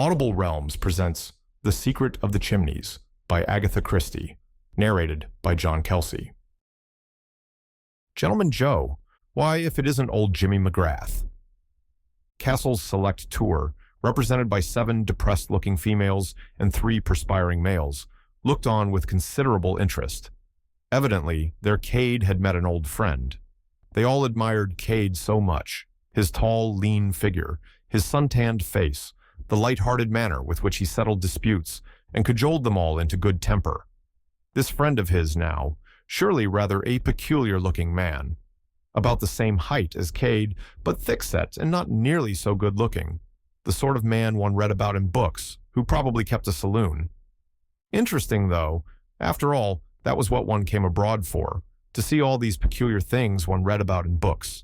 Audible Realms presents The Secret of the Chimneys by Agatha Christie, narrated by John Kelsey. Gentleman Joe, why if it isn't old Jimmy McGrath? Castle's select tour, represented by 7 depressed-looking females and 3 perspiring males, looked on with considerable interest. Evidently, their Cade had met an old friend. They all admired Cade so much, his tall, lean figure, his suntanned face, the light-hearted manner with which he settled disputes and cajoled them all into good temper. This friend of his now, surely rather a peculiar-looking man, about the same height as Cade, but thick-set and not nearly so good-looking, the sort of man one read about in books, who probably kept a saloon. Interesting, though, after all, that was what one came abroad for, to see all these peculiar things one read about in books.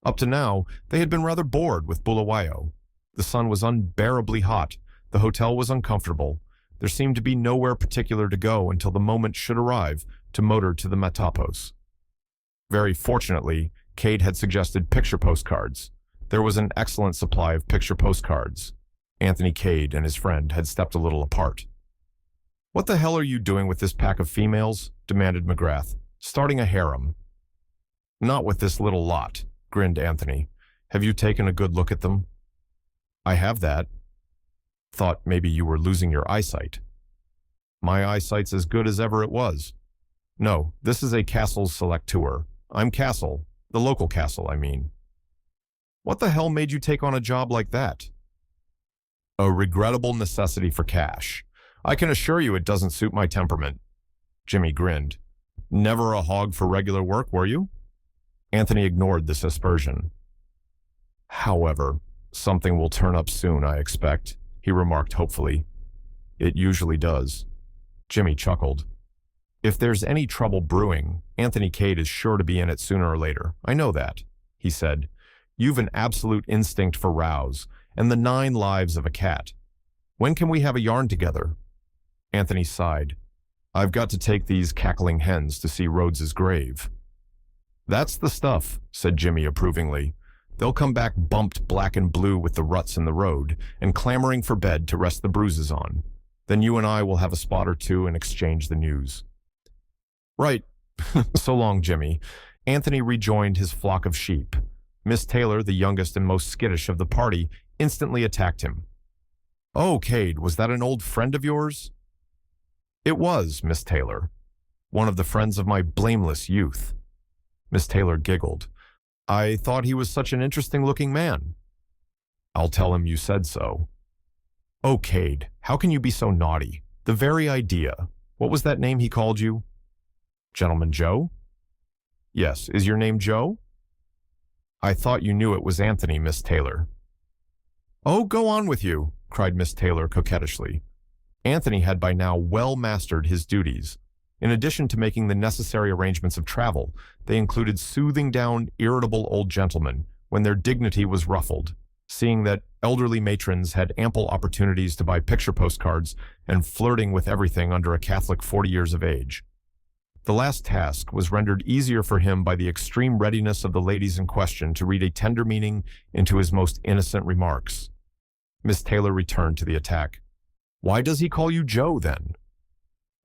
Up to now, they had been rather bored with Bulawayo. The sun was unbearably hot, the hotel was uncomfortable, there seemed to be nowhere particular to go until the moment should arrive to motor to the Matapos. Very fortunately, Cade had suggested picture postcards. There was an excellent supply of picture postcards. Anthony Cade and his friend had stepped a little apart. "What the hell are you doing with this pack of females?" demanded McGrath. "Starting a harem." "Not with this little lot," grinned Anthony. "Have you taken a good look at them?" "I have that." "Thought maybe you were losing your eyesight." "My eyesight's as good as ever it was." "No, this is a Castle's select tour. I'm Castle, the local Castle, I mean." "What the hell made you take on a job like that?" "A regrettable necessity for cash. I can assure you it doesn't suit my temperament." Jimmy grinned. "Never a hog for regular work, were you?" Anthony ignored this aspersion. "However, something will turn up soon, I expect," he remarked hopefully. "It usually does." Jimmy chuckled. "If there's any trouble brewing, Anthony Cade is sure to be in it sooner or later. I know that," he said. "You've an absolute instinct for rows, and the 9 lives of a cat. When can we have a yarn together?" Anthony sighed. "I've got to take these cackling hens to see Rhodes's grave." "That's the stuff," said Jimmy approvingly. "They'll come back bumped black and blue with the ruts in the road and clamoring for bed to rest the bruises on. Then you and I will have a spot or two and exchange the news." "Right. So long, Jimmy." Anthony rejoined his flock of sheep. Miss Taylor, the youngest and most skittish of the party, instantly attacked him. "Oh, Cade, was that an old friend of yours?" "It was, Miss Taylor. One of the friends of my blameless youth." Miss Taylor giggled. "I thought he was such an interesting-looking man." "I'll tell him you said so." "Oh, Cade, how can you be so naughty? The very idea. What was that name he called you?" "Gentleman Joe?" "Yes, is your name Joe?" "I thought you knew it was Anthony, Miss Taylor." "Oh, go on with you," cried Miss Taylor coquettishly. Anthony had by now well mastered his duties. In addition to making the necessary arrangements of travel, they included soothing down irritable old gentlemen when their dignity was ruffled, seeing that elderly matrons had ample opportunities to buy picture postcards and flirting with everything under a Catholic 40 years of age. The last task was rendered easier for him by the extreme readiness of the ladies in question to read a tender meaning into his most innocent remarks. Miss Taylor returned to the attack. "Why does he call you Joe, then?"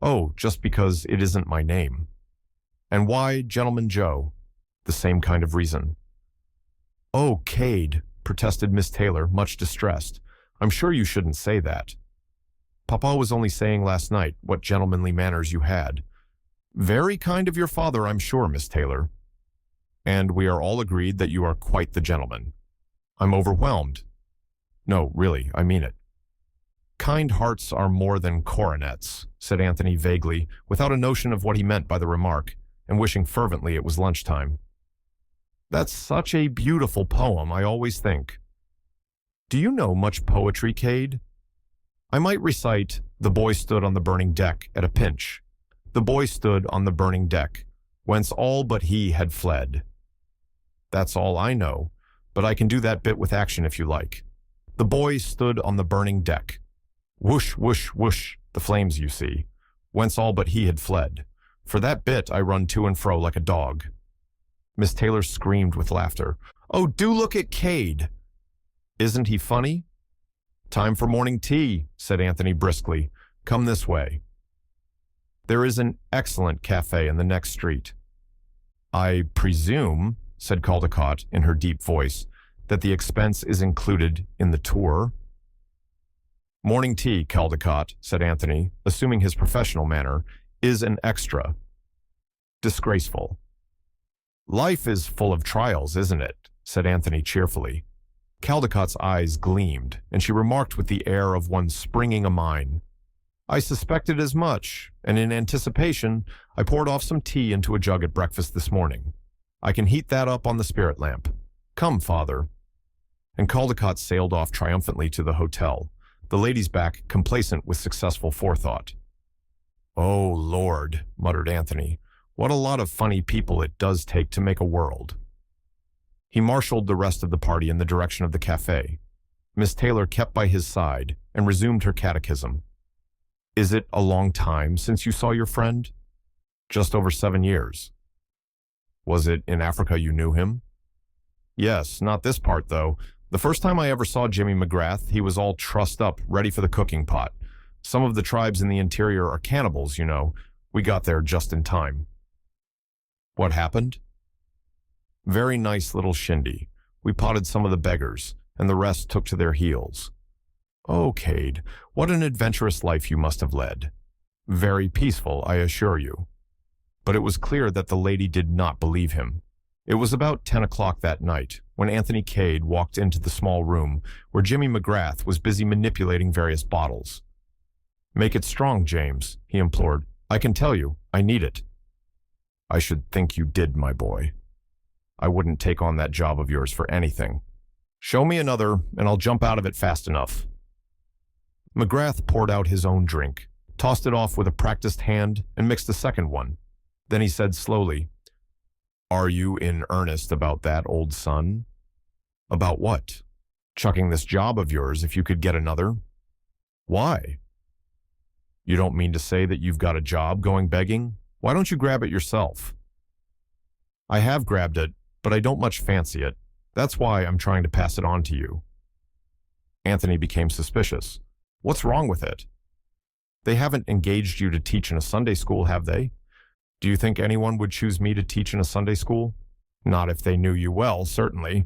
"Oh, just because it isn't my name." "And why Gentleman Joe?" "The same kind of reason." "Oh, Cade," protested Miss Taylor, much distressed. "I'm sure you shouldn't say that." "Papa was only saying last night what gentlemanly manners you had." "Very kind of your father, I'm sure, Miss Taylor." "And we are all agreed that you are quite the gentleman." "I'm overwhelmed." "No, really, I mean it." "Kind hearts are more than coronets," said Anthony vaguely, without a notion of what he meant by the remark, and wishing fervently it was lunchtime. "That's such a beautiful poem, I always think." "Do you know much poetry, Cade?" "I might recite, 'The boy stood on the burning deck at a pinch. The boy stood on the burning deck, whence all but he had fled.' That's all I know, but I can do that bit with action if you like. 'The boy stood on the burning deck. Whoosh, whoosh, whoosh, the flames you see, whence all but he had fled. For that bit I run to and fro like a dog.'" Miss Taylor screamed with laughter. "Oh, do look at Cade." "Isn't he funny?" Time for morning tea, said Anthony briskly. Come this way. There is an excellent cafe in the next street. I presume, said Caldecott in her deep voice, that the expense is included in the tour. Morning tea, Caldecott, said Anthony, assuming his professional manner, is an extra. Disgraceful. Life is full of trials, isn't it? Said Anthony cheerfully. Caldecott's eyes gleamed, and she remarked with the air of one springing a mine. I suspected as much, and in anticipation, I poured off some tea into a jug at breakfast this morning. I can heat that up on the spirit lamp. Come, father. And Caldecott sailed off triumphantly to the hotel, the ladies back complacent with successful forethought. Oh, Lord, muttered Anthony. What a lot of funny people it does take to make a world. He marshaled the rest of the party in the direction of the cafe. Miss Taylor kept by his side and resumed her catechism. Is it a long time since you saw your friend? Just over 7 years. Was it in Africa you knew him? Yes, not this part, though. The first time I ever saw Jimmy McGrath, he was all trussed up, ready for the cooking pot. Some of the tribes in the interior are cannibals, you know. We got there just in time. What happened? Very nice little shindy. We potted some of the beggars, and the rest took to their heels. Oh, Cade, what an adventurous life you must have led. Very peaceful, I assure you. But it was clear that the lady did not believe him. It was about 10 o'clock that night when Anthony Cade walked into the small room where Jimmy McGrath was busy manipulating various bottles. Make it strong, James, he implored. I can tell you, I need it. I should think you did, my boy. I wouldn't take on that job of yours for anything. Show me another, and I'll jump out of it fast enough. McGrath poured out his own drink, tossed it off with a practiced hand, and mixed a second one. Then he said slowly, Are you in earnest about that, old son? About what? Chucking this job of yours if you could get another? Why? You don't mean to say that you've got a job going begging? Why don't you grab it yourself? I have grabbed it, but I don't much fancy it. That's why I'm trying to pass it on to you. Anthony became suspicious. What's wrong with it? They haven't engaged you to teach in a Sunday school, have they? Do you think anyone would choose me to teach in a Sunday school? Not if they knew you well, certainly.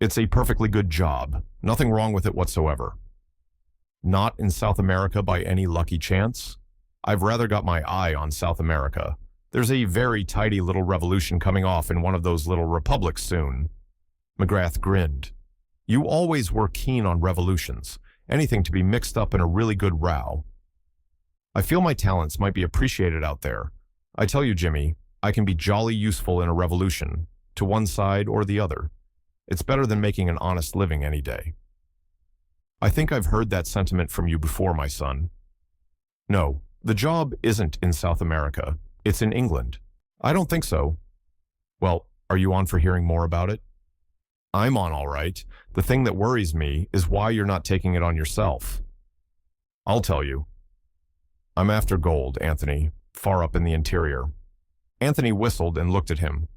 It's a perfectly good job. Nothing wrong with it whatsoever. Not in South America by any lucky chance? I've rather got my eye on South America. There's a very tidy little revolution coming off in one of those little republics soon. McGrath grinned. You always were keen on revolutions. Anything to be mixed up in a really good row. I feel my talents might be appreciated out there. I tell you, Jimmy, I can be jolly useful in a revolution, to one side or the other. It's better than making an honest living any day. I think I've heard that sentiment from you before, my son. No, the job isn't in South America. It's in England. I don't think so. Well, are you on for hearing more about it? I'm on all right. The thing that worries me is why you're not taking it on yourself. I'll tell you. I'm after gold, Anthony, far up in the interior. Anthony whistled and looked at him.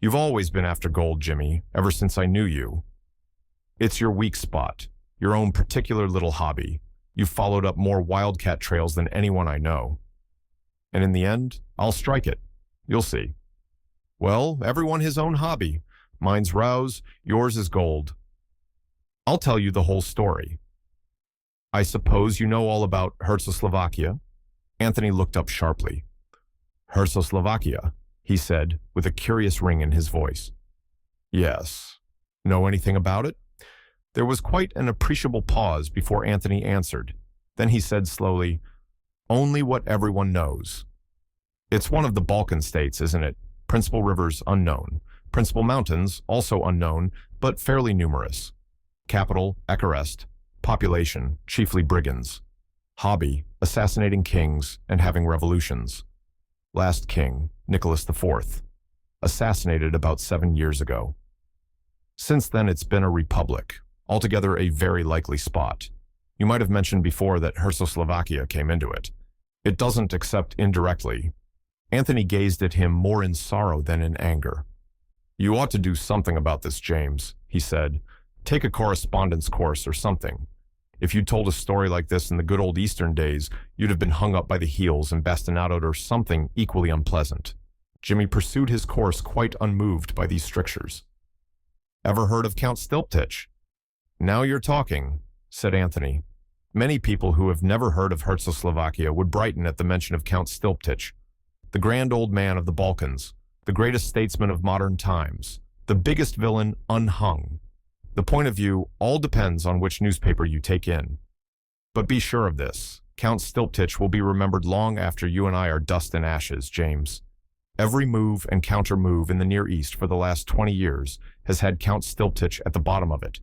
You've always been after gold, Jimmy, ever since I knew you. It's your weak spot, your own particular little hobby. You've followed up more wildcat trails than anyone I know. And in the end, I'll strike it. You'll see. Well, everyone his own hobby. Mine's rouse, yours is gold. I'll tell you the whole story. I suppose you know all about Czechoslovakia? Anthony looked up sharply. Czechoslovakia, he said, with a curious ring in his voice. Yes. Know anything about it? There was quite an appreciable pause before Anthony answered. Then he said slowly, Only what everyone knows. It's one of the Balkan states, isn't it? Principal rivers unknown. Principal mountains also unknown, but fairly numerous. Capital, Bucharest. Population, chiefly brigands. Hobby, assassinating kings and having revolutions. Last king, Nicholas IV. Assassinated about 7 years ago. Since then it's been a republic, altogether a very likely spot. You might have mentioned before that Czechoslovakia came into it. It doesn't except indirectly. Anthony gazed at him more in sorrow than in anger. You ought to do something about this, James, he said. Take a correspondence course or something. If you'd told a story like this in the good old Eastern days, you'd have been hung up by the heels and bastinadoed or something equally unpleasant. Jimmy pursued his course quite unmoved by these strictures. Ever heard of Count Stilptich? Now you're talking, said Anthony. Many people who have never heard of Czechoslovakia would brighten at the mention of Count Stilptich, the grand old man of the Balkans, the greatest statesman of modern times, the biggest villain unhung. The point of view all depends on which newspaper you take in. But be sure of this, Count Stilptich will be remembered long after you and I are dust and ashes, James. Every move and counter-move in the Near East for the last 20 years has had Count Stilptich at the bottom of it.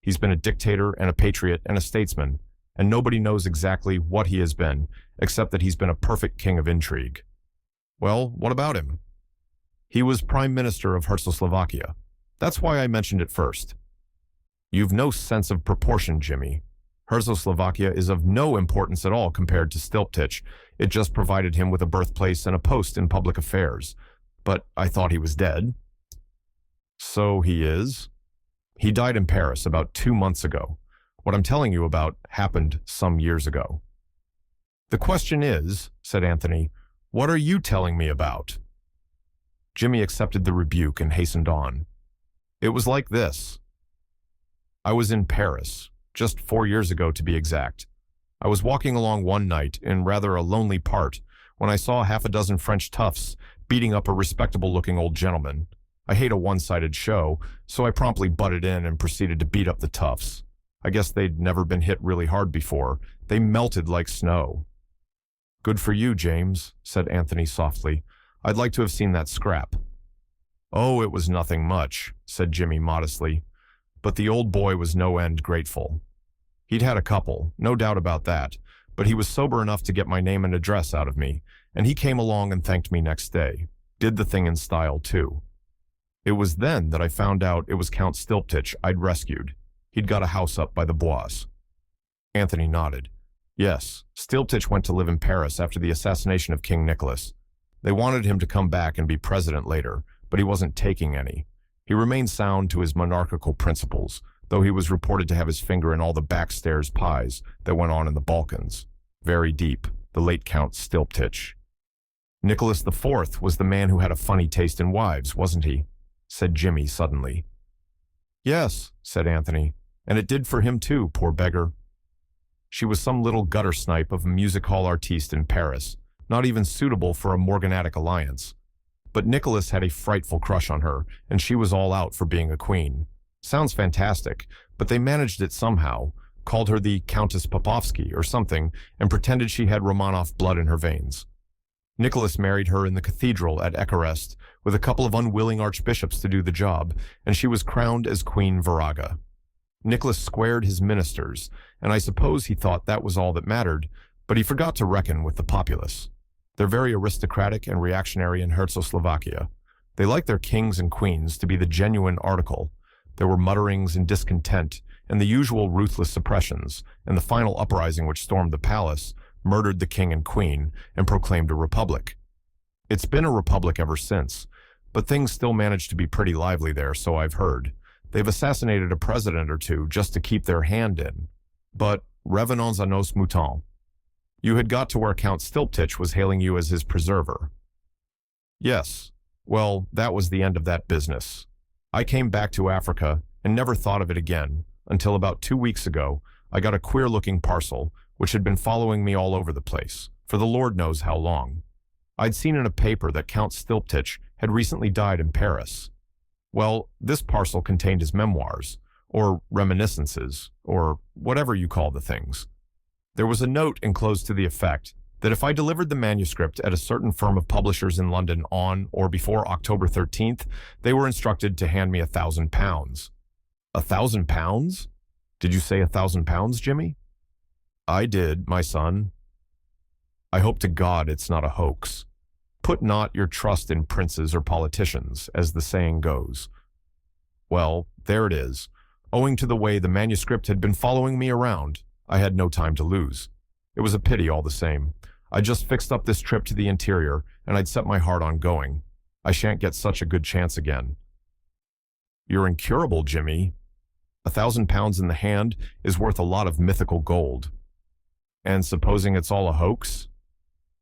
He's been a dictator and a patriot and a statesman, and nobody knows exactly what he has been, except that he's been a perfect king of intrigue. Well, what about him? He was Prime Minister of Czechoslovakia. That's why I mentioned it first. You've no sense of proportion, Jimmy. Czechoslovakia is of no importance at all compared to Stilptich. It just provided him with a birthplace and a post in public affairs. But I thought he was dead. So he is? He died in Paris about 2 months ago. What I'm telling you about happened some years ago. The question is, said Anthony, what are you telling me about? Jimmy accepted the rebuke and hastened on. It was like this. I was in Paris, just 4 years ago to be exact. I was walking along one night in rather a lonely part when I saw half a dozen French toughs beating up a respectable-looking old gentleman. I hate a one-sided show, so I promptly butted in and proceeded to beat up the toughs. I guess they'd never been hit really hard before. They melted like snow. Good for you, James, said Anthony softly. I'd like to have seen that scrap. Oh, it was nothing much, said Jimmy modestly. But the old boy was no end grateful. He'd had a couple, no doubt about that, but he was sober enough to get my name and address out of me, and he came along and thanked me next day. Did the thing in style, too. It was then that I found out it was Count Stilptich I'd rescued. He'd got a house up by the Bois. Anthony nodded. Yes, Stilptich went to live in Paris after the assassination of King Nicholas. They wanted him to come back and be president later, but he wasn't taking any. He remained sound to his monarchical principles, though he was reported to have his finger in all the backstairs pies that went on in the Balkans. Very deep, the late Count Stilptich. Nicholas IV was the man who had a funny taste in wives, wasn't he? Said Jimmy suddenly. Yes, said Anthony, and it did for him too, poor beggar. She was some little gutter snipe of a music hall artiste in Paris, not even suitable for a morganatic alliance. But Nicholas had a frightful crush on her, and she was all out for being a queen. Sounds fantastic, but they managed it somehow, called her the Countess Popovsky or something, and pretended she had Romanov blood in her veins. Nicholas married her in the cathedral at Ekarest with a couple of unwilling archbishops to do the job, and she was crowned as Queen Viraga. Nicholas squared his ministers, and I suppose he thought that was all that mattered, but he forgot to reckon with the populace. They're very aristocratic and reactionary in Czechoslovakia. They like their kings and queens to be the genuine article. There were mutterings and discontent, and the usual ruthless suppressions, and the final uprising which stormed the palace, murdered the king and queen, and proclaimed a republic. It's been a republic ever since, but things still manage to be pretty lively there, so I've heard. They've assassinated a president or two just to keep their hand in. But revenons à nos moutons. You had got to where Count Stilptich was hailing you as his preserver. Yes. Well, that was the end of that business. I came back to Africa and never thought of it again, until about 2 weeks ago, I got a queer-looking parcel, which had been following me all over the place, for the Lord knows how long. I'd seen in a paper that Count Stilptich had recently died in Paris. Well, this parcel contained his memoirs, or reminiscences, or whatever you call the things. There was a note enclosed to the effect that if I delivered the manuscript at a certain firm of publishers in London on or before October 13th, they were instructed to hand me £1,000. £1,000? Did you say £1,000, Jimmy? I did, my son. I hope to God it's not a hoax. Put not your trust in princes or politicians, as the saying goes. Well, there it is. Owing to the way the manuscript had been following me around, I had no time to lose. It was a pity all the same. I just fixed up this trip to the interior, and I'd set my heart on going. I shan't get such a good chance again. You're incurable, Jimmy. £1,000 in the hand is worth a lot of mythical gold. And supposing it's all a hoax?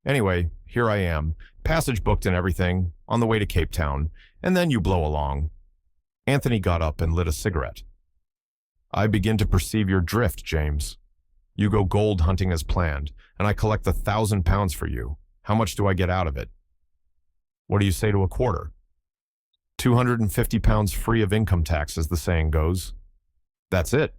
Anyway, here I am, passage booked and everything, on the way to Cape Town, and then you blow along. Anthony got up and lit a cigarette. I begin to perceive your drift, James. You go gold hunting as planned, and I collect £1,000 for you. How much do I get out of it? What do you say to a quarter? £250 free of income tax, as the saying goes. That's it.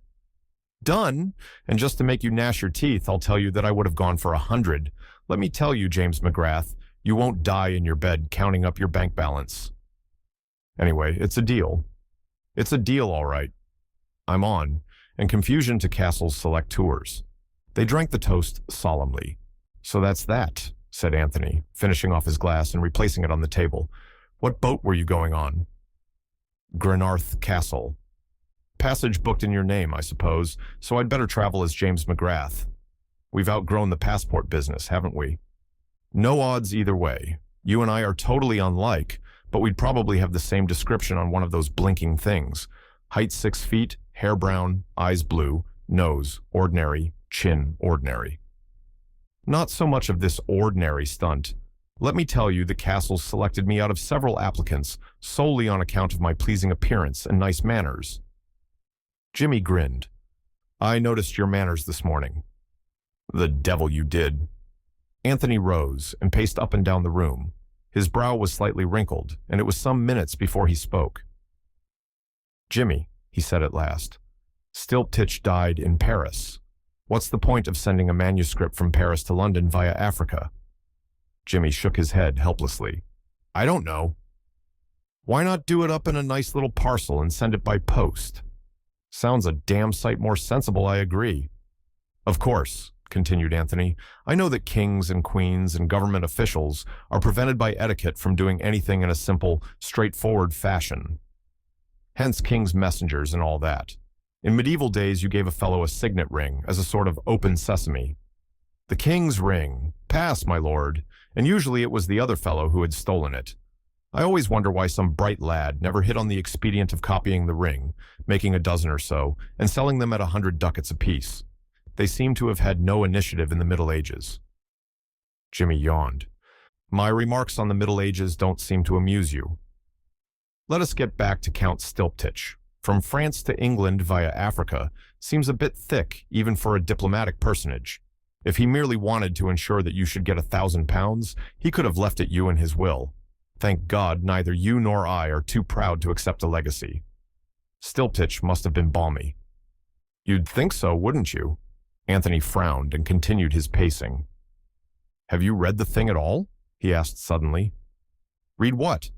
Done. And just to make you gnash your teeth, I'll tell you that I would have gone for 100. Let me tell you, James McGrath, you won't die in your bed counting up your bank balance. Anyway, it's a deal. It's a deal, all right. I'm on, and confusion to Castle's select tours. They drank the toast solemnly. So that's that, said Anthony, finishing off his glass and replacing it on the table. What boat were you going on? Glenarth Castle. Passage booked in your name, I suppose, so I'd better travel as James McGrath. We've outgrown the passport business, haven't we? No odds either way. You and I are totally unlike, but we'd probably have the same description on one of those blinking things. Height 6 feet, hair brown, eyes blue, nose ordinary, chin ordinary. Not so much of this ordinary stunt. Let me tell you, the Castles selected me out of several applicants solely on account of my pleasing appearance and nice manners. Jimmy grinned. I noticed your manners this morning. The devil you did. Anthony rose and paced up and down the room. His brow was slightly wrinkled, and it was some minutes before he spoke. Jimmy, he said at last, Stilptitch died in Paris. What's the point of sending a manuscript from Paris to London via Africa? Jimmy shook his head helplessly. I don't know. Why not do it up in a nice little parcel and send it by post? Sounds a damn sight more sensible, I agree. Of course, continued Anthony, I know that kings and queens and government officials are prevented by etiquette from doing anything in a simple, straightforward fashion. Hence king's messengers and all that. In medieval days, you gave a fellow a signet ring as a sort of open sesame. The king's ring. Pass, my lord. And usually it was the other fellow who had stolen it. I always wonder why some bright lad never hit on the expedient of copying the ring, making a dozen or so, and selling them at 100 ducats apiece. They seem to have had no initiative in the Middle Ages. Jimmy yawned. My remarks on the Middle Ages don't seem to amuse you. Let us get back to Count Stilptitch. From France to England via Africa seems a bit thick, even for a diplomatic personage. If he merely wanted to ensure that you should get £1,000, he could have left it you in his will. Thank God neither you nor I are too proud to accept a legacy. Stilptitch must have been balmy. You'd think so, wouldn't you? Anthony frowned and continued his pacing. Have you read the thing at all? He asked suddenly. Read what?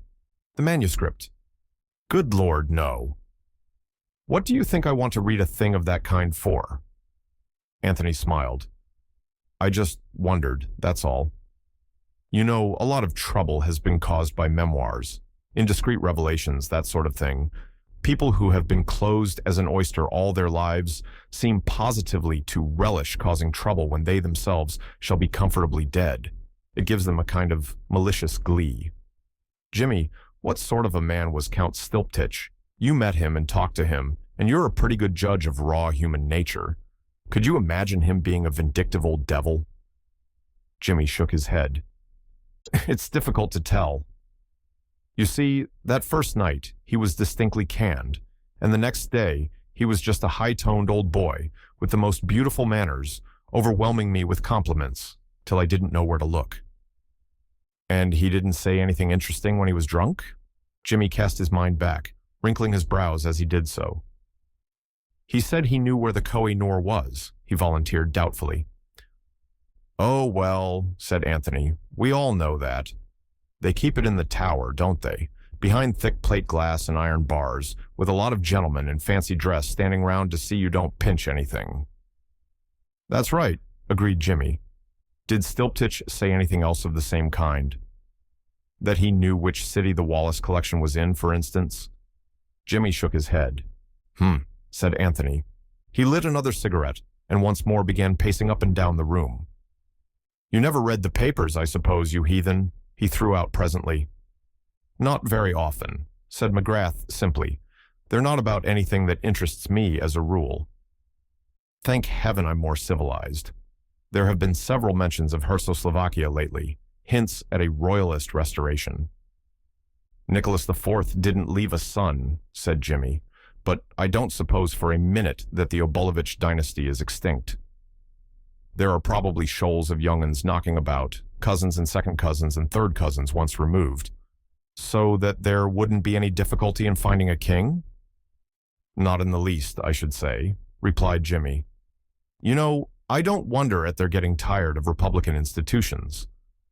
The manuscript. Good Lord, no. What do you think I want to read a thing of that kind for? Anthony smiled. I just wondered, that's all. You know, a lot of trouble has been caused by memoirs, indiscreet revelations, that sort of thing. People who have been closed as an oyster all their lives seem positively to relish causing trouble when they themselves shall be comfortably dead. It gives them a kind of malicious glee. Jimmy, what sort of a man was Count Stilptitch? You met him and talked to him, and you're a pretty good judge of raw human nature. Could you imagine him being a vindictive old devil? Jimmy shook his head. It's difficult to tell. You see, that first night, he was distinctly canned, and the next day, he was just a high-toned old boy with the most beautiful manners, overwhelming me with compliments, till I didn't know where to look. And he didn't say anything interesting when he was drunk? Jimmy cast his mind back, wrinkling his brows as he did so. He said he knew where the Koh-i-Noor was, he volunteered doubtfully. Oh, well, said Anthony, we all know that. They keep it in the tower, don't they? Behind thick plate glass and iron bars, with a lot of gentlemen in fancy dress standing round to see you don't pinch anything. That's right, agreed Jimmy. Did Stilptitch say anything else of the same kind? That he knew which city the Wallace collection was in, for instance? Jimmy shook his head. Said Anthony. He lit another cigarette and once more began pacing up and down the room. You never read the papers, I suppose, you heathen, he threw out presently. Not very often, said McGrath simply. They're not about anything that interests me as a rule. Thank heaven I'm more civilized. There have been several mentions of Czechoslovakia lately, hints at a royalist restoration. Nicholas IV didn't leave a son, said Jimmy, but I don't suppose for a minute that the Obolovich dynasty is extinct. There are probably shoals of young'uns knocking about, cousins and second cousins and third cousins once removed, so that there wouldn't be any difficulty in finding a king? Not in the least, I should say, replied Jimmy. You know, I don't wonder at their getting tired of Republican institutions.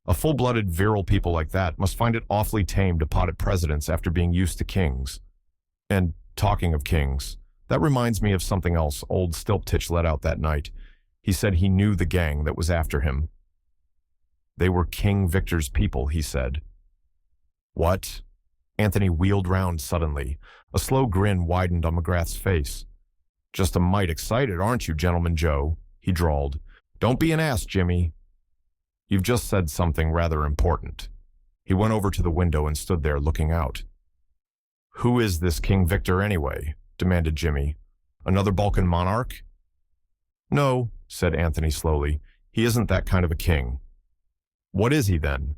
A full-blooded, virile people like that must find it awfully tame to pot at presidents after being used to kings. And talking of kings, that reminds me of something else old Stilptich let out that night. He said he knew the gang that was after him. They were King Victor's people, he said. What? Anthony wheeled round suddenly. A slow grin widened on McGrath's face. Just a mite excited, aren't you, Gentleman Joe? He drawled. Don't be an ass, Jimmy. You've just said something rather important. He went over to the window and stood there looking out. Who is this King Victor anyway? Demanded Jimmy. Another Balkan monarch? No, said Anthony slowly. He isn't that kind of a king. What is he then?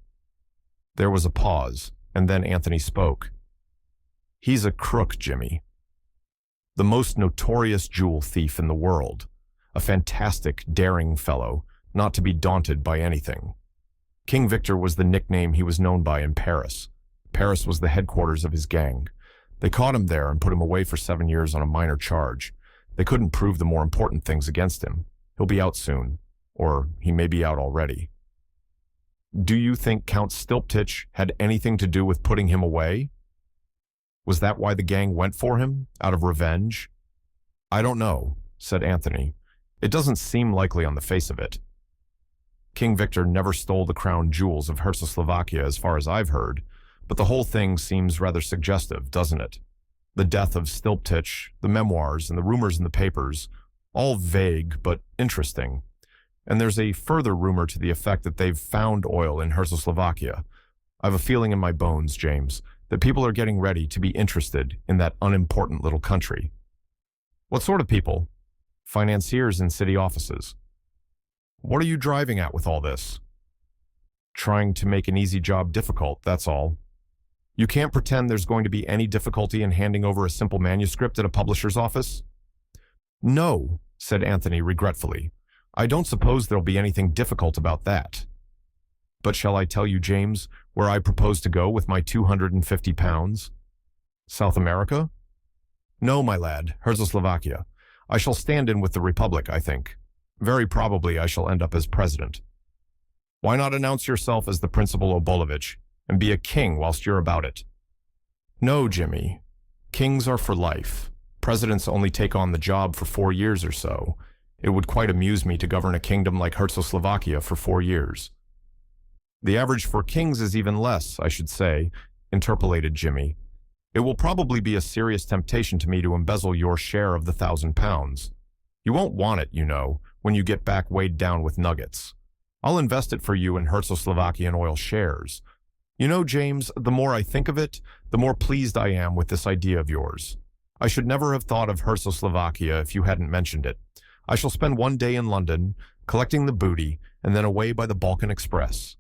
There was a pause, and then Anthony spoke. He's a crook, Jimmy. The most notorious jewel thief in the world. A fantastic, daring fellow, not to be daunted by anything. King Victor was the nickname he was known by in Paris. Paris was the headquarters of his gang. They caught him there and put him away for 7 years on a minor charge. They couldn't prove the more important things against him. He'll be out soon, or he may be out already. Do you think Count Stilptich had anything to do with putting him away? Was that why the gang went for him, out of revenge? I don't know, said Anthony. It doesn't seem likely on the face of it. King Victor never stole the crown jewels of Czechoslovakia as far as I've heard, but the whole thing seems rather suggestive, doesn't it? The death of Stilptich, the memoirs, and the rumors in the papers, all vague but interesting. And there's a further rumor to the effect that they've found oil in Czechoslovakia. I've a feeling in my bones, James, that people are getting ready to be interested in that unimportant little country. What sort of people? Financiers in city offices. What are you driving at with all this? Trying to make an easy job difficult, that's all. You can't pretend there's going to be any difficulty in handing over a simple manuscript at a publisher's office? No, said Anthony regretfully. I don't suppose there'll be anything difficult about that. But shall I tell you, James, where I propose to go with my 250 pounds? South America? No, my lad, Czechoslovakia. I shall stand in with the Republic, I think. Very probably I shall end up as president. Why not announce yourself as the Principal Obolovich and be a king whilst you're about it? No, Jimmy. Kings are for life. Presidents only take on the job for 4 years or so. It would quite amuse me to govern a kingdom like Czechoslovakia for 4 years. The average for kings is even less, I should say, interpolated Jimmy. It will probably be a serious temptation to me to embezzle your share of the 1,000 pounds. You won't want it, you know, when you get back weighed down with nuggets. I'll invest it for you in Czechoslovakian oil shares. You know, James, the more I think of it, the more pleased I am with this idea of yours. I should never have thought of Czechoslovakia if you hadn't mentioned it. I shall spend 1 day in London, collecting the booty, and then away by the Balkan Express.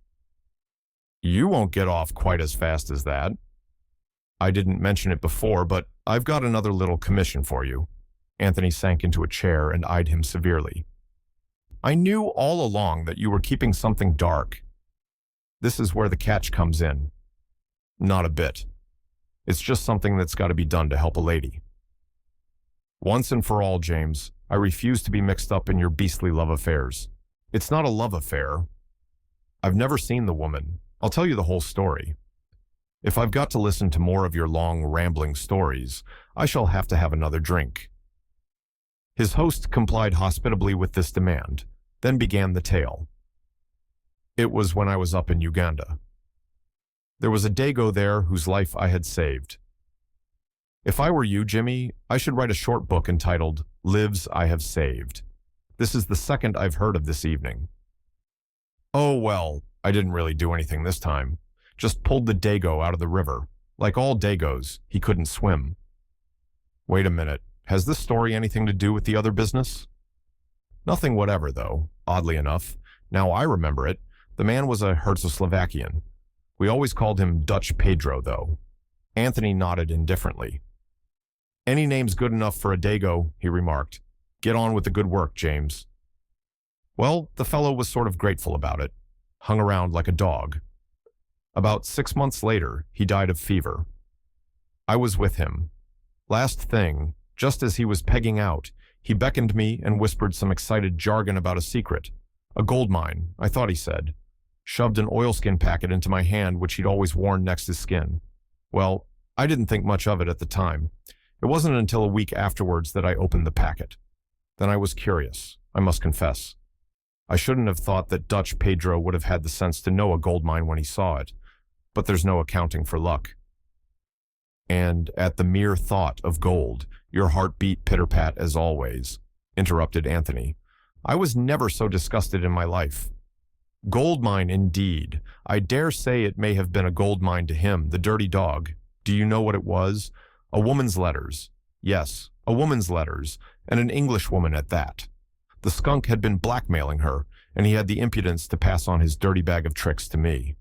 You won't get off quite as fast as that. I didn't mention it before, but I've got another little commission for you. Anthony sank into a chair and eyed him severely. I knew all along that you were keeping something dark. This is where the catch comes in. Not a bit. It's just something that's got to be done to help a lady. Once and for all, James, I refuse to be mixed up in your beastly love affairs. It's not a love affair. I've never seen the woman. I'll tell you the whole story. If I've got to listen to more of your long, rambling stories, I shall have to have another drink. His host complied hospitably with this demand, then began the tale. It was when I was up in Uganda. There was a Dago there whose life I had saved. If I were you, Jimmy, I should write a short book entitled Lives I Have Saved. This is the second I've heard of this evening. Oh, well, I didn't really do anything this time. Just pulled the Dago out of the river. Like all Dagos, he couldn't swim. Wait a minute. Has this story anything to do with the other business? Nothing whatever, though, oddly enough. Now I remember it. The man was a Czechoslovakian. We always called him Dutch Pedro, though. Anthony nodded indifferently. Any name's good enough for a Dago, he remarked. Get on with the good work, James. Well, the fellow was sort of grateful about it. Hung around like a dog. About 6 months later, he died of fever. I was with him. Last thing, just as he was pegging out, he beckoned me and whispered some excited jargon about a secret. A gold mine, I thought he said. Shoved an oilskin packet into my hand, which he'd always worn next his skin. Well, I didn't think much of it at the time. It wasn't until a week afterwards that I opened the packet. Then I was curious, I must confess. I shouldn't have thought that Dutch Pedro would have had the sense to know a gold mine when he saw it, but there's no accounting for luck. And at the mere thought of gold, your heart beat pitter-pat as always, interrupted Anthony. I was never so disgusted in my life. Gold mine indeed. I dare say it may have been a gold mine to him, the dirty dog. Do you know what it was? A woman's letters. Yes, a woman's letters, and an Englishwoman at that. The skunk had been blackmailing her, and he had the impudence to pass on his dirty bag of tricks to me.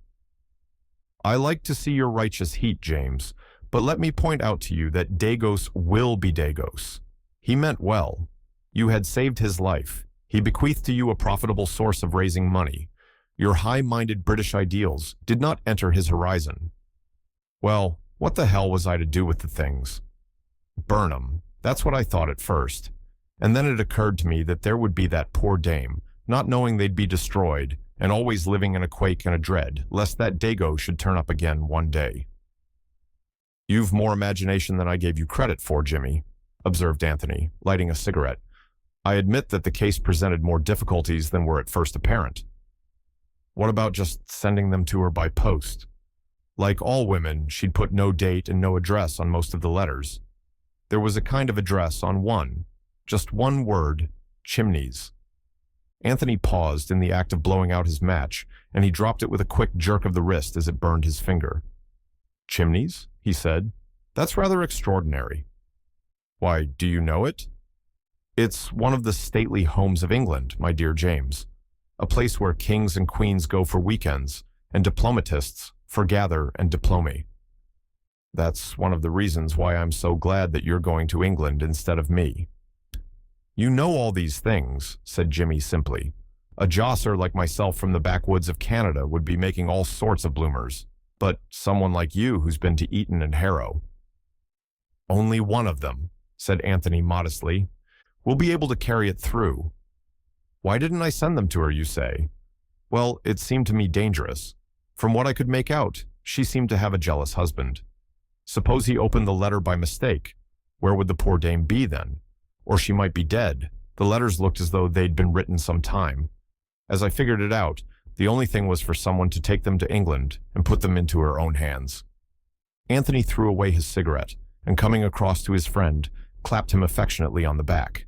I like to see your righteous heat, James, but let me point out to you that Dagos will be Dagos. He meant well. You had saved his life. He bequeathed to you a profitable source of raising money. Your high-minded British ideals did not enter his horizon. Well, what the hell was I to do with the things? Burn 'em. That's what I thought at first. And then it occurred to me that there would be that poor dame, not knowing they'd be destroyed, and always living in a quake and a dread, lest that Dago should turn up again one day. You've more imagination than I gave you credit for, Jimmy, observed Anthony, lighting a cigarette. I admit that the case presented more difficulties than were at first apparent. What about just sending them to her by post? Like all women, she'd put no date and no address on most of the letters. There was a kind of address on one, just one word, Chimneys. Anthony paused in the act of blowing out his match, and he dropped it with a quick jerk of the wrist as it burned his finger. Chimneys? He said. That's rather extraordinary. Why, do you know it? It's one of the stately homes of England, my dear James. A place where kings and queens go for weekends, and diplomatists for gather and diplomy. That's one of the reasons why I'm so glad that you're going to England instead of me. You know all these things, said Jimmy simply. A josser like myself from the backwoods of Canada would be making all sorts of bloomers, but someone like you who's been to Eton and Harrow. Only one of them, said Anthony modestly. We'll be able to carry it through. Why didn't I send them to her, you say? Well, it seemed to me dangerous. From what I could make out, she seemed to have a jealous husband. Suppose he opened the letter by mistake. Where would the poor dame be then? Or she might be dead. The letters looked as though they'd been written some time. As I figured it out, the only thing was for someone to take them to England and put them into her own hands. Anthony threw away his cigarette, and coming across to his friend, clapped him affectionately on the back.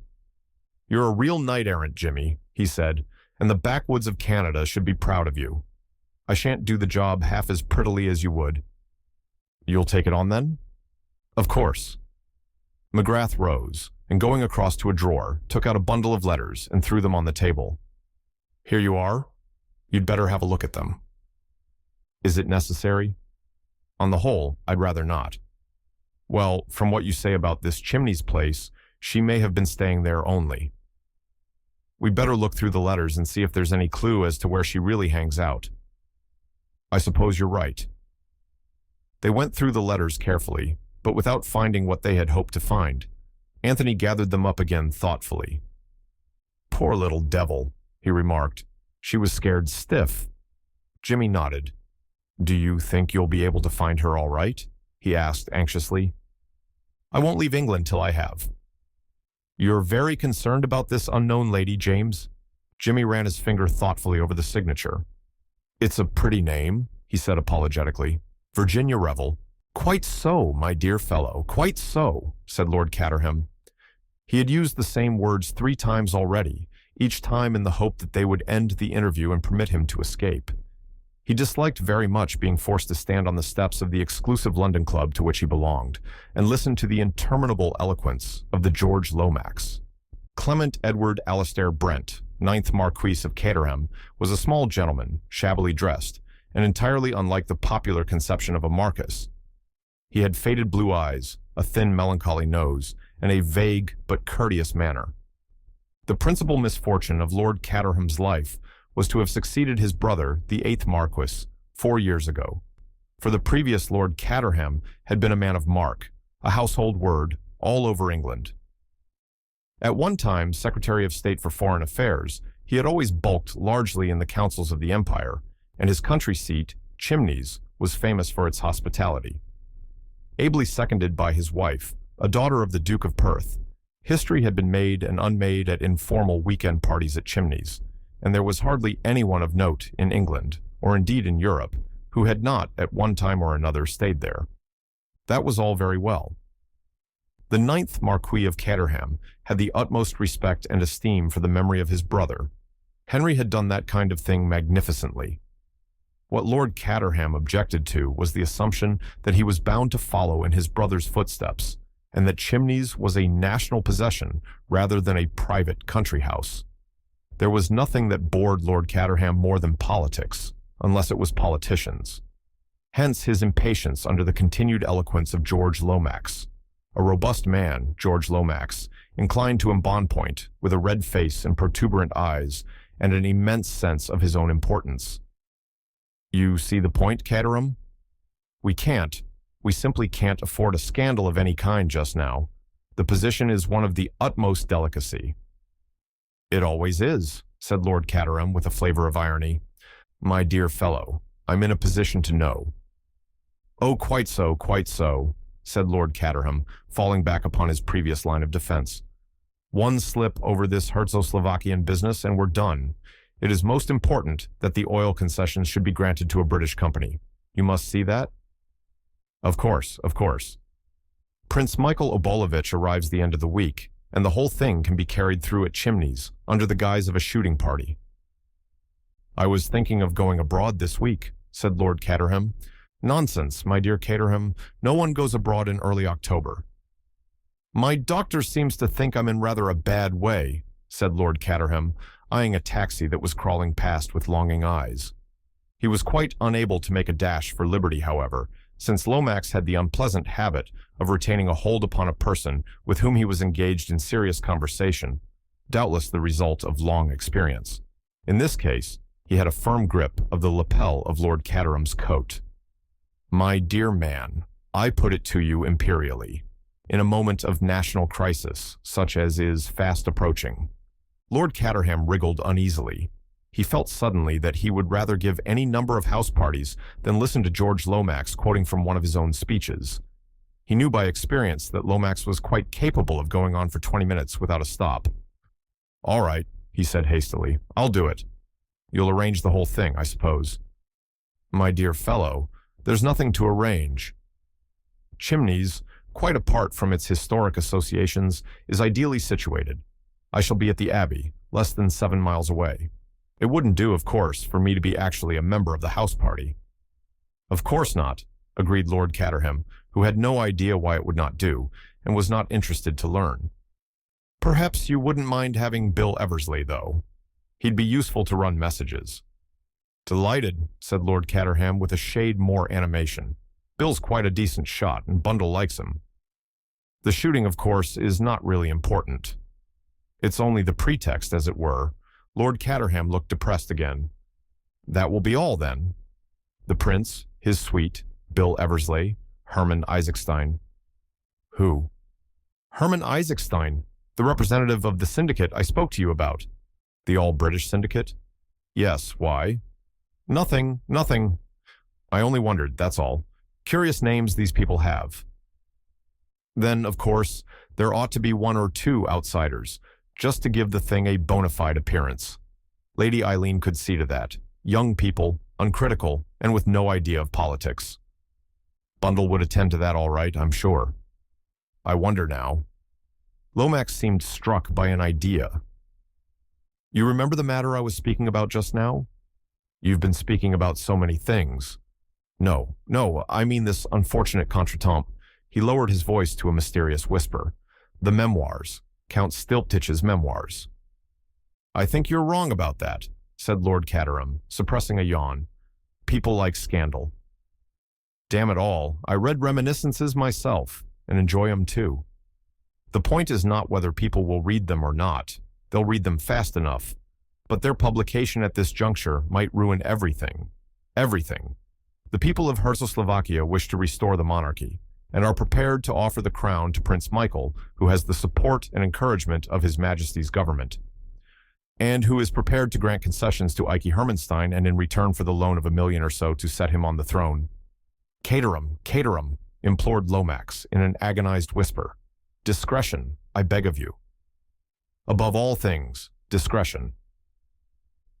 You're a real knight-errant, Jimmy, he said, and the backwoods of Canada should be proud of you. I shan't do the job half as prettily as you would. You'll take it on then? Of course. McGrath rose, and going across to a drawer, took out a bundle of letters and threw them on the table. Here you are. You'd better have a look at them. Is it necessary? On the whole, I'd rather not. Well, from what you say about this Chimneys place, she may have been staying there only. We'd better look through the letters and see if there's any clue as to where she really hangs out. I suppose you're right. They went through the letters carefully, but without finding what they had hoped to find. Anthony gathered them up again thoughtfully. Poor little devil, he remarked. She was scared stiff. Jimmy nodded. Do you think you'll be able to find her all right? He asked anxiously. I won't leave England till I have. You're very concerned about this unknown lady, James? Jimmy ran his finger thoughtfully over the signature. It's a pretty name, he said apologetically. Virginia Revel. Quite so, my dear fellow, quite so, said Lord Caterham. He had used the same words 3 times already, each time in the hope that they would end the interview and permit him to escape. He disliked very much being forced to stand on the steps of the exclusive London club to which he belonged and listen to the interminable eloquence of the George Lomax. Clement Edward Alastair Brent, 9th Marquis of Caterham, was a small gentleman, shabbily dressed, and entirely unlike the popular conception of a marquis. He had faded blue eyes, a thin melancholy nose, and a vague but courteous manner. The principal misfortune of Lord Caterham's life was to have succeeded his brother, the 8th Marquis, 4 years ago. For the previous Lord Caterham had been a man of mark, a household word, all over England. At one time Secretary of State for Foreign Affairs, he had always bulked largely in the councils of the empire, and his country seat, Chimneys, was famous for its hospitality. Ably seconded by his wife, a daughter of the Duke of Perth, history had been made and unmade at informal weekend parties at Chimneys, and there was hardly anyone of note in England, or indeed in Europe, who had not, at one time or another, stayed there. That was all very well. The 9th Marquis of Caterham had the utmost respect and esteem for the memory of his brother. Henry had done that kind of thing magnificently. What Lord Caterham objected to was the assumption that he was bound to follow in his brother's footsteps, and that Chimneys was a national possession rather than a private country house. There was nothing that bored Lord Caterham more than politics, unless it was politicians. Hence his impatience under the continued eloquence of George Lomax. A robust man, George Lomax, inclined to embonpoint, with a red face and protuberant eyes, and an immense sense of his own importance. You see the point, Caterham? We simply can't afford a scandal of any kind just now. The position is one of the utmost delicacy. It always is, said Lord Caterham with a flavor of irony. My dear fellow, I'm in a position to know. Oh, quite so, said Lord Caterham, falling back upon his previous line of defense. One slip over this Herzo-Slovakian business and we're done. It is most important that the oil concessions should be granted to a British company. You must see that? Of course. Prince Michael Obolovich arrives the end of the week, and the whole thing can be carried through at Chimneys, under the guise of a shooting party. I was thinking of going abroad this week, said Lord Caterham. Nonsense, my dear Caterham. No one goes abroad in early October. My doctor seems to think I'm in rather a bad way, said Lord Caterham, eyeing a taxi that was crawling past with longing eyes. He was quite unable to make a dash for liberty, however, since Lomax had the unpleasant habit of retaining a hold upon a person with whom he was engaged in serious conversation, doubtless the result of long experience. In this case, he had a firm grip of the lapel of Lord Caterham's coat. My dear man, I put it to you imperially, in a moment of national crisis, such as is fast approaching. Lord Caterham wriggled uneasily. He felt suddenly that he would rather give any number of house parties than listen to George Lomax quoting from one of his own speeches. He knew by experience that Lomax was quite capable of going on for 20 minutes without a stop. All right, he said hastily, I'll do it. You'll arrange the whole thing, I suppose. My dear fellow, there's nothing to arrange. Chimneys, quite apart from its historic associations, is ideally situated. I shall be at the Abbey, less than 7 miles away. It wouldn't do, of course, for me to be actually a member of the house party. Of course not, agreed Lord Caterham, who had no idea why it would not do, and was not interested to learn. Perhaps you wouldn't mind having Bill Eversley, though. He'd be useful to run messages. Delighted, said Lord Caterham with a shade more animation. Bill's quite a decent shot, and Bundle likes him. The shooting, of course, is not really important. It's only the pretext, as it were. Lord Caterham looked depressed again. That will be all, then. The prince, his suite, Bill Eversley, Herman Isaacstein. Who? Herman Isaacstein, the representative of the syndicate I spoke to you about. The all-British syndicate? Yes, why? Nothing. I only wondered, that's all. Curious names these people have. Then, of course, there ought to be 1 or 2 outsiders, just to give the thing a bona fide appearance. Lady Eileen could see to that. Young people, uncritical, and with no idea of politics. Bundle would attend to that all right, I'm sure. I wonder now. Lomax seemed struck by an idea. You remember the matter I was speaking about just now? You've been speaking about so many things. No, I mean this unfortunate contretemps. He lowered his voice to a mysterious whisper. The memoirs. Count Stilptich's memoirs. I think you're wrong about that, said Lord Caterham, suppressing a yawn. People like scandal. Damn it all, I read reminiscences myself, and enjoy 'em too. The point is not whether people will read them or not. They'll read them fast enough. But their publication at this juncture might ruin everything. Everything. The people of Czechoslovakia wish to restore the monarchy, and are prepared to offer the crown to Prince Michael, who has the support and encouragement of His Majesty's government, and who is prepared to grant concessions to Ike Hermanstein and in return for the loan of $1 million or so to set him on the throne. Caterham, implored Lomax in an agonized whisper. Discretion, I beg of you. Above all things, discretion.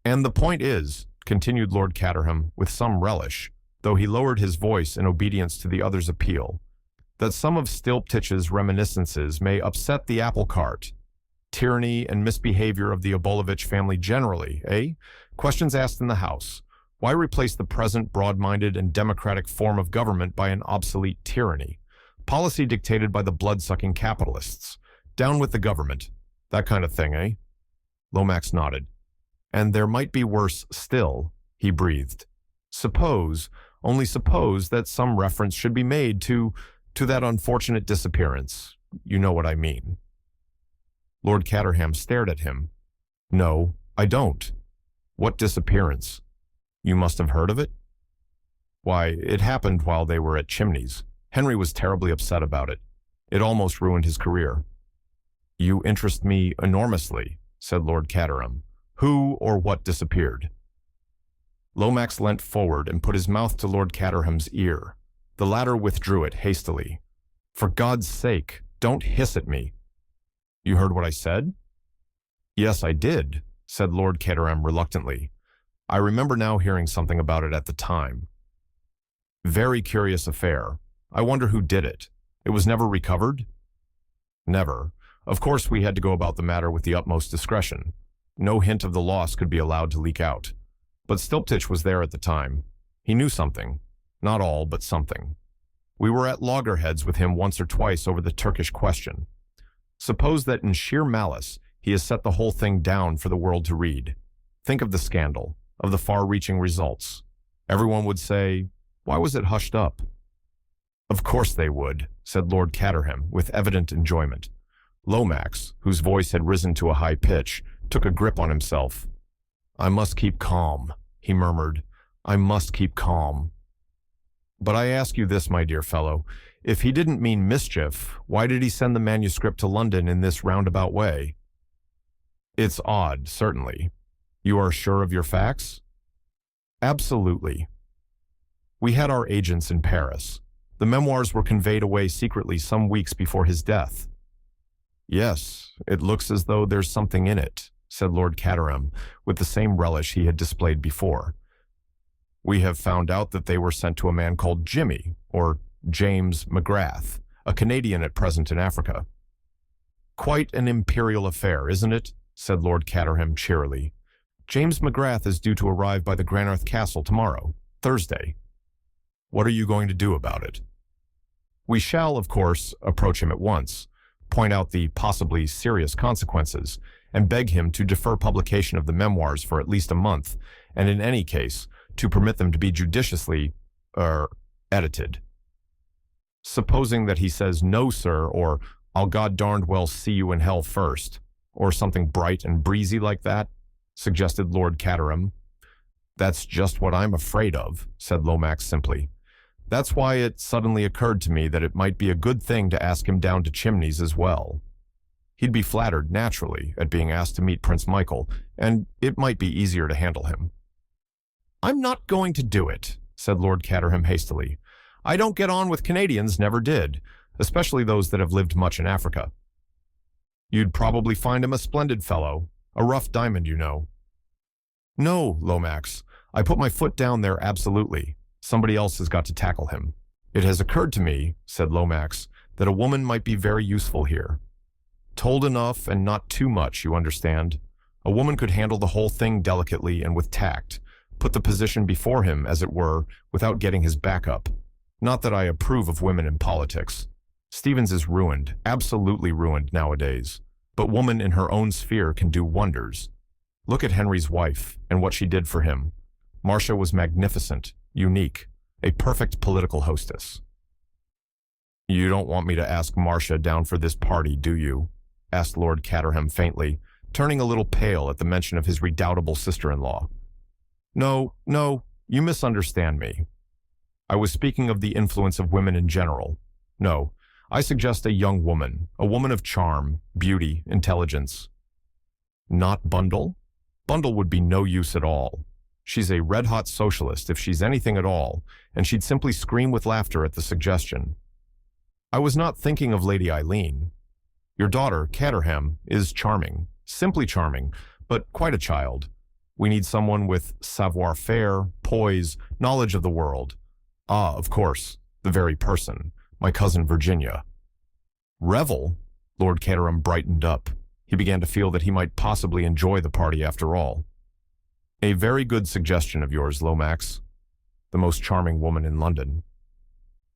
And the point is, continued Lord Caterham with some relish, though he lowered his voice in obedience to the other's appeal, that some of Stilptich's reminiscences may upset the apple cart. Tyranny and misbehavior of the Obolovich family generally, eh? Questions asked in the House. Why replace the present broad-minded and democratic form of government by an obsolete tyranny? Policy dictated by the blood-sucking capitalists. Down with the government. That kind of thing, eh? Lomax nodded. And there might be worse still, he breathed. Only suppose that some reference should be made to that unfortunate disappearance. You know what I mean. Lord Caterham stared at him. No, I don't. What disappearance? You must have heard of it? Why, it happened while they were at Chimneys. Henry was terribly upset about it. It almost ruined his career. You interest me enormously, said Lord Caterham. Who or what disappeared? Lomax leant forward and put his mouth to Lord Caterham's ear. The latter withdrew it hastily. For God's sake, don't hiss at me. You heard what I said? Yes, I did, said Lord Caterham reluctantly. I remember now hearing something about it at the time. Very curious affair. I wonder who did it. It was never recovered? Never. Of course, we had to go about the matter with the utmost discretion. No hint of the loss could be allowed to leak out. But Stilptich was there at the time. He knew something. Not all, but something. We were at loggerheads with him once or twice over the Turkish question. Suppose that in sheer malice, he has set the whole thing down for the world to read. Think of the scandal, of the far-reaching results. Everyone would say, why was it hushed up? Of course they would, said Lord Caterham with evident enjoyment. Lomax, whose voice had risen to a high pitch, took a grip on himself. I must keep calm, he murmured. I must keep calm. But I ask you this, my dear fellow. If he didn't mean mischief, why did he send the manuscript to London in this roundabout way? It's odd, certainly. You are sure of your facts? Absolutely. We had our agents in Paris. The memoirs were conveyed away secretly some weeks before his death. Yes, it looks as though there's something in it, said Lord Caterham, with the same relish he had displayed before. We have found out that they were sent to a man called Jimmy, or James McGrath, a Canadian at present in Africa. Quite an imperial affair, isn't it? Said Lord Caterham cheerily. James McGrath is due to arrive by the Granarth Castle tomorrow, Thursday. What are you going to do about it? We shall, of course, approach him at once, point out the possibly serious consequences, and beg him to defer publication of the memoirs for at least a month, and in any case, to permit them to be judiciously, edited. Supposing that he says, no, sir, or I'll God darned well see you in hell first, or something bright and breezy like that, suggested Lord Caterham. That's just what I'm afraid of, said Lomax simply. That's why it suddenly occurred to me that it might be a good thing to ask him down to Chimneys as well. He'd be flattered, naturally, at being asked to meet Prince Michael, and it might be easier to handle him. I'm not going to do it, said Lord Caterham hastily. I don't get on with Canadians, never did, especially those that have lived much in Africa. You'd probably find him a splendid fellow, a rough diamond, you know. No, Lomax, I put my foot down there absolutely. Somebody else has got to tackle him. It has occurred to me, said Lomax, that a woman might be very useful here. Told enough and not too much, you understand. A woman could handle the whole thing delicately and with tact, put the position before him, as it were, without getting his back up. Not that I approve of women in politics. Stevens is ruined, absolutely ruined nowadays. But woman in her own sphere can do wonders. Look at Henry's wife and what she did for him. Marcia was magnificent, unique, a perfect political hostess. You don't want me to ask Marcia down for this party, do you? Asked Lord Caterham faintly, turning a little pale at the mention of his redoubtable sister-in-law. No, you misunderstand me. I was speaking of the influence of women in general. No, I suggest a young woman, a woman of charm, beauty, intelligence. Not Bundle? Bundle would be no use at all. She's a red-hot socialist if she's anything at all, and she'd simply scream with laughter at the suggestion. I was not thinking of Lady Eileen. Your daughter, Caterham, is charming, simply charming, but quite a child. We need someone with savoir-faire, poise, knowledge of the world. Ah, of course, the very person, my cousin Virginia. Revel? Lord Caterham brightened up. He began to feel that he might possibly enjoy the party after all. A very good suggestion of yours, Lomax. The most charming woman in London.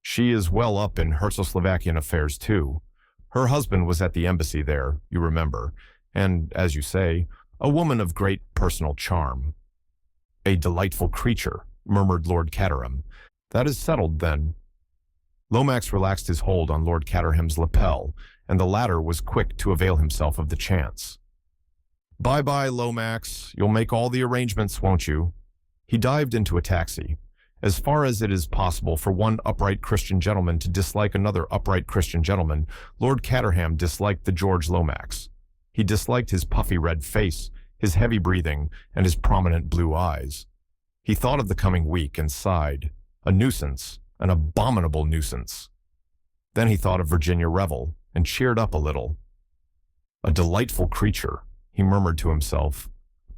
She is well up in Czechoslovakian affairs, too. Her husband was at the embassy there, you remember, and, as you say, a woman of great personal charm. A delightful creature, murmured Lord Caterham. That is settled, then. Lomax relaxed his hold on Lord Caterham's lapel, and the latter was quick to avail himself of the chance. Bye-bye, Lomax. You'll make all the arrangements, won't you? He dived into a taxi. As far as it is possible for one upright Christian gentleman to dislike another upright Christian gentleman, Lord Caterham disliked the George Lomax. He disliked his puffy red face, his heavy breathing, and his prominent blue eyes. He thought of the coming week and sighed. A nuisance, an abominable nuisance. Then he thought of Virginia Revel and cheered up a little. A delightful creature, he murmured to himself.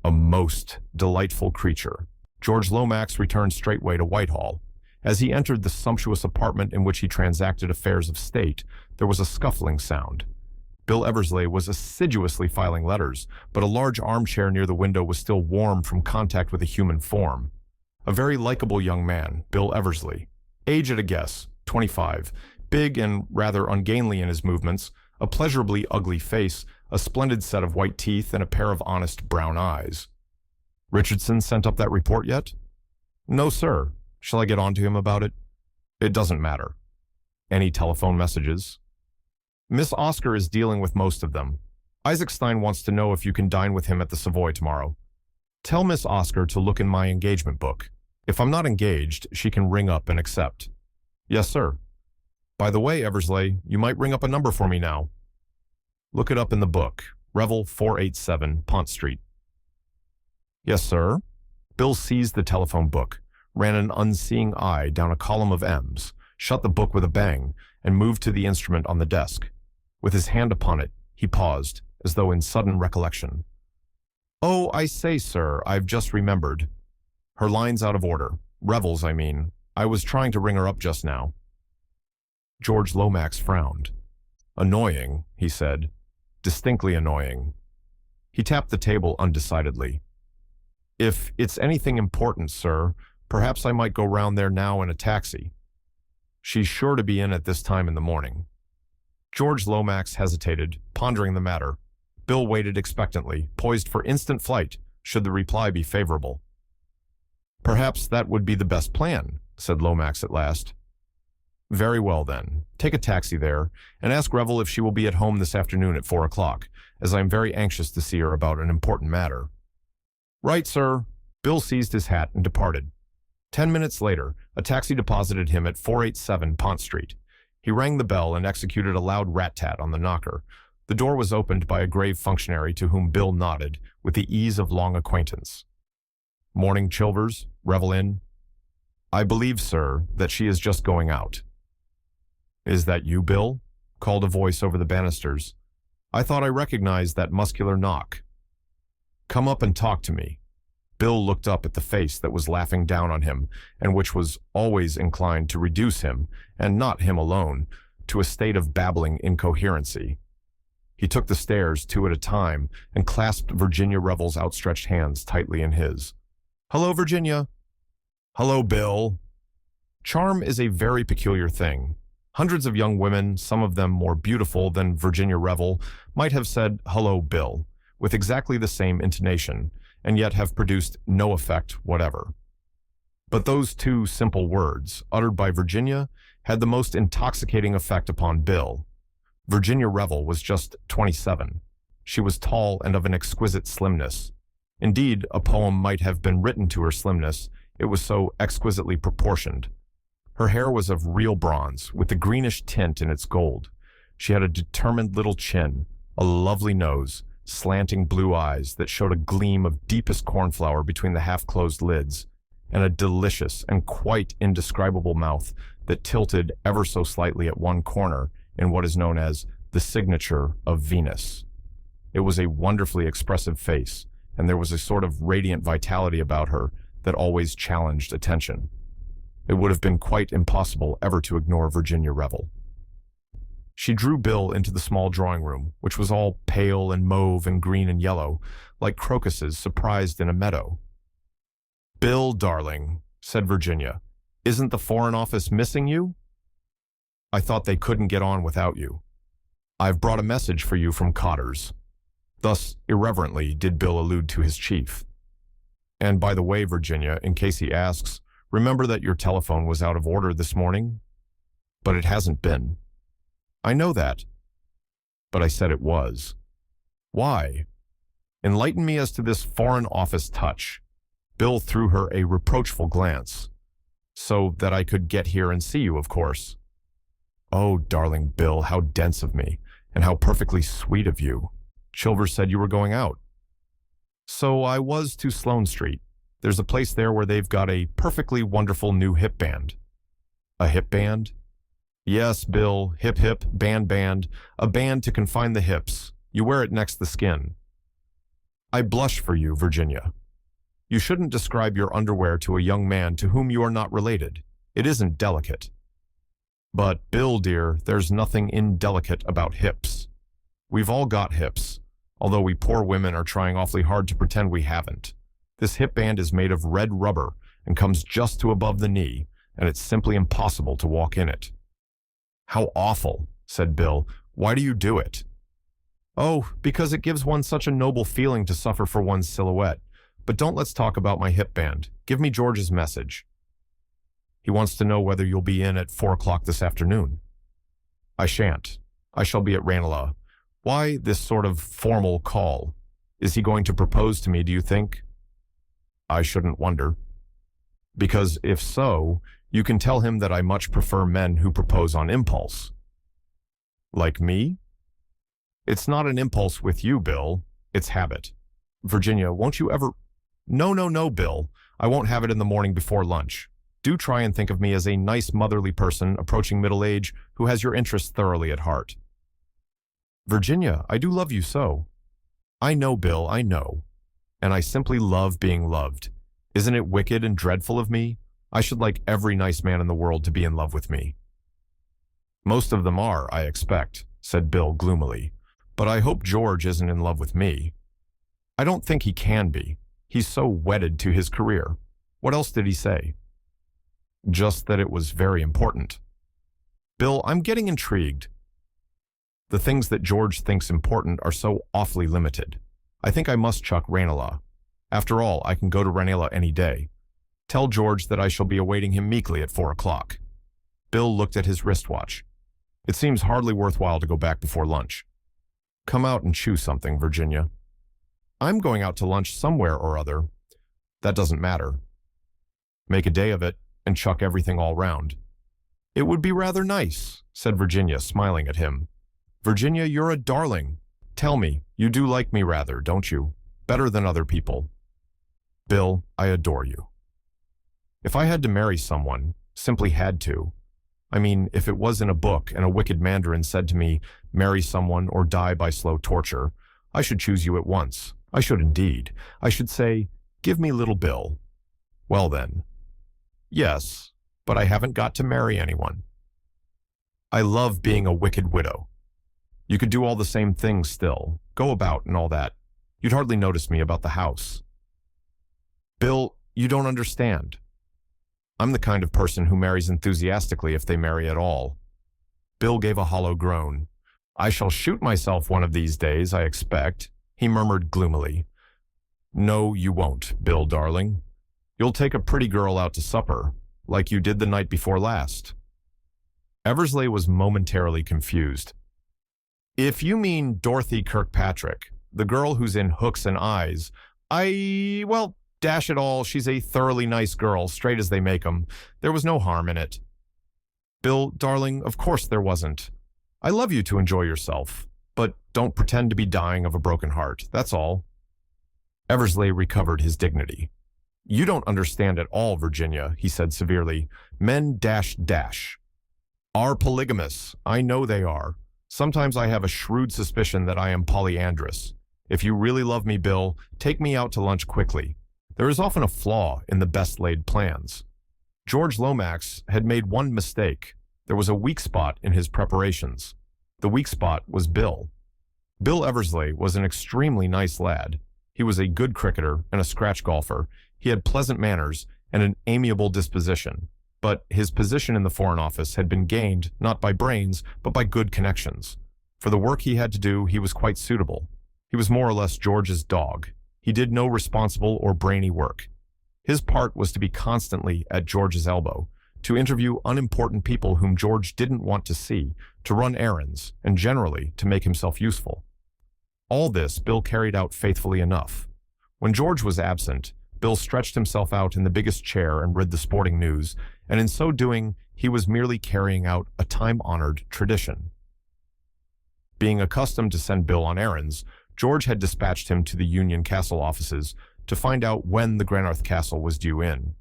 A most delightful creature. George Lomax returned straightway to Whitehall. As he entered the sumptuous apartment in which he transacted affairs of state, there was a scuffling sound. Bill Eversley was assiduously filing letters, but a large armchair near the window was still warm from contact with a human form. A very likable young man, Bill Eversley. Age at a guess, 25, big and rather ungainly in his movements, a pleasurably ugly face, a splendid set of white teeth, and a pair of honest brown eyes. Richardson sent up that report yet? No, sir. Shall I get on to him about it? It doesn't matter. Any telephone messages? Miss Oscar is dealing with most of them. Isaac Stein wants to know if you can dine with him at the Savoy tomorrow. Tell Miss Oscar to look in my engagement book. If I'm not engaged, she can ring up and accept. Yes, sir. By the way, Eversley, you might ring up a number for me now. Look it up in the book. Revel 487, Pont Street. Yes, sir. Bill seized the telephone book, ran an unseeing eye down a column of M's, shut the book with a bang, and moved to the instrument on the desk. With his hand upon it, he paused, as though in sudden recollection. Oh, I say, sir, I've just remembered. Her line's out of order. Revel's, I mean. I was trying to ring her up just now. George Lomax frowned. Annoying, he said. Distinctly annoying. He tapped the table undecidedly. If it's anything important, sir, perhaps I might go round there now in a taxi. She's sure to be in at this time in the morning. George Lomax hesitated, pondering the matter. Bill waited expectantly, poised for instant flight, should the reply be favorable. Perhaps that would be the best plan, said Lomax at last. Very well, then. Take a taxi there, and ask Revel if she will be at home this afternoon at 4 o'clock, as I am very anxious to see her about an important matter. Right, sir. Bill seized his hat and departed. 10 minutes later, a taxi deposited him at 487 Pont Street. He rang the bell and executed a loud rat-tat on the knocker. The door was opened by a grave functionary to whom Bill nodded, with the ease of long acquaintance. Morning, Chilvers. Revel in? I believe, sir, that she is just going out. Is that you, Bill? Called a voice over the banisters. I thought I recognized that muscular knock. Come up and talk to me. Bill looked up at the face that was laughing down on him, and which was always inclined to reduce him, and not him alone, to a state of babbling incoherency. He took the stairs 2 at a time and clasped Virginia Revel's outstretched hands tightly in his. Hello, Virginia. Hello, Bill. Charm is a very peculiar thing. Hundreds of young women, some of them more beautiful than Virginia Revel, might have said, "Hello, Bill," with exactly the same intonation, and yet have produced no effect whatever. But those two simple words, uttered by Virginia, had the most intoxicating effect upon Bill. Virginia Revel was just 27. She was tall and of an exquisite slimness. Indeed, a poem might have been written to her slimness, it was so exquisitely proportioned. Her hair was of real bronze, with a greenish tint in its gold. She had a determined little chin, a lovely nose, slanting blue eyes that showed a gleam of deepest cornflower between the half-closed lids, and a delicious and quite indescribable mouth that tilted ever so slightly at one corner in what is known as the signature of Venus. It was a wonderfully expressive face, and there was a sort of radiant vitality about her that always challenged attention. It would have been quite impossible ever to ignore Virginia Revel. She drew Bill into the small drawing room, which was all pale and mauve and green and yellow, like crocuses surprised in a meadow. "Bill, darling," said Virginia, "isn't the Foreign Office missing you? I thought they couldn't get on without you. I've brought a message for you from Cotter's." Thus, irreverently, did Bill allude to his chief. "And by the way, Virginia, in case he asks, remember that your telephone was out of order this morning?" "But it hasn't been." "I know that." "But I said it was." "Why?" "Enlighten me as to this Foreign Office touch." Bill threw her a reproachful glance. "So that I could get here and see you, of course." "Oh, darling Bill, how dense of me, and how perfectly sweet of you. Chilvers said you were going out." "So I was to Sloane Street. There's a place there where they've got a perfectly wonderful new hip band." "A hip band?" "Yes, Bill, hip hip, band band, a band to confine the hips. You wear it next the skin." "I blush for you, Virginia. You shouldn't describe your underwear to a young man to whom you are not related. It isn't delicate." "But, Bill, dear, there's nothing indelicate about hips. We've all got hips, although we poor women are trying awfully hard to pretend we haven't. This hip band is made of red rubber and comes just to above the knee, and it's simply impossible to walk in it." "How awful," said Bill. "Why do you do it?" "Oh, because it gives one such a noble feeling to suffer for one's silhouette. But don't let's talk about my hip band. Give me George's message." "He wants to know whether you'll be in at 4 o'clock this afternoon." "I shan't. I shall be at Ranelagh. Why this sort of formal call? Is he going to propose to me, do you think?" "I shouldn't wonder." "Because if so, you can tell him that I much prefer men who propose on impulse." "Like me?" "It's not an impulse with you, Bill. It's habit. Virginia, won't you ever—" No, Bill. I won't have it in the morning before lunch. Do try and think of me as a nice motherly person approaching middle age who has your interests thoroughly at heart." "Virginia, I do love you so." "I know, Bill, I know. And I simply love being loved. Isn't it wicked and dreadful of me? I should like every nice man in the world to be in love with me." "Most of them are, I expect," said Bill gloomily. "But I hope George isn't in love with me." "I don't think he can be. He's so wedded to his career. What else did he say?" "Just that it was very important." "Bill, I'm getting intrigued. The things that George thinks important are so awfully limited. I think I must chuck Ranelagh. After all, I can go to Ranelagh any day. Tell George that I shall be awaiting him meekly at 4 o'clock." Bill looked at his wristwatch. "It seems hardly worthwhile to go back before lunch. Come out and chew something, Virginia." "I'm going out to lunch somewhere or other." "That doesn't matter." "Make a day of it and chuck everything all round." "It would be rather nice," said Virginia, smiling at him. "Virginia, you're a darling. Tell me, you do like me rather, don't you? Better than other people." "Bill, I adore you." "If I had to marry someone, simply had to, I mean, if it was in a book and a wicked mandarin said to me, 'Marry someone or die by slow torture,' I should choose you at once. I should indeed. I should say, 'Give me little Bill.' Well then." "Yes, but I haven't got to marry anyone." "I love being a wicked widow. You could do all the same things still, go about and all that. You'd hardly notice me about the house." "Bill, You don't understand. I'm the kind of person who marries enthusiastically if they marry at all. Bill gave a hollow groan. I shall shoot myself one of these days, I expect, he murmured gloomily. No, you won't, Bill, darling. You'll take a pretty girl out to supper, like you did the night before last. Eversley was momentarily confused. If you mean Dorothy Kirkpatrick, the girl who's in Hooks and Eyes, well, dash it all, she's a thoroughly nice girl, straight as they make 'em. There was no harm in it. Bill, darling, of course there wasn't. I love you to enjoy yourself, but don't pretend to be dying of a broken heart, that's all. Eversley recovered his dignity. You don't understand at all, Virginia, he said severely. Men are polygamous. I know they are. Sometimes I have a shrewd suspicion that I am polyandrous. If you really love me, Bill, take me out to lunch quickly. There is often a flaw in the best laid plans. George Lomax had made one mistake. There was a weak spot in his preparations. The weak spot was Bill. Bill Eversley was an extremely nice lad. He was a good cricketer and a scratch golfer. He had pleasant manners and an amiable disposition. But his position in the Foreign Office had been gained not by brains, but by good connections. For the work he had to do, he was quite suitable. He was more or less George's dog. He did no responsible or brainy work. His part was to be constantly at George's elbow, to interview unimportant people whom George didn't want to see, to run errands, and generally to make himself useful. All this Bill carried out faithfully enough. When George was absent, Bill stretched himself out in the biggest chair and read the sporting news, and in so doing, he was merely carrying out a time-honored tradition. Being accustomed to send Bill on errands, George had dispatched him to the Union Castle offices to find out when the Granarth Castle was due in.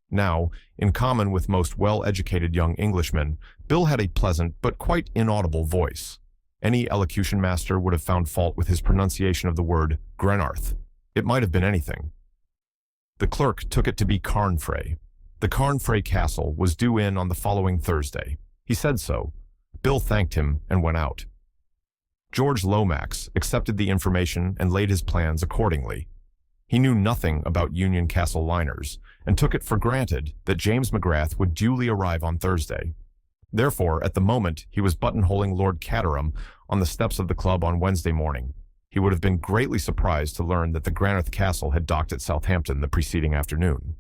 Now, in common with most well-educated young Englishmen, Bill had a pleasant but quite inaudible voice. Any elocution master would have found fault with his pronunciation of the word Granarth. It might have been anything. The clerk took it to be Carnfray. The Carnfray Castle was due in on the following Thursday. He said so. Bill thanked him and went out. George Lomax accepted the information and laid his plans accordingly. He knew nothing about Union Castle liners and took it for granted that James McGrath would duly arrive on Thursday. Therefore, at the moment, he was buttonholing Lord Caterham on the steps of the club on Wednesday morning. He would have been greatly surprised to learn that the Granarth Castle had docked at Southampton the preceding afternoon.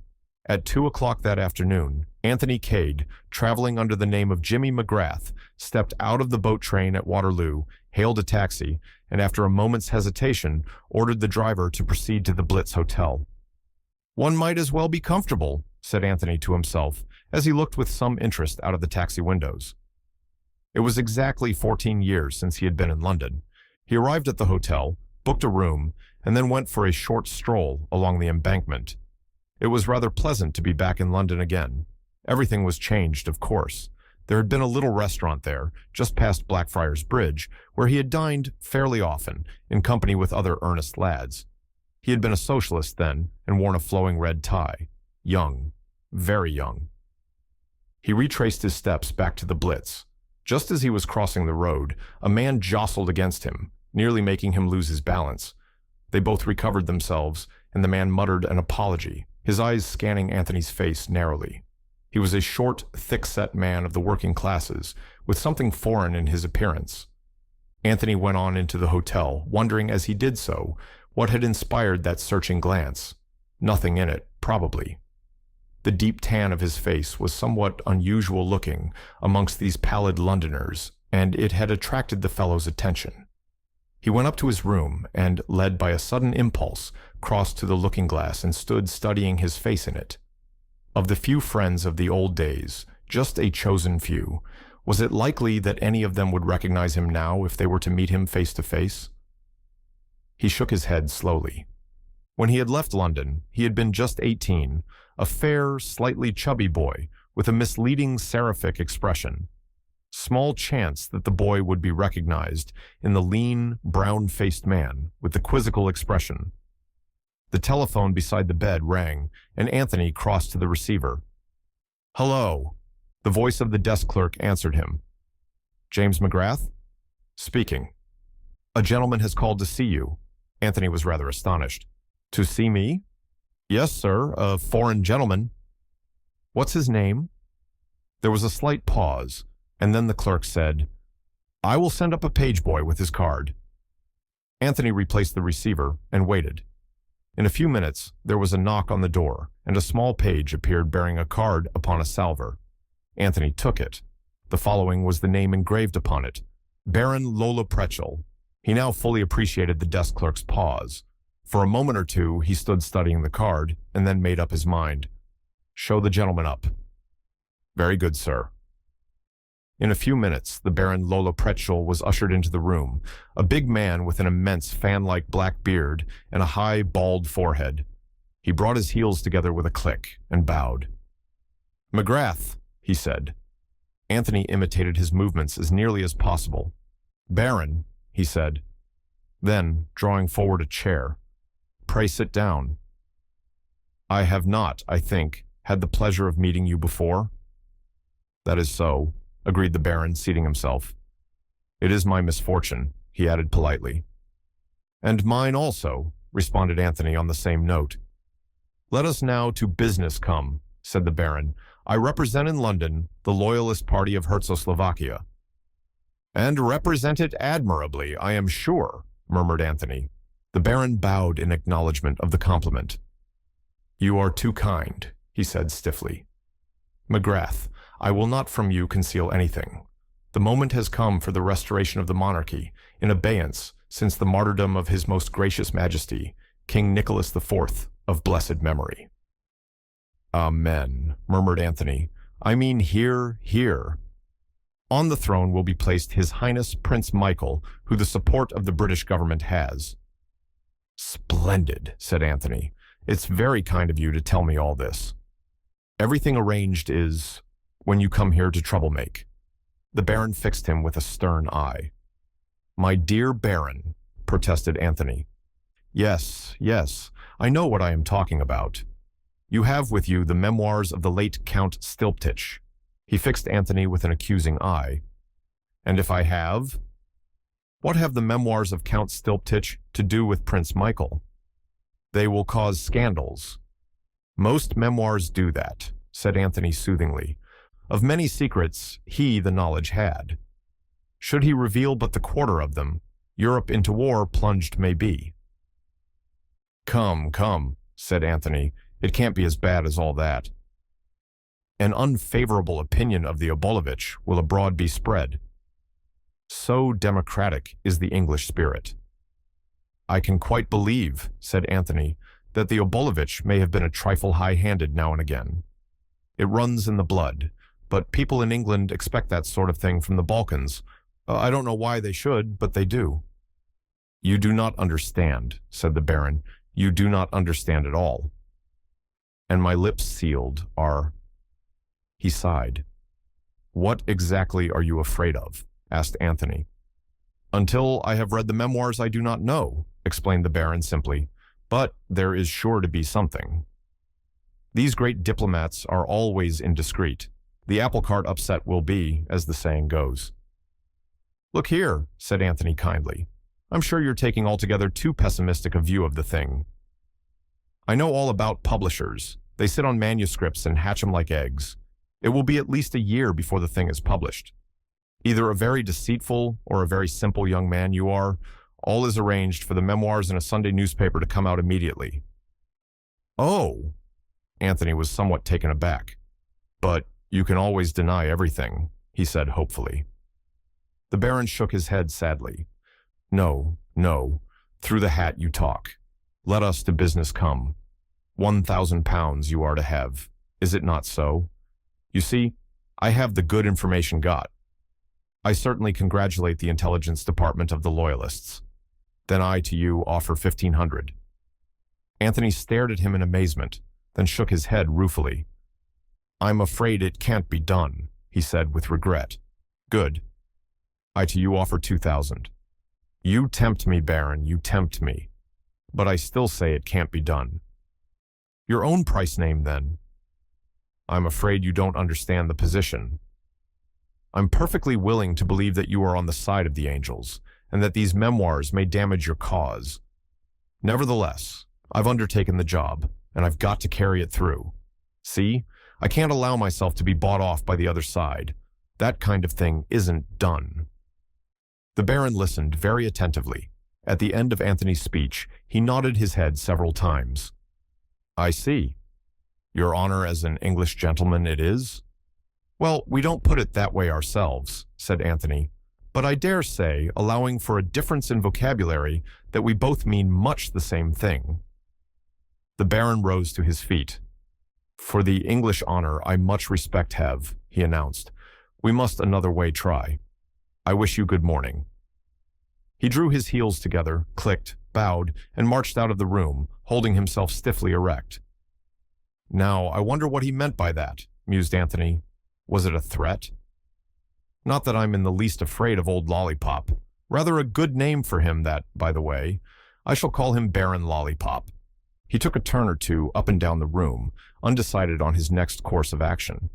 At 2 o'clock that afternoon, Anthony Cade, traveling under the name of Jimmy McGrath, stepped out of the boat train at Waterloo, hailed a taxi, and after a moment's hesitation, ordered the driver to proceed to the Blitz Hotel. One might as well be comfortable, said Anthony to himself, as he looked with some interest out of the taxi windows. It was exactly 14 years since he had been in London. He arrived at the hotel, booked a room, and then went for a short stroll along the embankment. It was rather pleasant to be back in London again. Everything was changed, of course. There had been a little restaurant there, just past Blackfriars Bridge, where he had dined fairly often, in company with other earnest lads. He had been a socialist then, and worn a flowing red tie. Young. Very young. He retraced his steps back to the Blitz. Just as he was crossing the road, a man jostled against him, nearly making him lose his balance. They both recovered themselves, and the man muttered an apology, his eyes scanning Anthony's face narrowly. He was a short, thick-set man of the working classes, with something foreign in his appearance. Anthony went on into the hotel, wondering as he did so what had inspired that searching glance. Nothing in it, probably. The deep tan of his face was somewhat unusual looking amongst these pallid Londoners, and it had attracted the fellow's attention. He went up to his room and, led by a sudden impulse, crossed to the looking-glass and stood studying his face in it. Of the few friends of the old days, just a chosen few, was it likely that any of them would recognize him now if they were to meet him face to face? He shook his head slowly. When he had left London, he had been just 18, a fair, slightly chubby boy with a misleading seraphic expression. Small chance that the boy would be recognized in the lean, brown-faced man with the quizzical expression. The telephone beside the bed rang, and Anthony crossed to the receiver. "Hello." The voice of the desk clerk answered him. "James McGrath?" "Speaking." "A gentleman has called to see you." Anthony was rather astonished. "To see me?" Yes, sir, a foreign gentleman. What's his name? There was a slight pause, and then the clerk said, I will send up a page boy with his card. Anthony replaced the receiver and waited. In a few minutes, there was a knock on the door, and a small page appeared bearing a card upon a salver. Anthony took it. The following was the name engraved upon it, Baron Lolopretschel. He now fully appreciated the desk clerk's pause. For a moment or two, he stood studying the card, and then made up his mind. Show the gentleman up. Very good, sir. In a few minutes, the Baron Lolopretschel was ushered into the room, a big man with an immense fan-like black beard and a high, bald forehead. He brought his heels together with a click and bowed. McGrath, he said. Anthony imitated his movements as nearly as possible. Baron, he said. Then, drawing forward a chair, pray sit down. I have not, I think, had the pleasure of meeting you before. That is so, agreed the Baron, seating himself. It is my misfortune, he added politely. And mine also, responded Anthony on the same note. Let us now to business come, said the Baron. I represent in London the Loyalist party of Czechoslovakia. And represent it admirably, I am sure, murmured Anthony. The Baron bowed in acknowledgement of the compliment. You are too kind, he said stiffly. McGrath, I will not from you conceal anything. The moment has come for the restoration of the monarchy, in abeyance since the martyrdom of His Most Gracious Majesty, King Nicholas IV of blessed memory. Amen, murmured Anthony. I mean here, here. On the throne will be placed His Highness Prince Michael, who the support of the British government has. Splendid, said Anthony. It's very kind of you to tell me all this. Everything arranged is when you come here to trouble-make. The Baron fixed him with a stern eye. My dear Baron, protested Anthony. Yes, yes, I know what I am talking about. You have with you the memoirs of the late Count Stilptich. He fixed Anthony with an accusing eye. And if I have? What have the memoirs of Count Stilptich to do with Prince Michael? They will cause scandals. Most memoirs do that, said Anthony soothingly. Of many secrets, he the knowledge had. Should he reveal but the quarter of them, Europe into war plunged may be. Come, come, said Anthony. It can't be as bad as all that. An unfavorable opinion of the Obolovitch will abroad be spread. So democratic is the English spirit. I can quite believe, said Anthony, that the Obolovitch may have been a trifle high-handed now and again. It runs in the blood, but people in England expect that sort of thing from the Balkans. I don't know why they should, but they do. You do not understand, said the Baron. You do not understand at all. And my lips sealed are... He sighed. What exactly are you afraid of? Asked Anthony. Until I have read the memoirs I do not know, explained the Baron simply, but there is sure to be something. These great diplomats are always indiscreet. The apple cart upset will be, as the saying goes. Look here, said Anthony kindly. I'm sure you're taking altogether too pessimistic a view of the thing. I know all about publishers. They sit on manuscripts and hatch them like eggs. It will be at least a year before the thing is published. Either a very deceitful or a very simple young man you are, all is arranged for the memoirs in a Sunday newspaper to come out immediately. Oh, Anthony was somewhat taken aback. But you can always deny everything, he said hopefully. The Baron shook his head sadly. No, no, through the hat you talk. Let us to business come. £1,000 you are to have, is it not so? You see, I have the good information got. I certainly congratulate the intelligence department of the Loyalists. Then I to you offer 1,500. Anthony stared at him in amazement, then shook his head ruefully. I'm afraid it can't be done, he said with regret. Good. I to you offer 2,000. You tempt me, Baron, you tempt me. But I still say it can't be done. Your own price name, then. I'm afraid you don't understand the position. I'm perfectly willing to believe that you are on the side of the angels, and that these memoirs may damage your cause. Nevertheless, I've undertaken the job. and I've got to carry it through. See? I can't allow myself to be bought off by the other side. That kind of thing isn't done." The Baron listened very attentively. At the end of Anthony's speech, he nodded his head several times. "I see. Your honor as an English gentleman it is?" "Well, we don't put it that way ourselves," said Anthony, "but I dare say, allowing for a difference in vocabulary, that we both mean much the same thing." The Baron rose to his feet. "For the English honor I much respect have," he announced. "We must another way try. I wish you good morning." He drew his heels together, clicked, bowed, and marched out of the room, holding himself stiffly erect. "Now, I wonder what he meant by that," mused Anthony. "Was it a threat? Not that I'm in the least afraid of old Lollipop. Rather a good name for him that, by the way. I shall call him Baron Lollipop." He took a turn or two up and down the room, undecided on his next course of action.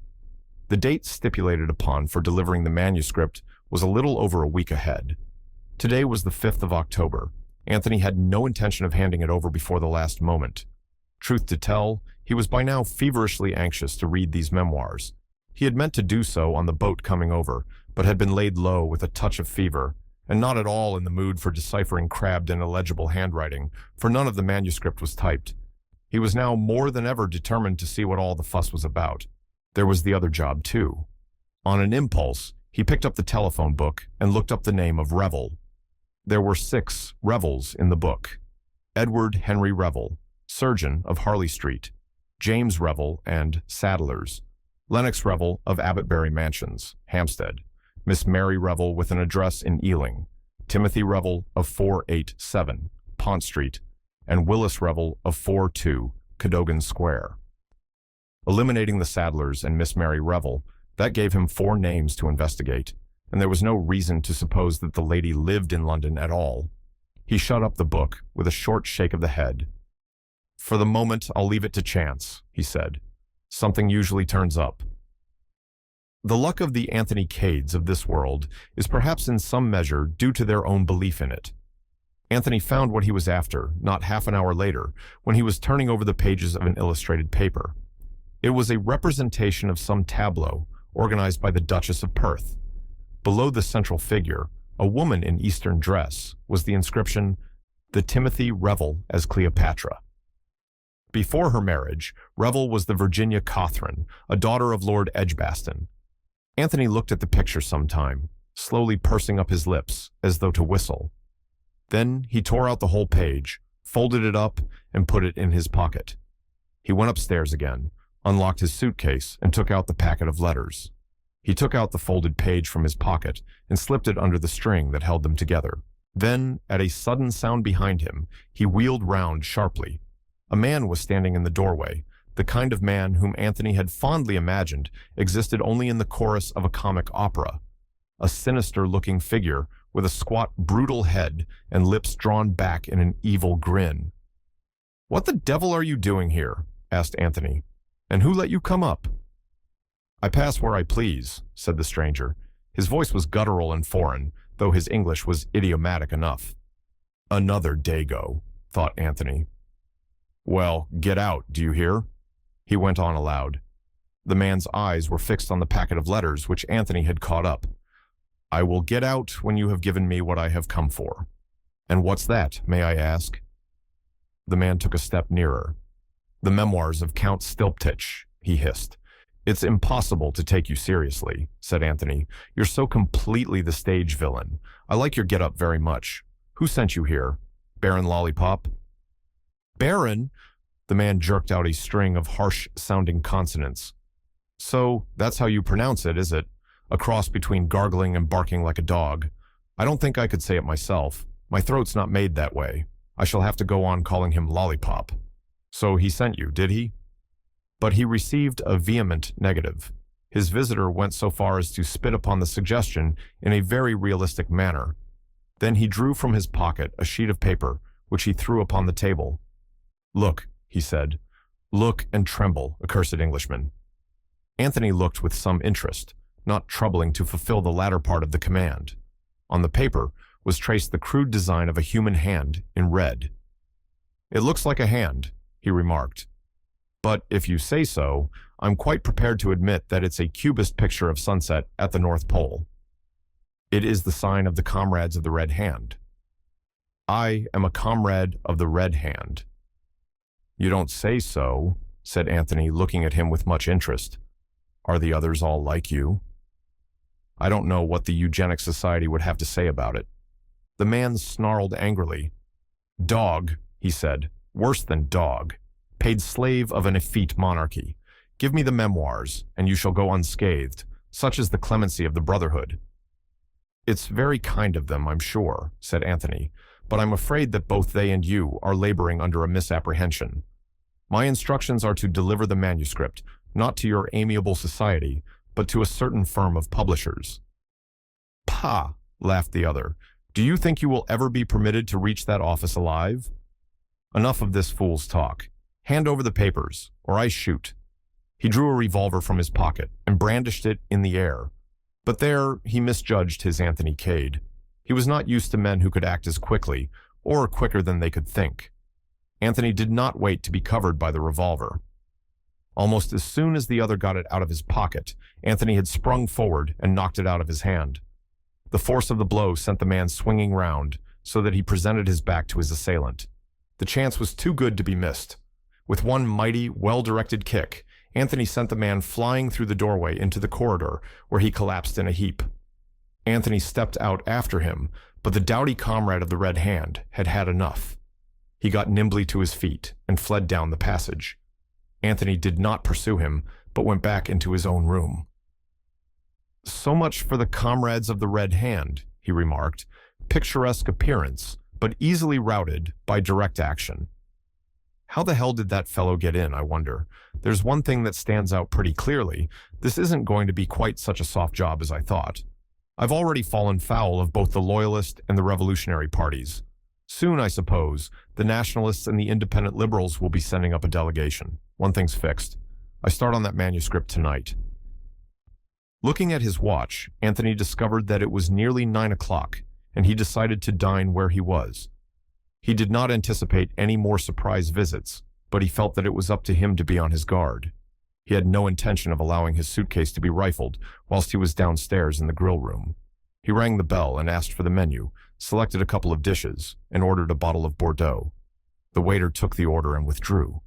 The date stipulated upon for delivering the manuscript was a little over a week ahead. Today was the 5th of October. Anthony had no intention of handing it over before the last moment. Truth to tell, he was by now feverishly anxious to read these memoirs. He had meant to do so on the boat coming over, but had been laid low with a touch of fever, and not at all in the mood for deciphering crabbed and illegible handwriting, for none of the manuscript was typed. He was now more than ever determined to see what all the fuss was about. There was the other job, too. On an impulse, he picked up the telephone book and looked up the name of Revel. There were 6 Revels in the book. Edward Henry Revel, surgeon of Harley Street, James Revel and Saddlers, Lennox Revel of Abbotbury Mansions, Hampstead, Miss Mary Revel with an address in Ealing, Timothy Revel of 487, Pont Street, and Willis Revel of 42, Cadogan Square. Eliminating the Saddlers and Miss Mary Revel, that gave him 4 names to investigate, and there was no reason to suppose that the lady lived in London at all. He shut up the book with a short shake of the head. "For the moment, I'll leave it to chance," he said. "Something usually turns up." The luck of the Anthony Cades of this world is perhaps in some measure due to their own belief in it. Anthony found what he was after not half an hour later when he was turning over the pages of an illustrated paper. It was a representation of some tableau organized by the Duchess of Perth. Below the central figure, a woman in Eastern dress, was the inscription, "The Timothy Revel as Cleopatra." Before her marriage, Revel was the Virginia Cawthron, a daughter of Lord Edgbaston. Anthony looked at the picture some time, slowly pursing up his lips, as though to whistle. Then he tore out the whole page, folded it up, and put it in his pocket. He went upstairs again, unlocked his suitcase, and took out the packet of letters. He took out the folded page from his pocket and slipped it under the string that held them together. Then, at a sudden sound behind him, he wheeled round sharply. A man was standing in the doorway, the kind of man whom Anthony had fondly imagined existed only in the chorus of a comic opera. A sinister-looking figure with a squat, brutal head and lips drawn back in an evil grin. "What the devil are you doing here?" asked Anthony. "And who let you come up?" "I pass where I please," said the stranger. His voice was guttural and foreign, though his English was idiomatic enough. "Another Dago," thought Anthony. "Well, get out, do you hear?" he went on aloud. The man's eyes were fixed on the packet of letters which Anthony had caught up. "I will get out when you have given me what I have come for." "And what's that, may I ask?" The man took a step nearer. "The memoirs of Count Stilptich," he hissed. "It's impossible to take you seriously," said Anthony. "You're so completely the stage villain. I like your get-up very much. Who sent you here? Baron Lollipop?" "Baron?" The man jerked out a string of harsh-sounding consonants. "So, that's how you pronounce it, is it? A cross between gargling and barking like a dog. I don't think I could say it myself. My throat's not made that way. I shall have to go on calling him Lollipop." "So he sent you, did he?" But he received a vehement negative. His visitor went so far as to spit upon the suggestion in a very realistic manner. Then he drew from his pocket a sheet of paper, which he threw upon the table. "Look," he said. "Look and tremble, accursed Englishman." Anthony looked with some interest, not troubling to fulfill the latter part of the command. On the paper was traced the crude design of a human hand in red. "It looks like a hand," he remarked. But if you say so, I'm quite prepared to admit that it's a cubist picture of sunset at the North Pole. It is the sign of the Comrades of the Red Hand. I am a comrade of the Red Hand. You don't say so, said Anthony, looking at him with much interest. Are the others all like you? I don't know what the Eugenic Society would have to say about it. The man snarled angrily. Dog, he said, worse than dog. Paid slave of an effete monarchy. Give me the memoirs, and you shall go unscathed. Such is the clemency of the Brotherhood. It's very kind of them, I'm sure, said Anthony, but I'm afraid that both they and you are laboring under a misapprehension. My instructions are to deliver the manuscript, not to your amiable society, but to a certain firm of publishers. Pah, laughed the other. Do you think you will ever be permitted to reach that office alive? Enough of this fool's talk. Hand over the papers, or I shoot. He drew a revolver from his pocket and brandished it in the air. But there he misjudged his Anthony Cade. He was not used to men who could act as quickly, or quicker than they could think. Anthony did not wait to be covered by the revolver. Almost as soon as the other got it out of his pocket, Anthony had sprung forward and knocked it out of his hand. The force of the blow sent the man swinging round, so that he presented his back to his assailant. The chance was too good to be missed. With one mighty, well-directed kick, Anthony sent the man flying through the doorway into the corridor, where he collapsed in a heap. Anthony stepped out after him, but the doughty comrade of the Red Hand had had enough. He got nimbly to his feet and fled down the passage. Anthony did not pursue him, but went back into his own room. So much for the Comrades of the Red Hand, he remarked. Picturesque appearance, but easily routed by direct action. How the hell did that fellow get in, I wonder? There's one thing that stands out pretty clearly. This isn't going to be quite such a soft job as I thought. I've already fallen foul of both the Loyalist and the Revolutionary parties. Soon, I suppose, the Nationalists and the Independent Liberals will be sending up a delegation. One thing's fixed. I start on that manuscript tonight. Looking at his watch, Anthony discovered that it was nearly 9 o'clock, and he decided to dine where he was. He did not anticipate any more surprise visits, but he felt that it was up to him to be on his guard. He had no intention of allowing his suitcase to be rifled whilst he was downstairs in the grill room. He rang the bell and asked for the menu, selected a couple of dishes, and ordered a bottle of Bordeaux. The waiter took the order and withdrew.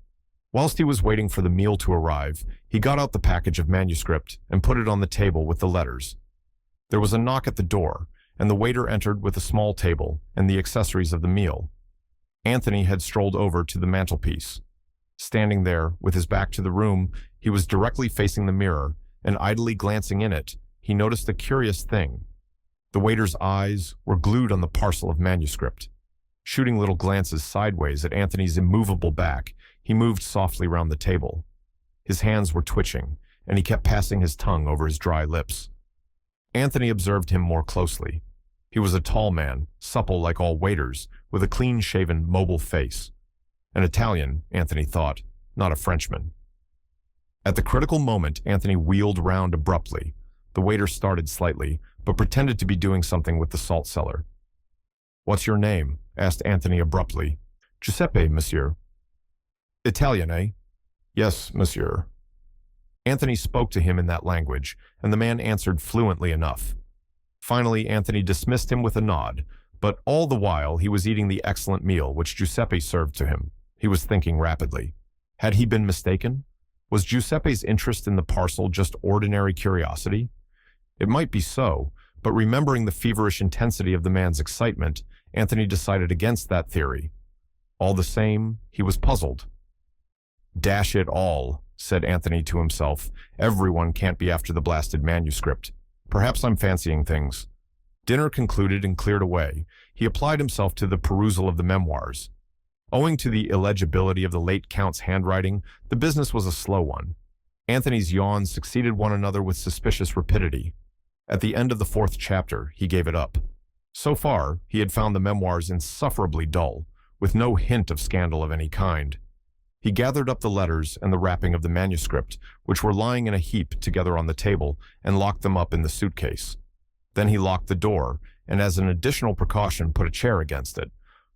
Whilst he was waiting for the meal to arrive, he got out the package of manuscript and put it on the table with the letters. There was a knock at the door, and the waiter entered with a small table and the accessories of the meal. Anthony had strolled over to the mantelpiece. Standing there, with his back to the room, he was directly facing the mirror, and idly glancing in it, he noticed a curious thing. The waiter's eyes were glued on the parcel of manuscript. Shooting little glances sideways at Anthony's immovable back, he moved softly round the table. His hands were twitching, and he kept passing his tongue over his dry lips. Anthony observed him more closely. He was a tall man, supple like all waiters, with a clean-shaven, mobile face. An Italian, Anthony thought, not a Frenchman. At the critical moment, Anthony wheeled round abruptly. The waiter started slightly, but pretended to be doing something with the salt cellar. "What's your name?" asked Anthony abruptly. "Giuseppe, monsieur." "Italian, eh?" "Yes, monsieur." Anthony spoke to him in that language, and the man answered fluently enough. Finally, Anthony dismissed him with a nod, but all the while he was eating the excellent meal which Giuseppe served to him. He was thinking rapidly. Had he been mistaken? Was Giuseppe's interest in the parcel just ordinary curiosity? It might be so, but remembering the feverish intensity of the man's excitement, Anthony decided against that theory. All the same, he was puzzled. "Dash it all," said Anthony to himself. "Everyone can't be after the blasted manuscript. Perhaps I'm fancying things." Dinner concluded and cleared away, he applied himself to the perusal of the memoirs. Owing to the illegibility of the late Count's handwriting, the business was a slow one. Anthony's yawns succeeded one another with suspicious rapidity. At the end of the 4th chapter, he gave it up. So far, he had found the memoirs insufferably dull, with no hint of scandal of any kind. He gathered up the letters and the wrapping of the manuscript, which were lying in a heap together on the table, and locked them up in the suitcase. Then he locked the door, and as an additional precaution put a chair against it.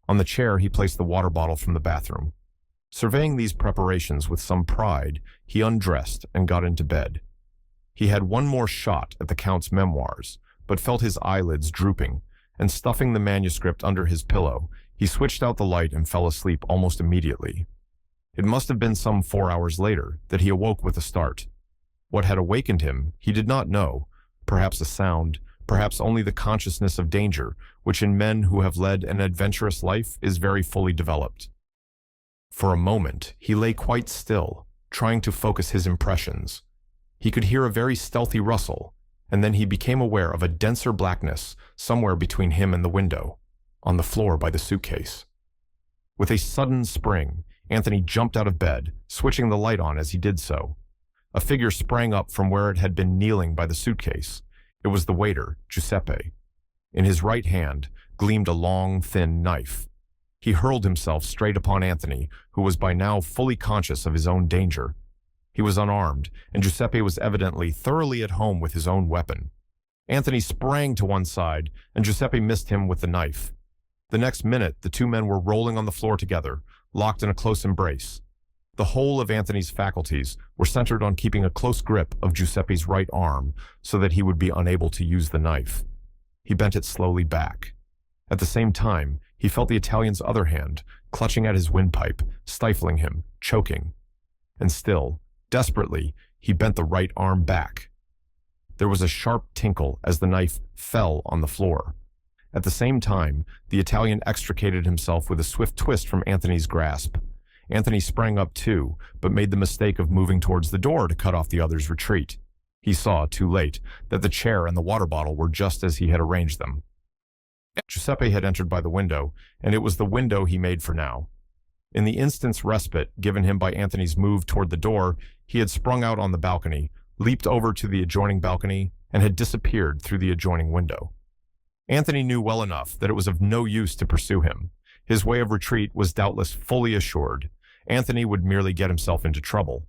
On the chair he placed the water bottle from the bathroom. Surveying these preparations with some pride, he undressed and got into bed. He had one more shot at the Count's memoirs, but felt his eyelids drooping, and stuffing the manuscript under his pillow, he switched out the light and fell asleep almost immediately. It must have been some 4 hours later that he awoke with a start. What had awakened him, he did not know, perhaps a sound, perhaps only the consciousness of danger, which in men who have led an adventurous life is very fully developed. For a moment, he lay quite still, trying to focus his impressions. He could hear a very stealthy rustle, and then he became aware of a denser blackness somewhere between him and the window, on the floor by the suitcase. With a sudden spring, Anthony jumped out of bed, switching the light on as he did so. A figure sprang up from where it had been kneeling by the suitcase. It was the waiter, Giuseppe. In his right hand gleamed a long, thin knife. He hurled himself straight upon Anthony, who was by now fully conscious of his own danger. He was unarmed, and Giuseppe was evidently thoroughly at home with his own weapon. Anthony sprang to one side, and Giuseppe missed him with the knife. The next minute, the two men were rolling on the floor together, locked in a close embrace. The whole of Anthony's faculties were centered on keeping a close grip of Giuseppe's right arm so that he would be unable to use the knife. He bent it slowly back. At the same time, he felt the Italian's other hand, clutching at his windpipe, stifling him, choking. And still, desperately, he bent the right arm back. There was a sharp tinkle as the knife fell on the floor. At the same time, the Italian extricated himself with a swift twist from Anthony's grasp. Anthony sprang up too, but made the mistake of moving towards the door to cut off the other's retreat. He saw, too late, that the chair and the water bottle were just as he had arranged them. Giuseppe had entered by the window, and it was the window he made for now. In the instant's respite given him by Anthony's move toward the door, he had sprung out on the balcony, leaped over to the adjoining balcony, and had disappeared through the adjoining window. Anthony knew well enough that it was of no use to pursue him. His way of retreat was doubtless fully assured. Anthony would merely get himself into trouble.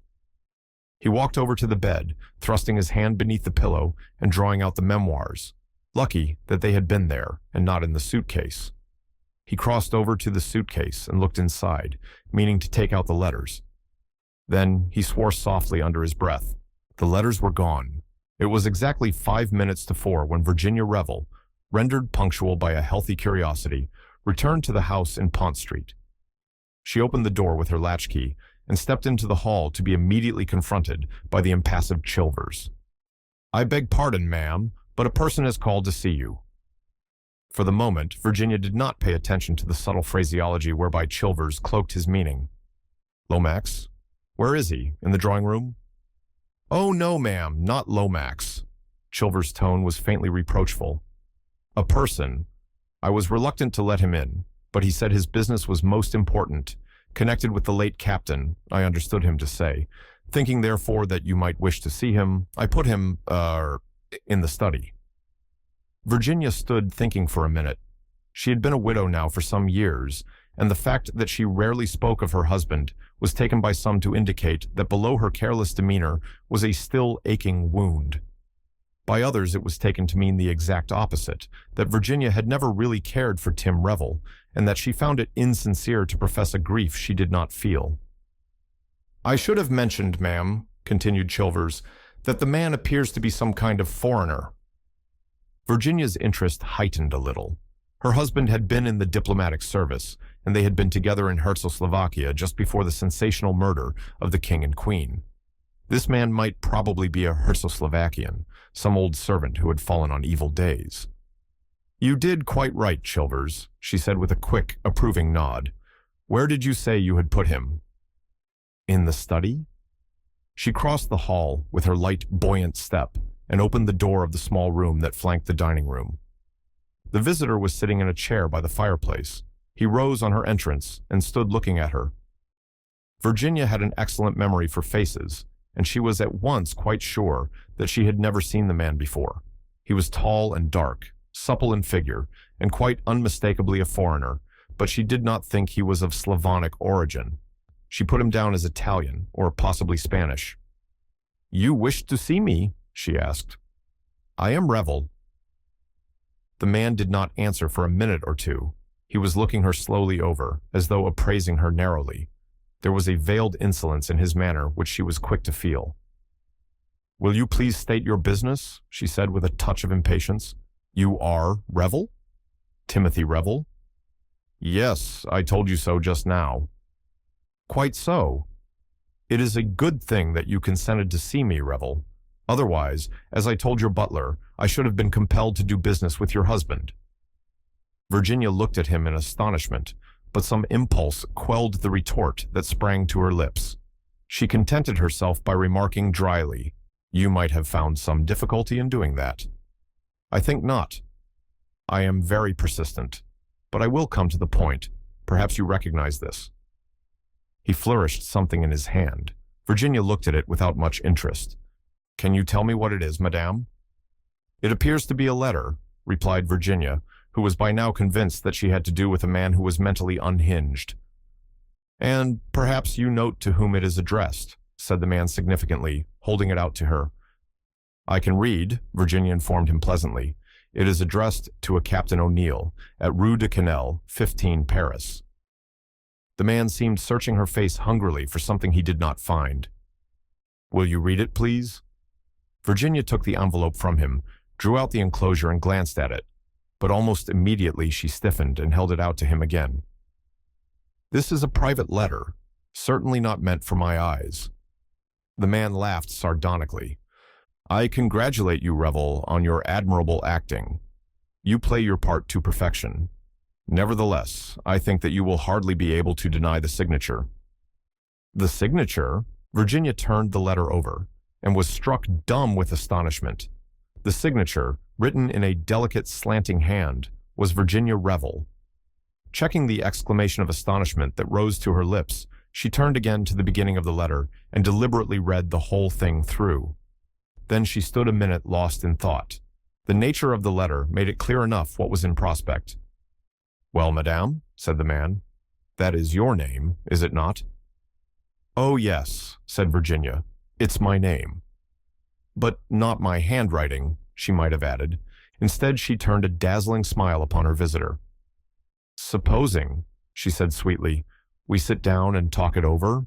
He walked over to the bed, thrusting his hand beneath the pillow and drawing out the memoirs. Lucky that they had been there and not in the suitcase. He crossed over to the suitcase and looked inside, meaning to take out the letters. Then he swore softly under his breath. The letters were gone. It was exactly 5 minutes to 4 when Virginia Revel, rendered punctual by a healthy curiosity, returned to the house in Pont Street. She opened the door with her latchkey and stepped into the hall to be immediately confronted by the impassive Chilvers. "I beg pardon, ma'am, but a person has called to see you." For the moment, Virginia did not pay attention to the subtle phraseology whereby Chilvers cloaked his meaning. "Lomax? Where is he? In the drawing room?" "Oh, no, ma'am, not Lomax." Chilvers' tone was faintly reproachful. "A person. I was reluctant to let him in, but he said his business was most important, connected with the late captain, I understood him to say. Thinking, therefore, that you might wish to see him, I put him, in the study." Virginia stood thinking for a minute. She had been a widow now for some years, and the fact that she rarely spoke of her husband was taken by some to indicate that below her careless demeanor was a still aching wound. By others it was taken to mean the exact opposite, that Virginia had never really cared for Tim Revel, and that she found it insincere to profess a grief she did not feel. "I should have mentioned, ma'am," continued Chilvers, "that the man appears to be some kind of foreigner." Virginia's interest heightened a little. Her husband had been in the diplomatic service, and they had been together in Czechoslovakia just before the sensational murder of the king and queen. This man might probably be a Czechoslovakian, some old servant who had fallen on evil days. "You did quite right, Chilvers," she said with a quick, approving nod. "Where did you say you had put him?" "In the study?" She crossed the hall with her light, buoyant step and opened the door of the small room that flanked the dining room. The visitor was sitting in a chair by the fireplace. He rose on her entrance and stood looking at her. Virginia had an excellent memory for faces, and she was at once quite sure that she had never seen the man before. He was tall and dark, supple in figure, and quite unmistakably a foreigner, but she did not think he was of Slavonic origin. She put him down as Italian, or possibly Spanish. "You wished to see me?" she asked. "I am Revel." The man did not answer for a minute or two. He was looking her slowly over, as though appraising her narrowly. There was a veiled insolence in his manner which she was quick to feel. "Will you please state your business?" she said with a touch of impatience. "You are Revel? Timothy Revel?" "Yes, I told you so just now." "Quite so. It is a good thing that you consented to see me, Revel. Otherwise, as I told your butler, I should have been compelled to do business with your husband." Virginia looked at him in astonishment, but some impulse quelled the retort that sprang to her lips. She contented herself by remarking dryly, "You might have found some difficulty in doing that." "I think not. I am very persistent, but I will come to the point. Perhaps you recognize this." He flourished something in his hand. Virginia looked at it without much interest. "Can you tell me what it is, madame?" "It appears to be a letter," replied Virginia, who was by now convinced that she had to do with a man who was mentally unhinged. "And perhaps you note to whom it is addressed," said the man significantly, holding it out to her. "I can read," Virginia informed him pleasantly. "It is addressed to a Captain O'Neill, at Rue de Canel, 15, Paris." The man seemed searching her face hungrily for something he did not find. "Will you read it, please?" Virginia took the envelope from him, drew out the enclosure and glanced at it, but almost immediately she stiffened and held it out to him again. "This is a private letter, certainly not meant for my eyes." The man laughed sardonically. "I congratulate you, Revel, on your admirable acting. You play your part to perfection. Nevertheless, I think that you will hardly be able to deny the signature." "The signature?" Virginia turned the letter over, and was struck dumb with astonishment. The signature, written in a delicate slanting hand, was Virginia Revel. Checking the exclamation of astonishment that rose to her lips, she turned again to the beginning of the letter and deliberately read the whole thing through. Then she stood a minute lost in thought. The nature of the letter made it clear enough what was in prospect. "Well, madame," said the man, "that is your name, is it not?" "Oh, yes," said Virginia, "it's my name." "But not my handwriting," she might have added. Instead, she turned a dazzling smile upon her visitor. "Supposing," she said sweetly, "we sit down and talk it over?"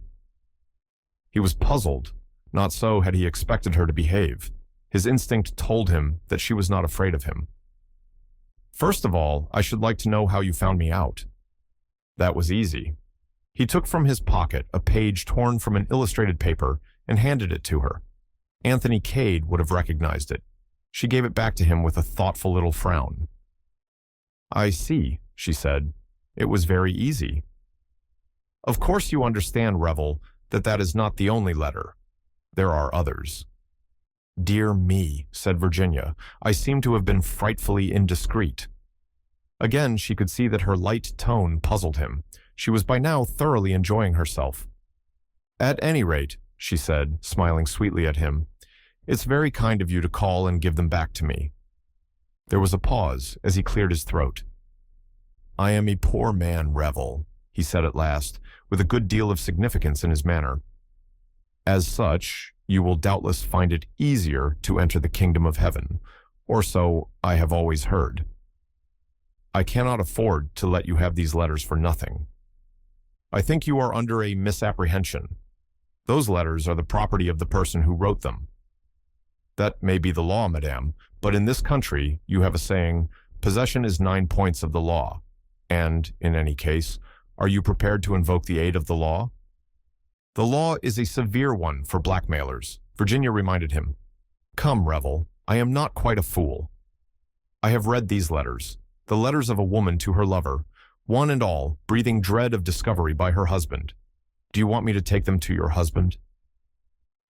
He was puzzled. Not so had he expected her to behave. His instinct told him that she was not afraid of him. "First of all, I should like to know how you found me out." That was easy. He took from his pocket a page torn from an illustrated paper and handed it to her. Anthony Cade would have recognized it. She gave it back to him with a thoughtful little frown. "I see," she said. "It was very easy." "Of course you understand, Revel, that that is not the only letter. There are others." "Dear me," said Virginia, "I seem to have been frightfully indiscreet." Again, she could see that her light tone puzzled him. She was by now thoroughly enjoying herself. "At any rate," she said, smiling sweetly at him, "it's very kind of you to call and give them back to me." There was a pause as he cleared his throat. "I am a poor man, Revel," he said at last, with a good deal of significance in his manner. "As such, you will doubtless find it easier to enter the kingdom of heaven, or so I have always heard. I cannot afford to let you have these letters for nothing. I think you are under a misapprehension. Those letters are the property of the person who wrote them. That may be the law, madame, but in this country you have a saying, 'Possession is 9 points of the law,' and, in any case, are you prepared to invoke the aid of the law?" "The law is a severe one for blackmailers," Virginia reminded him. "Come, Revel, I am not quite a fool. I have read these letters, the letters of a woman to her lover, one and all breathing dread of discovery by her husband. Do you want me to take them to your husband?"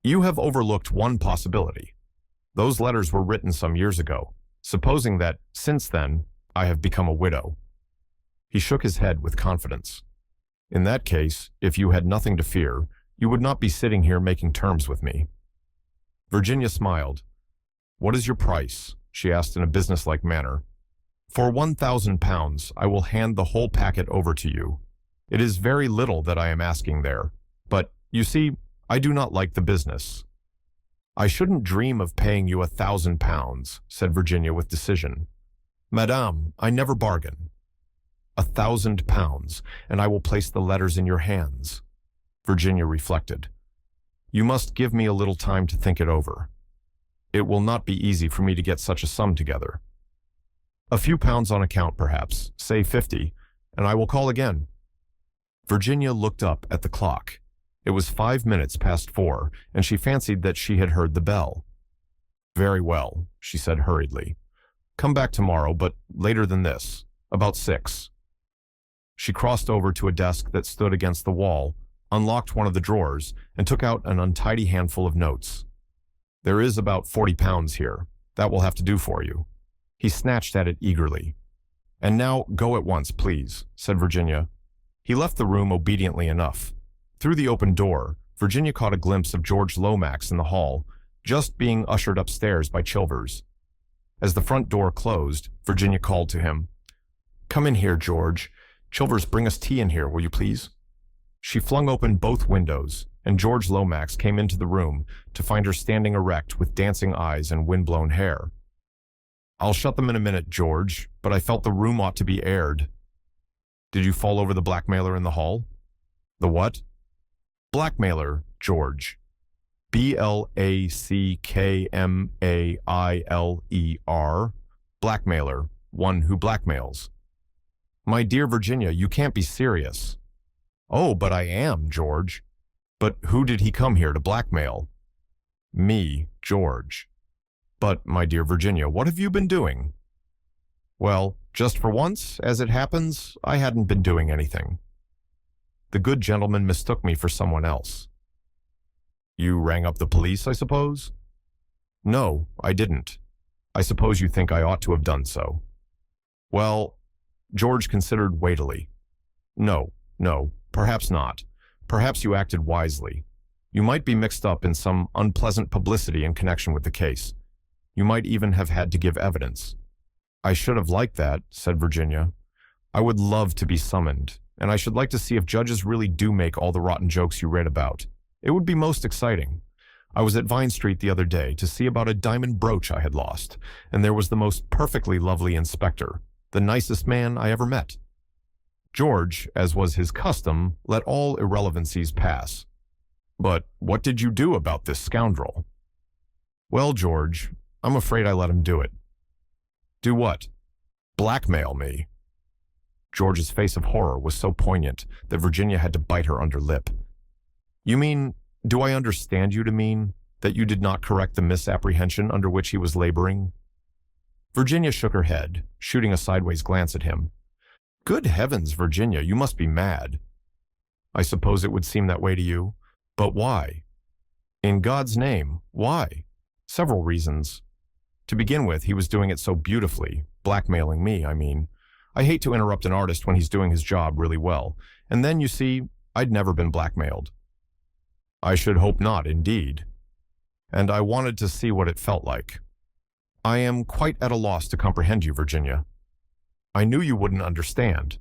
"You have overlooked one possibility. Those letters were written some years ago, supposing that, since then, I have become a widow." He shook his head with confidence. "In that case, if you had nothing to fear, you would not be sitting here making terms with me." Virginia smiled. "What is your price?" she asked in a businesslike manner. "For £1,000, I will hand the whole packet over to you. It is very little that I am asking there, but, you see, I do not like the business." "I shouldn't dream of paying you £1,000, said Virginia with decision. "Madame, I never bargain." £1,000, and I will place the letters in your hands." Virginia reflected. You must give me a little time to think it over. It will not be easy for me to get such a sum together. A few pounds on account, perhaps, say 50, and I will call again. Virginia looked up at the clock. It was 5 minutes past 4, and she fancied that she had heard the bell. Very well, she said hurriedly. Come back tomorrow, but later than this, about 6. She crossed over to a desk that stood against the wall, unlocked one of the drawers, and took out an untidy handful of notes. There is about 40 pounds here. That will have to do for you. He snatched at it eagerly. And now go at once, please, said Virginia. He left the room obediently enough. Through the open door, Virginia caught a glimpse of George Lomax in the hall, just being ushered upstairs by Chilvers. As the front door closed, Virginia called to him. Come in here, George. Chilvers, bring us tea in here, will you please? She flung open both windows, and George Lomax came into the room to find her standing erect with dancing eyes and windblown hair. I'll shut them in a minute, George, but I felt the room ought to be aired. Did you fall over the blackmailer in the hall? The what? Blackmailer, George. Blackmailer. Blackmailer, one who blackmails. My dear Virginia, you can't be serious. Oh, but I am, George. But who did he come here to blackmail? Me, George. But, my dear Virginia, what have you been doing? Well, just for once, as it happens, I hadn't been doing anything. The good gentleman mistook me for someone else. You rang up the police, I suppose? No, I didn't. I suppose you think I ought to have done so. Well, George considered weightily. No, perhaps not. Perhaps you acted wisely. You might be mixed up in some unpleasant publicity in connection with the case. You might even have had to give evidence. I should have liked that, said Virginia. I would love to be summoned, and I should like to see if judges really do make all the rotten jokes you read about. It would be most exciting. I was at Vine Street the other day to see about a diamond brooch I had lost, and there was the most perfectly lovely inspector, the nicest man I ever met. George, as was his custom, let all irrelevancies pass. But what did you do about this scoundrel? Well, George, I'm afraid I let him do it. Do what? Blackmail me. George's face of horror was so poignant that Virginia had to bite her under lip. You mean, do I understand you to mean, that you did not correct the misapprehension under which he was laboring? Virginia shook her head, shooting a sideways glance at him. Good heavens, Virginia, you must be mad. I suppose it would seem that way to you. But why? In God's name, why? Several reasons. To begin with, he was doing it so beautifully, blackmailing me, I mean. I hate to interrupt an artist when he's doing his job really well. And then, you see, I'd never been blackmailed. I should hope not, indeed. And I wanted to see what it felt like. I am quite at a loss to comprehend you, Virginia. I knew you wouldn't understand.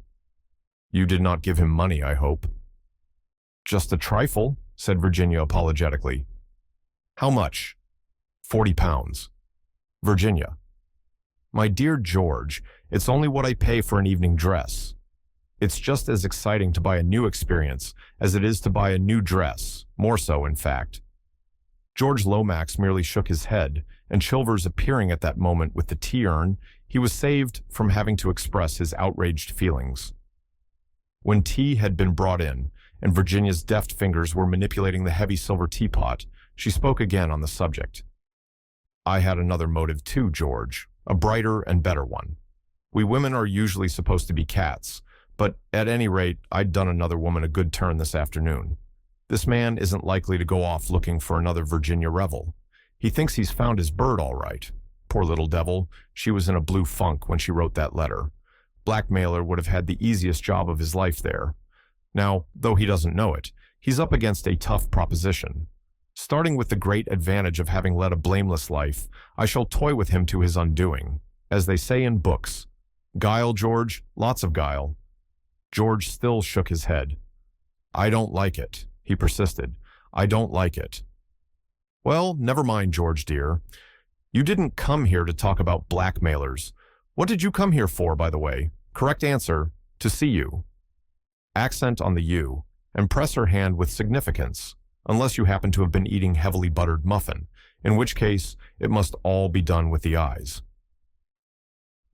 You did not give him money, I hope. Just a trifle, said Virginia apologetically. How much? 40 pounds. Virginia. My dear George, it's only what I pay for an evening dress. It's just as exciting to buy a new experience as it is to buy a new dress, more so, in fact. George Lomax merely shook his head, and Chilvers appearing at that moment with the tea urn, he was saved from having to express his outraged feelings. When tea had been brought in, and Virginia's deft fingers were manipulating the heavy silver teapot, she spoke again on the subject. I had another motive too, George, a brighter and better one. We women are usually supposed to be cats, but at any rate, I'd done another woman a good turn this afternoon. This man isn't likely to go off looking for another Virginia revel. He thinks he's found his bird all right. Poor little devil, she was in a blue funk when she wrote that letter. Blackmailer would have had the easiest job of his life there. Now, though he doesn't know it, he's up against a tough proposition. Starting with the great advantage of having led a blameless life, I shall toy with him to his undoing. As they say in books, guile, George, lots of guile. George still shook his head. I don't like it, he persisted. I don't like it. Well, never mind, George dear. You didn't come here to talk about blackmailers. What did you come here for, by the way? Correct answer, to see you. Accent on the you, and press her hand with significance, unless you happen to have been eating heavily buttered muffin, in which case it must all be done with the eyes.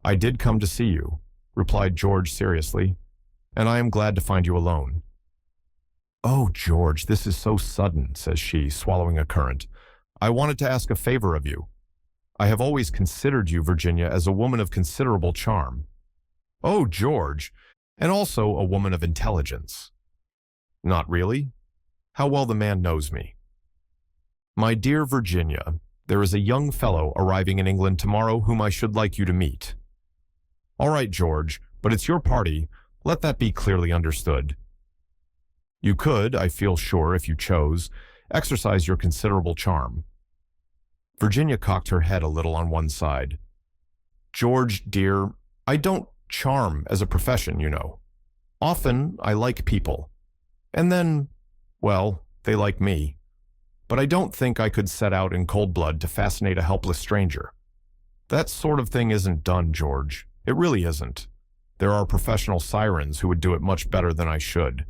"I did come to see you," replied George seriously, "and I am glad to find you alone." "Oh, George, this is so sudden," says she, swallowing a currant. "I wanted to ask a favor of you. I have always considered you, Virginia, as a woman of considerable charm." "Oh, George, and also a woman of intelligence." "Not really? How well the man knows me." "My dear Virginia, there is a young fellow arriving in England tomorrow whom I should like you to meet." "All right, George, but it's your party. Let that be clearly understood." "You could, I feel sure, if you chose, exercise your considerable charm." Virginia cocked her head a little on one side. "George, dear, I don't charm as a profession, you know. Often I like people. And then, well, they like me. But I don't think I could set out in cold blood to fascinate a helpless stranger. That sort of thing isn't done, George. It really isn't. There are professional sirens who would do it much better than I should."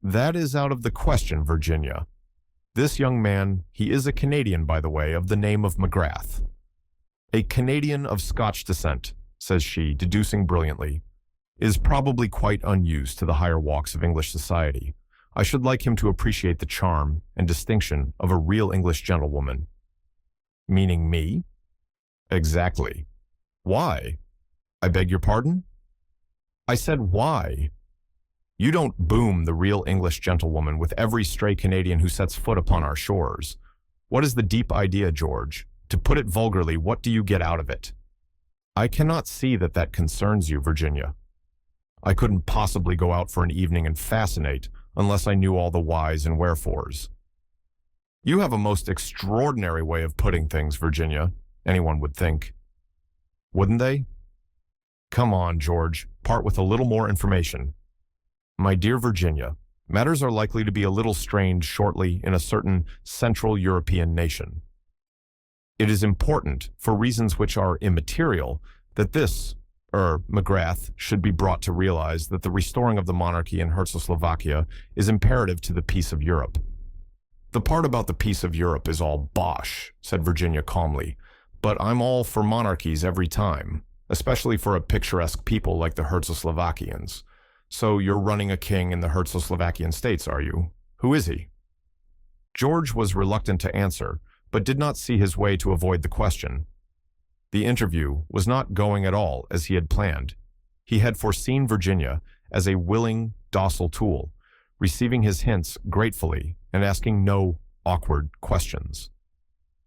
"That is out of the question, Virginia. This young man, he is a Canadian, by the way, of the name of McGrath." "A Canadian of Scotch descent," says she, deducing brilliantly, "is probably quite unused to the higher walks of English society. I should like him to appreciate the charm and distinction of a real English gentlewoman." "Meaning me?" "Exactly." "Why?" "I beg your pardon?" "I said why?" "You don't boom the real English gentlewoman with every stray Canadian who sets foot upon our shores. What is the deep idea, George? To put it vulgarly, what do you get out of it?" "I cannot see that that concerns you, Virginia." "I couldn't possibly go out for an evening and fascinate unless I knew all the whys and wherefores." "You have a most extraordinary way of putting things, Virginia, anyone would think." "Wouldn't they?" "Come on, George, part with a little more information." "My dear Virginia, matters are likely to be a little strained shortly in a certain Central European nation. It is important, for reasons which are immaterial, that this, McGrath, should be brought to realize that the restoring of the monarchy in Czechoslovakia is imperative to the peace of Europe." "The part about the peace of Europe is all bosh," said Virginia calmly, "but I'm all for monarchies every time, especially for a picturesque people like the Czechoslovakians. So you're running a king in the Czechoslovakian states, are you? Who is he?" George was reluctant to answer, but did not see his way to avoid the question. The interview was not going at all as he had planned. He had foreseen Virginia as a willing, docile tool, receiving his hints gratefully and asking no awkward questions.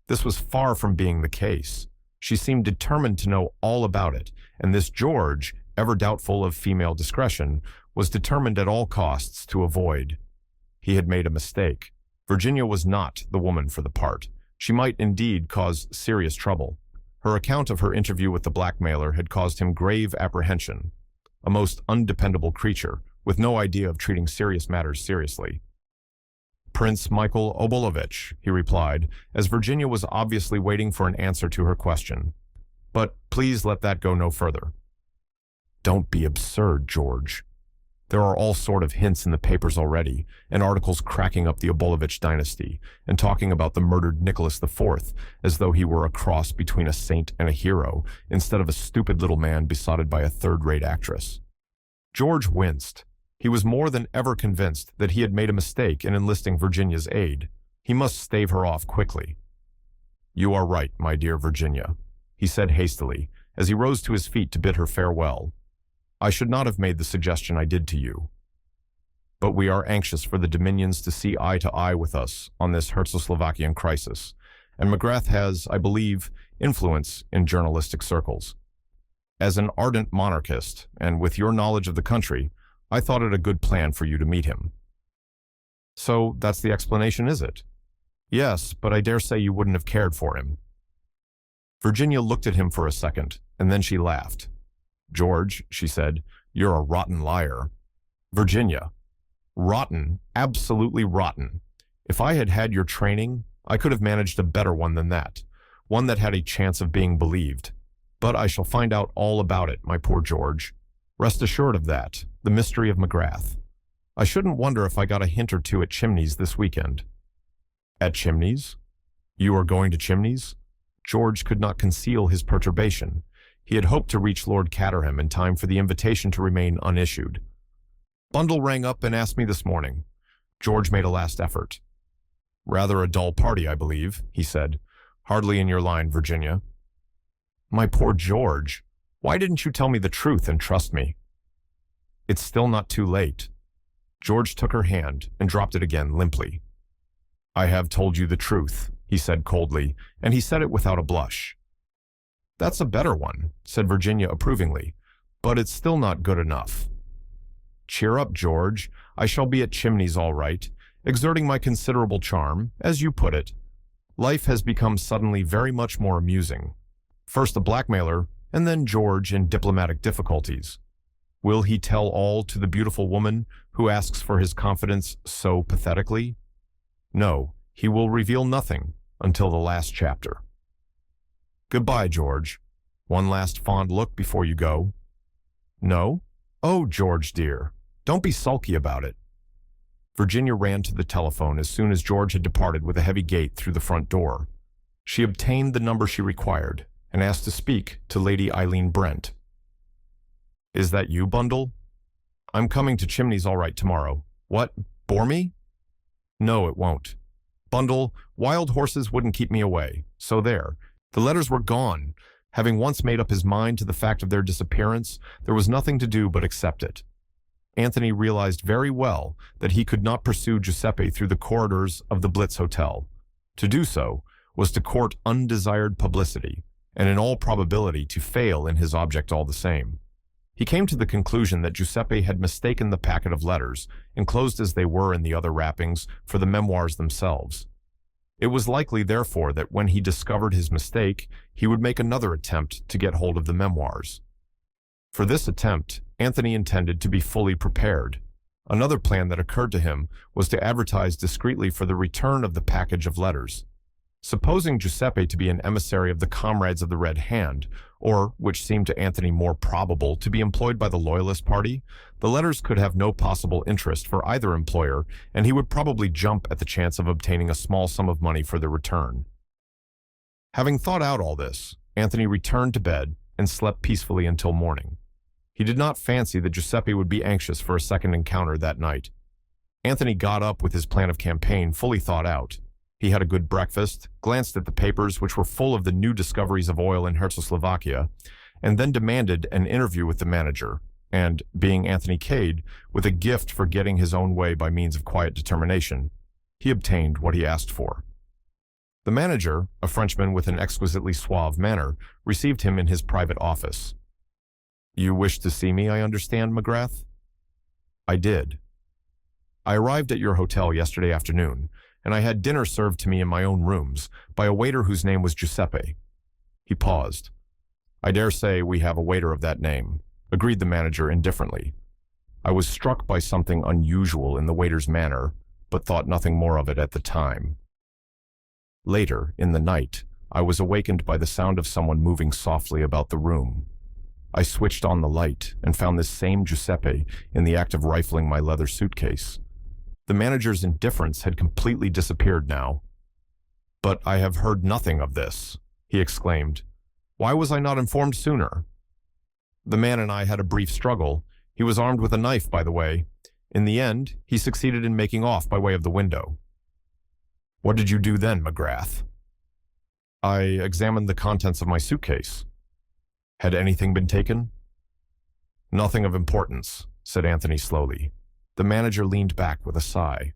This was far from being the case. She seemed determined to know all about it, and this George, ever doubtful of female discretion, was determined at all costs to avoid. He had made a mistake. Virginia was not the woman for the part. She might indeed cause serious trouble. Her account of her interview with the blackmailer had caused him grave apprehension. A most undependable creature, with no idea of treating serious matters seriously. "Prince Michael Obolovich," he replied, as Virginia was obviously waiting for an answer to her question. "But please let that go no further." "Don't be absurd, George. There are all sort of hints in the papers already, and articles cracking up the Obolovich dynasty, and talking about the murdered Nicholas IV, as though he were a cross between a saint and a hero, instead of a stupid little man besotted by a third-rate actress." George winced. He was more than ever convinced that he had made a mistake in enlisting Virginia's aid. He must stave her off quickly. "You are right, my dear Virginia," he said hastily, as he rose to his feet to bid her farewell. "I should not have made the suggestion I did to you. But we are anxious for the Dominions to see eye to eye with us on this Czechoslovakian crisis, and McGrath has, I believe, influence in journalistic circles. As an ardent monarchist, and with your knowledge of the country, I thought it a good plan for you to meet him." "So that's the explanation, is it?" "Yes, but I dare say you wouldn't have cared for him." Virginia looked at him for a second, and then she laughed. "George," she said, "you're a rotten liar." "Virginia, rotten, absolutely rotten. If I had had your training, I could have managed a better one than that, one that had a chance of being believed. But I shall find out all about it, my poor George. Rest assured of that, the mystery of McGrath." I shouldn't wonder if I got a hint or two at Chimneys this weekend." "At Chimneys? You are going to Chimneys?" George could not conceal his perturbation. He had hoped to reach Lord Caterham in time for the invitation to remain unissued. "Bundle rang up and asked me this morning." George made a last effort. "Rather a dull party, I believe," he said. "Hardly in your line, Virginia." "My poor George, why didn't you tell me the truth and trust me?" "It's still not too late." George took her hand and dropped it again limply. "I have told you the truth," he said coldly, and he said it without a blush. "That's a better one," said Virginia approvingly, "but it's still not good enough." "Cheer up, George. I shall be at Chimneys all right, exerting my considerable charm, as you put it. Life has become suddenly very much more amusing. First a blackmailer, and then George in diplomatic difficulties. Will he tell all to the beautiful woman who asks for his confidence so pathetically? No, he will reveal nothing until the last chapter. Goodbye, George. One last fond look before you go. No? Oh, George dear, don't be sulky about it." Virginia ran to the telephone as soon as George had departed with a heavy gait through the front door. She obtained the number she required and asked to speak to Lady Eileen Brent. "Is that you, Bundle? I'm coming to Chimneys all right tomorrow. What, bore me?" "No, it won't. Bundle, wild horses wouldn't keep me away, so there. The letters were gone. Having once made up his mind to the fact of their disappearance, there was nothing to do but accept it." Anthony realized very well that he could not pursue Giuseppe through the corridors of the Blitz Hotel. To do so was to court undesired publicity, and in all probability to fail in his object all the same. He came to the conclusion that Giuseppe had mistaken the packet of letters, enclosed as they were in the other wrappings, for the memoirs themselves. It was likely, therefore, that when he discovered his mistake, he would make another attempt to get hold of the memoirs. For this attempt, Anthony intended to be fully prepared. Another plan that occurred to him was to advertise discreetly for the return of the package of letters. Supposing Giuseppe to be an emissary of the Comrades of the Red Hand, or, which seemed to Anthony more probable, to be employed by the Loyalist Party, the letters could have no possible interest for either employer, and he would probably jump at the chance of obtaining a small sum of money for their return. Having thought out all this, Anthony returned to bed and slept peacefully until morning. He did not fancy that Giuseppe would be anxious for a second encounter that night. Anthony got up with his plan of campaign fully thought out. He had a good breakfast, glanced at the papers, which were full of the new discoveries of oil in Czechoslovakia, and then demanded an interview with the manager, and, being Anthony Cade, with a gift for getting his own way by means of quiet determination, he obtained what he asked for. The manager, a Frenchman with an exquisitely suave manner, received him in his private office. "You wished to see me, I understand, McGrath?" "I did. I arrived at your hotel yesterday afternoon, and I had dinner served to me in my own rooms by a waiter whose name was Giuseppe." He paused. "I dare say we have a waiter of that name," agreed the manager indifferently. "I was struck by something unusual in the waiter's manner, but thought nothing more of it at the time. Later, in the night, I was awakened by the sound of someone moving softly about the room. I switched on the light and found this same Giuseppe in the act of rifling my leather suitcase. The manager's indifference had completely disappeared now. "But I have heard nothing of this," he exclaimed. "Why was I not informed sooner?" "The man and I had a brief struggle. He was armed with a knife, by the way. In the end, he succeeded in making off by way of the window." "What did you do then, McGrath?" "I examined the contents of my suitcase." "Had anything been taken?" "Nothing of importance," said Anthony slowly. The manager leaned back with a sigh.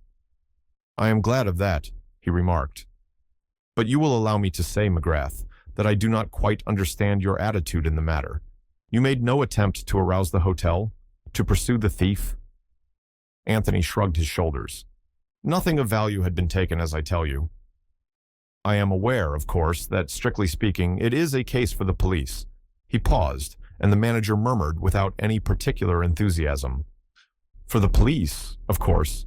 "I am glad of that," he remarked. "But you will allow me to say, McGrath, that I do not quite understand your attitude in the matter. You made no attempt to arouse the hotel, to pursue the thief?" Anthony shrugged his shoulders. "Nothing of value had been taken, as I tell you. I am aware, of course, that, strictly speaking, it is a case for the police." He paused, and the manager murmured without any particular enthusiasm. "For the police, of course."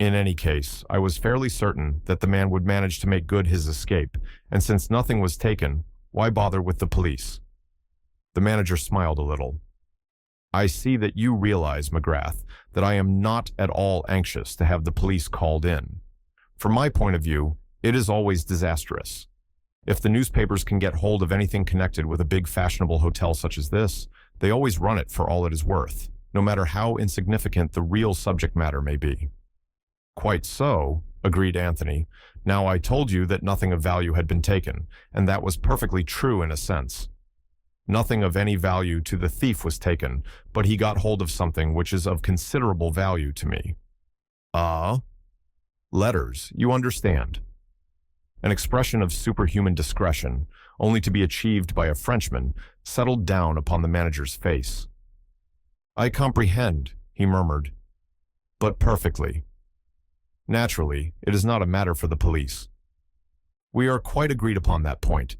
"In any case, I was fairly certain that the man would manage to make good his escape, and since nothing was taken, why bother with the police?" The manager smiled a little. I see that you realize, McGrath, that I am not at all anxious to have the police called in. From my point of view, it is always disastrous. If the newspapers can get hold of anything connected with a big fashionable hotel such as this, they always run it for all it is worth, no matter how insignificant the real subject matter may be. Quite so, agreed Anthony. Now I told you that nothing of value had been taken, and that was perfectly true in a sense. Nothing of any value to the thief was taken, but he got hold of something which is of considerable value to me. Letters, you understand. An expression of superhuman discretion, only to be achieved by a Frenchman, settled down upon the manager's face. I comprehend, he murmured, but perfectly. Naturally, it is not a matter for the police. We are quite agreed upon that point,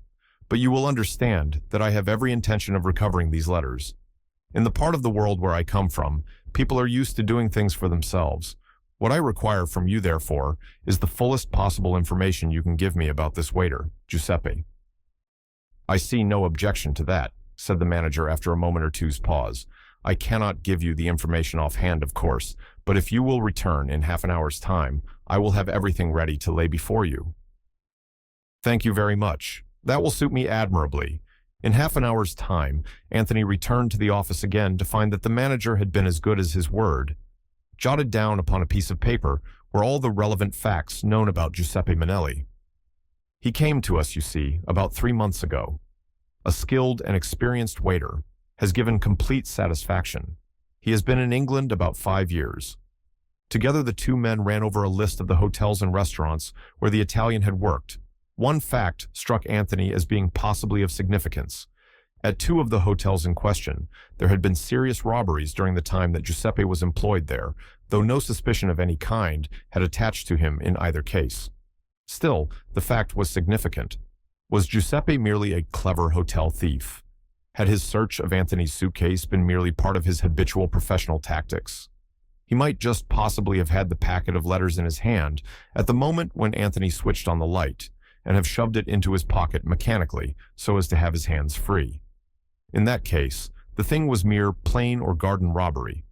but you will understand that I have every intention of recovering these letters. In the part of the world where I come from, people are used to doing things for themselves. What I require from you, therefore, is the fullest possible information you can give me about this waiter, Giuseppe. I see no objection to that, said the manager after a moment or two's pause. I cannot give you the information offhand, of course, but if you will return in half an hour's time, I will have everything ready to lay before you. Thank you very much. That will suit me admirably. In half an hour's time, Anthony returned to the office again to find that the manager had been as good as his word. Jotted down upon a piece of paper were all the relevant facts known about Giuseppe Manelli. He came to us, you see, about 3 months ago. A skilled and experienced waiter, has given complete satisfaction. He has been in England about 5 years. Together the two men ran over a list of the hotels and restaurants where the Italian had worked. One fact struck Anthony as being possibly of significance. At 2 of the hotels in question, there had been serious robberies during the time that Giuseppe was employed there, though no suspicion of any kind had attached to him in either case. Still, the fact was significant. Was Giuseppe merely a clever hotel thief? Had his search of Anthony's suitcase been merely part of his habitual professional tactics? He might just possibly have had the packet of letters in his hand at the moment when Anthony switched on the light, and have shoved it into his pocket mechanically so as to have his hands free. In that case, the thing was mere plain or garden robbery.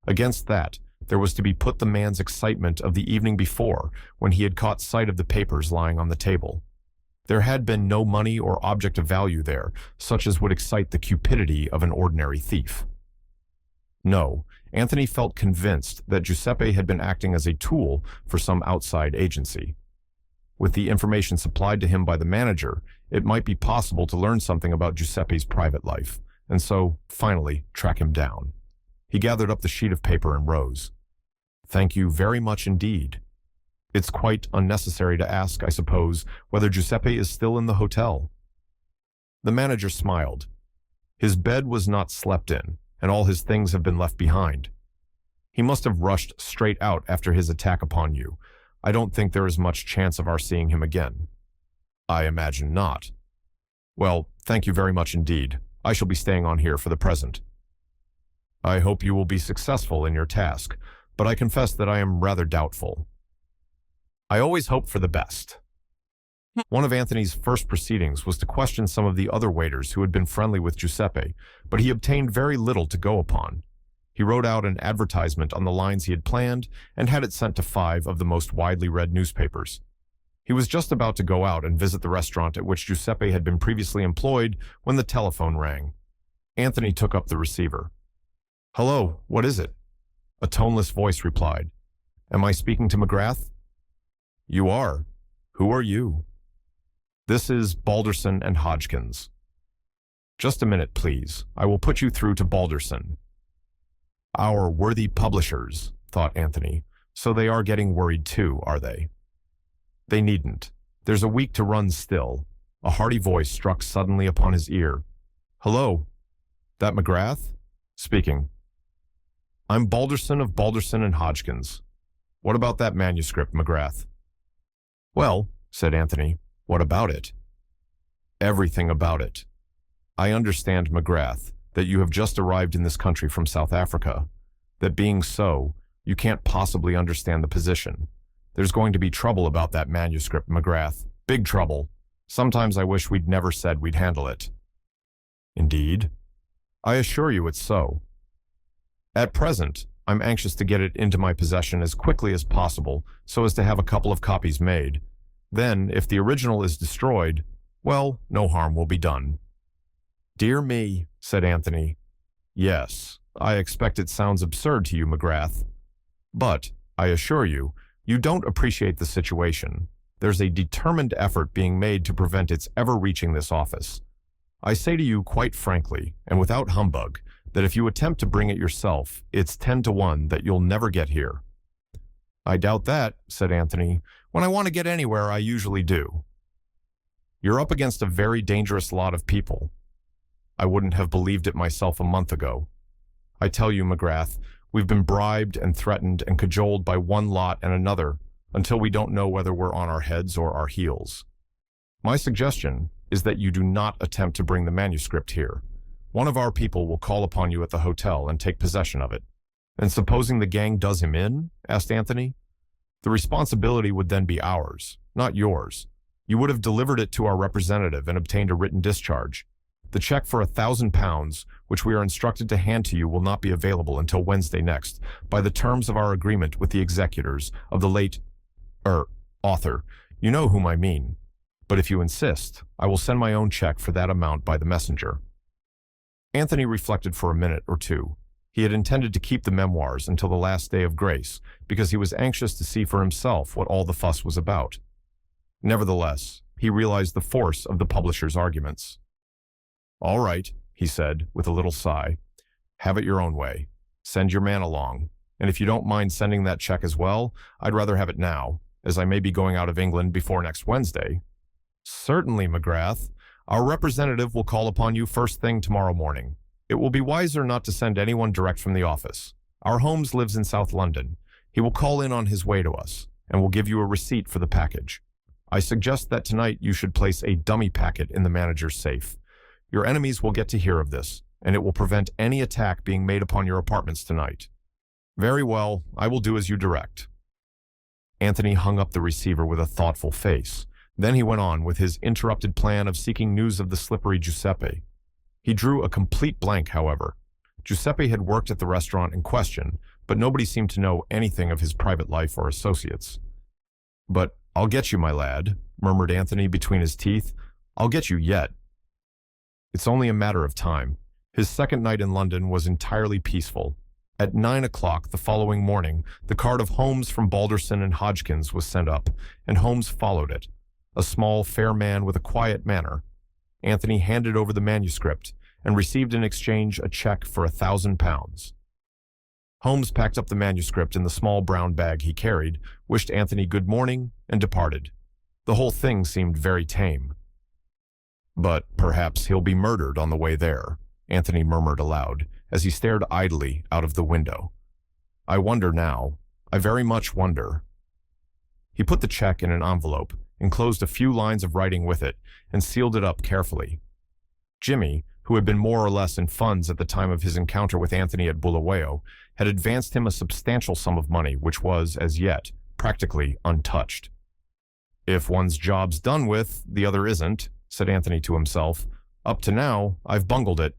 Against that, there was to be put the man's excitement of the evening before when he had caught sight of the papers lying on the table. There had been no money or object of value there, such as would excite the cupidity of an ordinary thief. No, Anthony felt convinced that Giuseppe had been acting as a tool for some outside agency. With the information supplied to him by the manager, it might be possible to learn something about Giuseppe's private life, and so, finally, track him down. He gathered up the sheet of paper and rose. Thank you very much indeed. It's quite unnecessary to ask, I suppose, whether Giuseppe is still in the hotel. The manager smiled. His bed was not slept in, and all his things have been left behind. He must have rushed straight out after his attack upon you. I don't think there is much chance of our seeing him again. I imagine not. Well, thank you very much indeed. I shall be staying on here for the present. I hope you will be successful in your task, but I confess that I am rather doubtful. I always hope for the best. One of Anthony's first proceedings was to question some of the other waiters who had been friendly with Giuseppe, but he obtained very little to go upon. He wrote out an advertisement on the lines he had planned and had it sent to 5 of the most widely read newspapers. He was just about to go out and visit the restaurant at which Giuseppe had been previously employed when the telephone rang. Anthony took up the receiver. Hello, what is it? A toneless voice replied. Am I speaking to McGrath? You are. Who are you? This is Balderson and Hodgkins. Just a minute, please. I will put you through to Balderson. Our worthy publishers, thought Anthony. So they are getting worried too, are they? They needn't. There's a week to run still. A hearty voice struck suddenly upon his ear. Hello? That McGrath? Speaking. I'm Balderson of Balderson and Hodgkins. What about that manuscript, McGrath? Well, said Anthony, what about it? Everything about it. I understand, McGrath, that you have just arrived in this country from South Africa. That being so, you can't possibly understand the position. There's going to be trouble about that manuscript, McGrath. Big trouble. Sometimes I wish we'd never said we'd handle it. Indeed? I assure you it's so. At present, I'm anxious to get it into my possession as quickly as possible so as to have a couple of copies made. Then, if the original is destroyed, well, no harm will be done." "Dear me," said Anthony. "Yes, I expect it sounds absurd to you, McGrath. But, I assure you, you don't appreciate the situation. There's a determined effort being made to prevent its ever reaching this office. I say to you quite frankly, and without humbug, that if you attempt to bring it yourself, it's 10 to 1 that you'll never get here." "I doubt that," said Anthony. "When I want to get anywhere, I usually do." "You're up against a very dangerous lot of people. I wouldn't have believed it myself a month ago. I tell you, McGrath, we've been bribed and threatened and cajoled by one lot and another until we don't know whether we're on our heads or our heels. My suggestion is that you do not attempt to bring the manuscript here. One of our people will call upon you at the hotel and take possession of it." "And supposing the gang does him in?" asked Anthony. "The responsibility would then be ours, not yours. You would have delivered it to our representative and obtained a written discharge. The check for £1,000, which we are instructed to hand to you, will not be available until Wednesday next, by the terms of our agreement with the executors of the late, author. You know whom I mean. But if you insist, I will send my own check for that amount by the messenger." Anthony reflected for a minute or two. He had intended to keep the memoirs until the last day of grace, because he was anxious to see for himself what all the fuss was about. Nevertheless, he realized the force of the publisher's arguments. "All right," he said, with a little sigh. "Have it your own way. Send your man along. And if you don't mind sending that check as well, I'd rather have it now, as I may be going out of England before next Wednesday." "Certainly, McGrath. Our representative will call upon you first thing tomorrow morning. It will be wiser not to send anyone direct from the office. Our Holmes lives in South London. He will call in on his way to us, and will give you a receipt for the package. I suggest that tonight you should place a dummy packet in the manager's safe. Your enemies will get to hear of this, and it will prevent any attack being made upon your apartments tonight." "Very well, I will do as you direct." Anthony hung up the receiver with a thoughtful face. Then he went on with his interrupted plan of seeking news of the slippery Giuseppe. He drew a complete blank, however. Giuseppe had worked at the restaurant in question, but nobody seemed to know anything of his private life or associates. "But I'll get you, my lad," murmured Anthony between his teeth. "I'll get you yet." It's only a matter of time. His second night in London was entirely peaceful. At 9 o'clock the following morning, the card of Holmes from Balderson and Hodgkins was sent up, and Holmes followed it. A small, fair man with a quiet manner. Anthony handed over the manuscript and received in exchange a check for £1,000. Holmes packed up the manuscript in the small brown bag he carried, wished Anthony good morning, and departed. The whole thing seemed very tame. "But perhaps he'll be murdered on the way there," Anthony murmured aloud, as he stared idly out of the window. "I wonder now. I very much wonder." He put the check in an envelope, enclosed a few lines of writing with it, and sealed it up carefully. Jimmy, who had been more or less in funds at the time of his encounter with Anthony at Bulawayo, had advanced him a substantial sum of money which was, as yet, practically untouched. "If one's job's done with, the other isn't," said Anthony to himself. "Up to now, I've bungled it.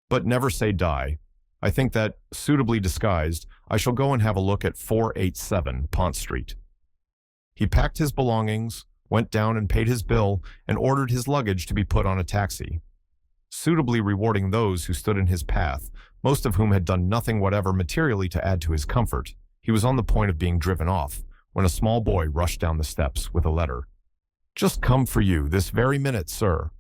But never say die. I think that, suitably disguised, I shall go and have a look at 487 Pont Street." He packed his belongings, went down and paid his bill, and ordered his luggage to be put on a taxi. Suitably rewarding those who stood in his path, most of whom had done nothing whatever materially to add to his comfort, he was on the point of being driven off, when a small boy rushed down the steps with a letter. "Just come for you this very minute, sir."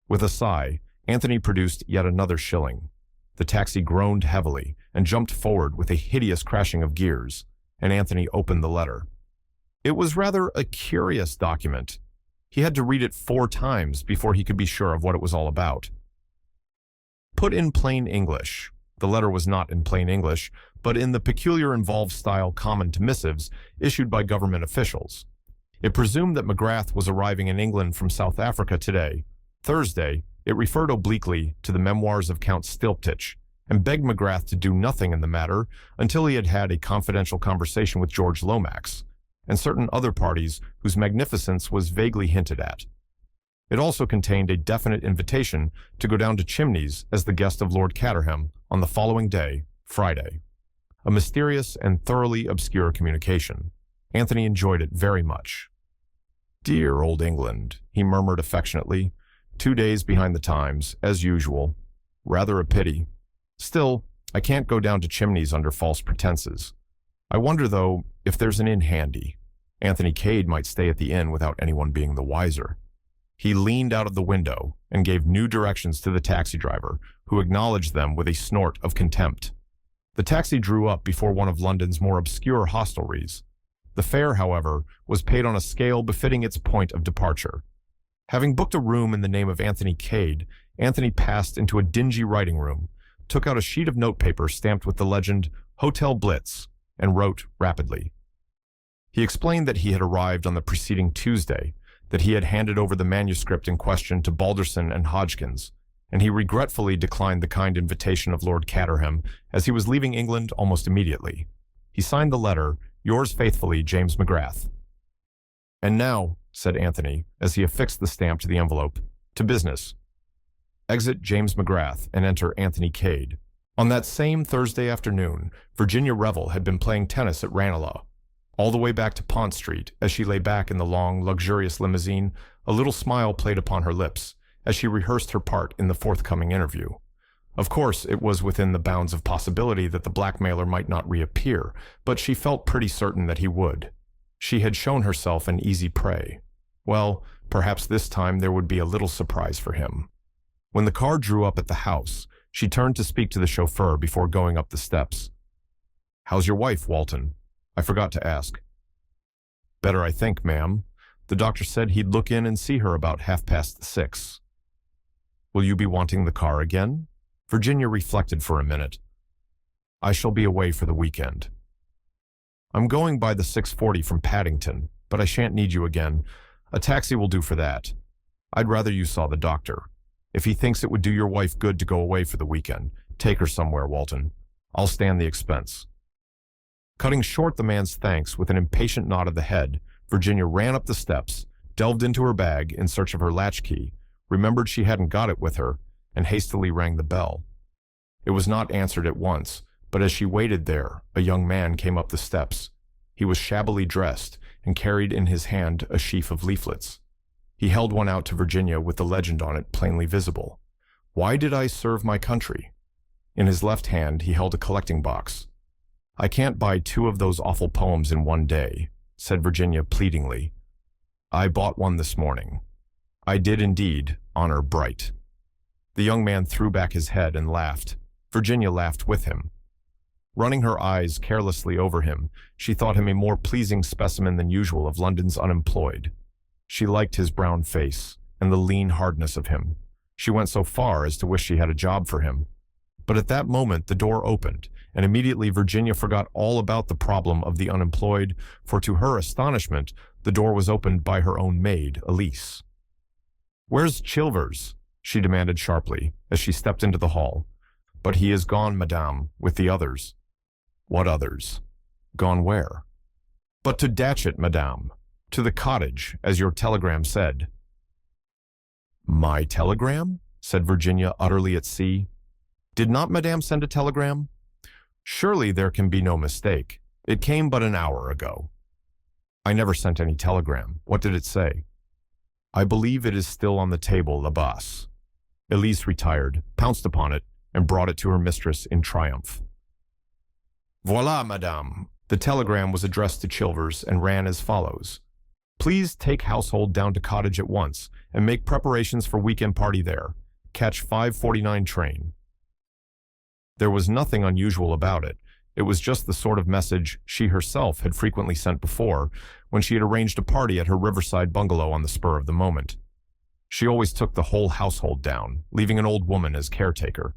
With a sigh, Anthony produced yet another shilling. The taxi groaned heavily and jumped forward with a hideous crashing of gears, and Anthony opened the letter. It was rather a curious document. He had to read it 4 times before he could be sure of what it was all about. Put in plain English. The letter was not in plain English, but in the peculiar involved style common to missives issued by government officials. It presumed that McGrath was arriving in England from South Africa today, Thursday. It referred obliquely to the memoirs of Count Stilptich, and begged McGrath to do nothing in the matter until he had had a confidential conversation with George Lomax, and certain other parties whose magnificence was vaguely hinted at. It also contained a definite invitation to go down to Chimneys as the guest of Lord Caterham on the following day, Friday. A mysterious and thoroughly obscure communication. Anthony enjoyed it very much. "Dear old England," he murmured affectionately. 2 days behind the times, as usual. Rather a pity. Still, I can't go down to Chimneys under false pretenses. I wonder, though, if there's an inn handy. Anthony Cade might stay at the inn without anyone being the wiser. He leaned out of the window and gave new directions to the taxi driver, who acknowledged them with a snort of contempt. The taxi drew up before one of London's more obscure hostelries. The fare, however, was paid on a scale befitting its point of departure. Having booked a room in the name of Anthony Cade, Anthony passed into a dingy writing room, took out a sheet of notepaper stamped with the legend Hotel Blitz, and wrote rapidly. He explained that he had arrived on the preceding Tuesday, that he had handed over the manuscript in question to Balderson and Hodgkins, and he regretfully declined the kind invitation of Lord Caterham as he was leaving England almost immediately. He signed the letter, "Yours faithfully, James McGrath." "And now," said Anthony, as he affixed the stamp to the envelope, "to business. Exit James McGrath and enter Anthony Cade." On that same Thursday afternoon, Virginia Revel had been playing tennis at Ranelagh. All the way back to Pont Street, as she lay back in the long, luxurious limousine, a little smile played upon her lips as she rehearsed her part in the forthcoming interview. Of course, it was within the bounds of possibility that the blackmailer might not reappear, but she felt pretty certain that he would. She had shown herself an easy prey. Well, perhaps this time there would be a little surprise for him. When the car drew up at the house, she turned to speak to the chauffeur before going up the steps. "How's your wife, Walton? I forgot to ask." "Better, I think, ma'am. The doctor said he'd look in and see her about 6:30. "Will you be wanting the car again?" Virginia reflected for a minute. "I shall be away for the weekend. I'm going by the 6:40 from Paddington, but I shan't need you again. A taxi will do for that. I'd rather you saw the doctor. If he thinks it would do your wife good to go away for the weekend, take her somewhere, Walton. I'll stand the expense." Cutting short the man's thanks with an impatient nod of the head, Virginia ran up the steps, delved into her bag in search of her latchkey, remembered she hadn't got it with her, and hastily rang the bell. It was not answered at once, but as she waited there, a young man came up the steps. He was shabbily dressed and carried in his hand a sheaf of leaflets. He held one out to Virginia with the legend on it plainly visible. "Why did I serve my country?" In his left hand he held a collecting box. "I can't buy 2 of those awful poems in one day," said Virginia pleadingly. "I bought one this morning. I did indeed, honor bright." The young man threw back his head and laughed. Virginia laughed with him. Running her eyes carelessly over him, she thought him a more pleasing specimen than usual of London's unemployed. She liked his brown face and the lean hardness of him. She went so far as to wish she had a job for him. But at that moment the door opened, and immediately Virginia forgot all about the problem of the unemployed, for to her astonishment, the door was opened by her own maid, Elise. "Where's Chilvers?" she demanded sharply, as she stepped into the hall. "But he is gone, madame, with the others." "What others?" "Gone where?" "But to Datchet, madame. To the cottage, as your telegram said." "My telegram?" said Virginia, utterly at sea. "Did not madame send a telegram?" "Surely there can be no mistake. It came but an hour ago." "I never sent any telegram. What did it say?" "I believe it is still on the table, la basse." Elise retired, pounced upon it, and brought it to her mistress in triumph. "Voilà, madame." The telegram was addressed to Chilvers and ran as follows. "Please take household down to cottage at once and make preparations for weekend party there. Catch 5:49 train." There was nothing unusual about it. It was just the sort of message she herself had frequently sent before, when she had arranged a party at her riverside bungalow on the spur of the moment. She always took the whole household down, leaving an old woman as caretaker.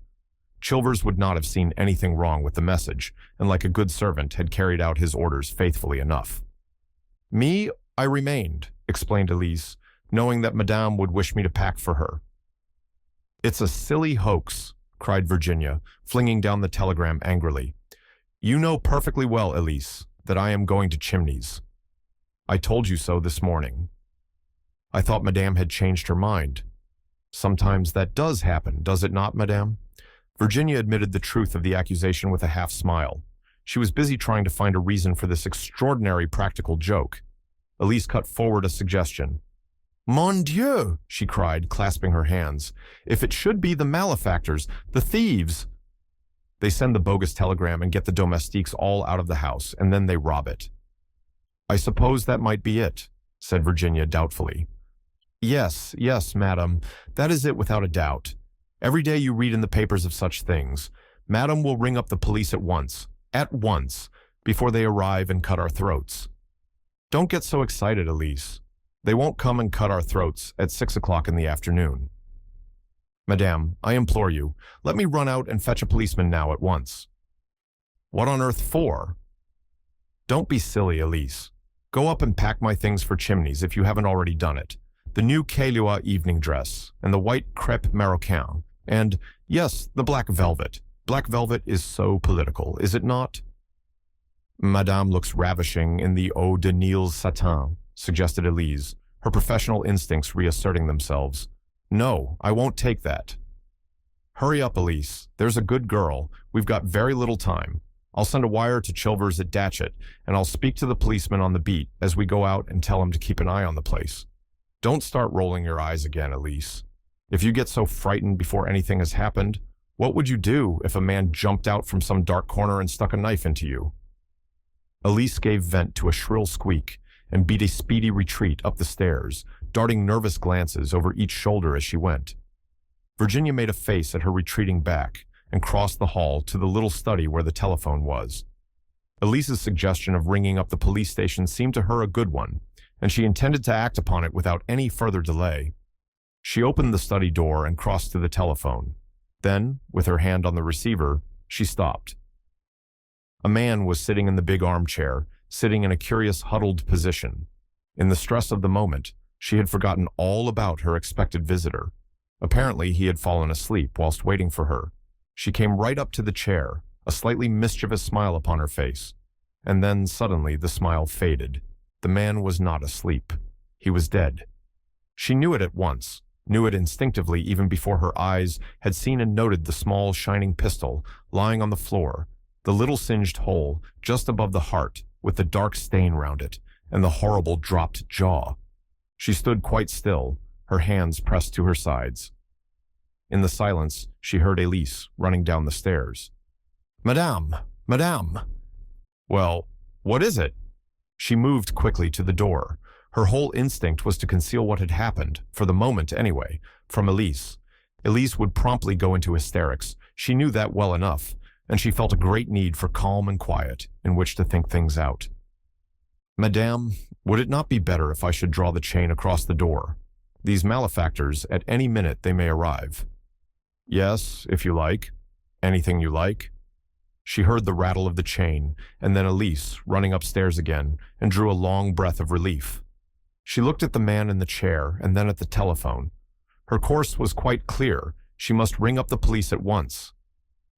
Chilvers would not have seen anything wrong with the message, and like a good servant had carried out his orders faithfully enough. "Me, I remained," explained Elise, knowing that Madame would wish me to pack for her. "It's a silly hoax," cried Virginia, flinging down the telegram angrily. "You know perfectly well, Elise, that I am going to Chimneys. I told you so this morning." I thought Madame had changed her mind. Sometimes that does happen, does it not, Madame? Virginia admitted the truth of the accusation with a half smile. She was busy trying to find a reason for this extraordinary practical joke. Elise cut forward a suggestion. Mon Dieu, she cried, clasping her hands. If it should be the malefactors, the thieves. They send the bogus telegram and get the domestiques all out of the house, and then they rob it. I suppose that might be it, said Virginia doubtfully. Yes, madam, that is it without a doubt. Every day you read in the papers of such things. Madam will ring up the police at once, before they arrive and cut our throats. Don't get so excited, Elise. They won't come and cut our throats at 6 o'clock in the afternoon. Madame, I implore you, let me run out and fetch a policeman now at once. What on earth for? Don't be silly, Elise. Go up and pack my things for Chimneys if you haven't already done it. The new Kailua evening dress, and the white crepe marocain, and, yes, the black velvet. Black velvet is so political, is it not? Madame looks ravishing in the eau de Nil satin, suggested Elise, her professional instincts reasserting themselves. No, I won't take that. Hurry up, Elise. There's a good girl. We've got very little time. I'll send a wire to Chilvers at Datchet, and I'll speak to the policeman on the beat as we go out and tell him to keep an eye on the place. Don't start rolling your eyes again, Elise. If you get so frightened before anything has happened, what would you do if a man jumped out from some dark corner and stuck a knife into you? Elise gave vent to a shrill squeak and beat a speedy retreat up the stairs, darting nervous glances over each shoulder as she went. Virginia made a face at her retreating back and crossed the hall to the little study where the telephone was. Elise's suggestion of ringing up the police station seemed to her a good one, and she intended to act upon it without any further delay. She opened the study door and crossed to the telephone. Then, with her hand on the receiver, she stopped. A man was sitting in the big armchair, sitting in a curious huddled position. In the stress of the moment, she had forgotten all about her expected visitor. Apparently, he had fallen asleep whilst waiting for her. She came right up to the chair, a slightly mischievous smile upon her face. And then, suddenly, the smile faded. The man was not asleep. He was dead. She knew it at once, knew it instinctively even before her eyes had seen and noted the small, shining pistol lying on the floor, the little singed hole just above the heart with the dark stain round it, and the horrible dropped jaw. She stood quite still, her hands pressed to her sides. In the silence, she heard Elise running down the stairs. Madame! Madame! Well, what is it? She moved quickly to the door. Her whole instinct was to conceal what had happened, for the moment anyway, from Elise. Elise would promptly go into hysterics. She knew that well enough, and she felt a great need for calm and quiet in which to think things out. Madame, would it not be better if I should draw the chain across the door? These malefactors, at any minute they may arrive. Yes, if you like. Anything you like. She heard the rattle of the chain, and then Elise, running upstairs again, and drew a long breath of relief. She looked at the man in the chair, and then at the telephone. Her course was quite clear. She must ring up the police at once.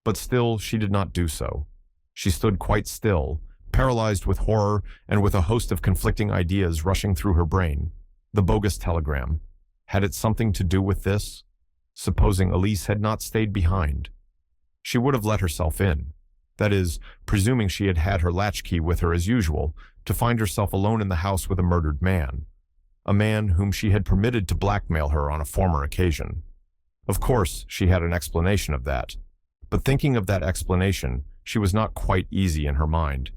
But still, she did not do so. She stood quite still, paralyzed with horror and with a host of conflicting ideas rushing through her brain. The bogus telegram. Had it something to do with this? Supposing Elise had not stayed behind. She would have let herself in. That is, presuming she had had her latchkey with her as usual, to find herself alone in the house with a murdered man. A man whom she had permitted to blackmail her on a former occasion. Of course, she had an explanation of that. But thinking of that explanation, she was not quite easy in her mind.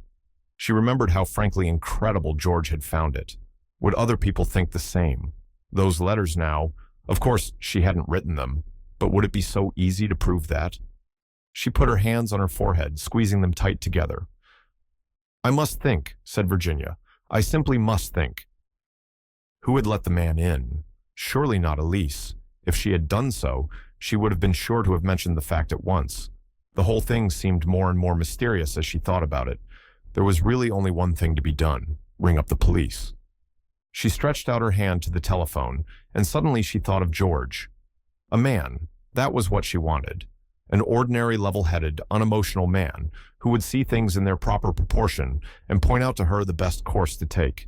She remembered how frankly incredible George had found it. Would other people think the same? Those letters now, of course, she hadn't written them, but would it be so easy to prove that? She put her hands on her forehead, squeezing them tight together. I must think, said Virginia. I simply must think. Who had let the man in? Surely not Elise. If she had done so, she would have been sure to have mentioned the fact at once. The whole thing seemed more and more mysterious as she thought about it. There was really only one thing to be done: ring up the police. She stretched out her hand to the telephone, and suddenly she thought of George. A man, that was what she wanted. An ordinary, level-headed, unemotional man who would see things in their proper proportion and point out to her the best course to take.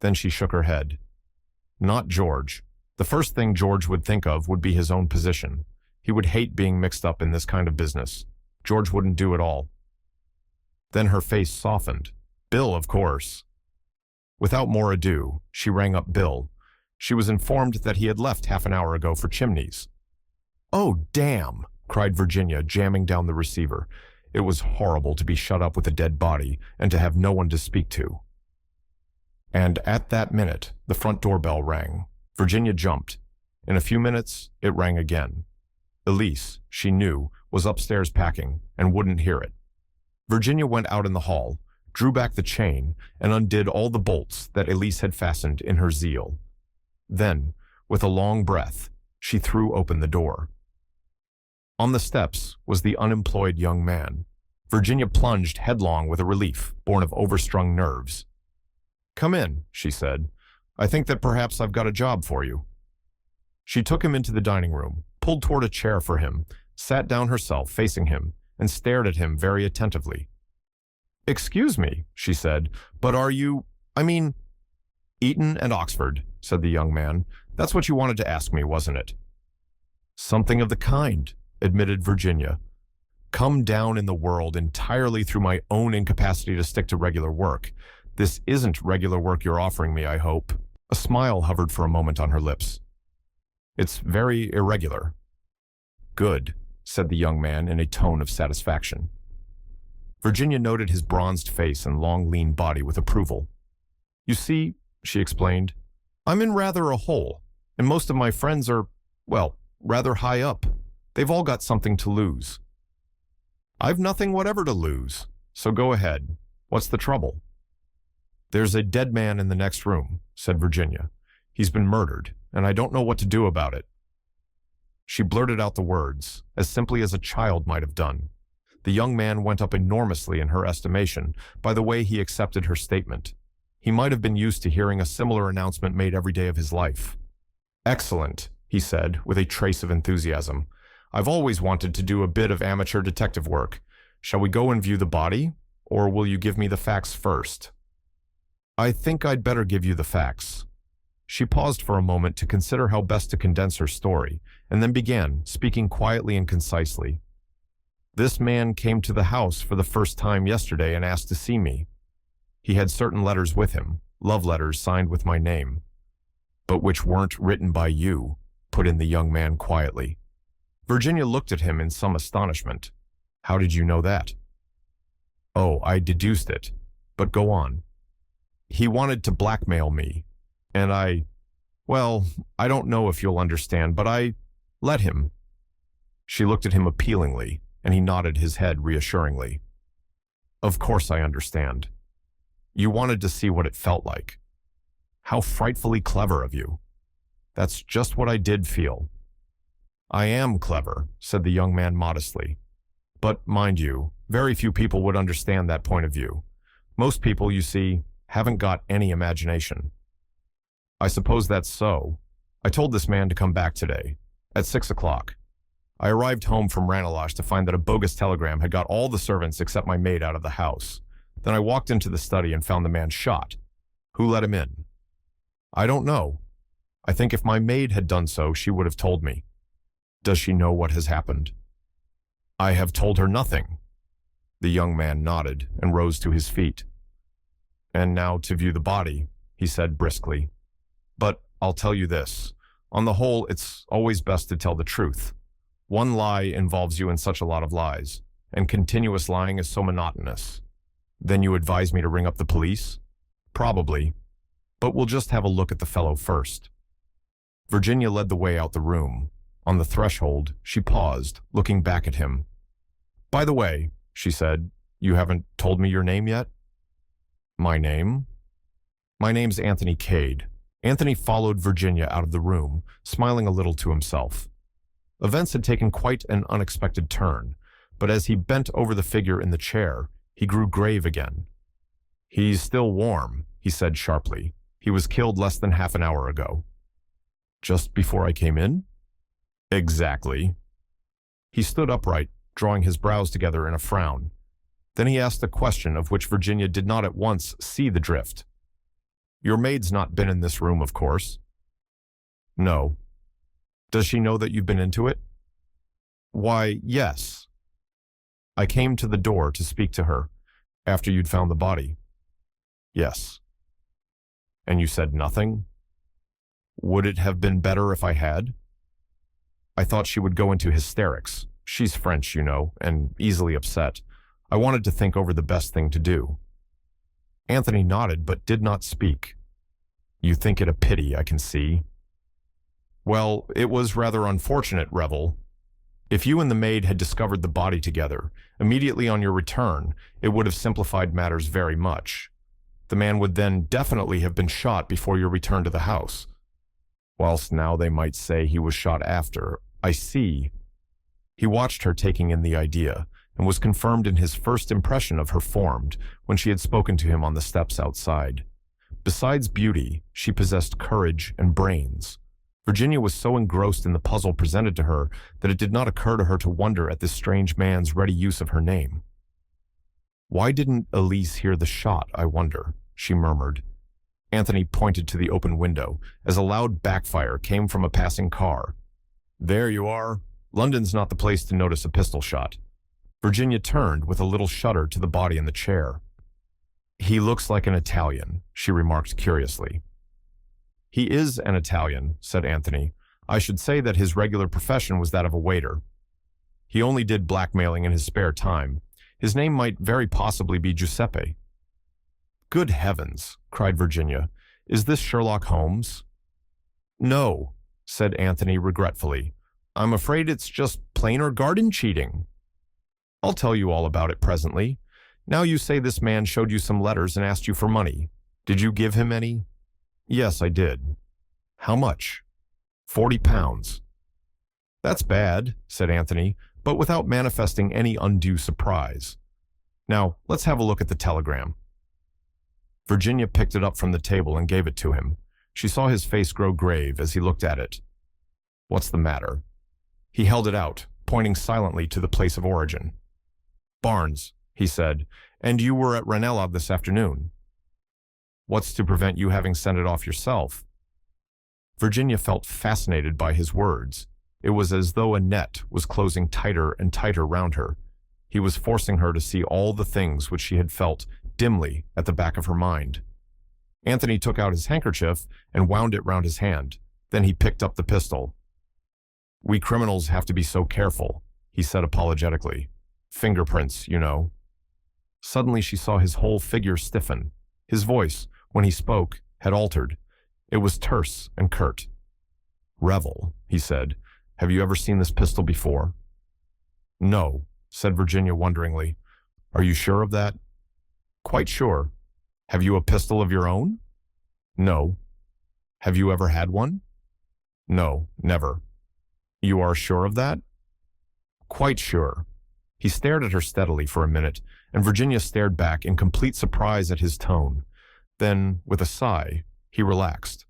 Then she shook her head. Not George. The first thing George would think of would be his own position. He would hate being mixed up in this kind of business. George wouldn't do it all. Then her face softened. Bill, of course. Without more ado, she rang up Bill. She was informed that he had left half an hour ago for Chimneys. "Oh, damn!" cried Virginia, jamming down the receiver. It was horrible to be shut up with a dead body and to have no one to speak to. And at that minute, the front doorbell rang. Virginia jumped. In a few minutes, it rang again. Elise, she knew, was upstairs packing and wouldn't hear it. Virginia went out in the hall, drew back the chain, and undid all the bolts that Elise had fastened in her zeal. Then, with a long breath, she threw open the door. On the steps was the unemployed young man. Virginia plunged headlong with a relief born of overstrung nerves. "Come in," she said. "I think that perhaps I've got a job for you." She took him into the dining room, pulled toward a chair for him, sat down herself facing him, and stared at him very attentively. "Excuse me," she said, "but are you, Eton and Oxford," said the young man. "That's what you wanted to ask me, wasn't it?" "Something of the kind," admitted Virginia. "Come down in the world entirely through my own incapacity to stick to regular work. This isn't regular work you're offering me, I hope." A smile hovered for a moment on her lips. "It's very irregular." "Good," said the young man in a tone of satisfaction. Virginia noted his bronzed face and long, lean body with approval. "You see," she explained, "I'm in rather a hole, and most of my friends are, well, rather high up. They've all got something to lose. I've nothing whatever to lose, so go ahead. What's the trouble?" "There's a dead man in the next room," said Virginia. "He's been murdered, and I don't know what to do about it." She blurted out the words, as simply as a child might have done. The young man went up enormously in her estimation by the way he accepted her statement. He might have been used to hearing a similar announcement made every day of his life. "Excellent," he said, with a trace of enthusiasm. "I've always wanted to do a bit of amateur detective work. Shall we go and view the body, or will you give me the facts first?" "I think I'd better give you the facts." She paused for a moment to consider how best to condense her story, and then began, speaking quietly and concisely. "This man came to the house for the first time yesterday and asked to see me. He had certain letters with him, love letters signed with my name." "But which weren't written by you," put in the young man quietly. Virginia looked at him in some astonishment. "How did you know that?" "Oh, I deduced it. But go on." "He wanted to blackmail me, and I don't know if you'll understand, but I let him." She looked at him appealingly, and he nodded his head reassuringly. "Of course I understand. You wanted to see what it felt like. How frightfully clever of you. That's just what I did feel." "I am clever," said the young man modestly. "But, mind you, very few people would understand that point of view. Most people, you see, haven't got any imagination." "I suppose that's so. I told this man to come back today, at 6 o'clock. I arrived home from Ranelagh to find that a bogus telegram had got all the servants except my maid out of the house. Then I walked into the study and found the man shot. Who let him in? I don't know. I think if my maid had done so, she would have told me. Does she know what has happened?" "I have told her nothing." The young man nodded and rose to his feet. "And now to view the body," he said briskly. "But I'll tell you this. On the whole, it's always best to tell the truth. One lie involves you in such a lot of lies, and continuous lying is so monotonous. Then you advise me to ring up the police? Probably. But we'll just have a look at the fellow first." Virginia led the way out the room. On the threshold, she paused, looking back at him. "By the way," she said, "you haven't told me your name yet?" "My name?" "My name's Anthony Cade." Anthony followed Virginia out of the room, smiling a little to himself. Events had taken quite an unexpected turn, but as he bent over the figure in the chair, he grew grave again. "He's still warm," he said sharply. "He was killed less than half an hour ago." "Just before I came in?" "Exactly." He stood upright, drawing his brows together in a frown. Then he asked a question of which Virginia did not at once see the drift. "Your maid's not been in this room, of course?" No. Does she know that you've been into it? Why, yes. I came to the door to speak to her after you'd found the body. Yes. And you said nothing? Would it have been better if I had? I thought she would go into hysterics. She's French, you know, and easily upset. I wanted to think over the best thing to do. Anthony nodded but did not speak. You think it a pity, I can see. Well, it was rather unfortunate, Revel. If you and the maid had discovered the body together, immediately on your return, it would have simplified matters very much. The man would then definitely have been shot before your return to the house. Whilst now they might say he was shot after. I see. He watched her taking in the idea, and was confirmed in his first impression of her formed when she had spoken to him on the steps outside. Besides beauty, she possessed courage and brains. Virginia was so engrossed in the puzzle presented to her that it did not occur to her to wonder at this strange man's ready use of her name. Why didn't Elise hear the shot, I wonder, she murmured. Anthony pointed to the open window as a loud backfire came from a passing car. There you are. London's not the place to notice a pistol shot. Virginia turned with a little shudder to the body in the chair. He looks like an Italian, she remarked curiously. He is an Italian, said Anthony. I should say that his regular profession was that of a waiter. He only did blackmailing in his spare time. His name might very possibly be Giuseppe. Good heavens, cried Virginia. Is this Sherlock Holmes? No, said Anthony regretfully. I'm afraid it's just plainer garden cheating. I'll tell you all about it presently. Now you say this man showed you some letters and asked you for money. Did you give him any? Yes, I did. How much? £40. That's bad, said Anthony, but without manifesting any undue surprise. Now, let's have a look at the telegram. Virginia picked it up from the table and gave it to him. She saw his face grow grave as he looked at it. What's the matter? He held it out, pointing silently to the place of origin. Barnes, he said, and you were at Ranelagh this afternoon. What's to prevent you having sent it off yourself? Virginia felt fascinated by his words. It was as though a net was closing tighter and tighter round her. He was forcing her to see all the things which she had felt dimly at the back of her mind. Anthony took out his handkerchief and wound it round his hand. Then he picked up the pistol. We criminals have to be so careful, he said apologetically. Fingerprints, you know. Suddenly she saw his whole figure stiffen. His voice, when he spoke, had altered. It was terse and curt. Revel, he said, have you ever seen this pistol before? No, said Virginia wonderingly. Are you sure of that? Quite sure. Have you a pistol of your own? No. Have you ever had one? No, never. You are sure of that? Quite sure. He stared at her steadily for a minute, and Virginia stared back in complete surprise at his tone. Then, with a sigh, he relaxed.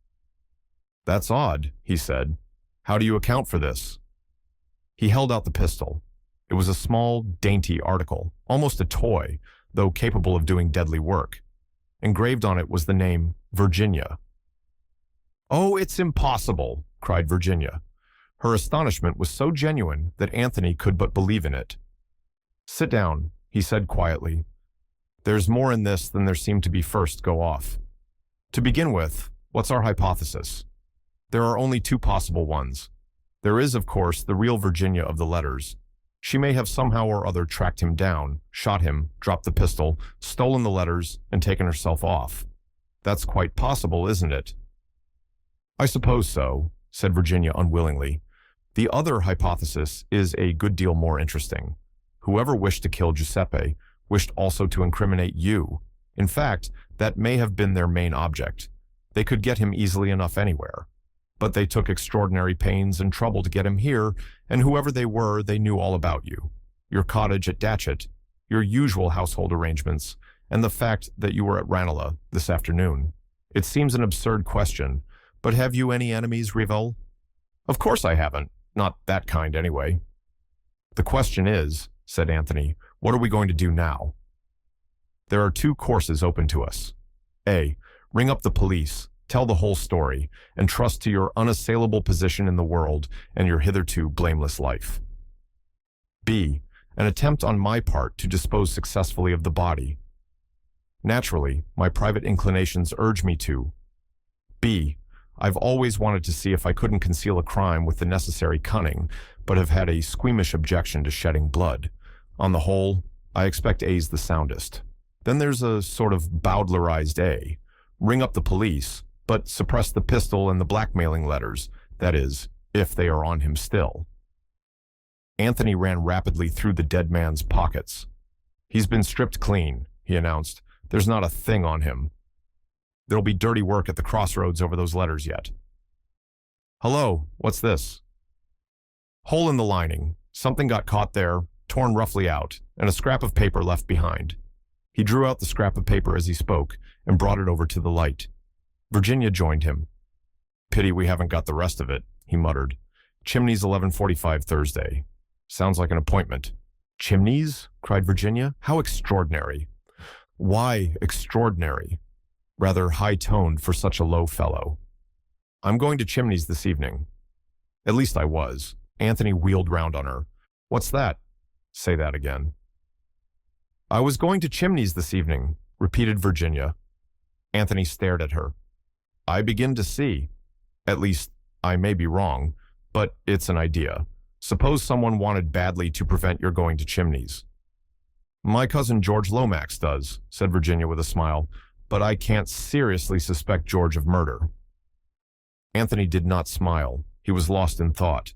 That's odd, he said. How do you account for this? He held out the pistol. It was a small, dainty article, almost a toy, though capable of doing deadly work. Engraved on it was the name Virginia. Oh, it's impossible, cried Virginia. Her astonishment was so genuine that Anthony could but believe in it. Sit down, he said quietly. There's more in this than there seemed to be first go off. To begin with, what's our hypothesis? There are only two possible ones. There is, of course, the real Virginia of the letters. She may have somehow or other tracked him down, shot him, dropped the pistol, stolen the letters, and taken herself off. That's quite possible, isn't it? I suppose so, said Virginia unwillingly. The other hypothesis is a good deal more interesting. Whoever wished to kill Giuseppe wished also to incriminate you. In fact, that may have been their main object. They could get him easily enough anywhere. But they took extraordinary pains and trouble to get him here, and whoever they were, they knew all about you. Your cottage at Datchet, your usual household arrangements, and the fact that you were at Ranelagh this afternoon. It seems an absurd question, but have you any enemies, Revel? Of course I haven't. Not that kind, anyway. The question is, said Anthony, what are we going to do now? There are two courses open to us. A. Ring up the police, Tell the whole story, and trust to your unassailable position in the world and your hitherto blameless life. B. An attempt on my part to dispose successfully of the body. Naturally, my private inclinations urge me to. B. I've always wanted to see if I couldn't conceal a crime with the necessary cunning, but have had a squeamish objection to shedding blood. On the whole, I expect A's the soundest. Then there's a sort of Bowdlerized A. Ring up the police, but suppress the pistol and the blackmailing letters, that is, if they are on him still. Anthony ran rapidly through the dead man's pockets. He's been stripped clean, he announced. There's not a thing on him. There'll be dirty work at the crossroads over those letters yet. Hello, what's this? Hole in the lining. Something got caught there, torn roughly out, and a scrap of paper left behind. He drew out the scrap of paper as he spoke and brought it over to the light. Virginia joined him. Pity we haven't got the rest of it, he muttered. Chimneys 11:45 Thursday. Sounds like an appointment. Chimneys? Cried Virginia. How extraordinary. Why extraordinary? Rather high-toned for such a low fellow. I'm going to Chimneys this evening. At least I was. Anthony wheeled round on her. What's that? Say that again. I was going to Chimneys this evening, repeated Virginia. Anthony stared at her. I begin to see. At least, I may be wrong, but it's an idea. Suppose someone wanted badly to prevent your going to Chimneys. My cousin George Lomax does, said Virginia with a smile, but I can't seriously suspect George of murder. Anthony did not smile. He was lost in thought.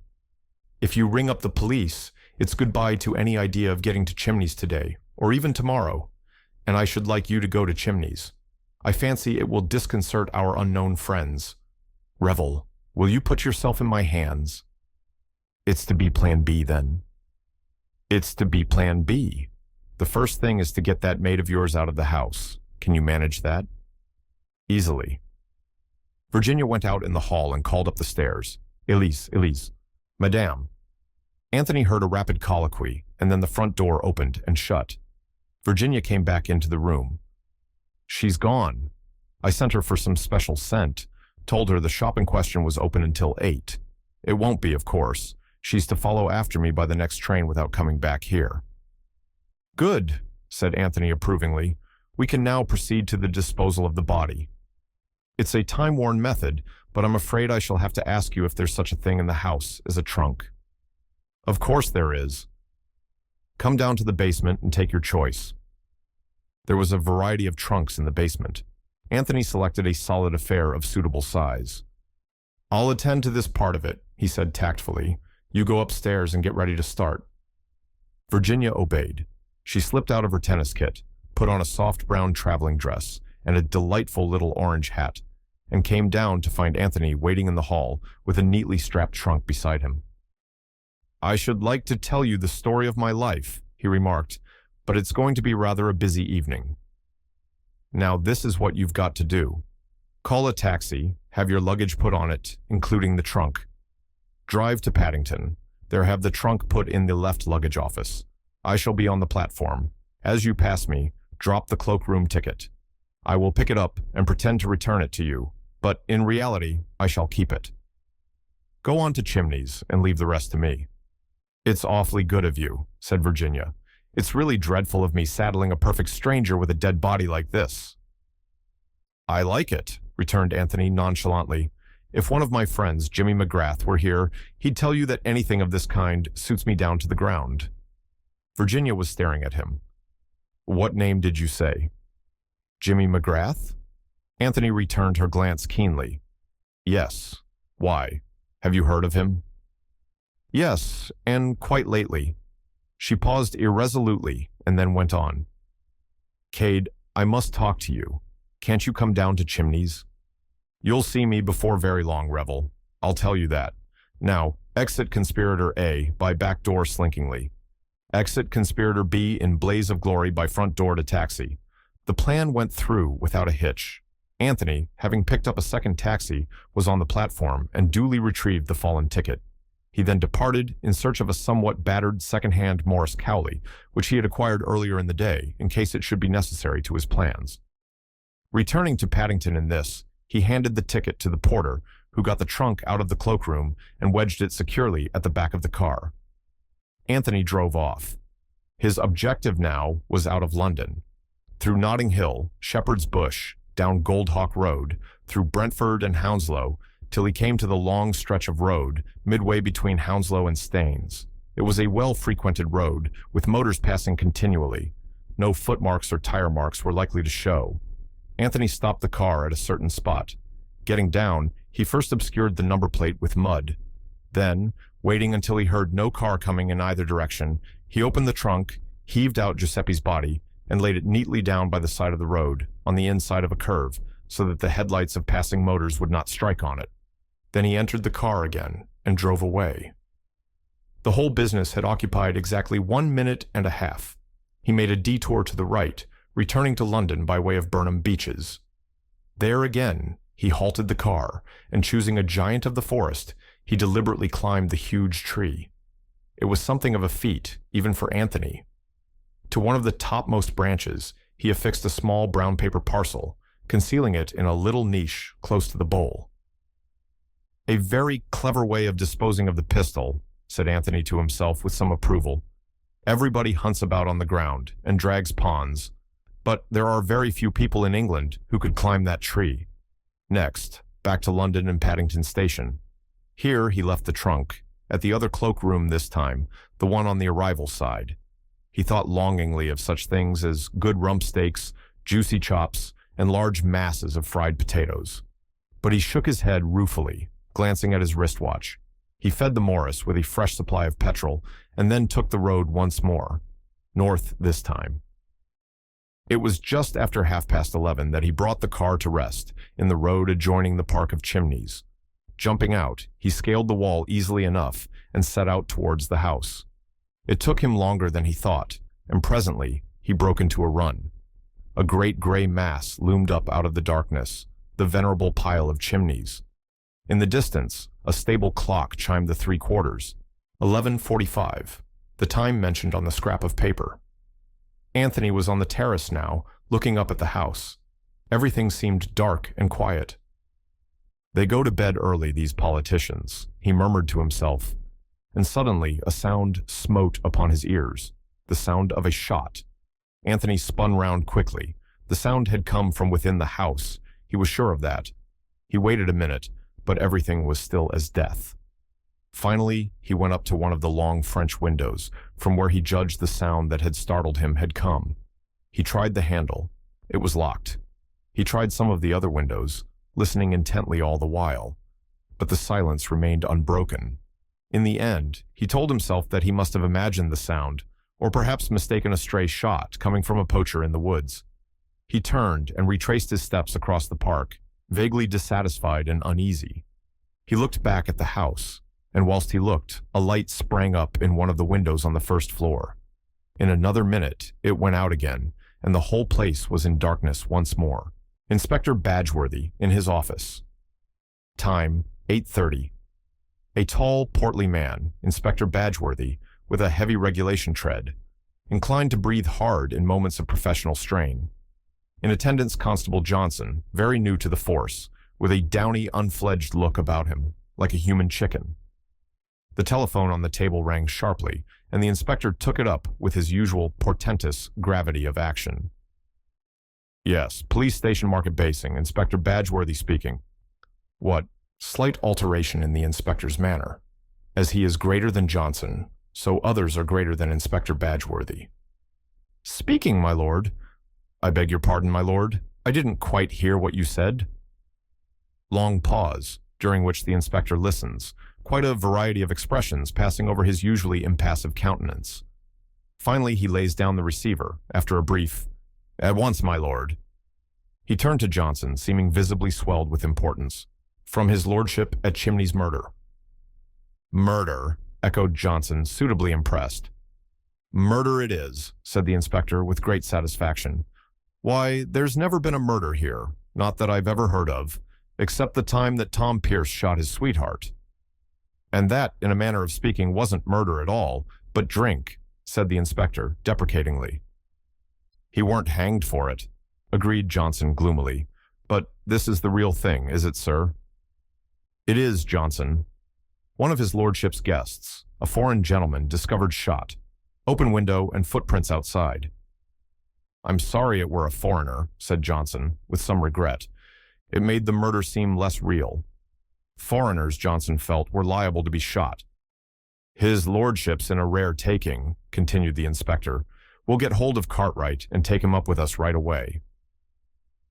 If you ring up the police, it's goodbye to any idea of getting to Chimneys today, or even tomorrow, and I should like you to go to Chimneys. I fancy it will disconcert our unknown friends. Revel, will you put yourself in my hands? It's to be Plan B, then. It's to be Plan B. The first thing is to get that maid of yours out of the house. Can you manage that? Easily. Virginia went out in the hall and called up the stairs. Elise. Madame. Anthony heard a rapid colloquy, and then the front door opened and shut. Virginia came back into the room. She's gone. I sent her for some special scent. Told her the shop in question was open until 8. It won't be, of course. She's to follow after me by the next train without coming back here. Good, said Anthony approvingly. We can now proceed to the disposal of the body. It's a time-worn method, but I'm afraid I shall have to ask you if there's such a thing in the house as a trunk. Of course there is. Come down to the basement and take your choice. There was a variety of trunks in the basement. Anthony selected a solid affair of suitable size. I'll attend to this part of it, he said tactfully. You go upstairs and get ready to start. Virginia obeyed. She slipped out of her tennis kit, put on a soft brown traveling dress and a delightful little orange hat, and came down to find Anthony waiting in the hall with a neatly strapped trunk beside him. I should like to tell you the story of my life, he remarked, but it's going to be rather a busy evening. Now this is what you've got to do. Call a taxi, have your luggage put on it, including the trunk. Drive to Paddington. There have the trunk put in the left luggage office. I shall be on the platform. As you pass me, drop the cloakroom ticket. I will pick it up and pretend to return it to you, but in reality, I shall keep it. Go on to Chimneys and leave the rest to me. It's awfully good of you, said Virginia. It's really dreadful of me saddling a perfect stranger with a dead body like this. I like it, returned Anthony nonchalantly. If one of my friends, Jimmy McGrath, were here, he'd tell you that anything of this kind suits me down to the ground. Virginia was staring at him. What name did you say? Jimmy McGrath? Anthony returned her glance keenly. Yes. Why? Have you heard of him? Yes, and quite lately. She paused irresolutely and then went on. Cade, I must talk to you. Can't you come down to Chimneys? You'll see me before very long, Revel. I'll tell you that. Now, exit conspirator A by back door slinkingly. Exit conspirator B in blaze of glory by front door to taxi. The plan went through without a hitch. Anthony, having picked up a second taxi, was on the platform and duly retrieved the fallen ticket. He then departed in search of a somewhat battered second-hand Morris Cowley, which he had acquired earlier in the day in case it should be necessary to his plans. Returning to Paddington in this, He handed the ticket to the porter, who got the trunk out of the cloakroom and wedged it securely at the back of the car. Anthony drove off. His objective now was out of London. Through Notting Hill, Shepherd's Bush, down Goldhawk Road, through Brentford and Hounslow, till he came to the long stretch of road midway between Hounslow and Staines. It was a well-frequented road, with motors passing continually. No footmarks or tire marks were likely to show. Anthony stopped the car at a certain spot. Getting down, he first obscured the number plate with mud. Then, waiting until he heard no car coming in either direction, he opened the trunk, heaved out Giuseppe's body, and laid it neatly down by the side of the road, on the inside of a curve, so that the headlights of passing motors would not strike on it. Then he entered the car again and drove away. The whole business had occupied exactly 1 minute and a half. He made a detour to the right, returning to London by way of Burnham Beeches. There again, he halted the car, and choosing a giant of the forest, he deliberately climbed the huge tree. It was something of a feat, even for Anthony. To one of the topmost branches, he affixed a small brown paper parcel, concealing it in a little niche close to the bowl. "A very clever way of disposing of the pistol," said Anthony to himself with some approval. "Everybody hunts about on the ground and drags pawns, but there are very few people in England who could climb that tree." Next, back to London and Paddington Station. Here he left the trunk, at the other cloakroom this time, the one on the arrival side. He thought longingly of such things as good rump steaks, juicy chops, and large masses of fried potatoes. But he shook his head ruefully, glancing at his wristwatch. He fed the Morris with a fresh supply of petrol, and then took the road once more, north this time. It was just after 11:30 that he brought the car to rest in the road adjoining the park of Chimneys. Jumping out, he scaled the wall easily enough and set out towards the house. It took him longer than he thought, and presently he broke into a run. A great gray mass loomed up out of the darkness, the venerable pile of Chimneys. In the distance, a stable clock chimed the 3/4, 11:45, the time mentioned on the scrap of paper. Anthony was on the terrace now, looking up at the house. Everything seemed dark and quiet. "They go to bed early, these politicians," he murmured to himself, and suddenly a sound smote upon his ears, the sound of a shot. Anthony spun round quickly. The sound had come from within the house. He was sure of that. He waited a minute, but everything was still as death. Finally, he went up to one of the long French windows, from where he judged the sound that had startled him had come. He tried the handle. It was locked. He tried some of the other windows, listening intently all the while, but the silence remained unbroken. In the end, he told himself that he must have imagined the sound, or perhaps mistaken a stray shot coming from a poacher in the woods. He turned and retraced his steps across the park, vaguely dissatisfied and uneasy. He looked back at the house, and whilst he looked, a light sprang up in one of the windows on the first floor. In another minute, it went out again, and the whole place was in darkness once more. Inspector Badgeworthy in his office. Time, 8:30. A tall, portly man, Inspector Badgeworthy, with a heavy regulation tread, inclined to breathe hard in moments of professional strain. In attendance, Constable Johnson, very new to the force, with a downy, unfledged look about him, like a human chicken. The telephone on the table rang sharply, and the inspector took it up with his usual portentous gravity of action. "Yes, Police Station Market Basing, Inspector Badgeworthy speaking." What slight alteration in the inspector's manner. As he is greater than Johnson, so others are greater than Inspector Badgeworthy. "Speaking, my lord." "I beg your pardon, my lord. I didn't quite hear what you said." Long pause, during which the inspector listens, quite a variety of expressions passing over his usually impassive countenance. Finally, he lays down the receiver, after a brief, "At once, my lord." He turned to Johnson, seeming visibly swelled with importance. "From his lordship at Chimneys murder." "Murder," echoed Johnson, suitably impressed. "Murder it is," said the inspector with great satisfaction. "Why, there's never been a murder here, not that I've ever heard of, except the time that Tom Pierce shot his sweetheart." "And that, in a manner of speaking, wasn't murder at all, but drink," said the inspector, deprecatingly. "He weren't hanged for it," agreed Johnson gloomily. "But This is the real thing, is it, sir? It is, Johnson. One of his lordship's guests, a foreign gentleman, discovered shot, open window and footprints outside. I'm sorry it were a foreigner, said Johnson, with some regret. It made the murder seem less real. Foreigners, Johnson felt, were liable to be shot. His lordship's in a rare taking, continued the inspector. We'll get hold of Cartwright and take him up with us right away.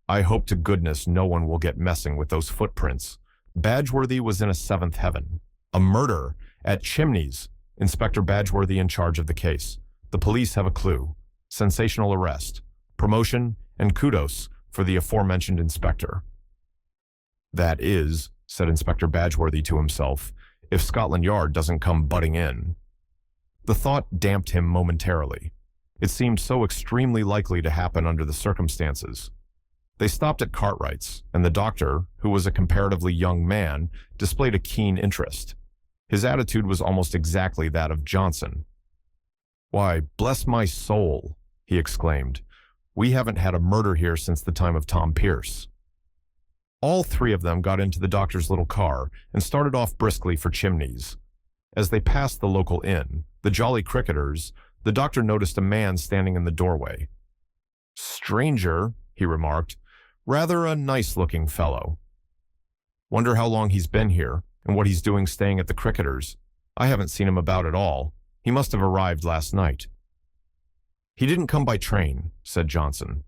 I hope to goodness no one will get messing with those footprints. Badgeworthy was in a seventh heaven. A murder at Chimneys. Inspector Badgeworthy in charge of the case. The police have a clue. Sensational arrest. Promotion and kudos for the aforementioned inspector. That is, said Inspector Badgeworthy to himself, if Scotland Yard doesn't come butting in. The thought damped him momentarily. It seemed so extremely likely to happen under the circumstances. They stopped at Cartwright's, and the doctor, who was a comparatively young man, displayed a keen interest. His attitude was almost exactly that of Johnson. Why, bless my soul, he exclaimed. We haven't had a murder here since the time of Tom Pierce. All three of them got into the doctor's little car and started off briskly for Chimneys. As they passed the local inn, the Jolly Cricketers, the doctor noticed a man standing in the doorway. Stranger, he remarked, rather a nice-looking fellow. Wonder how long he's been here and what he's doing staying at the Cricketers. I haven't seen him about at all. He must have arrived last night. He didn't come by train, said Johnson.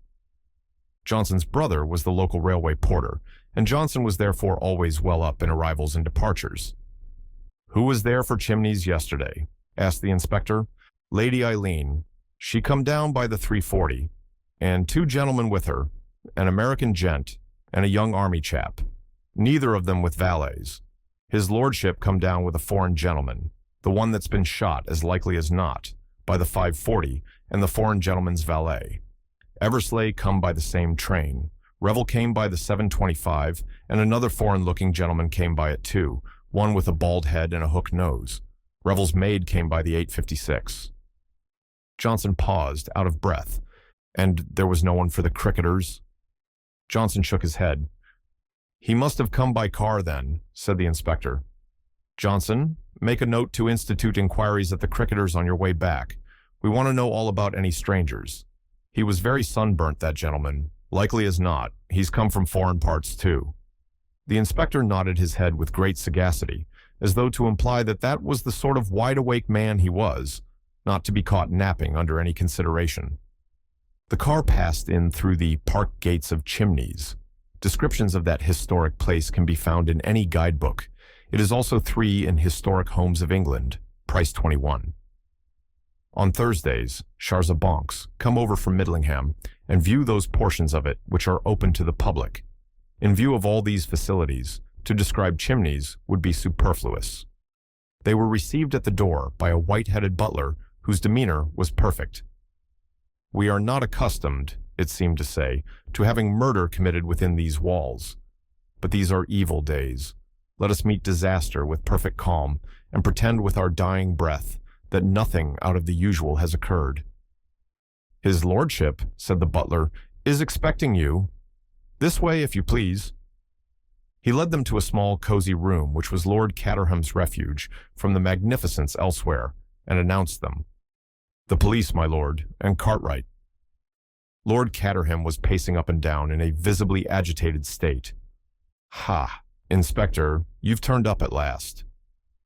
Johnson's brother was the local railway porter, and Johnson was therefore always well up in arrivals and departures. Who was there for Chimneys yesterday? Asked the inspector. Lady Eileen. She come down by the 3:40, and two gentlemen with her, an American gent and a young army chap, neither of them with valets. His lordship come down with a foreign gentleman, the one that's been shot as likely as not, by the 5:40, and the foreign gentleman's valet. Eversley come by the same train. Revel came by the 7:25, and another foreign-looking gentleman came by it too, one with a bald head and a hook nose. Revel's maid came by the 8:56. Johnson paused, out of breath. And there was no one for the Cricketers? Johnson shook his head. He must have come by car then, said the inspector. Johnson, make a note to institute inquiries at the Cricketers on your way back. We want to know all about any strangers. He was very sunburnt, that gentleman. Likely as not, he's come from foreign parts too. The inspector nodded his head with great sagacity, as though to imply that that was the sort of wide-awake man he was, not to be caught napping under any consideration. The car passed in through the park gates of Chimneys. Descriptions of that historic place can be found in any guidebook. It is also 3 in Historic Homes of England, price 21. On Thursdays, Charza Bonks come over from Middlingham and view those portions of it which are open to the public. In view of all these facilities, to describe Chimneys would be superfluous. They were received at the door by a white-headed butler whose demeanor was perfect. We are not accustomed, it seemed to say, to having murder committed within these walls. But these are evil days. Let us meet disaster with perfect calm and pretend with our dying breath that nothing out of the usual has occurred. His lordship, said the butler, is expecting you. This way, if you please. He led them to a small, cozy room which was Lord Caterham's refuge from the magnificence elsewhere, and announced them. The police, my lord, and Cartwright. Lord Caterham was pacing up and down in a visibly agitated state. Ha, Inspector, you've turned up at last.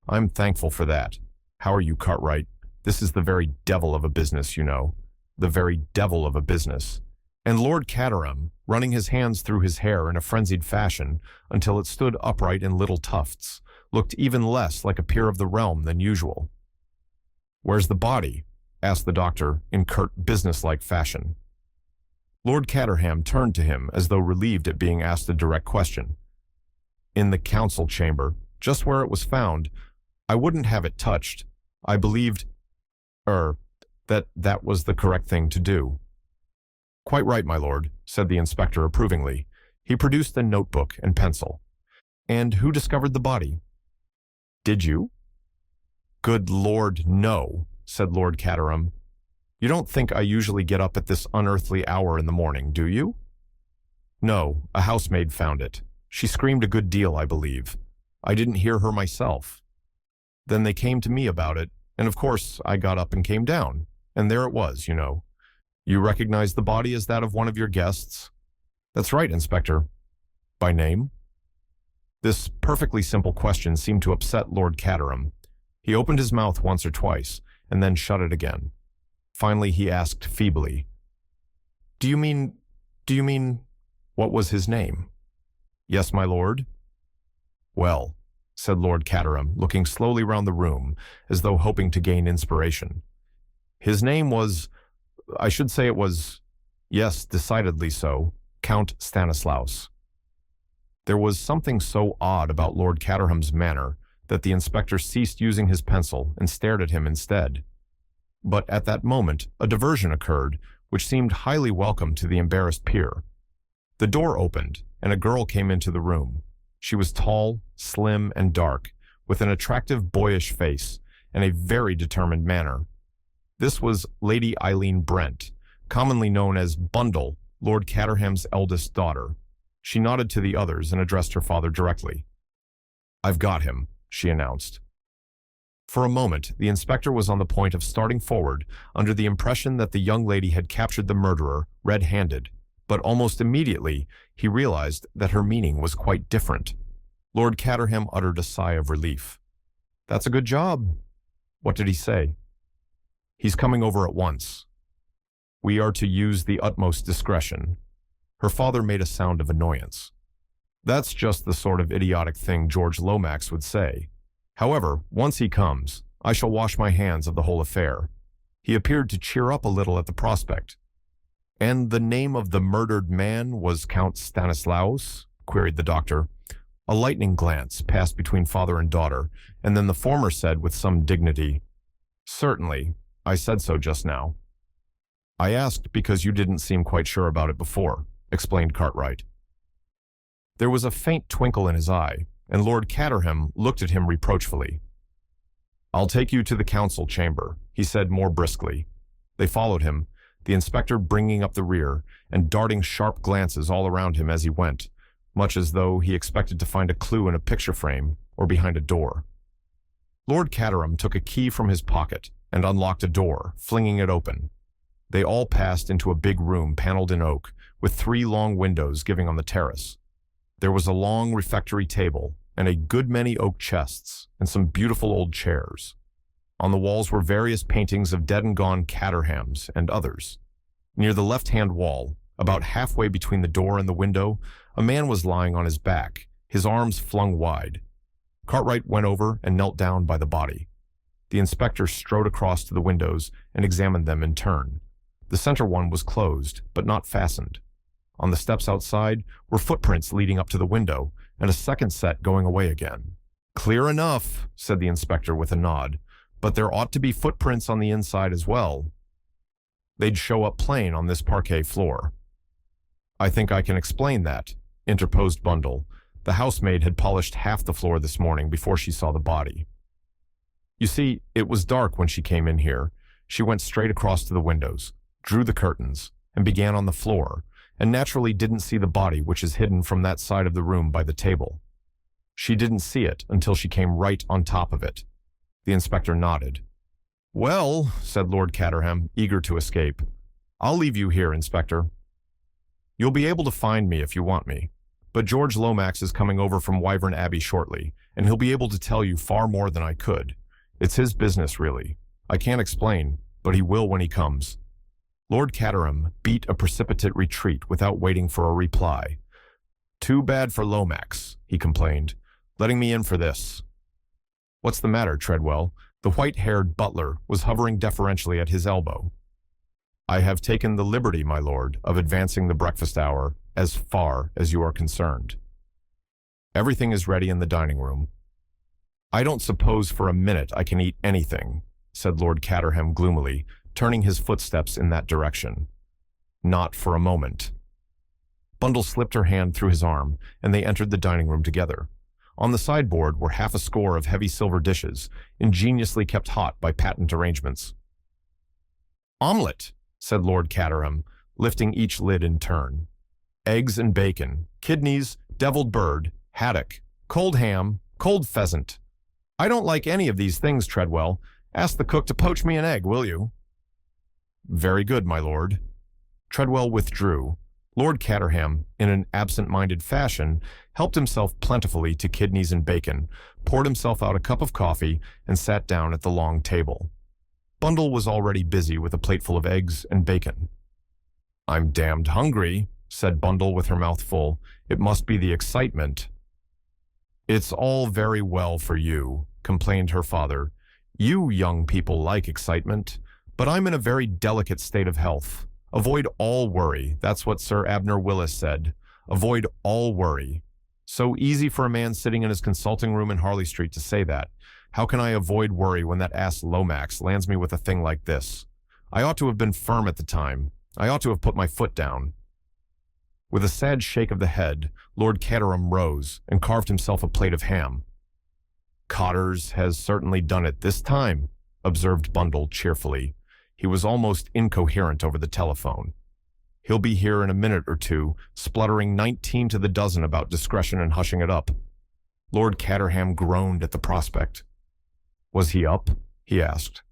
I'm thankful for that. How are you, Cartwright? This is the very devil of a business, you know. The very devil of a business. And Lord Caterham, running his hands through his hair in a frenzied fashion until it stood upright in little tufts, looked even less like a peer of the realm than usual. Where's the body? Asked the doctor in curt, businesslike fashion. Lord Caterham turned to him as though relieved at being asked a direct question. In the council chamber, just where it was found. I wouldn't have it touched. I believed, that was the correct thing to do. Quite right, my lord, said the inspector approvingly. He produced a notebook and pencil. And who discovered the body? Did you? Good Lord, no, said Lord Caterham. You don't think I usually get up at this unearthly hour in the morning, do you? No, a housemaid found it. She screamed a good deal, I believe. I didn't hear her myself. Then they came to me about it, and of course I got up and came down. And there it was, you know. You recognize the body as that of one of your guests? That's right, Inspector. By name? This perfectly simple question seemed to upset Lord Caterham. He opened his mouth once or twice, and then shut it again. Finally he asked feebly, Do you mean, what was his name? Yes, my lord. Well, said Lord Caterham, looking slowly round the room, as though hoping to gain inspiration. His name was, I should say it was, yes, decidedly so, Count Stanislaus. There was something so odd about Lord Caterham's manner that the inspector ceased using his pencil and stared at him instead. But at that moment, a diversion occurred which seemed highly welcome to the embarrassed peer. The door opened, and a girl came into the room. She was tall, slim, and dark, with an attractive boyish face and a very determined manner. This was Lady Eileen Brent, commonly known as Bundle, Lord Caterham's eldest daughter. She nodded to the others and addressed her father directly. I've got him, she announced. For a moment, the inspector was on the point of starting forward under the impression that the young lady had captured the murderer red-handed, but almost immediately he realized that her meaning was quite different. Lord Caterham uttered a sigh of relief. That's a good job. What did he say? He's coming over at once. We are to use the utmost discretion. Her father made a sound of annoyance. That's just the sort of idiotic thing George Lomax would say. However, once he comes, I shall wash my hands of the whole affair. He appeared to cheer up a little at the prospect. And the name of the murdered man was Count Stanislaus? Queried the doctor. A lightning glance passed between father and daughter, and then the former said with some dignity, Certainly, I said so just now. I asked because you didn't seem quite sure about it before, explained Cartwright. There was a faint twinkle in his eye, and Lord Caterham looked at him reproachfully. I'll take you to the council chamber, he said more briskly. They followed him, the inspector bringing up the rear and darting sharp glances all around him as he went, much as though he expected to find a clue in a picture frame or behind a door. Lord Caterham took a key from his pocket and unlocked a door, flinging it open. They all passed into a big room paneled in oak, with 3 long windows giving on the terrace. There was a long refectory table and a good many oak chests and some beautiful old chairs. On the walls were various paintings of dead-and-gone Caterhams and others. Near the left-hand wall, about halfway between the door and the window, a man was lying on his back, his arms flung wide. Cartwright went over and knelt down by the body. The inspector strode across to the windows and examined them in turn. The center one was closed, but not fastened. On the steps outside were footprints leading up to the window, and a second set going away again. Clear enough, said the inspector with a nod, but there ought to be footprints on the inside as well. They'd show up plain on this parquet floor. I think I can explain that, interposed Bundle. The housemaid had polished half the floor this morning before she saw the body. You see, it was dark when she came in here. She went straight across to the windows, drew the curtains, and began on the floor, and naturally didn't see the body, which is hidden from that side of the room by the table. She didn't see it until she came right on top of it. The inspector nodded. Well, said Lord Caterham, eager to escape, I'll leave you here, Inspector. You'll be able to find me if you want me, but George Lomax is coming over from Wyvern Abbey shortly, and he'll be able to tell you far more than I could. It's his business, really. I can't explain, but he will when he comes. Lord Caterham beat a precipitate retreat without waiting for a reply. Too bad for Lomax, he complained, letting me in for this. What's the matter, Treadwell? The white-haired butler was hovering deferentially at his elbow. I have taken the liberty, my lord, of advancing the breakfast hour as far as you are concerned. Everything is ready in the dining room. I don't suppose for a minute I can eat anything, said Lord Caterham gloomily, turning his footsteps in that direction. Not for a moment. Bundle slipped her hand through his arm, and they entered the dining room together. On the sideboard were half a score of heavy silver dishes, ingeniously kept hot by patent arrangements. Omelette, said Lord Caterham, lifting each lid in turn. eggs and bacon, kidneys, deviled bird, haddock, cold ham, cold pheasant. I don't like any of these things, Treadwell. Ask the cook to poach me an egg, will you? Very good, my lord. Treadwell withdrew. Lord Caterham, in an absent-minded fashion, helped himself plentifully to kidneys and bacon, poured himself out a cup of coffee, and sat down at the long table. Bundle was already busy with a plateful of eggs and bacon. I'm damned hungry, said Bundle with her mouth full. It must be the excitement. It's all very well for you, complained her father. You young people like excitement, but I'm in a very delicate state of health. Avoid all worry, that's what Sir Abner Willis said. Avoid all worry. So easy for a man sitting in his consulting room in Harley Street to say that. How can I avoid worry when that ass Lomax lands me with a thing like this? I ought to have been firm at the time. I ought to have put my foot down. With a sad shake of the head, Lord Caterham rose and carved himself a plate of ham. Cotters has certainly done it this time, observed Bundle cheerfully. He was almost incoherent over the telephone. He'll be here in a minute or two, spluttering 19 to the dozen about discretion and hushing it up. Lord Caterham groaned at the prospect. Was he up? He asked.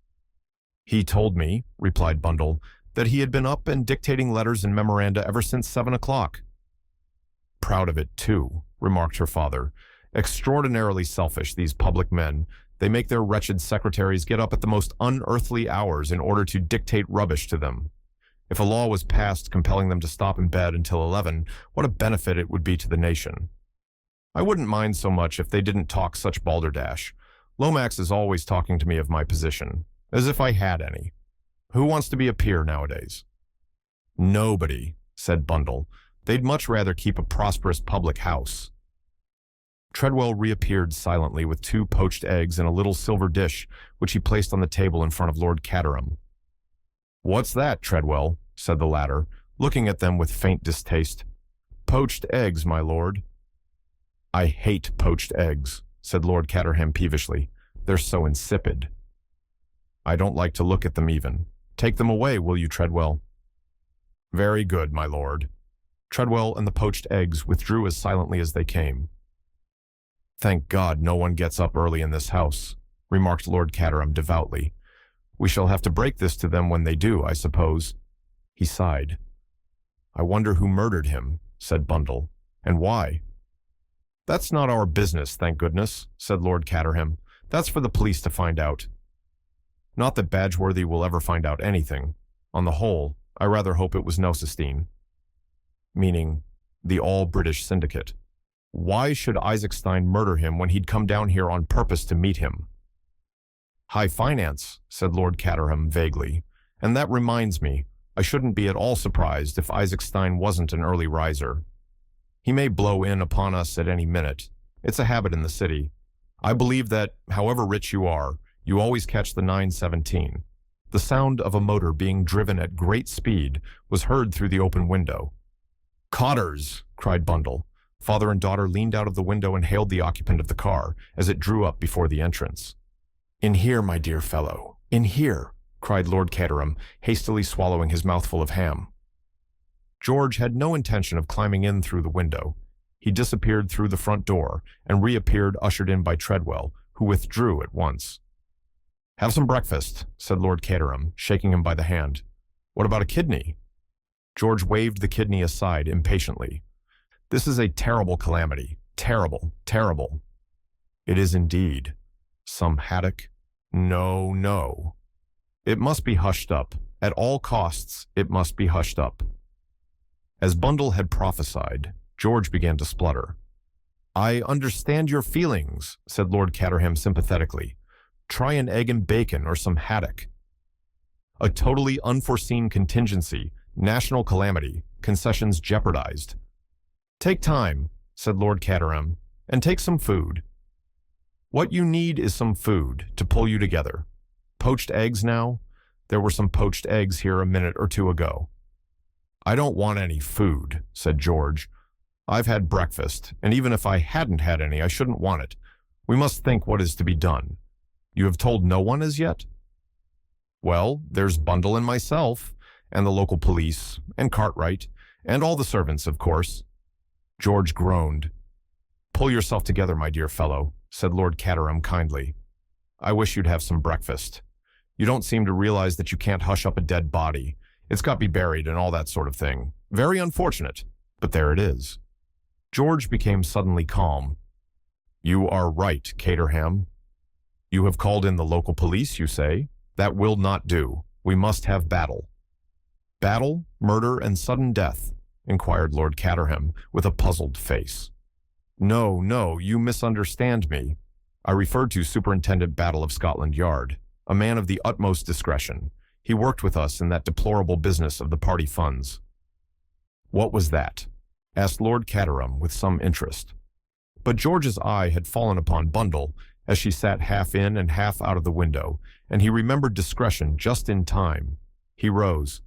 He told me, replied Bundle, that he had been up and dictating letters and memoranda ever since 7 o'clock. Proud of it, too, remarked her father. Extraordinarily selfish, these public men. They make their wretched secretaries get up at the most unearthly hours in order to dictate rubbish to them. If a law was passed compelling them to stop in bed until 11, what a benefit it would be to the nation. I wouldn't mind so much if they didn't talk such balderdash. Lomax is always talking to me of my position, as if I had any. Who wants to be a peer nowadays? Nobody, said Bundle. They'd much rather keep a prosperous public house. Treadwell reappeared silently with 2 poached eggs and a little silver dish, which he placed on the table in front of Lord Caterham. What's that, Treadwell? Said the latter, looking at them with faint distaste. Poached eggs, my lord. I hate poached eggs, said Lord Caterham peevishly. They're so insipid. I don't like to look at them even. Take them away, will you, Treadwell? Very good, my lord. Treadwell and the poached eggs withdrew as silently as they came. Thank God no one gets up early in this house, remarked Lord Caterham devoutly. We shall have to break this to them when they do, I suppose. He sighed. I wonder who murdered him, said Bundle, and why. That's not our business, thank goodness, said Lord Caterham. That's for the police to find out. Not that Badgeworthy will ever find out anything. On the whole, I rather hope it was Nosestein. Meaning, the all-British syndicate. Why should Isaacstein murder him when he'd come down here on purpose to meet him? High finance, said Lord Caterham vaguely. And that reminds me, I shouldn't be at all surprised if Isaacstein wasn't an early riser. He may blow in upon us at any minute. It's a habit in the city. I believe that, however rich you are, you always catch the 9:17. The sound of a motor being driven at great speed was heard through the open window. Cotters, cried Bundle. Father and daughter leaned out of the window and hailed the occupant of the car as it drew up before the entrance. In here, my dear fellow, in here, cried Lord Caterham, hastily swallowing his mouthful of ham. George had no intention of climbing in through the window. He disappeared through the front door and reappeared ushered in by Treadwell, who withdrew at once. Have some breakfast, said Lord Caterham, shaking him by the hand. What about a kidney? George waved the kidney aside impatiently. This is a terrible calamity. Terrible, terrible. It is indeed. Some haddock? No, no. It must be hushed up. At all costs, it must be hushed up. As Bundle had prophesied, George began to splutter. I understand your feelings, said Lord Caterham sympathetically. Try an egg and bacon or some haddock. A totally unforeseen contingency, national calamity, concessions jeopardized. Take time, said Lord Caterham, and take some food. What you need is some food to pull you together. Poached eggs now? There were some poached eggs here a minute or two ago. I don't want any food, said George. I've had breakfast, and even if I hadn't had any, I shouldn't want it. We must think what is to be done. You have told no one as yet? Well, there's Bundle and myself, and the local police, and Cartwright, And all the servants, of course. George groaned. "Pull yourself together, my dear fellow," said Lord Caterham kindly. "I wish you'd have some breakfast. You don't seem to realize that you can't hush up a dead body. It's got to be buried and all that sort of thing. Very unfortunate, but there it is." George became suddenly calm. "You are right, Caterham. You have called in the local police, you say? That will not do. We must have battle." "Battle, murder, and sudden death?" inquired Lord Caterham, with a puzzled face. "No, no, you misunderstand me. I referred to Superintendent Battle of Scotland Yard, a man of the utmost discretion. He worked with us in that deplorable business of the party funds." "What was that?" asked Lord Caterham with some interest. But George's eye had fallen upon Bundle as she sat half in and half out of the window, and he remembered discretion just in time. He rose.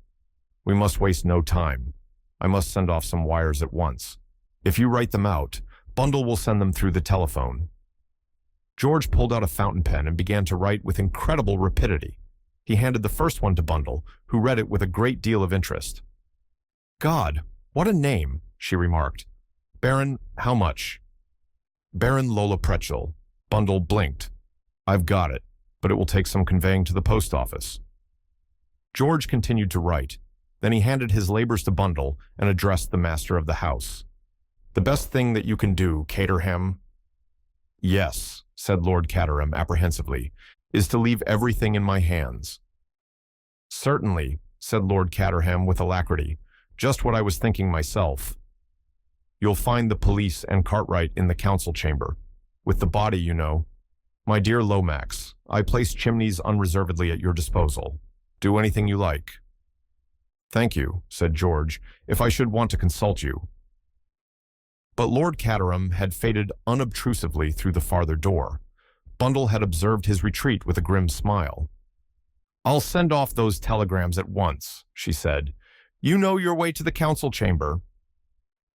"We must waste no time. I must send off some wires at once. If you write them out, Bundle will send them through the telephone." George pulled out a fountain pen and began to write with incredible rapidity. He handed the first one to Bundle, who read it with a great deal of interest. "God, what a name," she remarked. "Baron, how much?" "Baron Lola Pretchel." Bundle blinked. "I've got it, but it will take some conveying to the post office." George continued to write. Then he handed his labors to Bundle and addressed the master of the house. "The best thing that you can do, Caterham—" "Yes," said Lord Caterham apprehensively, "is to leave everything in my hands." "Certainly," said Lord Caterham with alacrity. "Just what I was thinking myself. You'll find the police and Cartwright in the council chamber. With the body, you know. My dear Lomax, I place Chimneys unreservedly at your disposal. Do anything you like." "Thank you," said George, "if I should want to consult you." But Lord Caterham had faded unobtrusively through the farther door. Bundle had observed his retreat with a grim smile. "I'll send off those telegrams at once," she said. "You know your way to the council chamber."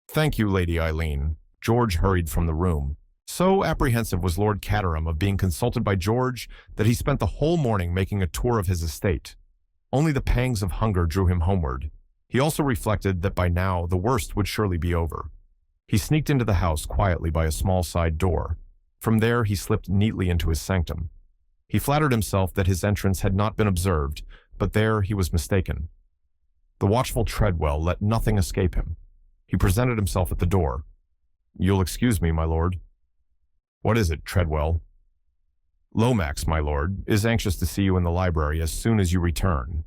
"Thank you, Lady Eileen." George hurried from the room. So apprehensive was Lord Caterham of being consulted by George that he spent the whole morning making a tour of his estate. Only the pangs of hunger drew him homeward. He also reflected that by now the worst would surely be over. He sneaked into the house quietly by a small side door. From there he slipped neatly into his sanctum. He flattered himself that his entrance had not been observed, but there he was mistaken. The watchful Treadwell let nothing escape him. He presented himself at the door. "You'll excuse me, my lord." "What is it, Treadwell?" "Lomax, my lord, is anxious to see you in the library as soon as you return."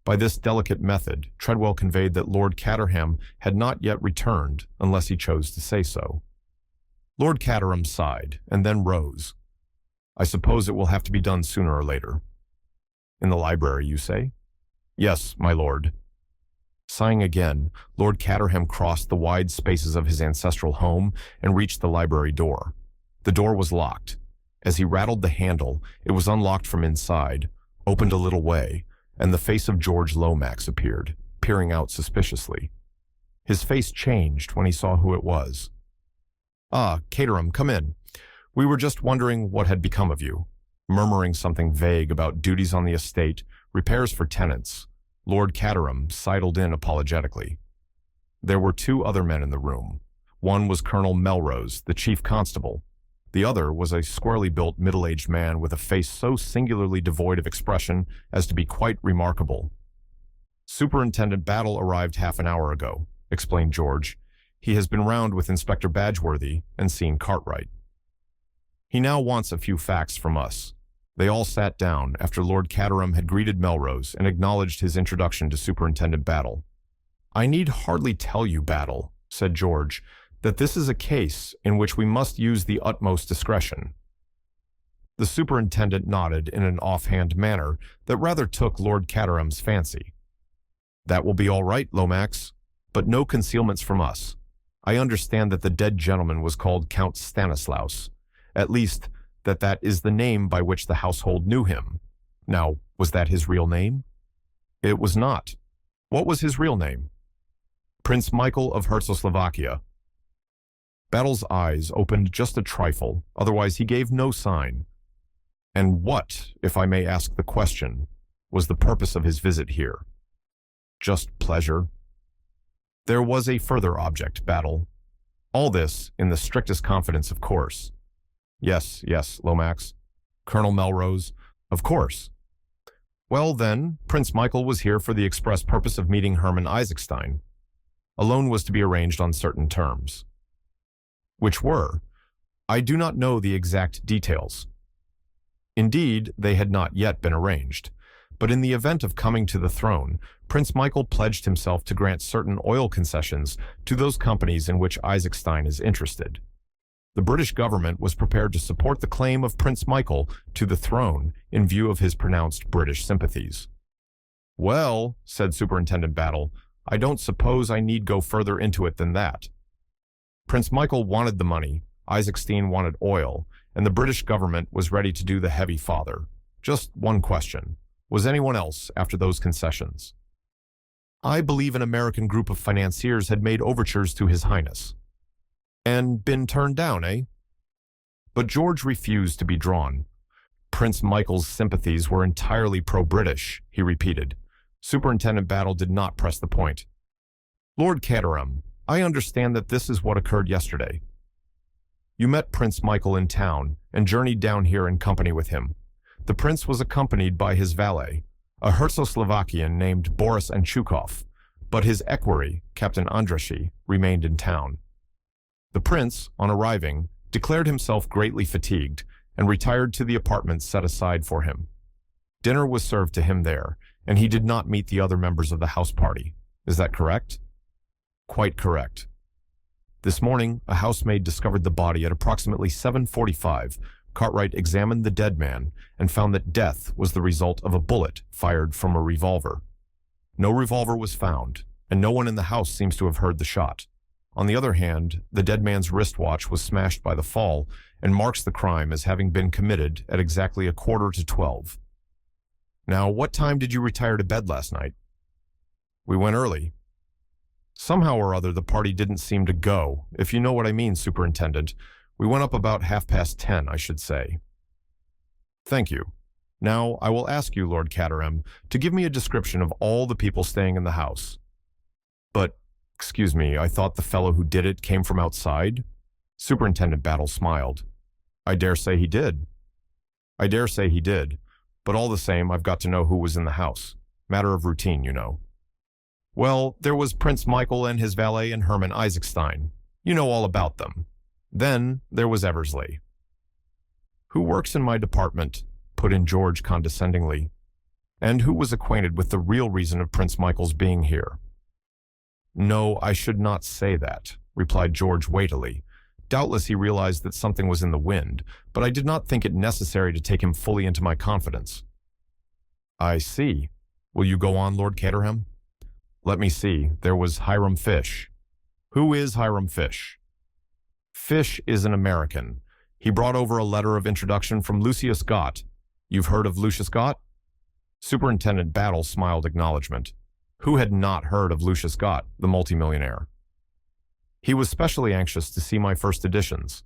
By this delicate method, Treadwell conveyed that Lord Caterham had not yet returned, unless he chose to say so. Lord Caterham sighed, and then rose. "I suppose it will have to be done sooner or later." "In the library, you say?" "Yes, my lord." Sighing again, Lord Caterham crossed the wide spaces of his ancestral home and reached the library door. The door was locked. As he rattled the handle, it was unlocked from inside, opened a little way, and the face of George Lomax appeared, peering out suspiciously. His face changed when he saw who it was. "Ah, Caterham, come in. We were just wondering what had become of you." Murmuring something vague about duties on the estate, repairs for tenants, Lord Caterham sidled in apologetically. There were two other men in the room. One was Colonel Melrose, the chief constable. The other was a squarely built middle-aged man with a face so singularly devoid of expression as to be quite remarkable. "Superintendent Battle arrived half an hour ago," explained George. "He has been round with Inspector Badgeworthy and seen Cartwright. He now wants a few facts from us." They all sat down after Lord Caterham had greeted Melrose and acknowledged his introduction to Superintendent Battle. "I need hardly tell you, Battle," said George, "that this is a case in which we must use the utmost discretion." The superintendent nodded in an offhand manner that rather took Lord Caterham's fancy. "That will be all right, Lomax, but no concealments from us. I understand that the dead gentleman was called Count Stanislaus. At least, that is the name by which the household knew him. Now, was that his real name?" "It was not." "What was his real name?" "Prince Michael of Czechoslovakia." Battle's eyes opened just a trifle, otherwise he gave no sign. "And what, if I may ask the question, was the purpose of his visit here?" "Just pleasure." There was a further object, Battle. All this in the strictest confidence, of course. Yes, yes, Lomax. Colonel Melrose, of course. Well, then, Prince Michael was here for the express purpose of meeting Hermann Isaacstein. A loan was to be arranged on certain terms. Which were? I do not know the exact details. Indeed, they had not yet been arranged. But in the event of coming to the throne, Prince Michael pledged himself to grant certain oil concessions to those companies in which Isaacstein is interested. The British government was prepared to support the claim of Prince Michael to the throne in view of his pronounced British sympathies. Well, said Superintendent Battle, I don't suppose I need go further into it than that. Prince Michael wanted the money, Isaacstein wanted oil, and the British government was ready to do the heavy father. Just one question. Was anyone else after those concessions? I believe an American group of financiers had made overtures to His Highness. And been turned down, eh? But George refused to be drawn. Prince Michael's sympathies were entirely pro-British, he repeated. Superintendent Battle did not press the point. Lord Caterham, I understand that this is what occurred yesterday. You met Prince Michael in town and journeyed down here in company with him. The prince was accompanied by his valet, a Czechoslovakian named Boris Anchukov, but his equerry, Captain Andrashy, remained in town. The prince, on arriving, declared himself greatly fatigued and retired to the apartments set aside for him. Dinner was served to him there, and he did not meet the other members of the house party. Is that correct? Quite correct. This morning, a housemaid discovered the body at approximately 7:45. Cartwright examined the dead man and found that death was the result of a bullet fired from a revolver. No revolver was found, and no one in the house seems to have heard the shot. On the other hand, the dead man's wristwatch was smashed by the fall and marks the crime as having been committed at exactly 11:45. Now, what time did you retire to bed last night? We went early. Somehow or other, the party didn't seem to go, if you know what I mean, Superintendent. We went up about 10:30, I should say. Thank you. Now, I will ask you, Lord Caterham, to give me a description of all the people staying in the house. But, excuse me, I thought the fellow who did it came from outside? Superintendent Battle smiled. I dare say he did. I dare say he did. But all the same, I've got to know who was in the house. Matter of routine, you know. Well, there was Prince Michael and his valet and Hermann Isaacstein. You know all about them. Then there was Eversley. Who works in my department, put in George condescendingly, and who was acquainted with the real reason of Prince Michael's being here. No, I should not say that, replied George weightily. Doubtless he realized that something was in the wind, but I did not think it necessary to take him fully into my confidence. I see. Will you go on, Lord Caterham? Let me see. There was Hiram Fish. Who is Hiram Fish? Fish is an American. He brought over a letter of introduction from Lucius Gott. You've heard of Lucius Gott? Superintendent Battle smiled acknowledgement. Who had not heard of Lucius Gott, the multimillionaire? He was specially anxious to see my first editions.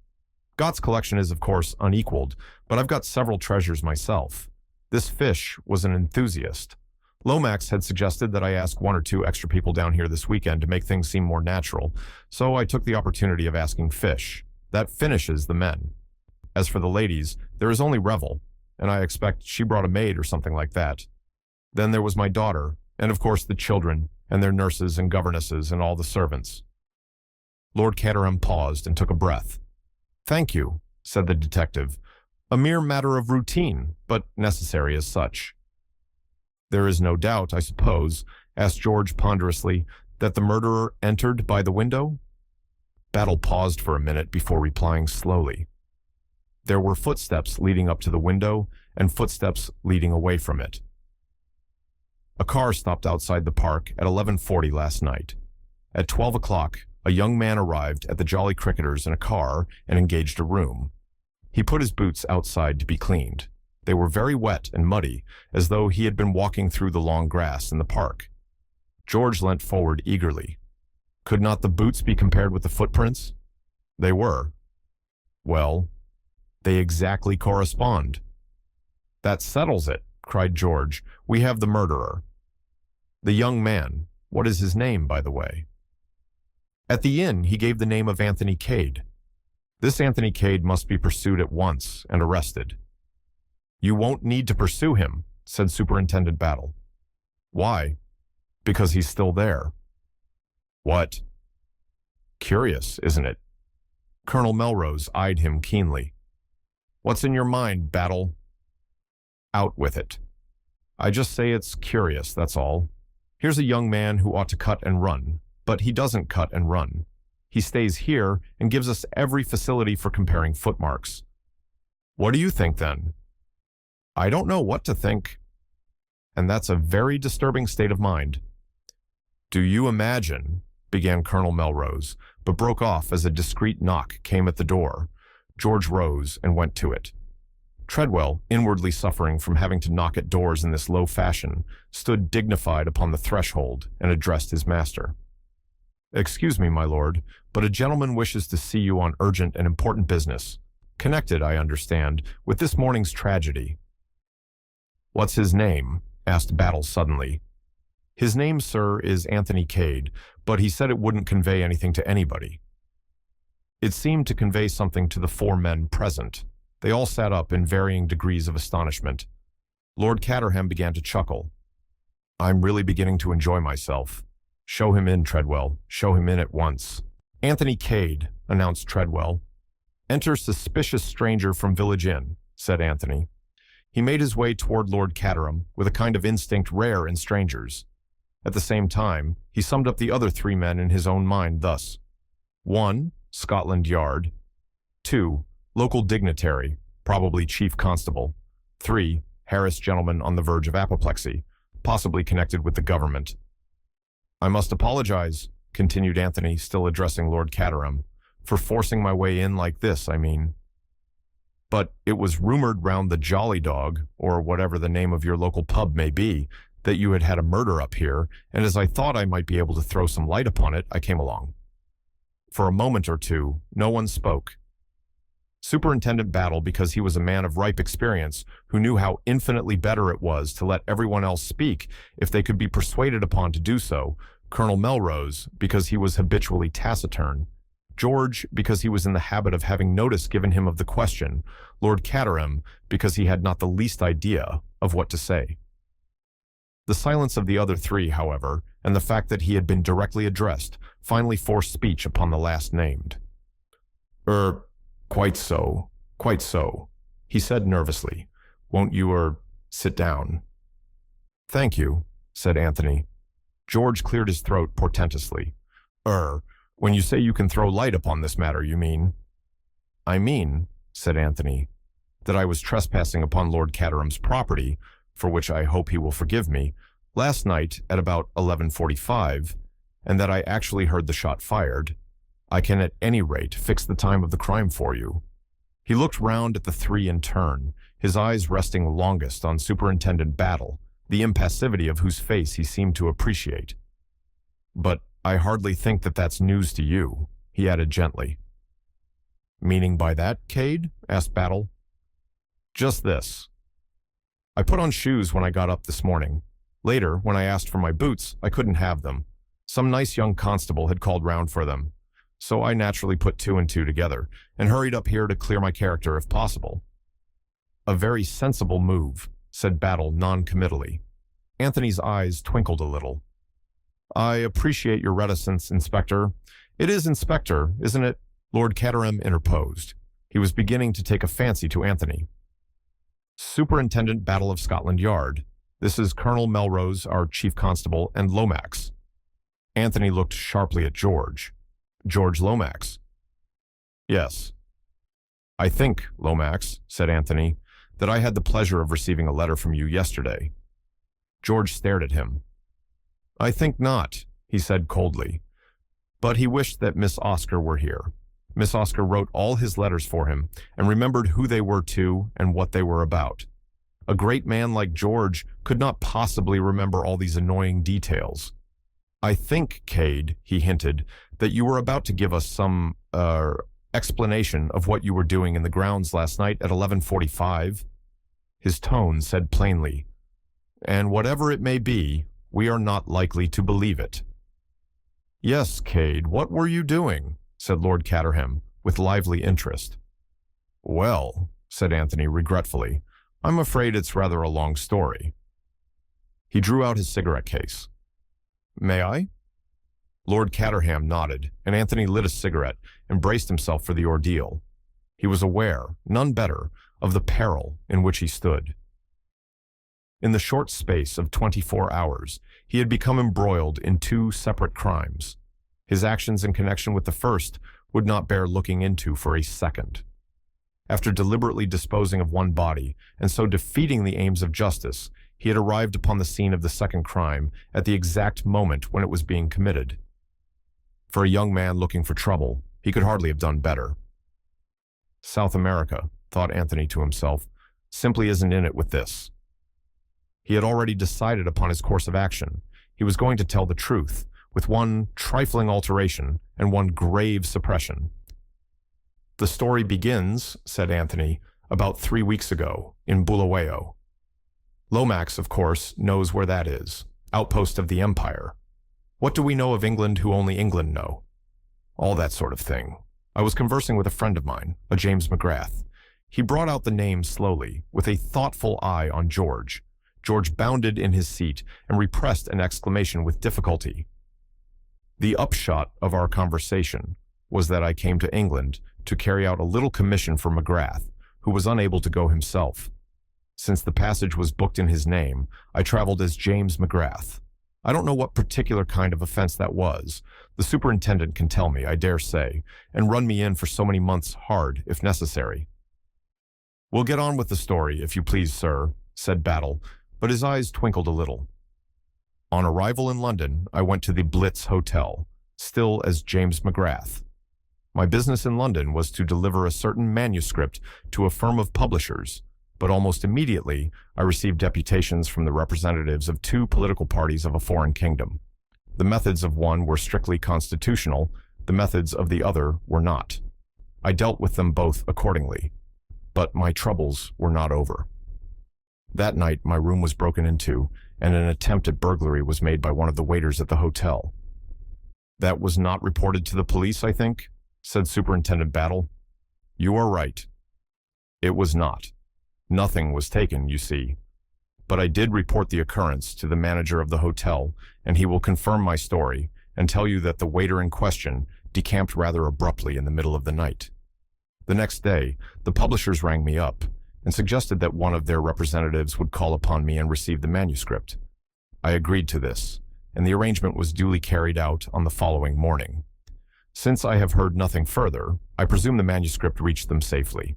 Gott's collection is, of course, unequaled, but I've got several treasures myself. This Fish was an enthusiast. Lomax had suggested that I ask one or two extra people down here this weekend to make things seem more natural, so I took the opportunity of asking Fish. That finishes the men. As for the ladies, there is only Revel, and I expect she brought a maid or something like that. Then there was my daughter, and of course the children, and their nurses and governesses and all the servants. Lord Caterham paused and took a breath. Thank you, said the detective. A mere matter of routine, but necessary as such. There is no doubt, I suppose, asked George ponderously, that the murderer entered by the window? Battle paused for a minute before replying slowly. There were footsteps leading up to the window and footsteps leading away from it. A car stopped outside the park at 11:40 last night. At 12 o'clock, a young man arrived at the Jolly Cricketers in a car and engaged a room. He put his boots outside to be cleaned. They were very wet and muddy, as though he had been walking through the long grass in the park. George leant forward eagerly. Could not the boots be compared with the footprints? They were. Well, they exactly correspond. That settles it, cried George. We have the murderer. The young man, what is his name, by the way? At the inn, he gave the name of Anthony Cade. This Anthony Cade must be pursued at once and arrested. You won't need to pursue him, said Superintendent Battle. Why? Because he's still there. What? Curious, isn't it? Colonel Melrose eyed him keenly. What's in your mind, Battle? Out with it. I just say it's curious, that's all. Here's a young man who ought to cut and run, but he doesn't cut and run. He stays here and gives us every facility for comparing footmarks. What do you think, then? I don't know what to think. And that's a very disturbing state of mind. Do you imagine, began Colonel Melrose, but broke off as a discreet knock came at the door. George rose and went to it. Treadwell, inwardly suffering from having to knock at doors in this low fashion, stood dignified upon the threshold and addressed his master. Excuse me, my lord, but a gentleman wishes to see you on urgent and important business, connected, I understand, with this morning's tragedy. What's his name? Asked Battle suddenly. His name, sir, is Anthony Cade, but he said it wouldn't convey anything to anybody. It seemed to convey something to the four men present. They all sat up in varying degrees of astonishment. Lord Caterham began to chuckle. I'm really beginning to enjoy myself. Show him in, Treadwell. Show him in at once. Anthony Cade, announced Treadwell. Enter suspicious stranger from village inn, said Anthony. He made his way toward Lord Caterham with a kind of instinct rare in strangers. At the same time, he summed up the other three men in his own mind thus. 1. Scotland Yard. 2. Local dignitary, probably chief constable. 3. Harris gentleman on the verge of apoplexy, possibly connected with the government. I must apologize, continued Anthony, still addressing Lord Caterham, for forcing my way in like this, I mean. But it was rumored round the Jolly Dog, or whatever the name of your local pub may be, that you had had a murder up here, and as I thought I might be able to throw some light upon it, I came along. For a moment or two, no one spoke. Superintendent Battle, because he was a man of ripe experience, who knew how infinitely better it was to let everyone else speak if they could be persuaded upon to do so, Colonel Melrose, because he was habitually taciturn, George, because he was in the habit of having notice given him of the question, Lord Caterham, because he had not the least idea of what to say. The silence of the other three, however, and the fact that he had been directly addressed, finally forced speech upon the last named. Quite so, he said nervously. Won't you, sit down? Thank you, said Anthony. George cleared his throat portentously. When you say you can throw light upon this matter, you mean? I mean, said Anthony, that I was trespassing upon Lord Caterham's property, for which I hope he will forgive me, last night at about 11:45, and that I actually heard the shot fired. I can at any rate fix the time of the crime for you. He looked round at the three in turn, his eyes resting longest on Superintendent Battle, the impassivity of whose face he seemed to appreciate. But I hardly think that that's news to you, he added gently. Meaning by that, Cade? Asked Battle. Just this. I put on shoes when I got up this morning. Later, when I asked for my boots, I couldn't have them. Some nice young constable had called round for them. So I naturally put two and two together, and hurried up here to clear my character if possible. A very sensible move, said Battle non-committally. Anthony's eyes twinkled a little. I appreciate your reticence, Inspector. It is Inspector, isn't it? Lord Caterham interposed. He was beginning to take a fancy to Anthony. Superintendent Battle of Scotland Yard. This is Colonel Melrose, our chief constable, and Lomax. Anthony looked sharply at George. George Lomax. Yes. I think, Lomax, said Anthony, that I had the pleasure of receiving a letter from you yesterday. George stared at him. I think not, he said coldly. But he wished that Miss Oscar were here. Miss Oscar wrote all his letters for him and remembered who they were to and what they were about. A great man like George could not possibly remember all these annoying details. I think, Cade, he hinted, that you were about to give us some, explanation of what you were doing in the grounds last night at 11:45. His tone said plainly, and whatever it may be, we are not likely to believe it. "Yes, Cade, what were you doing?" said Lord Caterham, with lively interest. "Well," said Anthony regretfully, "I'm afraid it's rather a long story." He drew out his cigarette case. "May I?" Lord Caterham nodded, and Anthony lit a cigarette and braced himself for the ordeal. He was aware, none better, of the peril in which he stood. In the short space of 24 hours, he had become embroiled in two separate crimes. His actions in connection with the first would not bear looking into for a second. After deliberately disposing of one body, and so defeating the aims of justice, he had arrived upon the scene of the second crime at the exact moment when it was being committed. For a young man looking for trouble, he could hardly have done better. South America, thought Anthony to himself, simply isn't in it with this. He had already decided upon his course of action. He was going to tell the truth, with one trifling alteration and one grave suppression. "The story begins," said Anthony, "about 3 weeks ago, in Bulawayo. Lomax, of course, knows where that is, outpost of the Empire. What do we know of England who only England know? All that sort of thing. I was conversing with a friend of mine, a James McGrath. He brought out the name slowly, with a thoughtful eye on George. George bounded in his seat and repressed an exclamation with difficulty. The upshot of our conversation was that I came to England to carry out a little commission for McGrath, who was unable to go himself. Since the passage was booked in his name, I traveled as James McGrath. I don't know what particular kind of offense that was. The superintendent can tell me, I dare say, and run me in for so many months hard, if necessary." "We'll get on with the story, if you please, sir," said Battle, but his eyes twinkled a little. "On arrival in London, I went to the Blitz Hotel, still as James McGrath. My business in London was to deliver a certain manuscript to a firm of publishers, but almost immediately I received deputations from the representatives of two political parties of a foreign kingdom. The methods of one were strictly constitutional, the methods of the other were not. I dealt with them both accordingly, but my troubles were not over. That night my room was broken into, and an attempt at burglary was made by one of the waiters at the hotel." "That was not reported to the police, I think?" said Superintendent Battle. "You are right. It was not. Nothing was taken, you see. But I did report the occurrence to the manager of the hotel, and he will confirm my story and tell you that the waiter in question decamped rather abruptly in the middle of the night. The next day, the publishers rang me up and suggested that one of their representatives would call upon me and receive the manuscript. I agreed to this, and the arrangement was duly carried out on the following morning. Since I have heard nothing further, I presume the manuscript reached them safely.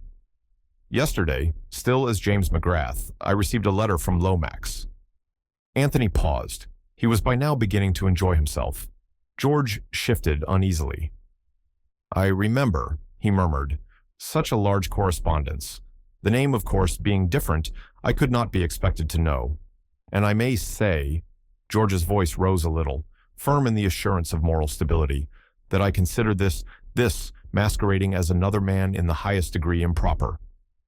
Yesterday, still as James McGrath, I received a letter from Lomax." Anthony paused. He was by now beginning to enjoy himself. George shifted uneasily. "I remember," he murmured, "such a large correspondence. The name, of course, being different, I could not be expected to know. And I may say," George's voice rose a little, firm in the assurance of moral stability, "that I consider this masquerading as another man in the highest degree improper.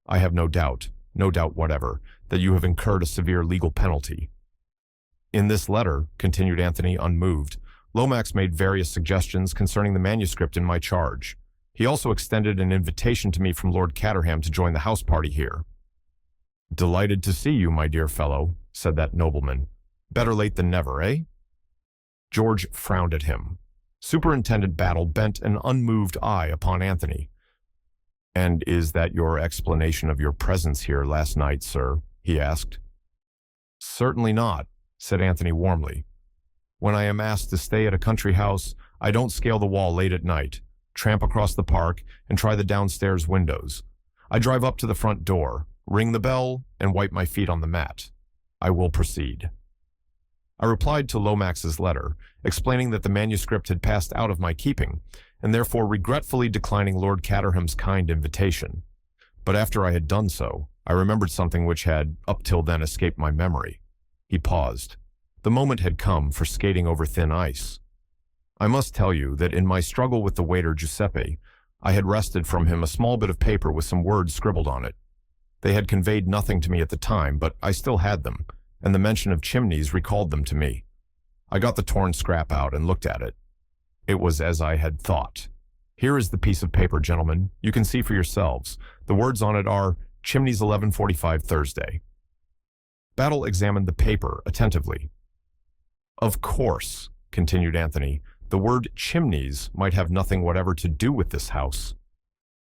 I have no doubt whatever, that you have incurred a severe legal penalty." "In this letter," continued Anthony, unmoved, "Lomax made various suggestions concerning the manuscript in my charge. He also extended an invitation to me from Lord Caterham to join the house party here." "Delighted to see you, my dear fellow," said that nobleman. "Better late than never, eh?" George frowned at him. Superintendent Battle bent an unmoved eye upon Anthony. "And is that your explanation of your presence here last night, sir?" he asked. "Certainly not," said Anthony warmly. "When I am asked to stay at a country house, I don't scale the wall late at night, tramp across the park, and try the downstairs windows. I drive up to the front door, ring the bell, and wipe my feet on the mat. I will proceed." I replied to Lomax's letter, explaining that the manuscript had passed out of my keeping, and therefore regretfully declining Lord Caterham's kind invitation. But after I had done so, I remembered something which had, up till then, escaped my memory. He paused. The moment had come for skating over thin ice. I must tell you that in my struggle with the waiter Giuseppe, I had wrested from him a small bit of paper with some words scribbled on it. They had conveyed nothing to me at the time, but I still had them, and the mention of Chimneys recalled them to me. I got the torn scrap out and looked at it. It was as I had thought. Here is the piece of paper, gentlemen. You can see for yourselves. The words on it are Chimneys 11:45 Thursday. Battle examined the paper attentively. Of course, continued Anthony, the word chimneys might have nothing whatever to do with this house.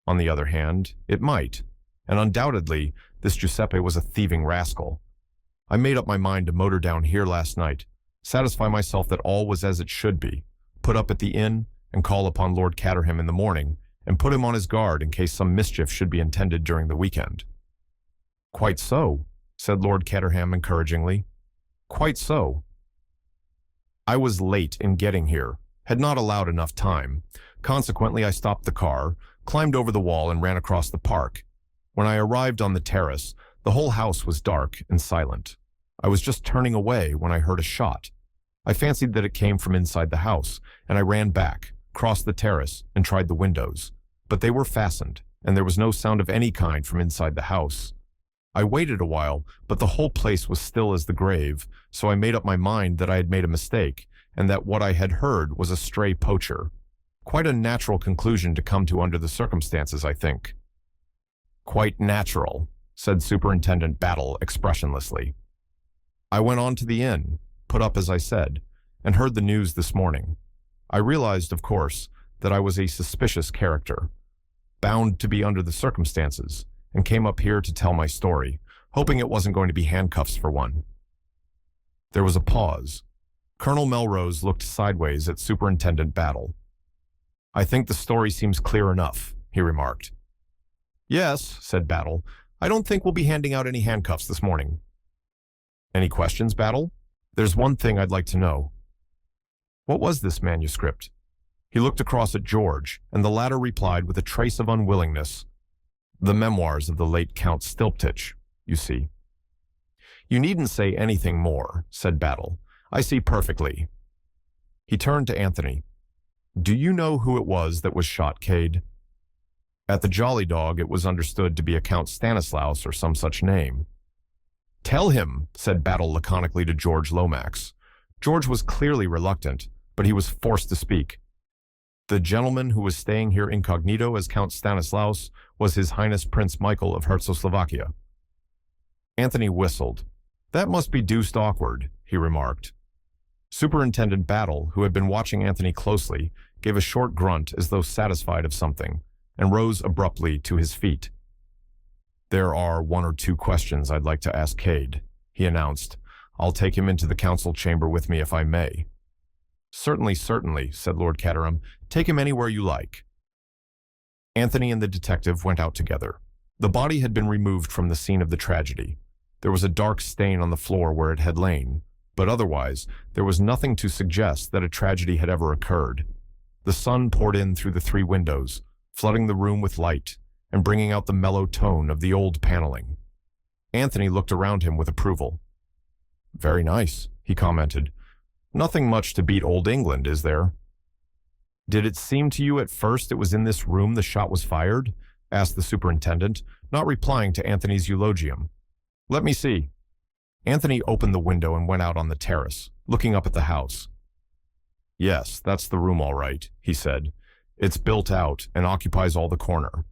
On the other hand, it might, and undoubtedly this Giuseppe was a thieving rascal. I made up my mind to motor down here last night, satisfy myself that all was as it should be, put up at the inn, and call upon Lord Caterham in the morning, and put him on his guard in case some mischief should be intended during the weekend. Quite so, said Lord Caterham encouragingly. Quite so. I was late in getting here, had not allowed enough time. Consequently, I stopped the car, climbed over the wall, and ran across the park. When I arrived on the terrace, the whole house was dark and silent. I was just turning away when I heard a shot. I fancied that it came from inside the house, and I ran back, crossed the terrace, and tried the windows. But they were fastened, and there was no sound of any kind from inside the house. I waited a while, but the whole place was still as the grave, so I made up my mind that I had made a mistake, and that what I had heard was a stray poacher. Quite a natural conclusion to come to under the circumstances, I think. Quite natural, said Superintendent Battle expressionlessly. I went on to the inn, put up as I said, and heard the news this morning. I realized, of course, that I was a suspicious character, bound to be under the circumstances, and came up here to tell my story, hoping it wasn't going to be handcuffs for one. There was a pause. Colonel Melrose looked sideways at Superintendent Battle. I think the story seems clear enough, he remarked. Yes, said Battle. I don't think we'll be handing out any handcuffs this morning. Any questions, Battle? There's one thing I'd like to know. What was this manuscript? He looked across at George, and the latter replied with a trace of unwillingness. The memoirs of the late Count Stilptich, you see. You needn't say anything more, said Battle. I see perfectly. He turned to Anthony. Do you know who it was that was shot, Cade? At the Jolly Dog, it was understood to be a Count Stanislaus or some such name. Tell him, said Battle laconically to George Lomax. George was clearly reluctant, but he was forced to speak. The gentleman who was staying here incognito as Count Stanislaus was His Highness Prince Michael of Czechoslovakia. Anthony whistled. That must be deuced awkward, he remarked. Superintendent Battle, who had been watching Anthony closely, gave a short grunt as though satisfied of something, and rose abruptly to his feet. There are one or two questions I'd like to ask Cade, he announced. I'll take him into the council chamber with me if I may. Certainly, certainly, said Lord Caterham. Take him anywhere you like. Anthony and the detective went out together. The body had been removed from the scene of the tragedy. There was a dark stain on the floor where it had lain, but otherwise there was nothing to suggest that a tragedy had ever occurred. The sun poured in through the 3 windows, flooding the room with light and bringing out the mellow tone of the old paneling. Anthony looked around him with approval. Very nice, he commented. Nothing much to beat old England, is there? Did it seem to you at first it was in this room the shot was fired? Asked the superintendent, not replying to Anthony's eulogium. Let me see. Anthony opened the window and went out on the terrace, looking up at the house. Yes, that's the room all right, he said. It's built out and occupies all the corner.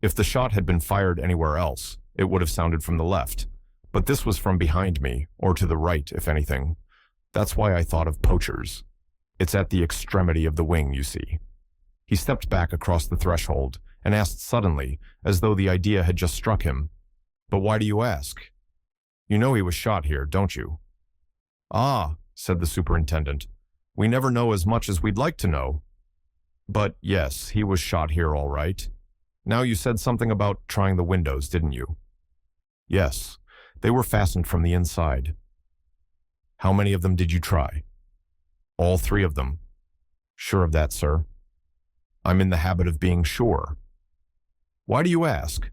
If the shot had been fired anywhere else, it would have sounded from the left, but this was from behind me, or to the right, if anything. That's why I thought of poachers. It's at the extremity of the wing, you see. He stepped back across the threshold and asked suddenly, as though the idea had just struck him, But why do you ask? You know he was shot here, don't you? Ah, said the superintendent. We never know as much as we'd like to know. But yes, he was shot here all right. Now you said something about trying the windows, didn't you? Yes, they were fastened from the inside. How many of them did you try? All 3 of them. Sure of that, sir? I'm in the habit of being sure. Why do you ask?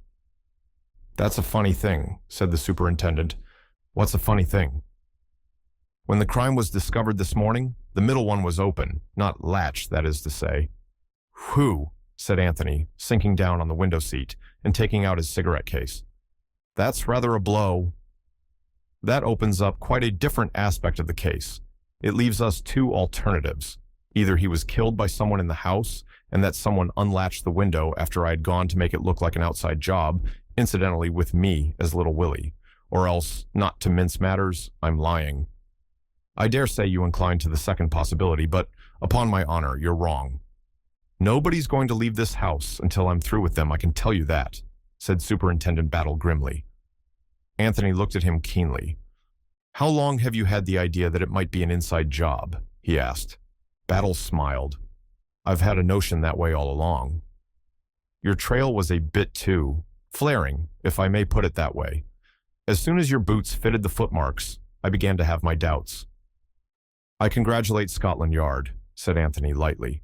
That's a funny thing, said the superintendent. What's a funny thing? When the crime was discovered this morning, the middle one was open, not latched, that is to say. Whew, said Anthony, sinking down on the window seat and taking out his cigarette case. That's rather a blow. That opens up quite a different aspect of the case. It leaves us 2 alternatives. Either he was killed by someone in the house, and that someone unlatched the window after I had gone to make it look like an outside job, incidentally with me as Little Willie, or else, not to mince matters, I'm lying. I dare say you incline to the second possibility, but upon my honor, you're wrong. Nobody's going to leave this house until I'm through with them, I can tell you that, said Superintendent Battle grimly. Anthony looked at him keenly. How long have you had the idea that it might be an inside job? He asked. Battle smiled. I've had a notion that way all along. Your trail was a bit too flaring, if I may put it that way. As soon as your boots fitted the footmarks, I began to have my doubts. I congratulate Scotland Yard, said Anthony lightly.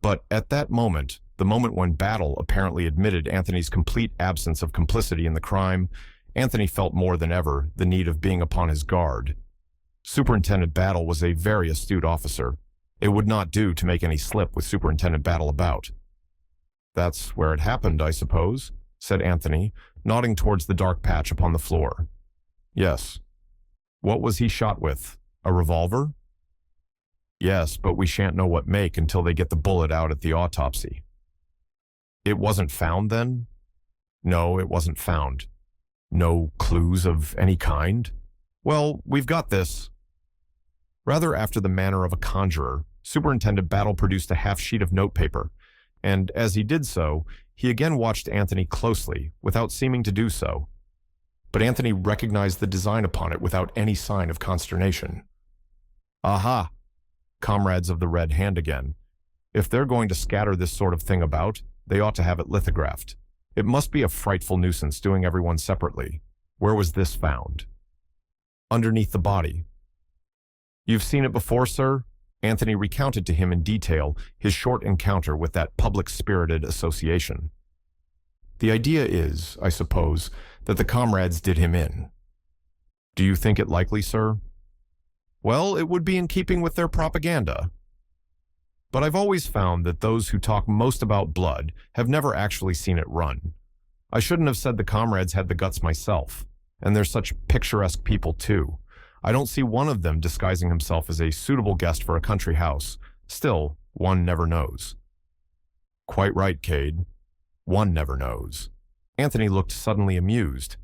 But at that moment, the moment when Battle apparently admitted Anthony's complete absence of complicity in the crime, Anthony felt more than ever the need of being upon his guard. Superintendent Battle was a very astute officer. It would not do to make any slip with Superintendent Battle about. That's where it happened, I suppose, said Anthony, nodding towards the dark patch upon the floor. Yes. What was he shot with? A revolver? Yes, but we shan't know what make until they get the bullet out at the autopsy. It wasn't found then? No, it wasn't found. No clues of any kind? Well, we've got this. Rather after the manner of a conjurer, Superintendent Battle produced a half sheet of notepaper, and as he did so, he again watched Anthony closely, without seeming to do so. But Anthony recognized the design upon it without any sign of consternation. Aha! Comrades of the Red Hand again. If they're going to scatter this sort of thing about, they ought to have it lithographed. It must be a frightful nuisance doing everyone separately. Where was this found? Underneath the body. You've seen it before, sir? Anthony recounted to him in detail his short encounter with that public-spirited association. The idea is, I suppose, that the comrades did him in. Do you think it likely, sir? Well, it would be in keeping with their propaganda. But I've always found that those who talk most about blood have never actually seen it run. I shouldn't have said the comrades had the guts myself, and they're such picturesque people too. I don't see one of them disguising himself as a suitable guest for a country house. Still, one never knows. Quite right, Cade. One never knows. Anthony looked suddenly amused.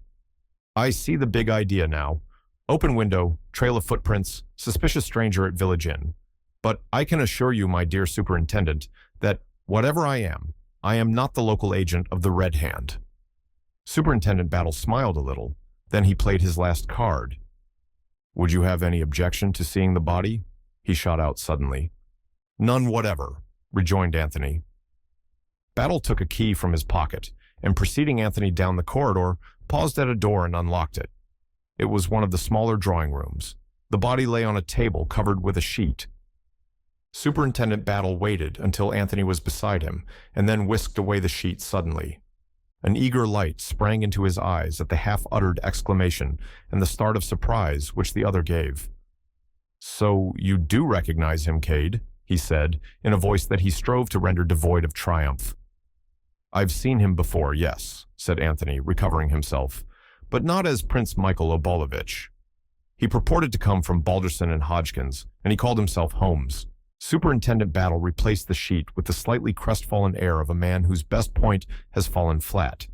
I see the big idea now. Open window, trail of footprints, suspicious stranger at village inn. But I can assure you, my dear superintendent, that whatever I am not the local agent of the Red Hand. Superintendent Battle smiled a little. Then he played his last card. Would you have any objection to seeing the body? He shot out suddenly. None whatever, rejoined Anthony. Battle took a key from his pocket, and preceding Anthony down the corridor, paused at a door and unlocked it. It was one of the smaller drawing rooms. The body lay on a table covered with a sheet. Superintendent Battle waited until Anthony was beside him, and then whisked away the sheet suddenly. An eager light sprang into his eyes at the half-uttered exclamation and the start of surprise which the other gave. So you do recognize him, Cade, he said, in a voice that he strove to render devoid of triumph. I've seen him before, yes, said Anthony, recovering himself, but not as Prince Michael Obolovich. He purported to come from Balderson and Hodgkins, and he called himself Holmes. Superintendent Battle replaced the sheet with the slightly crestfallen air of a man whose best point has fallen flat.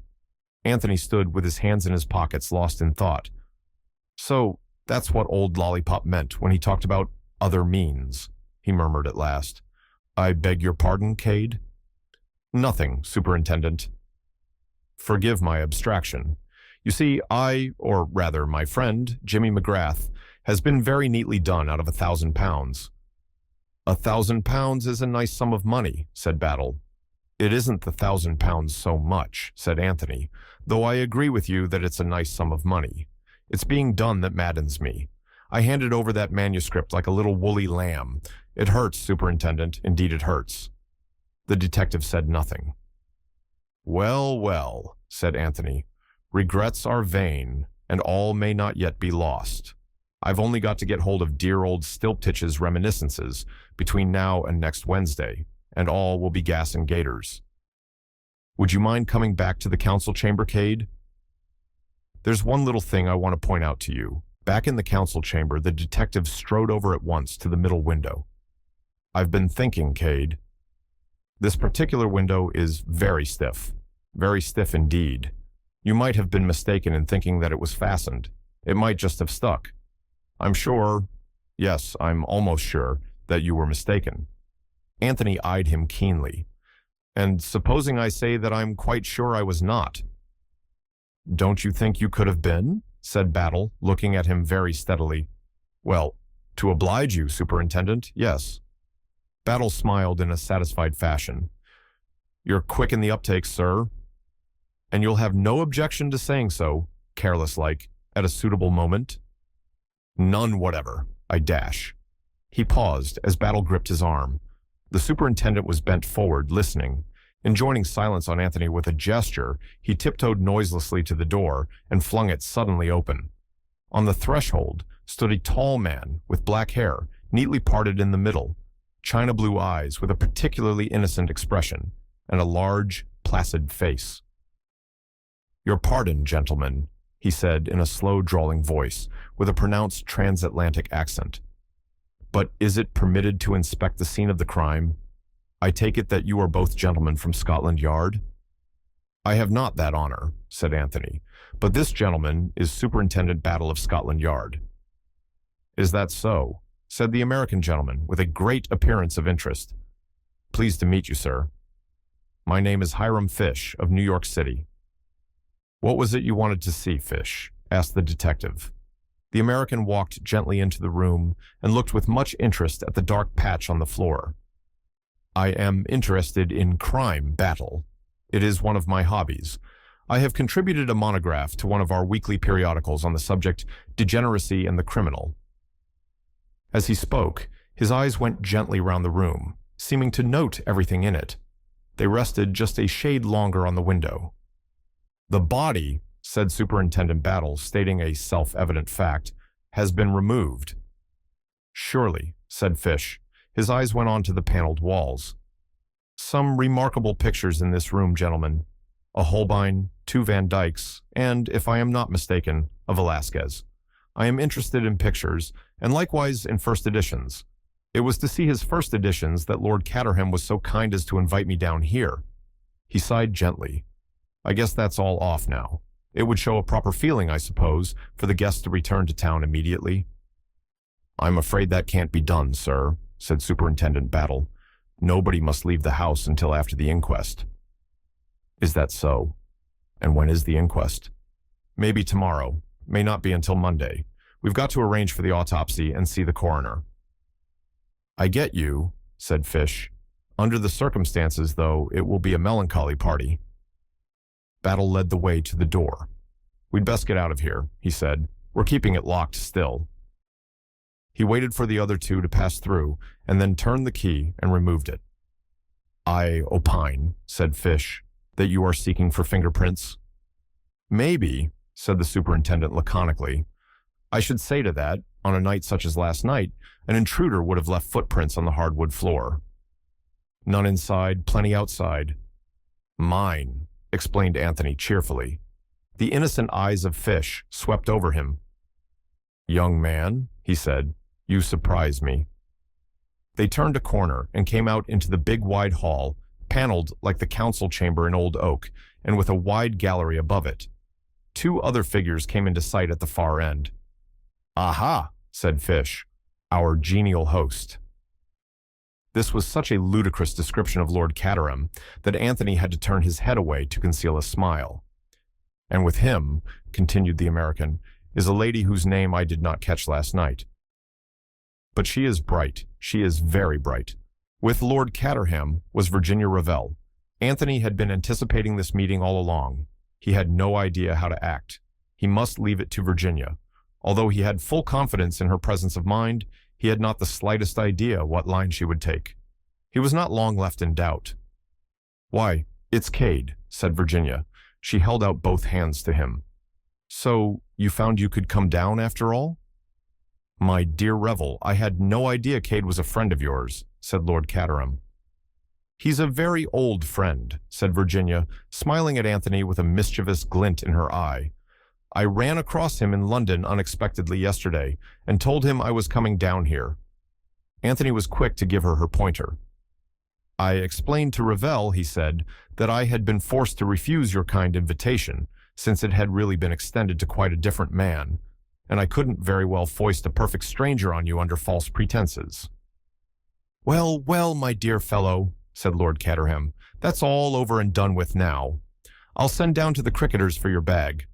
Anthony stood with his hands in his pockets, lost in thought. So that's what old Lollipop meant when he talked about other means, he murmured at last. I beg your pardon, Cade? Nothing, Superintendent. Forgive my abstraction. You see, or rather my friend, Jimmy McGrath, has been very neatly done out of £1,000. £1,000 is a nice sum of money, said Battle. It isn't the £1,000 so much, said Anthony, though I agree with you that it's a nice sum of money. It's being done that maddens me. I handed over that manuscript like a little woolly lamb. It hurts, Superintendent, indeed it hurts. The detective said nothing. Well, well, said Anthony. Regrets are vain, and all may not yet be lost. I've only got to get hold of dear old Stilptitch's reminiscences between now and next Wednesday, and all will be gas and gaiters. Would you mind coming back to the council chamber, Cade? There's one little thing I want to point out to you. Back in the council chamber, the detective strode over at once to the middle window. I've been thinking, Cade. This particular window is very stiff indeed. You might have been mistaken in thinking that it was fastened. It might just have stuck. I'm sure, yes, I'm almost sure, that you were mistaken. Anthony eyed him keenly. And supposing I say that I'm quite sure I was not? Don't you think you could have been? Said Battle, looking at him very steadily. Well, to oblige you, Superintendent, yes. Battle smiled in a satisfied fashion. You're quick in the uptake, sir. And you'll have no objection to saying so, careless-like, at a suitable moment? None whatever, I dash. He paused as Battle gripped his arm. The superintendent was bent forward, listening. Enjoining silence on Anthony with a gesture, he tiptoed noiselessly to the door and flung it suddenly open. On the threshold stood a tall man with black hair, neatly parted in the middle, china blue eyes with a particularly innocent expression, and a large, placid face. Your pardon, gentlemen, he said in a slow, drawling voice with a pronounced transatlantic accent. But is it permitted to inspect the scene of the crime? I take it that you are both gentlemen from Scotland Yard? I have not that honor, said Anthony, but this gentleman is Superintendent Battle of Scotland Yard. Is that so? Said the American gentleman with a great appearance of interest. Pleased to meet you, sir. My name is Hiram Fish of New York City. What was it you wanted to see, Fish? Asked the detective. The American walked gently into the room and looked with much interest at the dark patch on the floor. I am interested in crime, Battle. It is one of my hobbies. I have contributed a monograph to one of our weekly periodicals on the subject Degeneracy and the Criminal. As he spoke, his eyes went gently round the room, seeming to note everything in it. They rested just a shade longer on the window. The body, said Superintendent Battle, stating a self-evident fact, has been removed. Surely, said Fish. His eyes went on to the paneled walls. Some remarkable pictures in this room, gentlemen. A Holbein, 2 Van Dycks, and, if I am not mistaken, a Velasquez. I am interested in pictures, and likewise in first editions. It was to see his first editions that Lord Caterham was so kind as to invite me down here. He sighed gently. I guess that's all off now. It would show a proper feeling, I suppose, for the guests to return to town immediately. I'm afraid that can't be done, sir, said Superintendent Battle. Nobody must leave the house until after the inquest. Is that so? And when is the inquest? Maybe tomorrow. May not be until Monday. We've got to arrange for the autopsy and see the coroner. I get you, said Fish. Under the circumstances, though, it will be a melancholy party. Battle led the way to the door. We'd best get out of here, he said. We're keeping it locked still. He waited for the other two to pass through and then turned the key and removed it. I opine, said Fish, that you are seeking for fingerprints. Maybe, said the superintendent laconically. I should say to that, on a night such as last night, an intruder would have left footprints on the hardwood floor. None inside, plenty outside. Mine, explained Anthony cheerfully. The innocent eyes of Fish swept over him. Young man, he said, you surprise me. They turned a corner and came out into the big wide hall, paneled like the council chamber in old oak, and with a wide gallery above it. 2 other figures came into sight at the far end. Aha, said Fish, our genial host. This was such a ludicrous description of Lord Caterham that Anthony had to turn his head away to conceal a smile. And with him, continued the American, is a lady whose name I did not catch last night. But she is bright. She is very bright. With Lord Caterham was Virginia Revell. Anthony had been anticipating this meeting all along. He had no idea how to act. He must leave it to Virginia. Although he had full confidence in her presence of mind, he had not the slightest idea what line she would take. He was not long left in doubt. Why, it's Cade, said Virginia. She held out both hands to him. So, you found you could come down after all? My dear Revel, I had no idea Cade was a friend of yours, said Lord Caterham. He's a very old friend, said Virginia, smiling at Anthony with a mischievous glint in her eye. I ran across him in London unexpectedly yesterday and told him I was coming down here. Anthony was quick to give her her pointer. "I explained to Ravel," he said, "that I had been forced to refuse your kind invitation, since it had really been extended to quite a different man, and I couldn't very well foist a perfect stranger on you under false pretenses." "Well, well, my dear fellow," said Lord Caterham, "that's all over and done with now. I'll send down to the cricketers for your bag."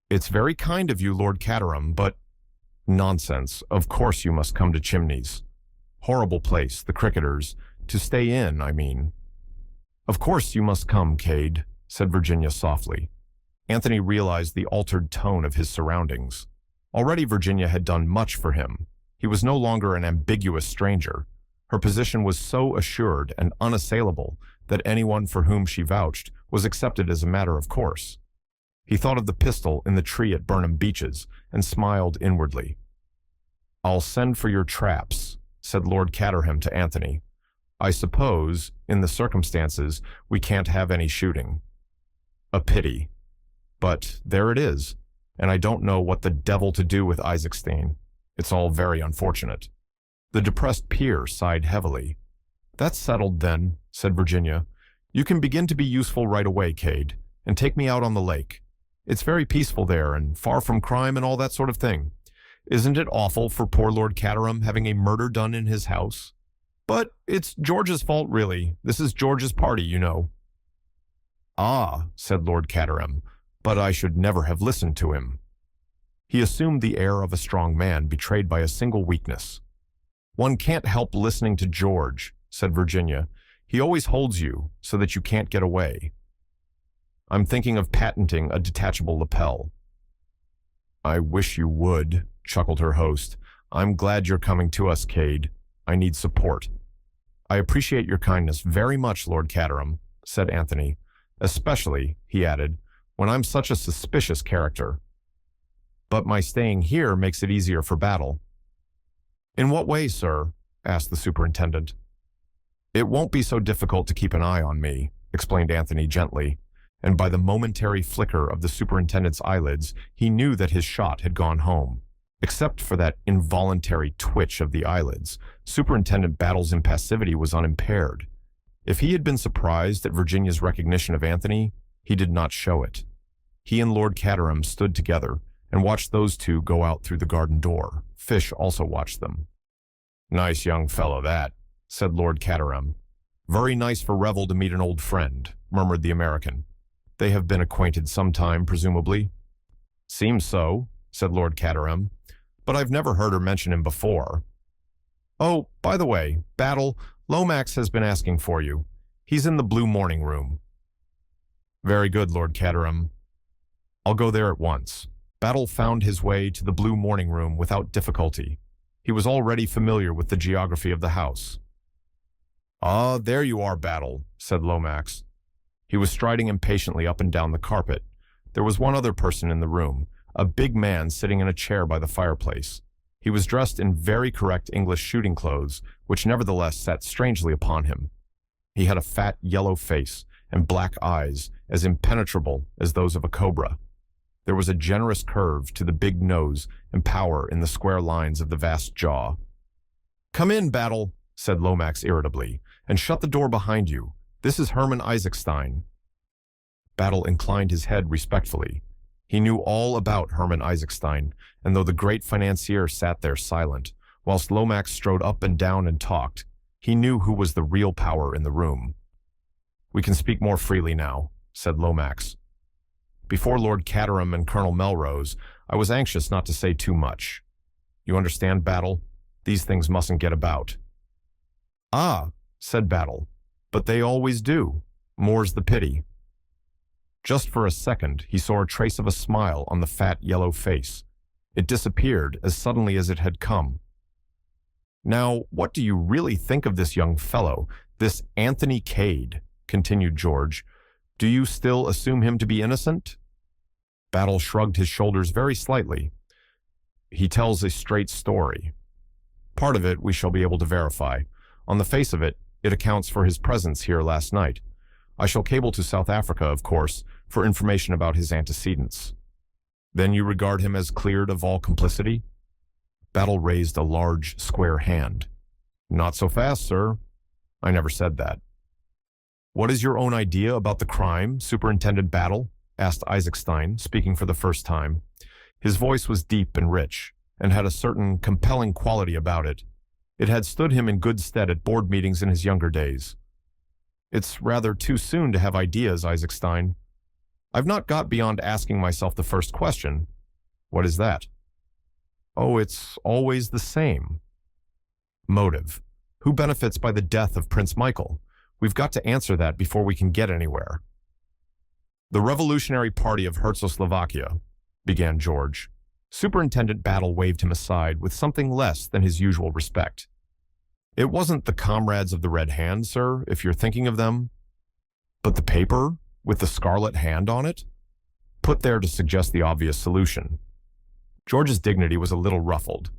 "It's very kind of you, Lord Caterham, but—" "Nonsense. Of course you must come to Chimneys. Horrible place, the cricketers. To stay in, I mean." "Of course you must come, Cade," said Virginia softly. Anthony realized the altered tone of his surroundings. Already Virginia had done much for him. He was no longer an ambiguous stranger. Her position was so assured and unassailable that anyone for whom she vouched was accepted as a matter of course. He thought of the pistol in the tree at Burnham Beeches and smiled inwardly. "I'll send for your traps," said Lord Caterham to Anthony. "I suppose, in the circumstances, we can't have any shooting." "A pity. But there it is, and I don't know what the devil to do with Isaacstein. It's all very unfortunate." The depressed peer sighed heavily. "That's settled then," said Virginia. "You can begin to be useful right away, Cade, and take me out on the lake. It's very peaceful there and far from crime and all that sort of thing. Isn't it awful for poor Lord Caterham having a murder done in his house? But it's George's fault, really. This is George's party, you know." "Ah," said Lord Caterham, "but I should never have listened to him." He assumed the air of a strong man betrayed by a single weakness. "One can't help listening to George," said Virginia. "He always holds you so that you can't get away." "I'm thinking of patenting a detachable lapel." "I wish you would," chuckled her host. "I'm glad you're coming to us, Cade. I need support." "I appreciate your kindness very much, Lord Caterham," said Anthony. "Especially," he added, "when I'm such a suspicious character. But my staying here makes it easier for Battle." "In what way, sir?" asked the superintendent. "It won't be so difficult to keep an eye on me," explained Anthony gently, and by the momentary flicker of the superintendent's eyelids, he knew that his shot had gone home. Except for that involuntary twitch of the eyelids, Superintendent Battle's impassivity was unimpaired. If he had been surprised at Virginia's recognition of Anthony, he did not show it. He and Lord Caterham stood together and watched those two go out through the garden door. Fish also watched them. "Nice young fellow, that," said Lord Caterham. "Very nice for Revel to meet an old friend," murmured the American. "They have been acquainted some time, presumably." "Seems so," said Lord Caterham, "but I've never heard her mention him before. Oh, by the way, Battle, Lomax has been asking for you. He's in the blue morning room." "Very good, Lord Caterham. I'll go there at once." Battle found his way to the blue morning room without difficulty. He was already familiar with the geography of the house. "Ah, there you are, Battle," said Lomax. He was striding impatiently up and down the carpet. There was one other person in the room, a big man sitting in a chair by the fireplace. He was dressed in very correct English shooting clothes, which nevertheless sat strangely upon him. He had a fat yellow face and black eyes as impenetrable as those of a cobra. There was a generous curve to the big nose and power in the square lines of the vast jaw. "Come in, Battle," said Lomax irritably, "and shut the door behind you. This is Herman Isaacstein." Battle inclined his head respectfully. He knew all about Herman Isaacstein, and though the great financier sat there silent, whilst Lomax strode up and down and talked, he knew who was the real power in the room. "We can speak more freely now," said Lomax. "Before Lord Caterham and Colonel Melrose, I was anxious not to say too much. You understand, Battle? These things mustn't get about." "Ah," said Battle, "but they always do. More's the pity." Just for a second, he saw a trace of a smile on the fat yellow face. It disappeared as suddenly as it had come. "Now, what do you really think of this young fellow, this Anthony Cade?" continued George. "Do you still assume him to be innocent?" Battle shrugged his shoulders very slightly. "He tells a straight story. Part of it we shall be able to verify. On the face of it, it accounts for his presence here last night. I shall cable to South Africa, of course, for information about his antecedents." "Then you regard him as cleared of all complicity?" Battle raised a large, square hand. Not so fast, sir. I never said that. What is your own idea about the crime, Superintendent Battle? Asked Isaacstein, speaking for the first time. His voice was deep and rich, and had a certain compelling quality about it. It had stood him in good stead at board meetings in his younger days. It's rather too soon to have ideas, Isaacstein. I've not got beyond asking myself the first question. What is that? Oh, it's always the same. Motive. Who benefits by the death of Prince Michael? We've got to answer that before we can get anywhere. The Revolutionary Party of Czechoslovakia, began George. Superintendent Battle waved him aside with something less than his usual respect. It wasn't the Comrades of the Red Hand, sir, if you're thinking of them. But the paper, with the scarlet hand on it? Put there to suggest the obvious solution. George's dignity was a little ruffled.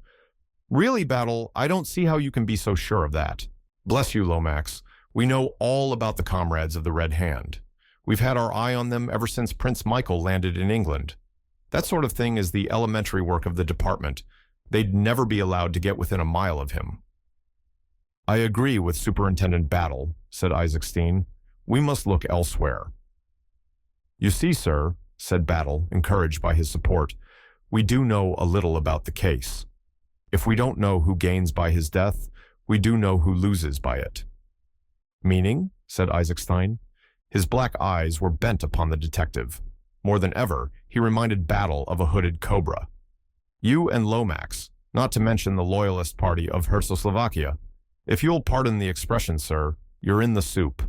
Really, Battle, I don't see how you can be so sure of that. Bless you, Lomax. We know all about the Comrades of the Red Hand. We've had our eye on them ever since Prince Michael landed in England. That sort of thing is the elementary work of the department. They'd never be allowed to get within a mile of him. I agree with Superintendent Battle, said Isaacstein. We must look elsewhere. You see, sir, said Battle, encouraged by his support, we do know a little about the case. If we don't know who gains by his death, we do know who loses by it. Meaning? Said Isaacstein. His black eyes were bent upon the detective. More than ever, he reminded Battle of a hooded cobra. You and Lomax, not to mention the loyalist party of Czechoslovakia. If you'll pardon the expression, sir, you're in the soup.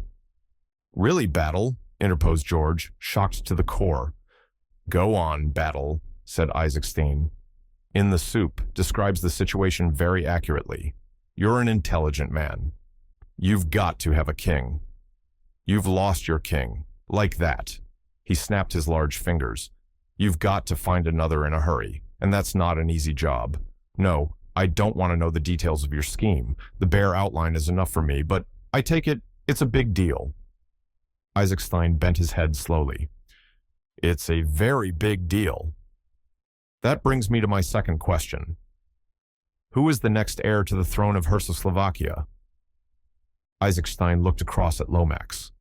Really, Battle, interposed George, shocked to the core. Go on, Battle, said Isaacstein. In the soup describes the situation very accurately. You're an intelligent man. You've got to have a king. You've lost your king. Like that. He snapped his large fingers. You've got to find another in a hurry, and that's not an easy job. No, I don't want to know the details of your scheme. The bare outline is enough for me, but I take it it's a big deal. Isaacstein bent his head slowly. It's a very big deal. That brings me to my second question. Who is the next heir to the throne of Czechoslovakia? Isaacstein looked across at Lomax.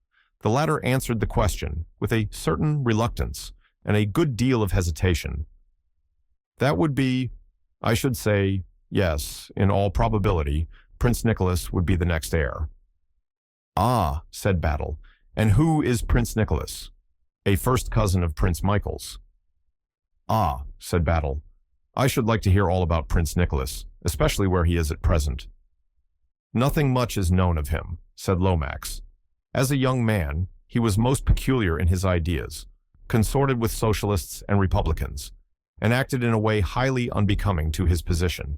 The latter answered the question with a certain reluctance and a good deal of hesitation. That would be, I should say, yes, in all probability, Prince Nicholas would be the next heir. Ah, said Battle, and who is Prince Nicholas? A first cousin of Prince Michael's. Ah, said Battle, I should like to hear all about Prince Nicholas, especially where he is at present. Nothing much is known of him, said Lomax. As a young man, he was most peculiar in his ideas, consorted with socialists and republicans, and acted in a way highly unbecoming to his position.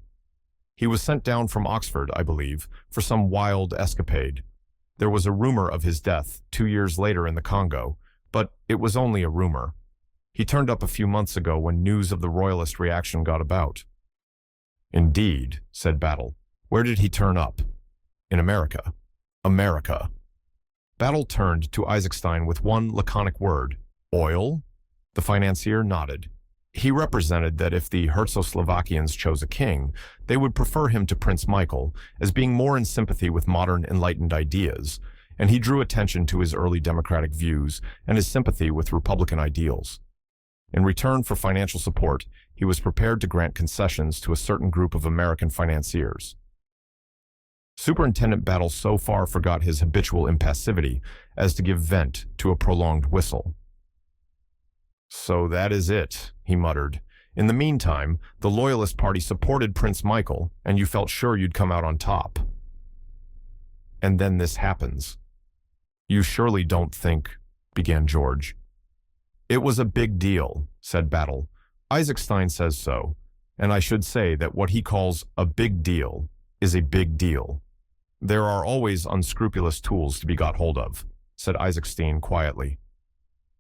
He was sent down from Oxford, I believe, for some wild escapade. There was a rumor of his death 2 years later in the Congo, but it was only a rumor. He turned up a few months ago when news of the royalist reaction got about. Indeed, said Battle. Where did he turn up? In America. America. Battle turned to Isaacstein with one laconic word. Oil? The financier nodded. He represented that if the Czechoslovakians chose a king, they would prefer him to Prince Michael, as being more in sympathy with modern enlightened ideas, and he drew attention to his early democratic views and his sympathy with republican ideals. In return for financial support, he was prepared to grant concessions to a certain group of American financiers. Superintendent Battle so far forgot his habitual impassivity as to give vent to a prolonged whistle. So that is it, he muttered. In the meantime, the Loyalist Party supported Prince Michael, and you felt sure you'd come out on top. And then this happens. You surely don't think, began George. It was a big deal, said Battle. Isaacstein says so, and I should say that what he calls a big deal is a big deal. There are always unscrupulous tools to be got hold of, said Isaacstein quietly.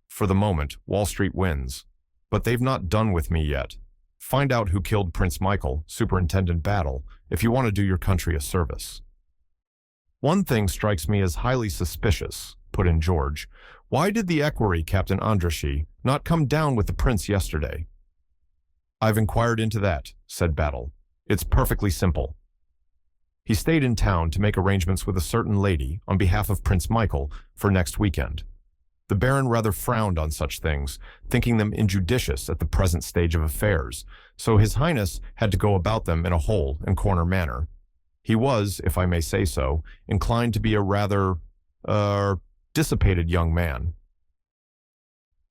For the moment, Wall Street wins, but they've not done with me yet. Find out who killed Prince Michael, Superintendent Battle, if you want to do your country a service. One thing strikes me as highly suspicious, put in George. Why did the equerry, Captain Andrassy, not come down with the prince yesterday? I've inquired into that, said Battle. It's perfectly simple. He stayed in town to make arrangements with a certain lady on behalf of Prince Michael for next weekend. The Baron rather frowned on such things, thinking them injudicious at the present stage of affairs, so His Highness had to go about them in a hole and corner manner. He was, if I may say so, inclined to be a rather, dissipated young man.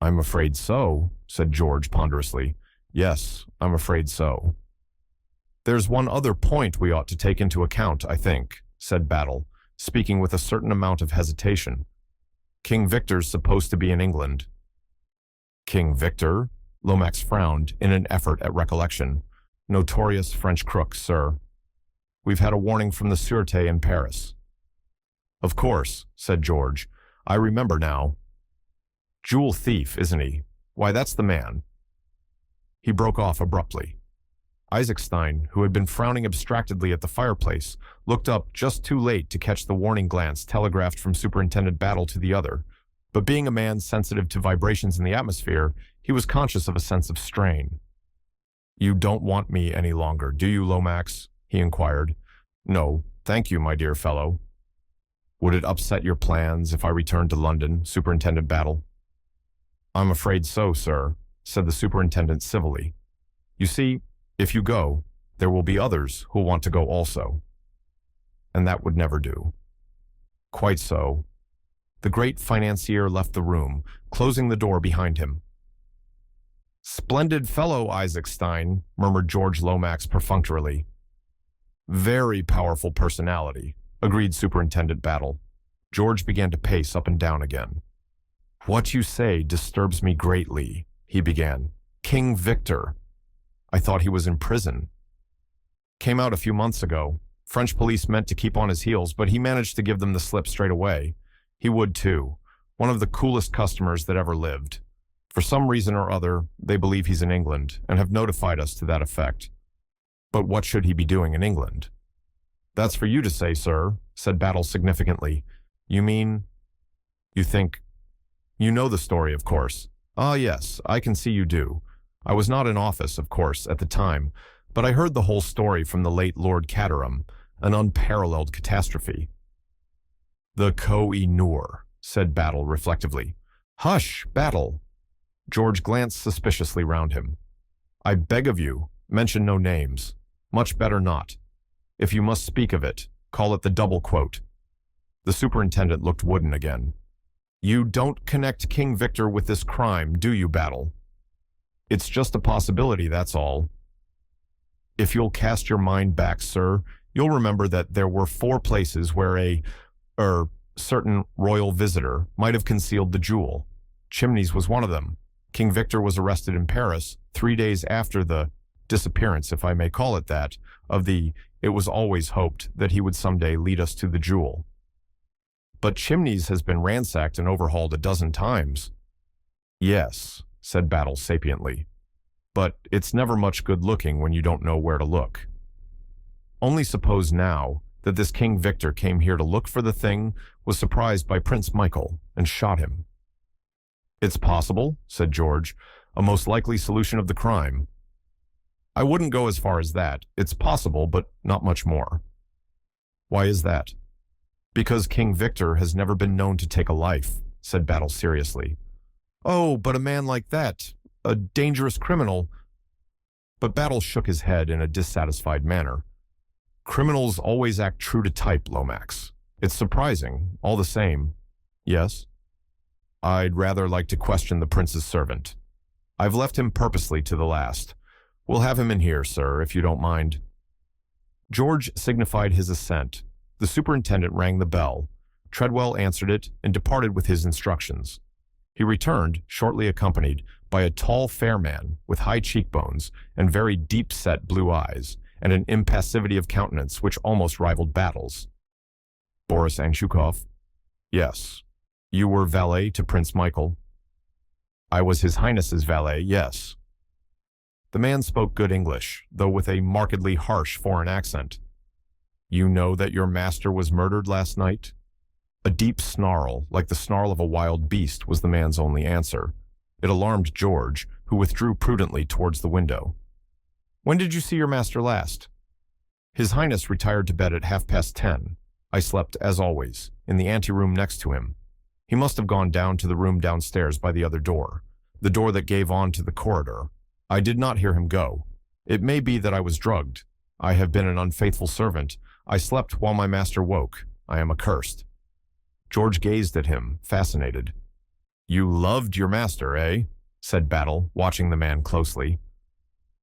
"I'm afraid so," said George ponderously. "Yes, I'm afraid so." "There's one other point we ought to take into account, I think," said Battle, speaking with a certain amount of hesitation. "King Victor's supposed to be in England." "King Victor?" Lomax frowned in an effort at recollection. "Notorious French crook, sir. We've had a warning from the Sûreté in Paris." "Of course," said George. "I remember now. Jewel thief, isn't he? Why, that's the man." He broke off abruptly. Isaacstein, who had been frowning abstractedly at the fireplace, looked up just too late to catch the warning glance telegraphed from Superintendent Battle to the other. But being a man sensitive to vibrations in the atmosphere, he was conscious of a sense of strain. "You don't want me any longer, do you, Lomax?" he inquired. "No, thank you, my dear fellow." "Would it upset your plans if I returned to London, Superintendent Battle?" "I'm afraid so, sir," said the superintendent civilly. "You see, if you go, there will be others who'll want to go also. And that would never do." "Quite so." The great financier left the room, closing the door behind him. "Splendid fellow, Isaacstein," murmured George Lomax perfunctorily. "Very powerful personality," agreed Superintendent Battle. George began to pace up and down again. "What you say disturbs me greatly," he began. "King Victor. I thought he was in prison." "Came out a few months ago. French police meant to keep on his heels, but he managed to give them the slip straight away. He would too. One of the coolest customers that ever lived. For some reason or other, they believe he's in England and have notified us to that effect. But what should he be doing in England?" "That's for you to say, sir," said Battle significantly. "You mean? You think? You know the story, of course." "Ah, yes, I can see you do. I was not in office, of course, at the time, but I heard the whole story from the late Lord Caterham, an unparalleled catastrophe." "The Koh-i-Noor," said Battle reflectively. "Hush, Battle!" George glanced suspiciously round him. "I beg of you, mention no names. Much better not. If you must speak of it, call it the double quote." The superintendent looked wooden again. "You don't connect King Victor with this crime, do you, Battle?" "It's just a possibility, that's all." "If you'll cast your mind back, sir, you'll remember that there were 4 places where a certain royal visitor might have concealed the jewel. Chimneys was one of them. King Victor was arrested in Paris 3 days after the disappearance, if I may call it that, of the it was always hoped that he would someday lead us to the jewel." "But Chimneys has been ransacked and overhauled a dozen times." "Yes," said Battle sapiently. "But it's never much good looking when you don't know where to look. Only suppose now that this King Victor came here to look for the thing, was surprised by Prince Michael, and shot him." "It's possible," said George. "A most likely solution of the crime." "I wouldn't go as far as that. It's possible, but not much more." "Why is that?" "Because King Victor has never been known to take a life," said Battle seriously. "Oh, but a man like that, a dangerous criminal." But Battle shook his head in a dissatisfied manner. "Criminals always act true to type, Lomax. It's surprising, all the same." "Yes?" "I'd rather like to question the prince's servant. I've left him purposely to the last. We'll have him in here, sir, if you don't mind." George signified his assent. The superintendent rang the bell. Treadwell answered it and departed with his instructions. He returned, shortly accompanied by a tall, fair man with high cheekbones and very deep-set blue eyes, and an impassivity of countenance which almost rivaled Battle's. "Boris Anshukov?" "Yes." "You were valet to Prince Michael?" "I was His Highness's valet, yes." The man spoke good English, though with a markedly harsh foreign accent. "You know that your master was murdered last night?" A deep snarl, like the snarl of a wild beast, was the man's only answer. It alarmed George, who withdrew prudently towards the window. "When did you see your master last?" His Highness retired to bed at 10:30. I slept, as always, in the anteroom next to him. He must have gone down to the room downstairs by the other door, the door that gave on to the corridor. I did not hear him go. It may be that I was drugged. I have been an unfaithful servant. I slept while my master woke. I am accursed. George gazed at him, fascinated. You loved your master, eh? Said Battle, watching the man closely.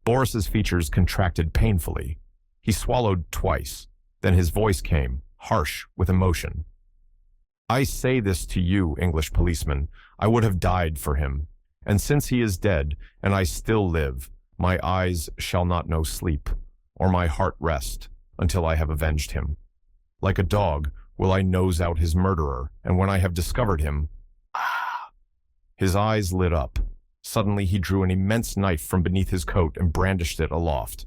Boris's features contracted painfully. He swallowed twice. Then his voice came, harsh with emotion. I say this to you, English policeman. I would have died for him. And since he is dead, and I still live, my eyes shall not know sleep, or my heart rest, until I have avenged him. Like a dog, will I nose out his murderer, and when I have discovered him, His eyes lit up. Suddenly he drew an immense knife from beneath his coat and brandished it aloft.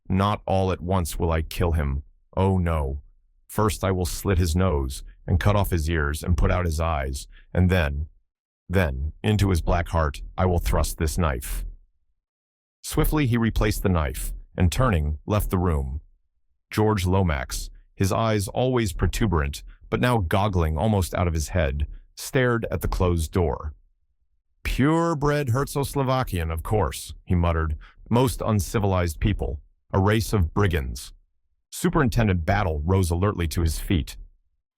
Not all at once will I kill him. Oh no. First I will slit his nose, and cut off his ears, and put out his eyes, and then, into his black heart, I will thrust this knife. Swiftly he replaced the knife, and turning, left the room. George Lomax, his eyes always protuberant, but now goggling almost out of his head, stared at the closed door. Pure-bred Herzo-Slovakian, of course, he muttered. Most uncivilized people. A race of brigands. Superintendent Battle rose alertly to his feet.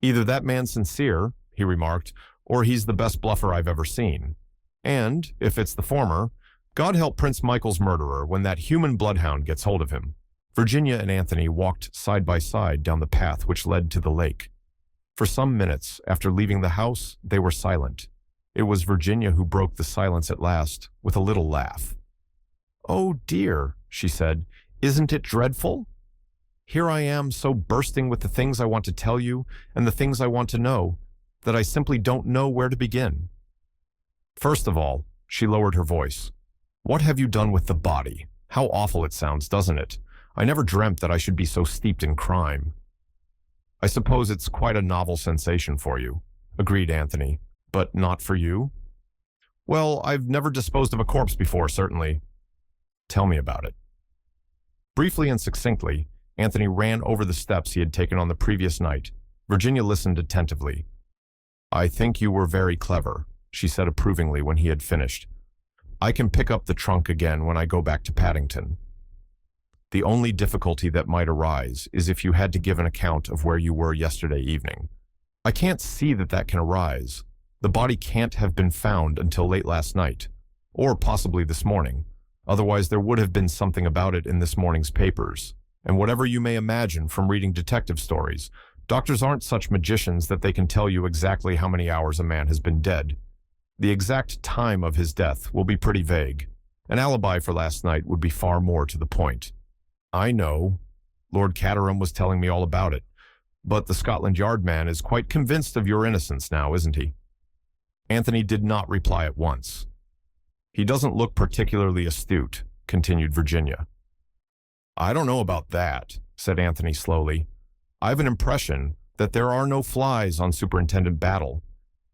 Either that man's sincere, he remarked, or he's the best bluffer I've ever seen. And, if it's the former, God help Prince Michael's murderer when that human bloodhound gets hold of him. Virginia and Anthony walked side by side down the path which led to the lake. For some minutes after leaving the house, they were silent. It was Virginia who broke the silence at last, with a little laugh. "Oh dear," she said, "isn't it dreadful? Here I am so bursting with the things I want to tell you and the things I want to know, that I simply don't know where to begin. First of all," she lowered her voice, "what have you done with the body? How awful it sounds, doesn't it? I never dreamt that I should be so steeped in crime." "I suppose it's quite a novel sensation for you," agreed Anthony. "But not for you?" "Well, I've never disposed of a corpse before, certainly." "Tell me about it." Briefly and succinctly, Anthony ran over the steps he had taken on the previous night. Virginia listened attentively. "I think you were very clever," she said approvingly when he had finished. "I can pick up the trunk again when I go back to Paddington. The only difficulty that might arise is if you had to give an account of where you were yesterday evening. I can't see that that can arise. The body can't have been found until late last night, or possibly this morning. Otherwise there would have been something about it in this morning's papers. And whatever you may imagine from reading detective stories, doctors aren't such magicians that they can tell you exactly how many hours a man has been dead. The exact time of his death will be pretty vague. An alibi for last night would be far more to the point. I know. Lord Caterham was telling me all about it. But the Scotland Yard man is quite convinced of your innocence now, isn't he?" Anthony did not reply at once. "He doesn't look particularly astute," continued Virginia. "I don't know about that," said Anthony slowly. "I've an impression that there are no flies on Superintendent Battle.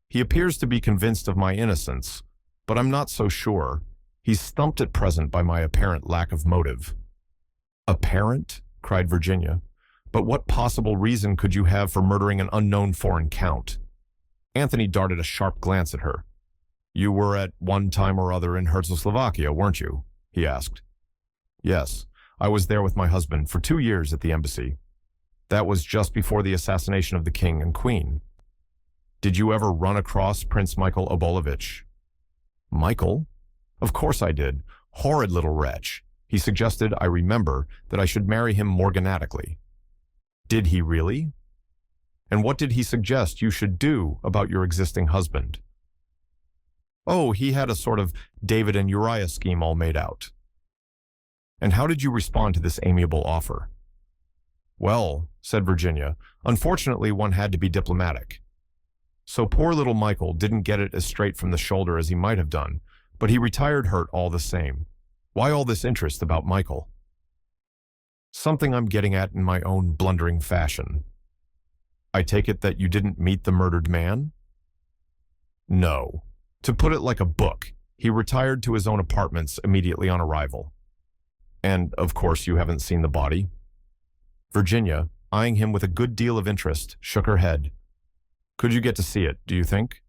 He appears to be convinced of my innocence, but I'm not so sure. He's stumped at present by my apparent lack of motive." "Apparent?" cried Virginia. "But what possible reason could you have for murdering an unknown foreign count?" Anthony darted a sharp glance at her. "You were at one time or other in Herzo-Slovakia, weren't you?" he asked. "Yes. I was there with my husband for 2 years at the embassy. That was just before the assassination of the king and queen." "Did you ever run across Prince Michael Obolovich?" "Michael? Of course I did. Horrid little wretch. He suggested, I remember, that I should marry him morganatically." "Did he really? And what did he suggest you should do about your existing husband?" "Oh, he had a sort of David and Uriah scheme all made out." "And how did you respond to this amiable offer?" "Well," said Virginia, "unfortunately one had to be diplomatic. So poor little Michael didn't get it as straight from the shoulder as he might have done, but he retired hurt all the same. Why all this interest about Michael?" "Something I'm getting at in my own blundering fashion. I take it that you didn't meet the murdered man?" "No. To put it like a book, he retired to his own apartments immediately on arrival." "And, of course, you haven't seen the body?" Virginia, eyeing him with a good deal of interest, shook her head. Could you get to see it, do you think?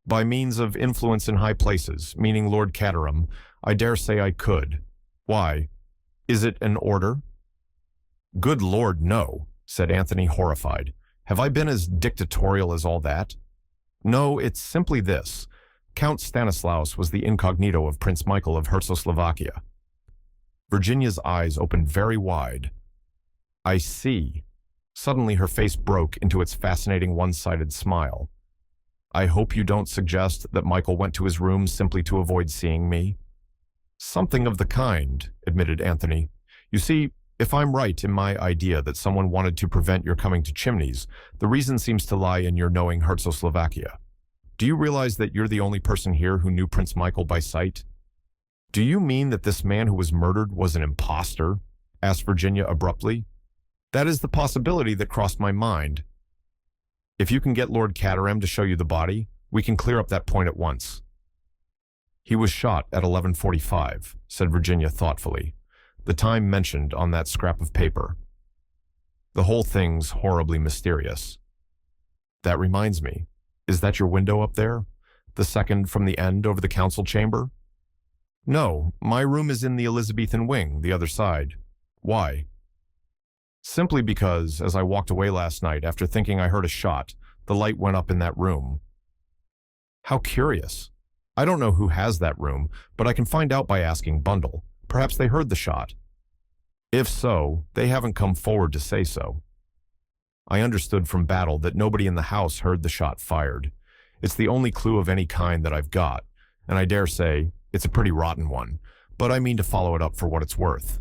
By means of influence in high places, meaning Lord Caterham, I dare say I could. Why? Is it an order? Good Lord, no, said Anthony, horrified. Have I been as dictatorial as all that? No, it's simply this. Count Stanislaus was the incognito of Prince Michael of Czechoslovakia. Virginia's eyes opened very wide. I see. Suddenly her face broke into its fascinating one-sided smile. I hope you don't suggest that Michael went to his room simply to avoid seeing me? Something of the kind, admitted Anthony. You see, if I'm right in my idea that someone wanted to prevent your coming to Chimneys, the reason seems to lie in your knowing Czechoslovakia. Do you realize that you're the only person here who knew Prince Michael by sight? Do you mean that this man who was murdered was an impostor? Asked Virginia abruptly. That is the possibility that crossed my mind. If you can get Lord Caterham to show you the body, we can clear up that point at once. He was shot at 11:45, said Virginia thoughtfully, the time mentioned on that scrap of paper. The whole thing's horribly mysterious. That reminds me, is that your window up there? The second from the end over the council chamber? No, my room is in the Elizabethan wing, the other side. Why? Simply because, as I walked away last night after thinking I heard a shot, the light went up in that room. How curious. I don't know who has that room, but I can find out by asking Bundle. Perhaps they heard the shot. If so, they haven't come forward to say so. I understood from Battle that nobody in the house heard the shot fired. It's the only clue of any kind that I've got, and I dare say it's a pretty rotten one, but I mean to follow it up for what it's worth.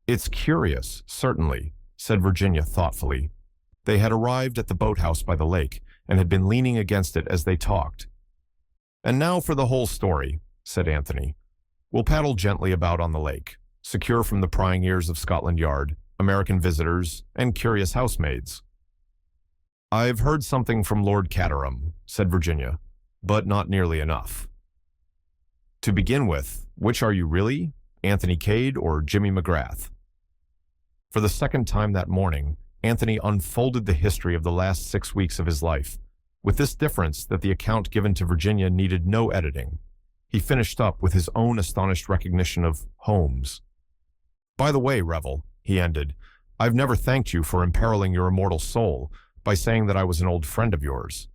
It's curious, certainly, said Virginia thoughtfully. They had arrived at the boathouse by the lake and had been leaning against it as they talked. And now for the whole story, said Anthony. We'll paddle gently about on the lake, secure from the prying ears of Scotland Yard, American visitors, and curious housemaids. I've heard something from Lord Caterham, said Virginia, but not nearly enough. To begin with, which are you really, Anthony Cade or Jimmy McGrath? For the second time that morning, Anthony unfolded the history of the last 6 weeks of his life, with this difference that the account given to Virginia needed no editing. He finished up with his own astonished recognition of Holmes. By the way, Revel, he ended, I've never thanked you for imperiling your immortal soul by saying that I was an old friend of yours.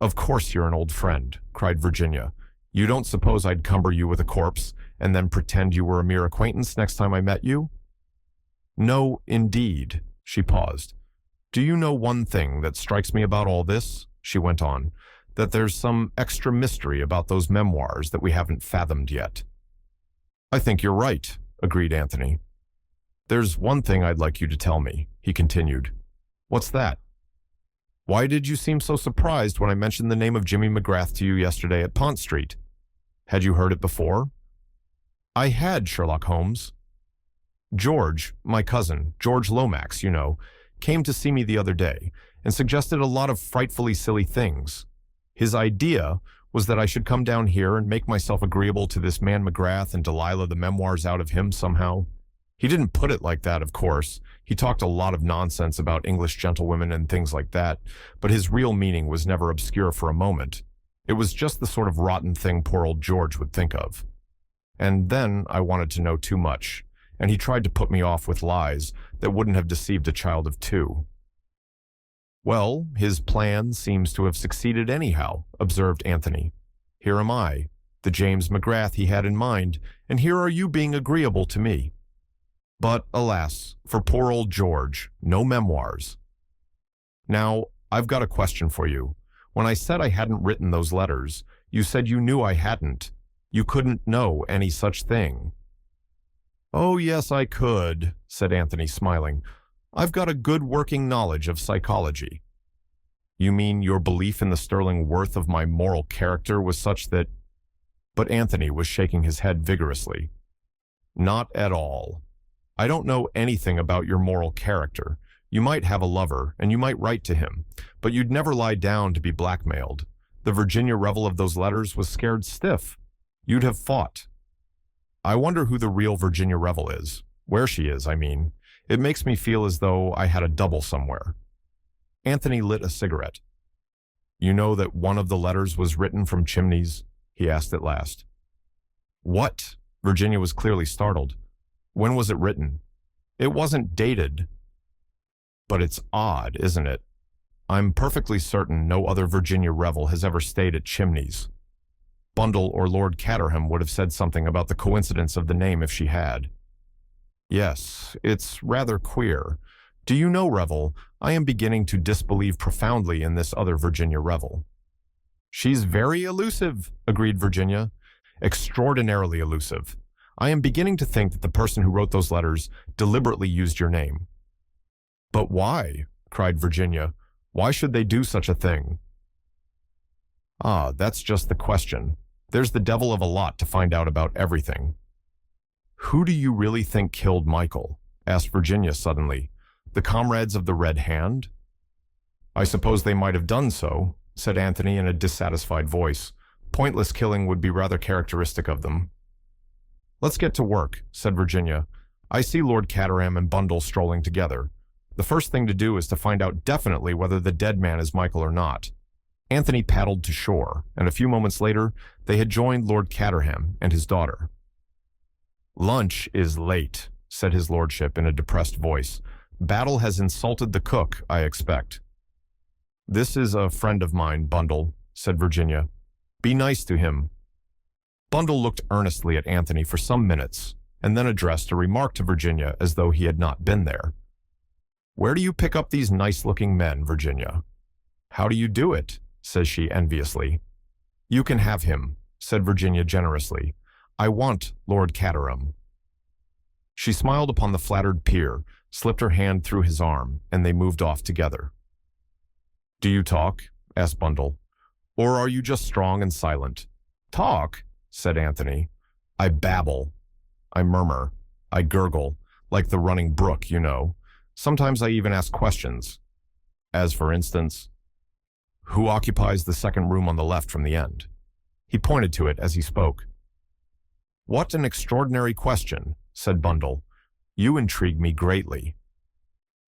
Of course you're an old friend, cried Virginia. You don't suppose I'd cumber you with a corpse and then pretend you were a mere acquaintance next time I met you? No, indeed, she paused. Do you know one thing that strikes me about all this? She went on, that there's some extra mystery about those memoirs that we haven't fathomed yet. I think you're right, agreed Anthony. There's one thing I'd like you to tell me, he continued. What's that? Why did you seem so surprised when I mentioned the name of Jimmy McGrath to you yesterday at Pont Street? Had you heard it before? I had, Sherlock Holmes. George, my cousin, George Lomax, you know, came to see me the other day and suggested a lot of frightfully silly things. His idea was that I should come down here and make myself agreeable to this man McGrath and Delilah the memoirs out of him somehow. He didn't put it like that, of course. He talked a lot of nonsense about English gentlewomen and things like that, but his real meaning was never obscure for a moment. It was just the sort of rotten thing poor old George would think of. And then I wanted to know too much, and he tried to put me off with lies that wouldn't have deceived a child of 2. Well, his plan seems to have succeeded anyhow, observed Anthony. Here am I, the James McGrath he had in mind, and here are you being agreeable to me. But, alas, for poor old George, no memoirs. Now, I've got a question for you. When I said I hadn't written those letters, you said you knew I hadn't. You couldn't know any such thing. Oh, yes, I could, said Anthony, smiling. I've got a good working knowledge of psychology. You mean your belief in the sterling worth of my moral character was such that... But Anthony was shaking his head vigorously. Not at all. I don't know anything about your moral character. You might have a lover, and you might write to him, but you'd never lie down to be blackmailed. The Virginia Revel of those letters was scared stiff. You'd have fought. I wonder who the real Virginia Revel is. Where she is, I mean. It makes me feel as though I had a double somewhere. Anthony lit a cigarette. You know that one of the letters was written from Chimneys? He asked at last. What? Virginia was clearly startled. When was it written? It wasn't dated. But it's odd, isn't it? I'm perfectly certain no other Virginia Revel has ever stayed at Chimneys. Bundle or Lord Caterham would have said something about the coincidence of the name if she had. Yes, it's rather queer. Do you know, Revel, I am beginning to disbelieve profoundly in this other Virginia Revel. She's very elusive, agreed Virginia. Extraordinarily elusive. I am beginning to think that the person who wrote those letters deliberately used your name. But why? Cried Virginia. Why should they do such a thing? Ah, that's just the question. There's the devil of a lot to find out about everything. Who do you really think killed Michael? Asked Virginia suddenly. The comrades of the Red Hand? I suppose they might have done so, said Anthony in a dissatisfied voice. Pointless killing would be rather characteristic of them. Let's get to work, said Virginia. I see Lord Caterham and Bundle strolling together. The first thing to do is to find out definitely whether the dead man is Michael or not. Anthony paddled to shore, and a few moments later, they had joined Lord Caterham and his daughter. Lunch is late, said his lordship in a depressed voice. Battle has insulted the cook, I expect. This is a friend of mine, Bundle, said Virginia. Be nice to him. Bundle looked earnestly at Anthony for some minutes, and then addressed a remark to Virginia as though he had not been there. Where do you pick up these nice-looking men, Virginia? How do you do it? Says she enviously. You can have him, said Virginia generously. I want Lord Caterham. She smiled upon the flattered peer, slipped her hand through his arm, and they moved off together. Do you talk? Asked Bundle. Or are you just strong and silent? Talk, said Anthony. I babble. I murmur. I gurgle, like the running brook, you know. Sometimes I even ask questions. As for instance, who occupies the second room on the left from the end? He pointed to it as he spoke. What an extraordinary question, said Bundle. You intrigue me greatly.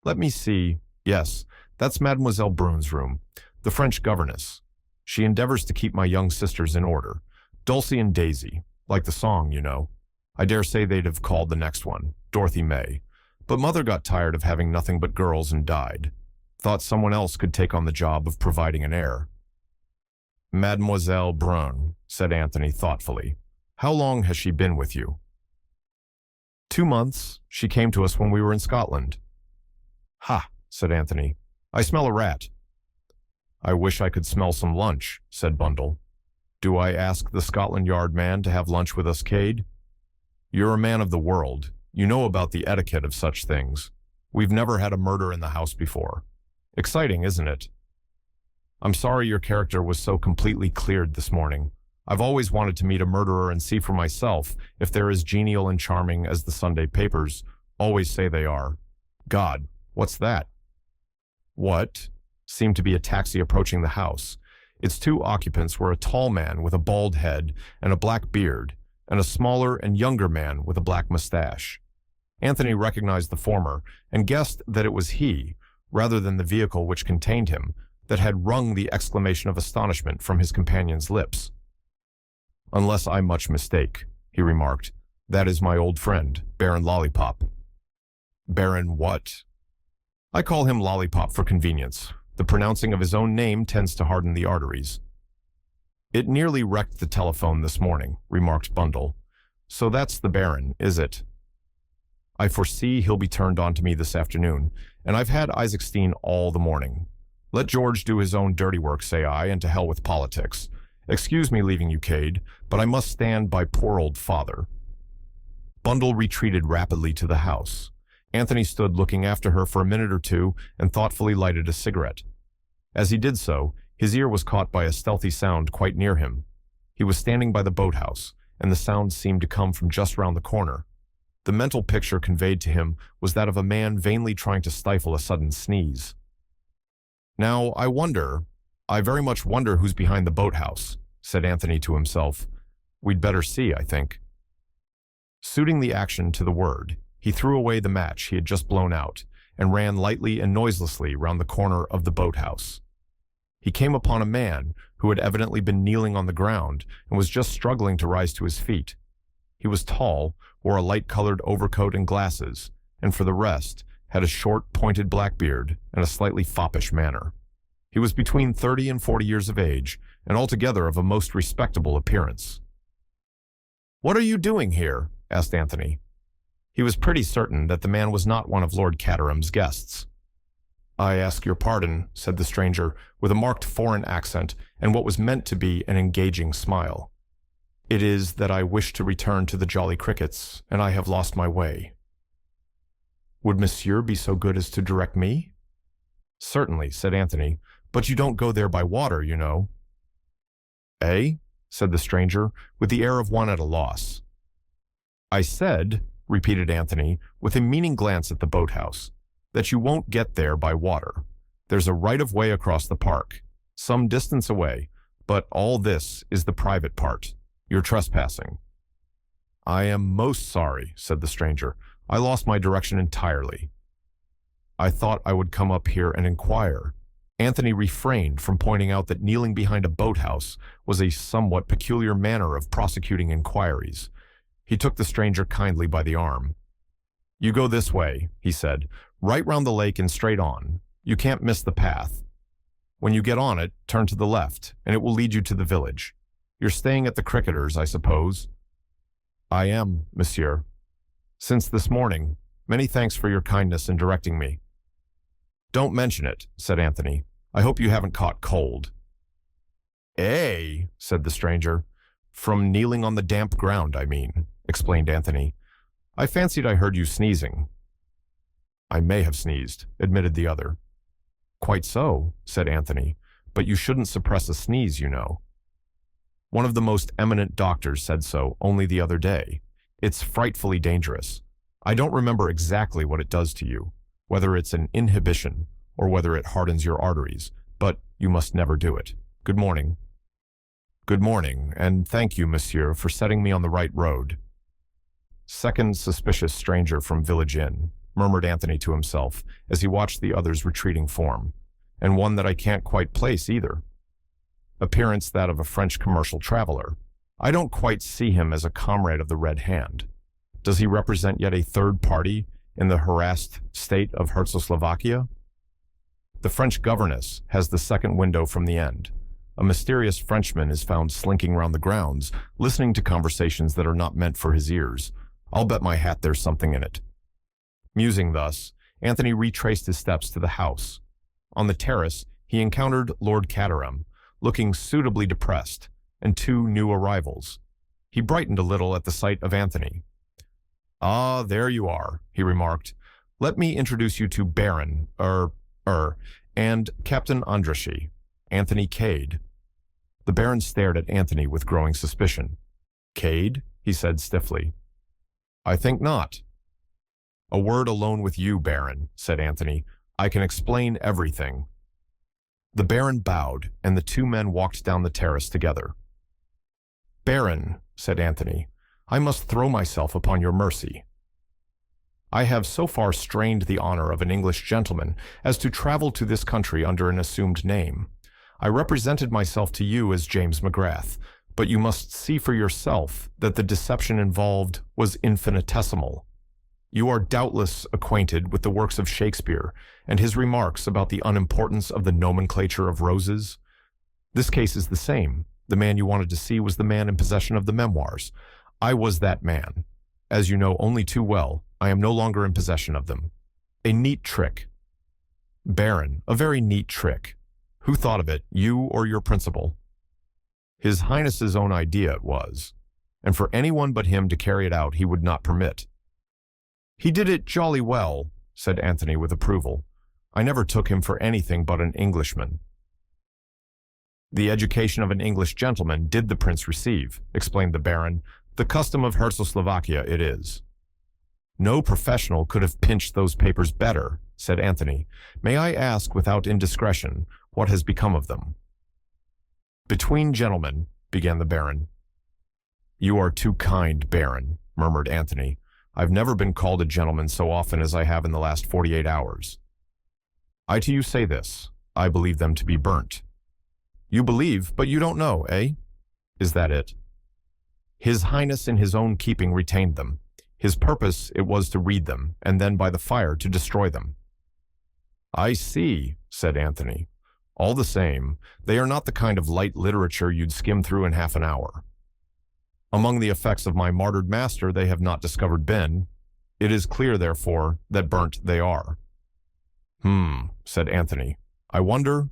Let me see. Yes, that's Mademoiselle Brun's room, the French governess. She endeavors to keep my young sisters in order. Dulcie and Daisy, like the song, you know. I dare say they'd have called the next one, Dorothy May. But Mother got tired of having nothing but girls and died. Thought someone else could take on the job of providing an heir. Mademoiselle Brun, said Anthony thoughtfully. How long has she been with you? 2 months. She came to us when we were in Scotland. Ha, said Anthony. I smell a rat. I wish I could smell some lunch, said Bundle. Do I ask the Scotland Yard man to have lunch with us, Cade? You're a man of the world. You know about the etiquette of such things. We've never had a murder in the house before. Exciting, isn't it? I'm sorry your character was so completely cleared this morning. I've always wanted to meet a murderer and see for myself if they're as genial and charming as the Sunday papers always say they are. God, what's that? What? Seemed to be a taxi approaching the house. Its 2 occupants were a tall man with a bald head and a black beard, and a smaller and younger man with a black mustache. Anthony recognized the former and guessed that it was he, rather than the vehicle which contained him, that had wrung the exclamation of astonishment from his companion's lips. Unless I much mistake, he remarked, that is my old friend, Baron Lollipop. Baron what? I call him Lollipop for convenience. The pronouncing of his own name tends to harden the arteries. It nearly wrecked the telephone this morning, remarked Bundle. So that's the Baron, is it? I foresee he'll be turned on to me this afternoon, and I've had Isaac Steen all the morning. Let George do his own dirty work, say I, and to hell with politics. Excuse me leaving you, Cade, but I must stand by poor old father. Bundle retreated rapidly to the house. Anthony stood looking after her for a minute or two and thoughtfully lighted a cigarette. As he did so, his ear was caught by a stealthy sound quite near him. He was standing by the boathouse, and the sound seemed to come from just round the corner. The mental picture conveyed to him was that of a man vainly trying to stifle a sudden sneeze. Now, I very much wonder who's behind the boathouse, said Anthony to himself. We'd better see, I think. Suiting the action to the word, He threw away the match he had just blown out and ran lightly and noiselessly round the corner of the boathouse. He came upon a man who had evidently been kneeling on the ground and was just struggling to rise to his feet. He was tall, wore a light-colored overcoat and glasses, and for the rest, had a short, pointed black beard and a slightly foppish manner. He was between 30 and 40 years of age, and altogether of a most respectable appearance. "What are you doing here?" asked Anthony. He was pretty certain that the man was not one of Lord Caterham's guests. "I ask your pardon," said the stranger, with a marked foreign accent and what was meant to be an engaging smile. "It is that I wish to return to the Jolly Crickets, and I have lost my way." "Would monsieur be so good as to direct me?" "Certainly," said Anthony, "but you don't go there by water, you know." "Eh?" said the stranger, with the air of one at a loss. "I said," repeated Anthony, with a meaning glance at the boathouse, "that you won't get there by water. There's a right-of-way across the park, some distance away, but all this is the private part. You're trespassing." "I am most sorry," said the stranger. "I lost my direction entirely." "I thought I would come up here and inquire." Anthony refrained from pointing out that kneeling behind a boathouse was a somewhat peculiar manner of prosecuting inquiries. He took the stranger kindly by the arm. "You go this way," he said, "right round the lake and straight on. You can't miss the path. When you get on it, turn to the left, and it will lead you to the village. You're staying at the Cricketers, I suppose?" "I am, monsieur." "Since this morning. Many thanks for your kindness in directing me." "Don't mention it," said Anthony. "I hope you haven't caught cold." "Eh?" said the stranger. "From kneeling on the damp ground, I mean," explained Anthony. "I fancied I heard you sneezing." "I may have sneezed," admitted the other. "Quite so," said Anthony, "but you shouldn't suppress a sneeze, you know. One of the most eminent doctors said so only the other day. It's frightfully dangerous. I don't remember exactly what it does to you, whether it's an inhibition or whether it hardens your arteries, but you must never do it. Good morning." "Good morning, and thank you, monsieur, for setting me on the right road." "Second suspicious stranger from Village Inn," murmured Anthony to himself as he watched the other's retreating form, "and one that I can't quite place either. Appearance that of a French commercial traveler. I don't quite see him as a comrade of the Red Hand. Does he represent yet a third party in the harassed state of Czechoslovakia? The French governess has the second window from the end. A mysterious Frenchman is found slinking round the grounds, listening to conversations that are not meant for his ears. I'll bet my hat there's something in it." Musing thus, Anthony retraced his steps to the house. On the terrace, he encountered Lord Caterham, looking suitably depressed, and two new arrivals. He brightened a little at the sight of Anthony. "Ah, there you are," he remarked. "Let me introduce you to Baron, and Captain Andraschi, Anthony Cade." The Baron stared at Anthony with growing suspicion. "Cade?" he said stiffly. "I think not." "A word alone with you, Baron," said Anthony. "I can explain everything." The Baron bowed, and the two men walked down the terrace together. "Baron," said Anthony, "I must throw myself upon your mercy. I have so far strained the honor of an English gentleman as to travel to this country under an assumed name. I represented myself to you as James McGrath, but you must see for yourself that the deception involved was infinitesimal. You are doubtless acquainted with the works of Shakespeare and his remarks about the unimportance of the nomenclature of roses. This case is the same. The man you wanted to see was the man in possession of the memoirs. I was that man. As you know only too well, I am no longer in possession of them. A neat trick. Baron, a very neat trick. Who thought of it, you or your principal? His Highness's own idea it was, and for anyone but him to carry it out he would not permit. He did it jolly well, said Anthony with approval. I never took him for anything but an Englishman. The education of an English gentleman did the prince receive, explained the Baron. The custom of Czechoslovakia it is. No professional could have pinched those papers better, said Anthony. May I ask, without indiscretion, what has become of them? Between gentlemen, began the Baron. You are too kind, Baron, murmured Anthony. I've never been called a gentleman so often as I have in the last 48 hours. I to you say this, I believe them to be burnt. You believe, but you don't know, eh? Is that it? His Highness in his own keeping retained them. His purpose it was to read them, and then by the fire to destroy them. I see, said Anthony. All the same, they are not the kind of light literature you'd skim through in half an hour. Among the effects of my martyred master they have not discovered been. It is clear, therefore, that burnt they are. Said Anthony. I wonder.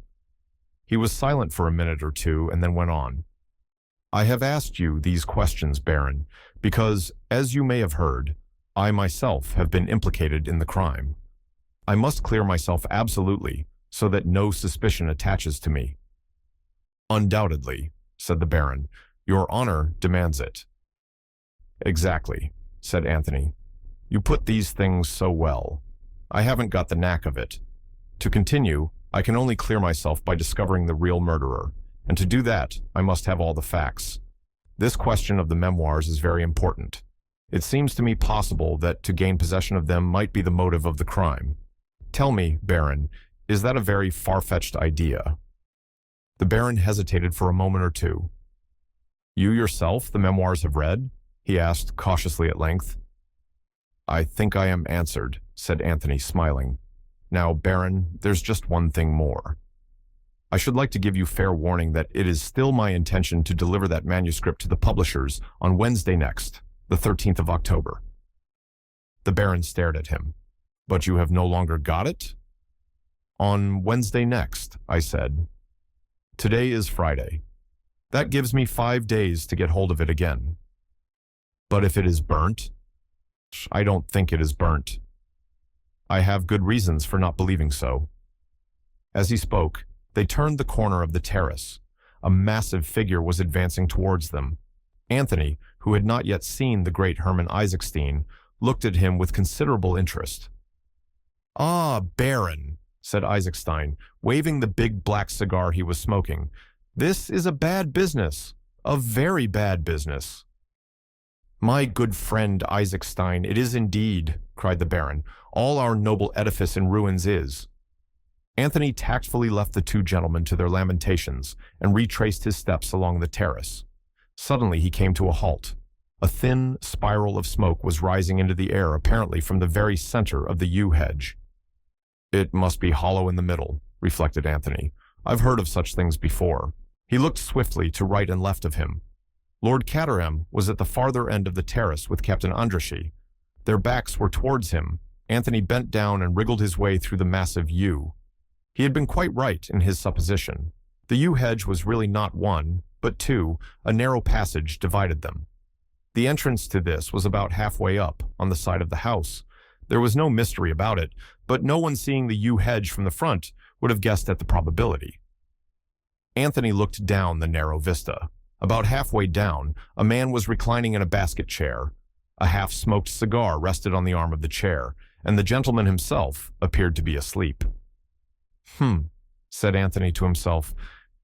He was silent for a minute or two and then went on. I have asked you these questions, Baron, because, as you may have heard, I myself have been implicated in the crime. I must clear myself absolutely, so that no suspicion attaches to me. Undoubtedly, said the Baron, your honor demands it. Exactly, said Anthony. You put these things so well. I haven't got the knack of it. To continue, I can only clear myself by discovering the real murderer, and to do that, I must have all the facts. This question of the memoirs is very important. It seems to me possible that to gain possession of them might be the motive of the crime. Tell me, Baron, is that a very far-fetched idea? The Baron hesitated for a moment or two. You yourself the memoirs have read? He asked cautiously at length. I think I am answered, said Anthony, smiling. Now, Baron, there's just one thing more. I should like to give you fair warning that it is still my intention to deliver that manuscript to the publishers on Wednesday next, the 13th of October. The Baron stared at him. But you have no longer got it? On Wednesday next, I said. Today is Friday. That gives me 5 days to get hold of it again. But if it is burnt? I don't think it is burnt. I have good reasons for not believing so. As he spoke, they turned the corner of the terrace. A massive figure was advancing towards them. Anthony, who had not yet seen the great Hermann Isaacstein, looked at him with considerable interest. Ah, Baron, said Isaacstein, waving the big black cigar he was smoking. This is a bad business, a very bad business. My good friend Isaacstein, it is indeed, cried the Baron. All our noble edifice in ruins is. Anthony tactfully left the two gentlemen to their lamentations and retraced his steps along the terrace. Suddenly he came to a halt. A thin spiral of smoke was rising into the air, apparently from the very center of the yew hedge. It must be hollow in the middle, reflected Anthony. I've heard of such things before. He looked swiftly to right and left of him. Lord Caterham was at the farther end of the terrace with Captain Andrassy. Their backs were towards him. Anthony bent down and wriggled his way through the massive yew. He had been quite right in his supposition. The yew hedge was really not one, but two. A narrow passage divided them. The entrance to this was about halfway up, on the side of the house. There was no mystery about it, but no one seeing the yew hedge from the front would have guessed at the probability. Anthony looked down the narrow vista. About halfway down, a man was reclining in a basket chair. A half-smoked cigar rested on the arm of the chair, and the gentleman himself appeared to be asleep. Said Anthony to himself.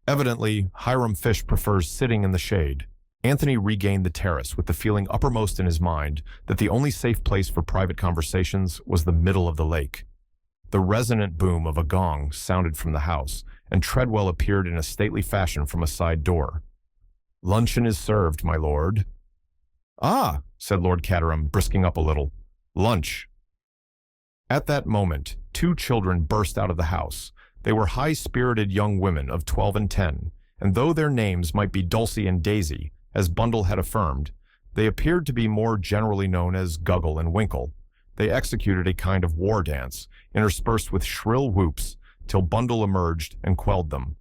Evidently, Hiram Fish prefers sitting in the shade. Anthony regained the terrace with the feeling uppermost in his mind that the only safe place for private conversations was the middle of the lake. The resonant boom of a gong sounded from the house, and Treadwell appeared in a stately fashion from a side door. Luncheon is served, my lord. Ah, said Lord Caterham, brisking up a little. Lunch. At that moment, two children burst out of the house. They were high-spirited young women of 12 and 10, and though their names might be Dulcie and Daisy, as Bundle had affirmed, they appeared to be more generally known as Guggle and Winkle. They executed a kind of war dance, interspersed with shrill whoops, till Bundle emerged and quelled them.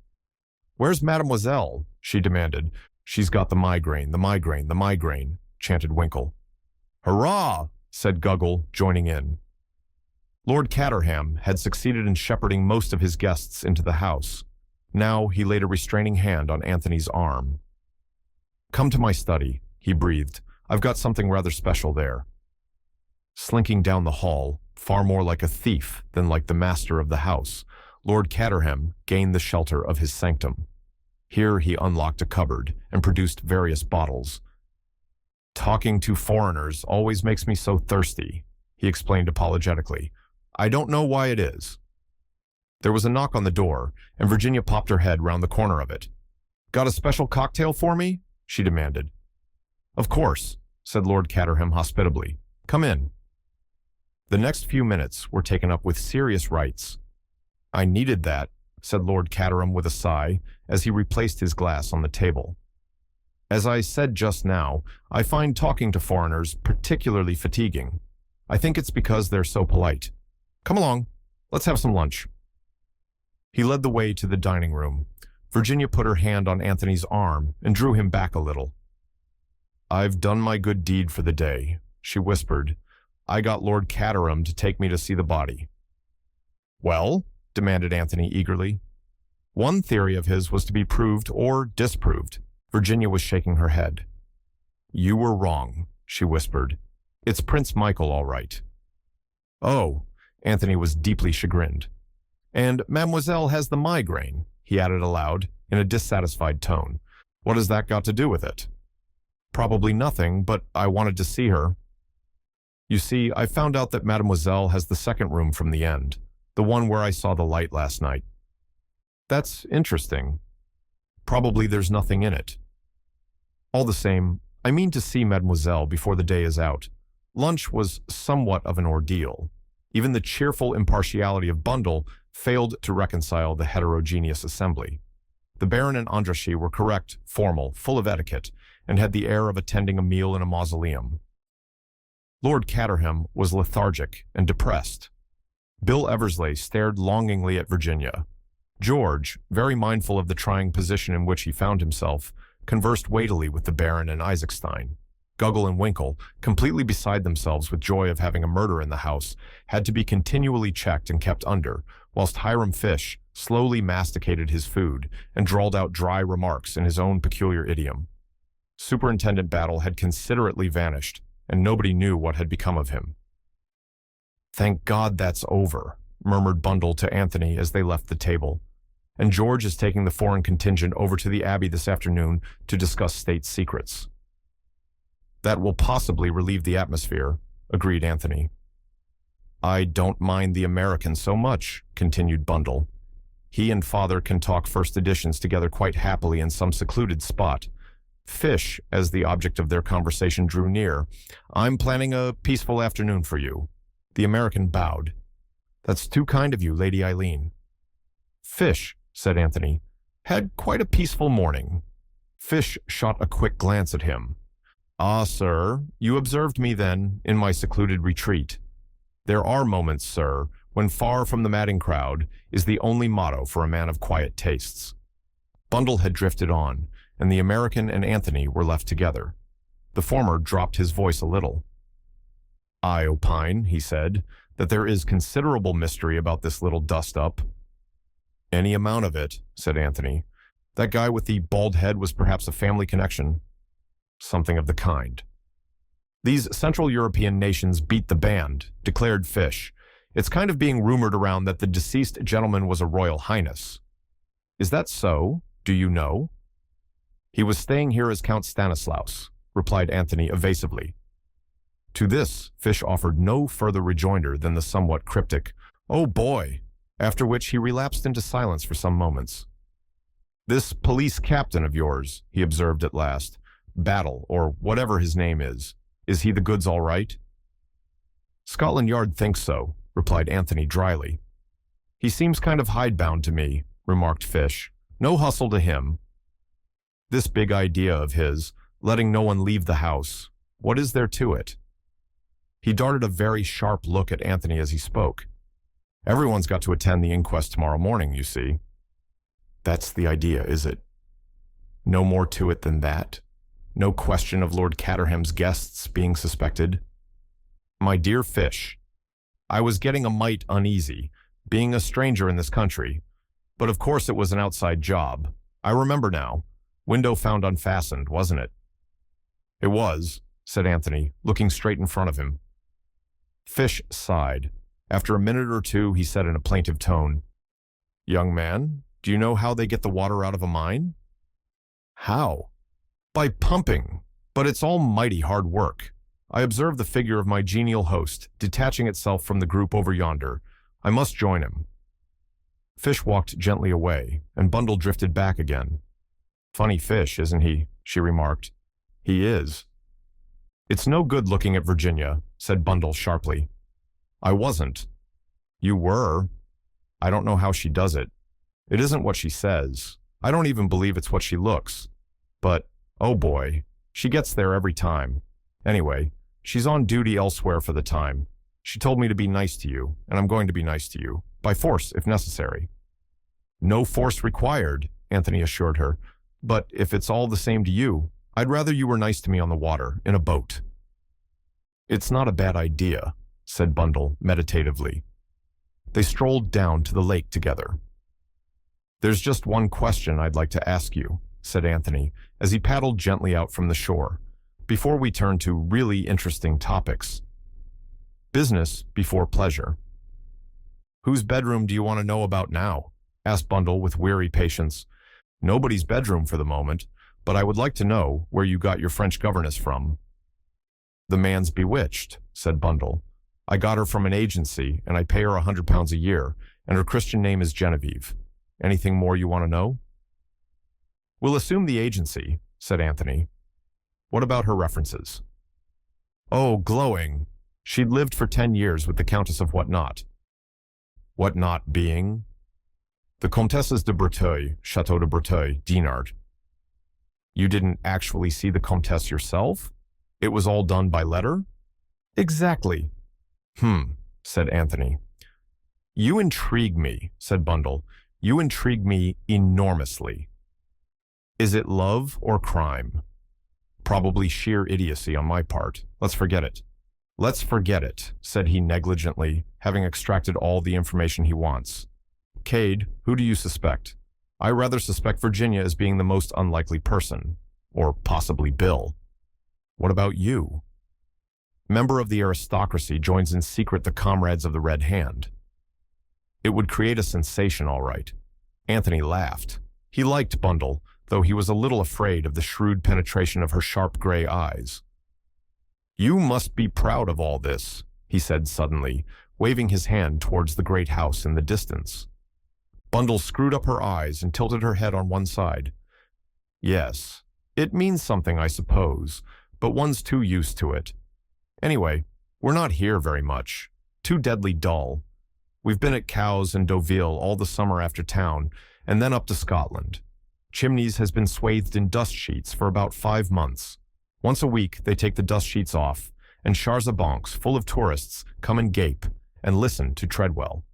Where's Mademoiselle? She demanded. She's got the migraine, the migraine, the migraine, chanted Winkle. Hurrah! Said Guggle, joining in. Lord Caterham had succeeded in shepherding most of his guests into the house. Now he laid a restraining hand on Anthony's arm. Come to my study, he breathed. I've got something rather special there. Slinking down the hall, far more like a thief than like the master of the house, Lord Caterham gained the shelter of his sanctum. Here he unlocked a cupboard and produced various bottles. Talking to foreigners always makes me so thirsty, he explained apologetically. I don't know why it is. There was a knock on the door, and Virginia popped her head round the corner of it. Got a special cocktail for me? She demanded. Of course, said Lord Caterham hospitably. Come in. The next few minutes were taken up with serious rites. I needed that, said Lord Caterham with a sigh, as he replaced his glass on the table. As I said just now, I find talking to foreigners particularly fatiguing. I think it's because they're so polite. Come along, let's have some lunch. He led the way to the dining room. Virginia put her hand on Anthony's arm and drew him back a little. I've done my good deed for the day, she whispered. I got Lord Caterham to take me to see the body. Well? Demanded Anthony eagerly. One theory of his was to be proved or disproved. Virginia was shaking her head. You were wrong, she whispered. It's Prince Michael, all right. Oh, Anthony was deeply chagrined. And Mademoiselle has the migraine, he added aloud, in a dissatisfied tone. What has that got to do with it? Probably nothing, but I wanted to see her. You see, I found out that Mademoiselle has the second room from the end, the one where I saw the light last night. That's interesting. Probably there's nothing in it. All the same, I mean to see Mademoiselle before the day is out. Lunch was somewhat of an ordeal. Even the cheerful impartiality of Bundle failed to reconcile the heterogeneous assembly. The Baron and Andraschi were correct, formal, full of etiquette, and had the air of attending a meal in a mausoleum. Lord Caterham was lethargic and depressed. Bill Eversley stared longingly at Virginia. George, very mindful of the trying position in which he found himself, conversed weightily with the Baron and Isaacstein. Guggle and Winkle, completely beside themselves with joy of having a murder in the house, had to be continually checked and kept under, whilst Hiram Fish slowly masticated his food and drawled out dry remarks in his own peculiar idiom. Superintendent Battle had considerately vanished, and nobody knew what had become of him. Thank God that's over, murmured Bundle to Anthony as they left the table. And George is taking the foreign contingent over to the Abbey this afternoon to discuss state secrets. That will possibly relieve the atmosphere, agreed Anthony. I don't mind the American so much, continued Bundle. He and Father can talk first editions together quite happily in some secluded spot. Fish, as the object of their conversation drew near, I'm planning a peaceful afternoon for you. The American bowed. That's too kind of you, Lady Eileen. Fish, said Anthony, had quite a peaceful morning. Fish shot a quick glance at him. Ah, sir, you observed me then, in my secluded retreat. There are moments, sir, when far from the madding crowd is the only motto for a man of quiet tastes. Bundle had drifted on, and the American and Anthony were left together. The former dropped his voice a little. I opine, he said, that there is considerable mystery about this little dust-up. Any amount of it, said Anthony. That guy with the bald head was perhaps a family connection. Something of the kind. These Central European nations beat the band, declared Fish. It's kind of being rumored around that the deceased gentleman was a royal highness. Is that so? Do you know? He was staying here as Count Stanislaus, replied Anthony evasively. To this, Fish offered no further rejoinder than the somewhat cryptic, "Oh boy," after which he relapsed into silence for some moments. This police captain of yours, he observed at last, Battle, or whatever his name is he the goods all right? Scotland Yard thinks so, replied Anthony dryly. He seems kind of hidebound to me, remarked Fish. No hustle to him. This big idea of his, letting no one leave the house, what is there to it? He darted a very sharp look at Anthony as he spoke. Everyone's got to attend the inquest tomorrow morning, you see. That's the idea, is it? No more to it than that? No question of Lord Caterham's guests being suspected? My dear Fish, I was getting a mite uneasy, being a stranger in this country, but of course it was an outside job. I remember now. Window found unfastened, wasn't it? It was, said Anthony, looking straight in front of him. Fish sighed. After a minute or two, he said in a plaintive tone, Young man, do you know how they get the water out of a mine? How? By pumping. But it's all mighty hard work. I observe the figure of my genial host, detaching itself from the group over yonder. I must join him. Fish walked gently away, and Bundle drifted back again. Funny fish, isn't he? She remarked. He is. It's no good looking at Virginia, said Bundle sharply. I wasn't. You were. I don't know how she does it. It isn't what she says. I don't even believe it's what she looks. But, oh boy, she gets there every time. Anyway, she's on duty elsewhere for the time. She told me to be nice to you, and I'm going to be nice to you, by force if necessary. No force required, Anthony assured her, but if it's all the same to you, I'd rather you were nice to me on the water, in a boat. It's not a bad idea, said Bundle meditatively. They strolled down to the lake together. There's just one question I'd like to ask you, said Anthony, as he paddled gently out from the shore, before we turn to really interesting topics. Business before pleasure. Whose bedroom do you want to know about now? Asked Bundle with weary patience. Nobody's bedroom for the moment, but I would like to know where you got your French governess from. The man's bewitched, said Bundle. I got her from an agency, and I pay her £100 a year, and her Christian name is Genevieve. Anything more you want to know? We'll assume the agency, said Anthony. What about her references? Oh, glowing. She'd lived for 10 years with the Countess of Whatnot. Whatnot being? The Comtesses de Breteuil, Chateau de Breteuil, Dinard. You didn't actually see the Comtesse yourself? It was all done by letter? Exactly. Said Anthony. You intrigue me, said Bundle. You intrigue me enormously. Is it love or crime? Probably sheer idiocy on my part. Let's forget it. Let's forget it, said he negligently, having extracted all the information he wants. Cade, who do you suspect? I rather suspect Virginia as being the most unlikely person. Or possibly Bill. What about you? Member of the aristocracy joins in secret the Comrades of the Red Hand. It would create a sensation, all right. Anthony laughed. He liked Bundle, though he was a little afraid of the shrewd penetration of her sharp gray eyes. You must be proud of all this, he said suddenly, waving his hand towards the great house in the distance. Bundle screwed up her eyes and tilted her head on one side. Yes, it means something, I suppose, but one's too used to it. Anyway, we're not here very much. Too deadly dull. We've been at Cowes and Deauville all the summer after town, and then up to Scotland. Chimneys has been swathed in dust sheets for about 5 months. Once a week, they take the dust sheets off, and chars à bancs full of tourists come and gape and listen to Treadwell.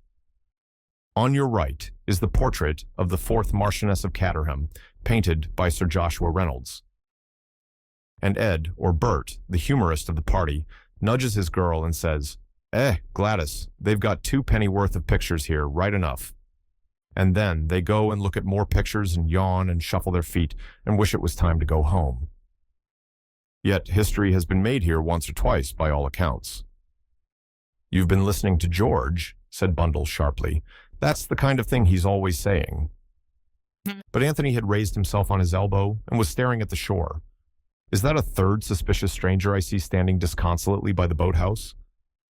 On your right is the portrait of the 4th Marchioness of Caterham, painted by Sir Joshua Reynolds. And Ed, or Bert, the humorist of the party, nudges his girl and says, Gladys, they've got 2 penny worth of pictures here, right enough. And then they go and look at more pictures and yawn and shuffle their feet and wish it was time to go home. Yet history has been made here once or twice, by all accounts. You've been listening to George, said Bundle sharply. That's the kind of thing he's always saying. But Anthony had raised himself on his elbow and was staring at the shore. Is that a third suspicious stranger I see standing disconsolately by the boathouse?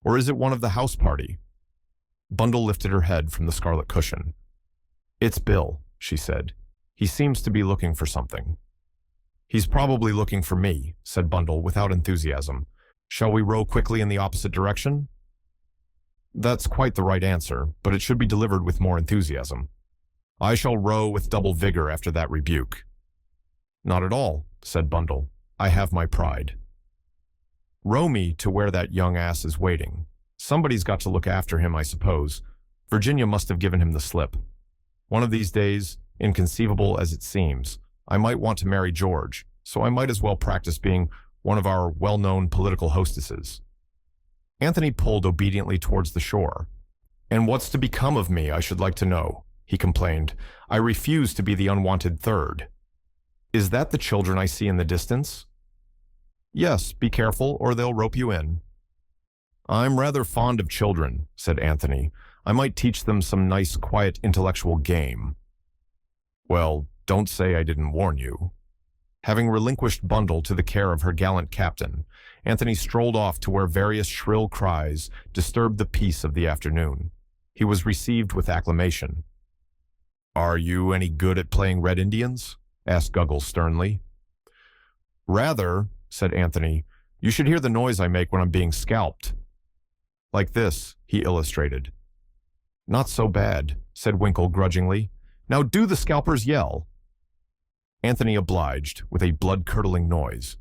Or is it one of the house party? Bundle lifted her head from the scarlet cushion. It's Bill, she said. He seems to be looking for something. He's probably looking for me, said Bundle without enthusiasm. Shall we row quickly in the opposite direction? That's quite the right answer, but it should be delivered with more enthusiasm. I shall row with double vigor after that rebuke. Not at all, said Bundle. I have my pride. Row me to where that young ass is waiting. Somebody's got to look after him, I suppose. Virginia must have given him the slip. One of these days, inconceivable as it seems, I might want to marry George, so I might as well practice being one of our well-known political hostesses. Anthony pulled obediently towards the shore. And what's to become of me, I should like to know, he complained. I refuse to be the unwanted third. Is that the children I see in the distance? Yes, be careful, or they'll rope you in. I'm rather fond of children, said Anthony. I might teach them some nice, quiet, intellectual game. Well, don't say I didn't warn you. Having relinquished Bundle to the care of her gallant captain, Anthony strolled off to where various shrill cries disturbed the peace of the afternoon. He was received with acclamation. "Are you any good at playing Red Indians?" asked Guggle sternly. "Rather," said Anthony. "You should hear the noise I make when I'm being scalped." "Like this," he illustrated. "Not so bad," said Winkle grudgingly. "Now do the scalpers yell." Anthony obliged with a blood-curdling noise.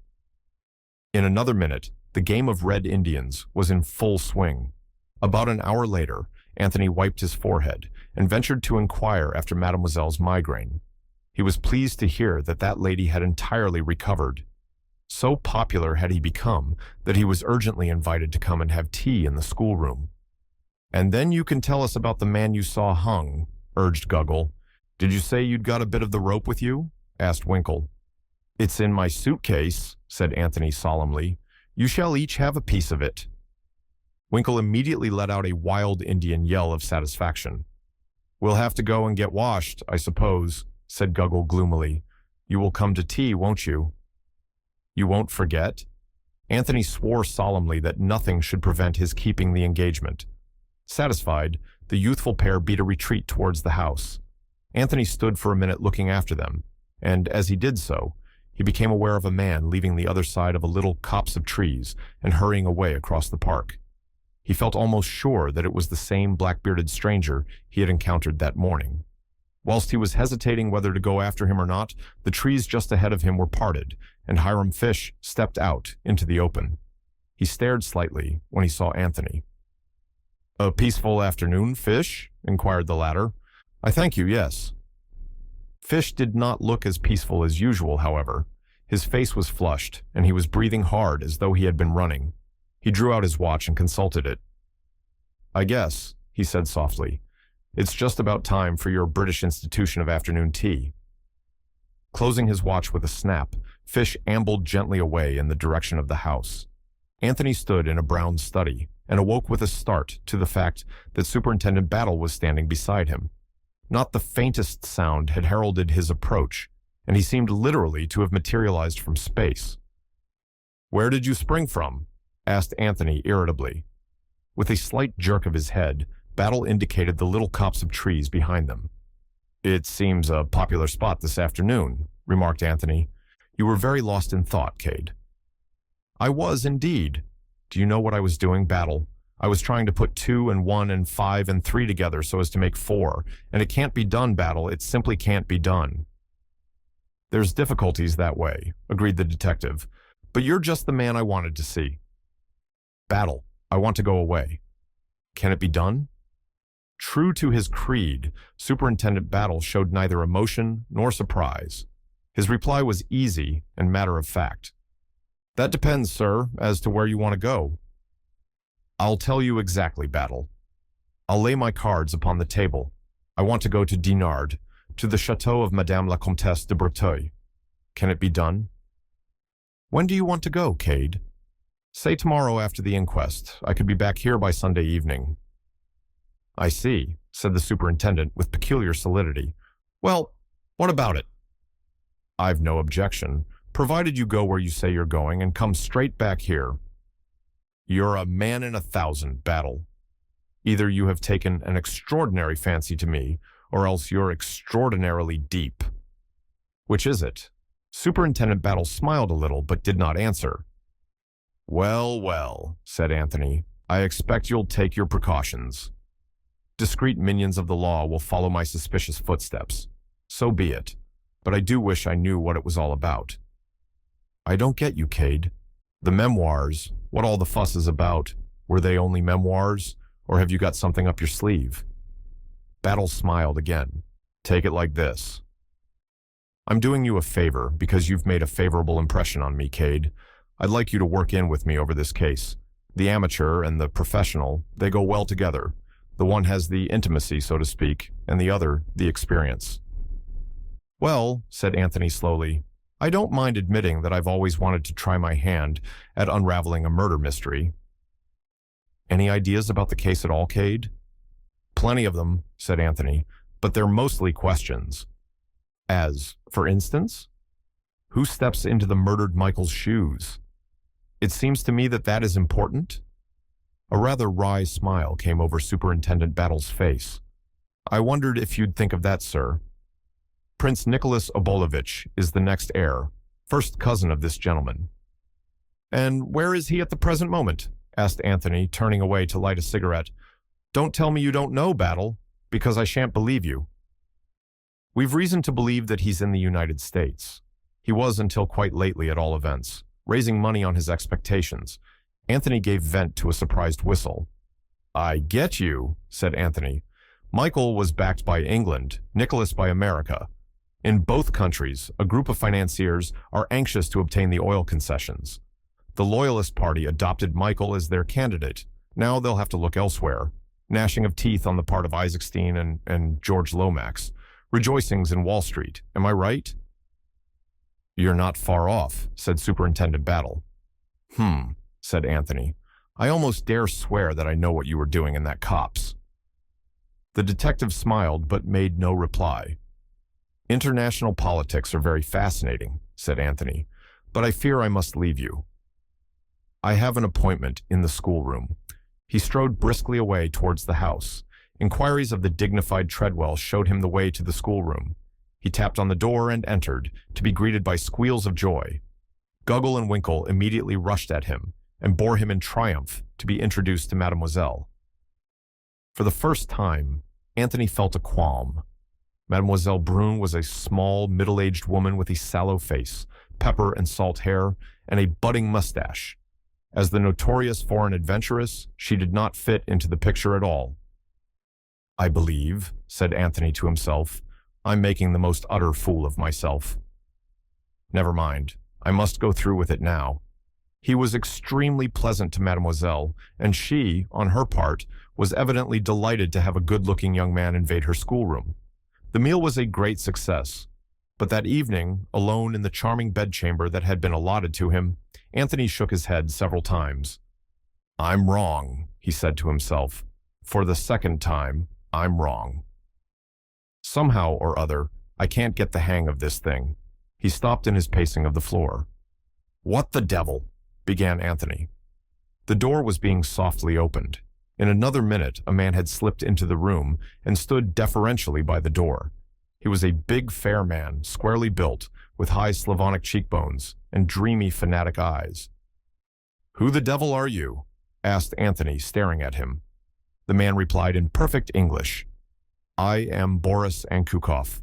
In another minute, the game of Red Indians was in full swing. About an hour later, Anthony wiped his forehead and ventured to inquire after Mademoiselle's migraine. He was pleased to hear that that lady had entirely recovered. So popular had he become that he was urgently invited to come and have tea in the schoolroom. "And then you can tell us about the man you saw hung," urged Guggle. "Did you say you'd got a bit of the rope with you?" asked Winkle. "It's in my suitcase," said Anthony solemnly. "You shall each have a piece of it." Winkle immediately let out a wild Indian yell of satisfaction. "We'll have to go and get washed, I suppose," said Guggle gloomily. "You will come to tea, won't you?" "You won't forget?" Anthony swore solemnly that nothing should prevent his keeping the engagement. Satisfied, the youthful pair beat a retreat towards the house. Anthony stood for a minute looking after them, and as he did so, he became aware of a man leaving the other side of a little copse of trees and hurrying away across the park. He felt almost sure that it was the same black-bearded stranger he had encountered that morning. Whilst he was hesitating whether to go after him or not, the trees just ahead of him were parted, and Hiram Fish stepped out into the open. He stared slightly when he saw Anthony. "A peaceful afternoon, Fish?" inquired the latter. "I thank you, yes." Fish did not look as peaceful as usual, however. His face was flushed, and he was breathing hard as though he had been running. He drew out his watch and consulted it. "I guess," he said softly, "it's just about time for your British institution of afternoon tea." Closing his watch with a snap, Fish ambled gently away in the direction of the house. Anthony stood in a brown study and awoke with a start to the fact that Superintendent Battle was standing beside him. Not the faintest sound had heralded his approach, and he seemed literally to have materialized from space. "Where did you spring from?" asked Anthony irritably. With a slight jerk of his head, Battle indicated the little copse of trees behind them. "It seems a popular spot this afternoon," remarked Anthony. "You were very lost in thought, Cade." "I was indeed. Do you know what I was doing, Battle? I was trying to put 2 and 1 and 5 and 3 together so as to make 4, and it can't be done, Battle. It simply can't be done." "There's difficulties that way," agreed the detective, "but you're just the man I wanted to see." "Battle, I want to go away." "Can it be done?" True to his creed, Superintendent Battle showed neither emotion nor surprise. His reply was easy and matter-of-fact. "That depends, sir, as to where you want to go." "I'll tell you exactly, Battle. I'll lay my cards upon the table. I want to go to Dinard, to the chateau of Madame la Comtesse de Breteuil. Can it be done?" "When do you want to go, Cade?" "Say tomorrow after the inquest. I could be back here by Sunday evening." "I see," said the superintendent with peculiar solidity. "Well, what about it?" "I've no objection, provided you go where you say you're going and come straight back here." "You're a man in 1,000, Battle. Either you have taken an extraordinary fancy to me, or else you're extraordinarily deep." "Which is it?" Superintendent Battle smiled a little, but did not answer. "Well, well," said Anthony, "I expect you'll take your precautions. Discreet minions of the law will follow my suspicious footsteps. So be it, but I do wish I knew what it was all about." "I don't get you, Cade. The memoirs, what all the fuss is about, were they only memoirs, or have you got something up your sleeve?" Battle smiled again. "Take it like this. I'm doing you a favor because you've made a favorable impression on me, Cade. I'd like you to work in with me over this case. The amateur and the professional, they go well together. The one has the intimacy, so to speak, and the other the experience." "Well," said Anthony slowly, "I don't mind admitting that I've always wanted to try my hand at unraveling a murder mystery." "Any ideas about the case at all, Cade?" "Plenty of them," said Anthony, "but they're mostly questions." "As, for instance?" Who steps into the murdered Michael's shoes? It seems to me that that is important. A rather wry smile came over Superintendent Battle's face. I wondered if you'd think of that, sir. Prince Nicholas Obolovich is the next heir, first cousin of this gentleman. And where is he at the present moment? Asked Anthony, turning away to light a cigarette. Don't tell me you don't know, Battle, because I shan't believe you. We've reason to believe that he's in the United States. He was until quite lately at all events, raising money on his expectations. Anthony gave vent to a surprised whistle. I get you, said Anthony. Michael was backed by England, Nicholas by America. In both countries, a group of financiers are anxious to obtain the oil concessions. The Loyalist Party adopted Michael as their candidate. Now they'll have to look elsewhere. Gnashing of teeth on the part of Isaacstein and George Lomax. Rejoicings in Wall Street. Am I right? You're not far off, said Superintendent Battle. Said Anthony. I almost dare swear that I know what you were doing in that copse. The detective smiled but made no reply. International politics are very fascinating, said Anthony, but I fear I must leave you. I have an appointment in the schoolroom. He strode briskly away towards the house. Inquiries of the dignified Treadwell showed him the way to the schoolroom. He tapped on the door and entered, to be greeted by squeals of joy. Guggle and Winkle immediately rushed at him and bore him in triumph to be introduced to Mademoiselle. For the first time, Anthony felt a qualm. Mademoiselle Brune was a small, middle-aged woman with a sallow face, pepper and salt hair, and a budding mustache. As the notorious foreign adventuress, she did not fit into the picture at all. I believe, said Anthony to himself, I'm making the most utter fool of myself. Never mind, I must go through with it now. He was extremely pleasant to Mademoiselle, and she, on her part, was evidently delighted to have a good-looking young man invade her schoolroom. The meal was a great success, but that evening, alone in the charming bedchamber that had been allotted to him, Anthony shook his head several times. I'm wrong, he said to himself. For the second time, I'm wrong. Somehow or other, I can't get the hang of this thing. He stopped in his pacing of the floor. What the devil? Began Anthony. The door was being softly opened. In another minute, a man had slipped into the room and stood deferentially by the door. He was a big, fair man, squarely built, with high Slavonic cheekbones and dreamy, fanatic eyes. Who the devil are you? Asked Anthony, staring at him. The man replied in perfect English. I am Boris Ankukov,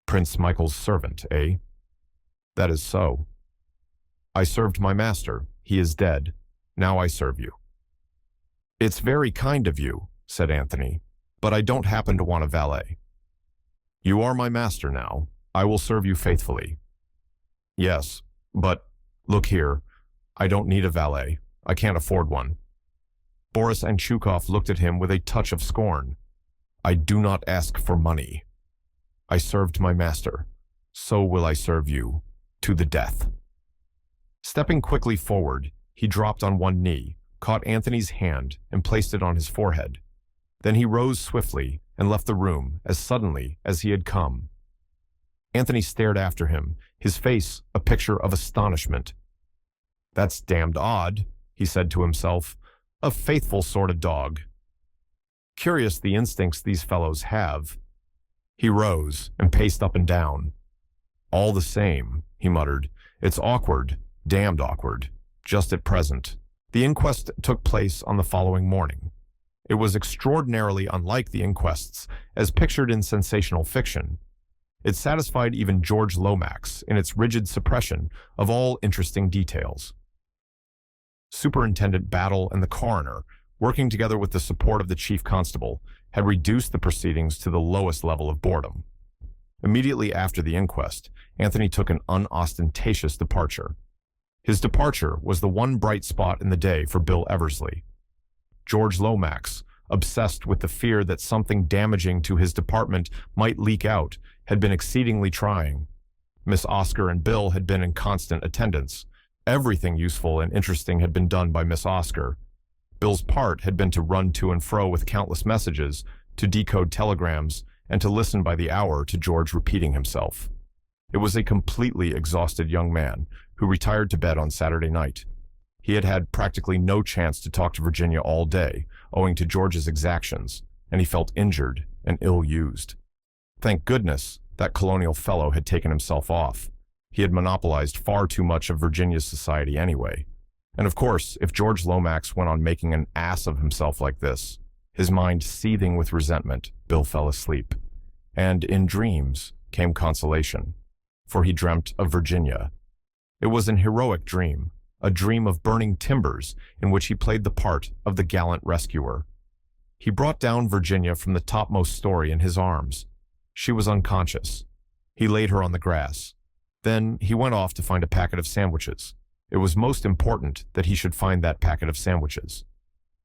Prince Michael's servant, eh? That is so. I served my master. He is dead. Now I serve you. It's very kind of you, said Anthony, but I don't happen to want a valet. You are my master now. I will serve you faithfully. Yes, but, look here, I don't need a valet. I can't afford one. Boris Anchukov looked at him with a touch of scorn. I do not ask for money. I served my master. So will I serve you, to the death. Stepping quickly forward, he dropped on one knee, caught Anthony's hand, and placed it on his forehead. Then he rose swiftly and left the room as suddenly as he had come. Anthony stared after him, his face a picture of astonishment. That's damned odd, he said to himself. A faithful sort of dog. Curious the instincts these fellows have. He rose and paced up and down. All the same, he muttered, it's awkward, damned awkward, just at present. The inquest took place on the following morning. It was extraordinarily unlike the inquests as pictured in sensational fiction. It satisfied even George Lomax in its rigid suppression of all interesting details. Superintendent Battle and the coroner, working together with the support of the chief constable, had reduced the proceedings to the lowest level of boredom. Immediately after the inquest, Anthony took an unostentatious departure. His departure was the one bright spot in the day for Bill Eversley. George Lomax, obsessed with the fear that something damaging to his department might leak out, had been exceedingly trying. Miss Oscar and Bill had been in constant attendance. Everything useful and interesting had been done by Miss Oscar. Bill's part had been to run to and fro with countless messages, to decode telegrams, and to listen by the hour to George repeating himself. It was a completely exhausted young man who retired to bed on Saturday night. He had had practically no chance to talk to Virginia all day, owing to George's exactions, and he felt injured and ill-used. Thank goodness that colonial fellow had taken himself off. He had monopolized far too much of Virginia's society anyway. And of course, if George Lomax went on making an ass of himself like this, his mind seething with resentment, Bill fell asleep. And in dreams came consolation, for he dreamt of Virginia. It was an heroic dream, a dream of burning timbers in which he played the part of the gallant rescuer. He brought down Virginia from the topmost story in his arms. She was unconscious. He laid her on the grass. Then he went off to find a packet of sandwiches. It was most important that he should find that packet of sandwiches.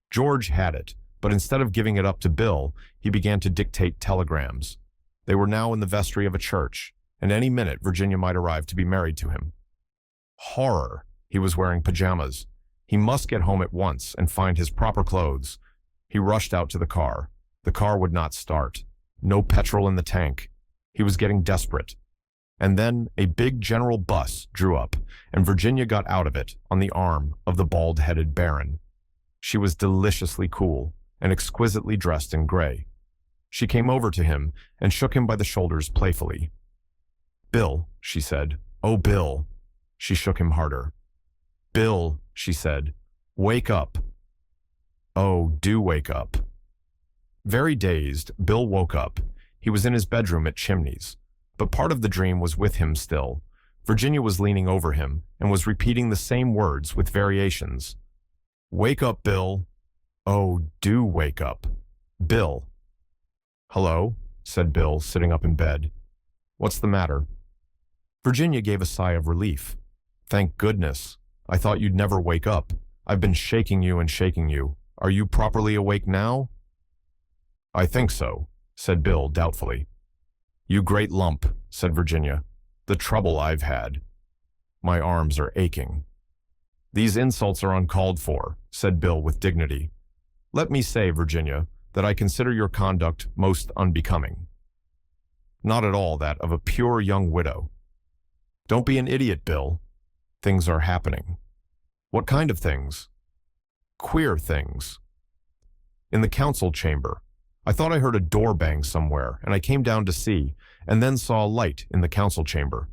George had it, but instead of giving it up to Bill, he began to dictate telegrams. They were now in the vestry of a church, and any minute Virginia might arrive to be married to him. Horror! He was wearing pajamas. He must get home at once and find his proper clothes. He rushed out to the car. The car would not start. No petrol in the tank. He was getting desperate. And then a big general bus drew up, and Virginia got out of it on the arm of the bald-headed Baron. She was deliciously cool and exquisitely dressed in gray. She came over to him and shook him by the shoulders playfully. "Bill," she said. "Oh, Bill." She shook him harder. "Bill," she said, "wake up." "Oh, do wake up." Very dazed, Bill woke up. He was in his bedroom at Chimneys, but part of the dream was with him still. Virginia was leaning over him and was repeating the same words with variations. "Wake up, Bill." "Oh, do wake up." "Bill." "Hello," said Bill, sitting up in bed. "What's the matter?" Virginia gave a sigh of relief. "Thank goodness. I thought you'd never wake up. I've been shaking you and shaking you. Are you properly awake now?" "I think so," said Bill doubtfully. "You great lump," said Virginia. "The trouble I've had. My arms are aching." "These insults are uncalled for," said Bill with dignity. "Let me say, Virginia, that I consider your conduct most unbecoming. Not at all that of a pure young widow. Don't be an idiot, Bill. Things are happening." "What kind of things?" "Queer things." "In the council chamber. I thought I heard a door bang somewhere, and I came down to see, and then saw a light in the council chamber.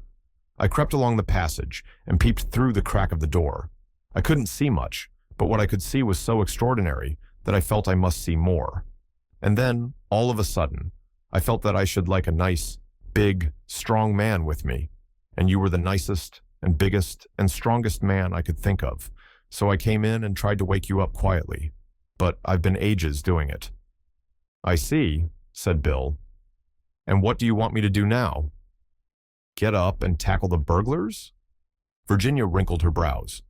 I crept along the passage and peeped through the crack of the door. I couldn't see much, but what I could see was so extraordinary that I felt I must see more. And then, all of a sudden, I felt that I should like a nice, big, strong man with me, and you were the nicest and biggest and strongest man I could think of, so I came in and tried to wake you up quietly, but I've been ages doing it." "I see," said Bill. "And what do you want me to do now?" "Get up and tackle the burglars?" Virginia wrinkled her brows.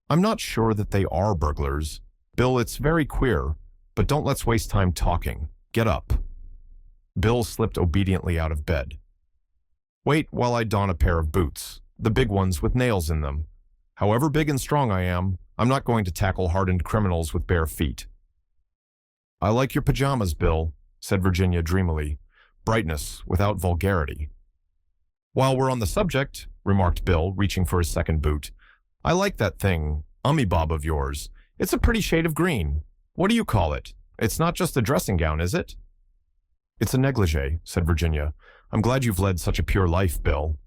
"I'm not sure that they are burglars. Bill, it's very queer, but don't let's waste time talking. Get up." Bill slipped obediently out of bed. "Wait while I don a pair of boots, the big ones with nails in them. However big and strong I am, I'm not going to tackle hardened criminals with bare feet." "I like your pajamas, Bill," said Virginia dreamily. "Brightness without vulgarity." "While we're on the subject," remarked Bill, reaching for his second boot, "I like that thing, ummy-bob of yours. It's a pretty shade of green. What do you call it? It's not just a dressing gown, is it?" "It's a negligee," said Virginia. "I'm glad you've led such a pure life, Bill."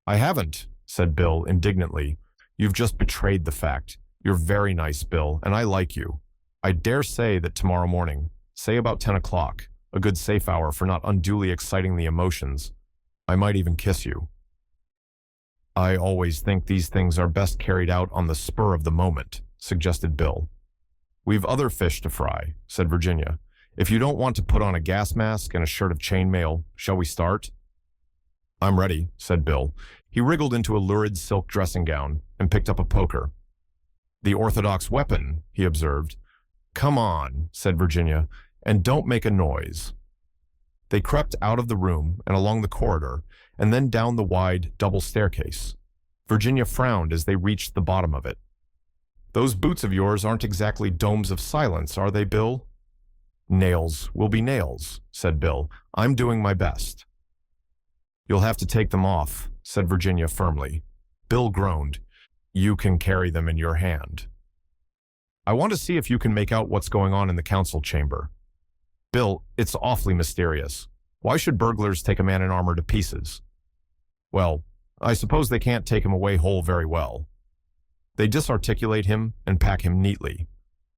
"I haven't," said Bill indignantly. "You've just betrayed the fact. You're very nice, Bill, and I like you. I dare say that tomorrow morning, say about 10 o'clock, a good safe hour for not unduly exciting the emotions, I might even kiss you." "I always think these things are best carried out on the spur of the moment," suggested Bill. "We've other fish to fry," said Virginia. "If you don't want to put on a gas mask and a shirt of chainmail, shall we start?" "I'm ready," said Bill. He wriggled into a lurid silk dressing gown and picked up a poker. "The orthodox weapon," he observed. "Come on," said Virginia, "and don't make a noise." They crept out of the room and along the corridor, and then down the wide double staircase. Virginia frowned as they reached the bottom of it. "Those boots of yours aren't exactly domes of silence, are they, Bill?" "Nails will be nails," said Bill. "I'm doing my best." "You'll have to take them off," said Virginia firmly. Bill groaned. "You can carry them in your hand." "I want to see if you can make out what's going on in the council chamber." "Bill, it's awfully mysterious. Why should burglars take a man in armor to pieces?" "Well, I suppose they can't take him away whole very well. They disarticulate him and pack him neatly."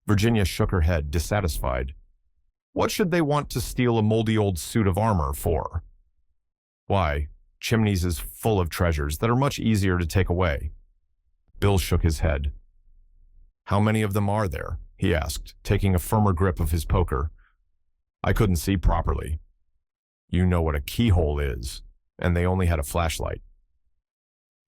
Virginia shook her head, dissatisfied. "What should they want to steal a moldy old suit of armor for?" "Why, Chimneys is full of treasures that are much easier to take away." Bill shook his head. "How many of them are there?" he asked, taking a firmer grip of his poker. "I couldn't see properly." "You know what a keyhole is, and they only had a flashlight."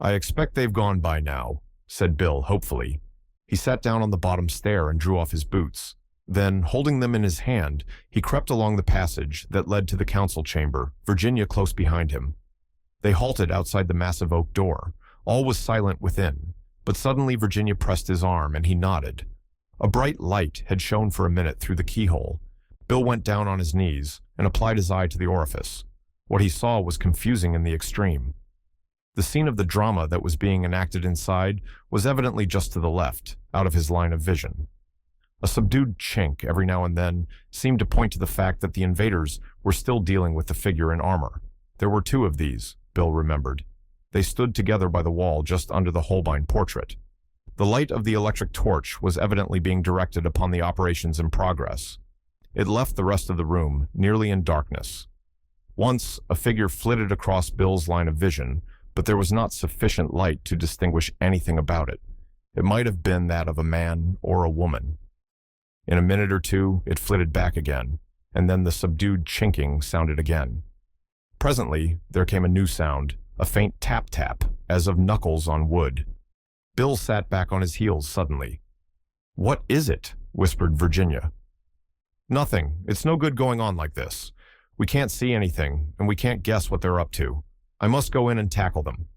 "I expect they've gone by now," said Bill hopefully. He sat down on the bottom stair and drew off his boots. Then, holding them in his hand, he crept along the passage that led to the council chamber, Virginia close behind him. They halted outside the massive oak door. All was silent within, but suddenly Virginia pressed his arm and he nodded. A bright light had shone for a minute through the keyhole. Bill went down on his knees and applied his eye to the orifice. What he saw was confusing in the extreme. The scene of the drama that was being enacted inside was evidently just to the left, out of his line of vision. A subdued chink every now and then seemed to point to the fact that the invaders were still dealing with the figure in armor. There were two of these, Bill remembered. They stood together by the wall just under the Holbein portrait. The light of the electric torch was evidently being directed upon the operations in progress. It left the rest of the room nearly in darkness. Once, a figure flitted across Bill's line of vision, but there was not sufficient light to distinguish anything about it. It might have been that of a man or a woman. In a minute or two, it flitted back again, and then the subdued chinking sounded again. Presently, there came a new sound, a faint tap-tap, as of knuckles on wood. Bill sat back on his heels suddenly. "What is it?" whispered Virginia. "Nothing. It's no good going on like this. We can't see anything, and we can't guess what they're up to. I must go in and tackle them."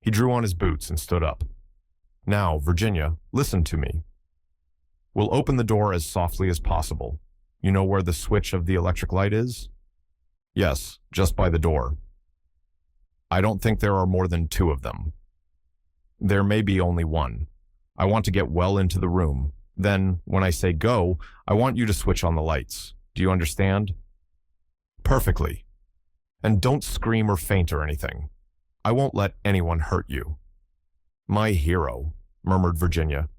He drew on his boots and stood up. "Now, Virginia, listen to me. We'll open the door as softly as possible. You know where the switch of the electric light is?" "Yes, just by the door." "I don't think there are more than two of them." "There may be only one. I want to get well into the room. Then, when I say go, I want you to switch on the lights. Do you understand?" "Perfectly. And don't scream or faint or anything. I won't let anyone hurt you." "My hero," murmured Virginia.